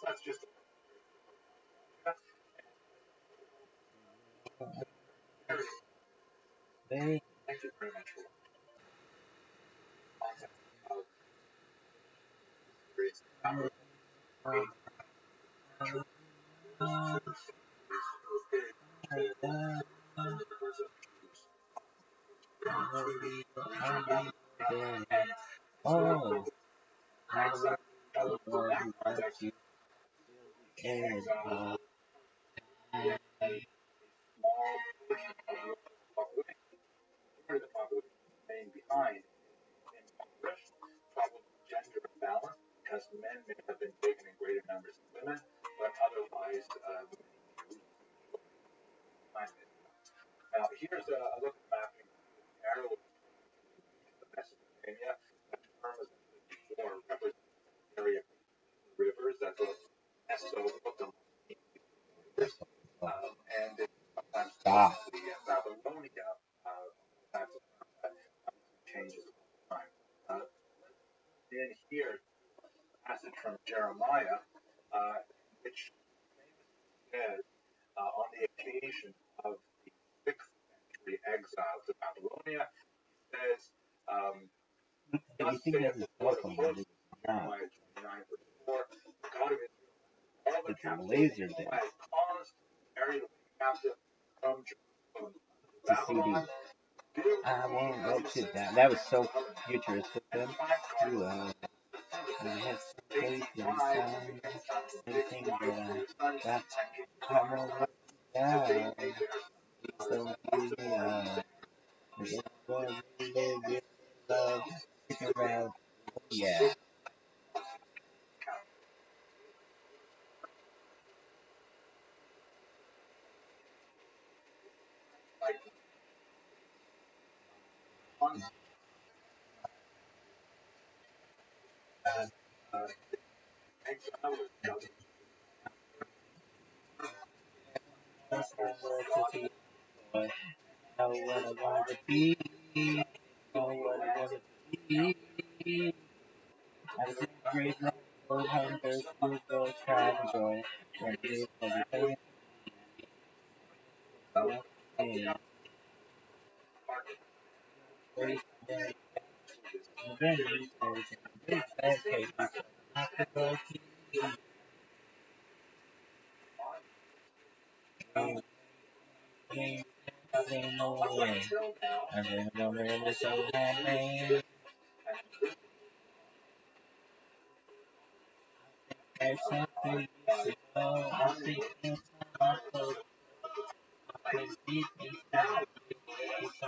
That's just They thank you very much for concept of various oh, and the population staying behind in Bangladesh, problem of gender imbalance because men may have been taken in greater numbers than women, but otherwise now here's a look at mapping narrow Mesopotamia. The term is before represents area rivers that go and it sometimes stop. the Babylonia types of changes over time. In here, passage from Jeremiah, which says on the occasion of the 6th century exile to Babylonia, he says, thus saith the Lord of hosts, Jeremiah 29 verse 4, God of Israel, all the captives I have caused It's a CD. I won't let you down. That was so futuristic then. You I have some faith in some anything that I won't let you down. Please don't give me up. Really, really love. Stick around. Oh, yeah. That's my word to be. Boy. Know what I want to be. Know what I want to be. I see great love, old hunger, school girls, pride and joy. When it is everything. And then you say, big fat cake. After the king, nothing more. And then I'm really so happy. There's something you should know. I think it's time to play deep inside. It's a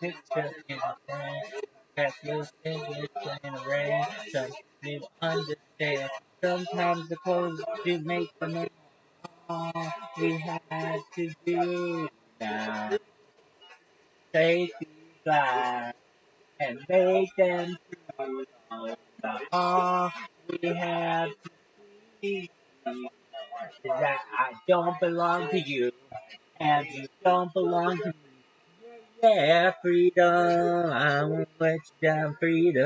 picture in the frame. That you think it's in the rain. Some people understand. Sometimes the clothes do make them all we have to do now. Take these lies and make them true. All we have to see is that I don't belong to you and you don't belong to me. Yeah, freedom. I won't let you down, freedom.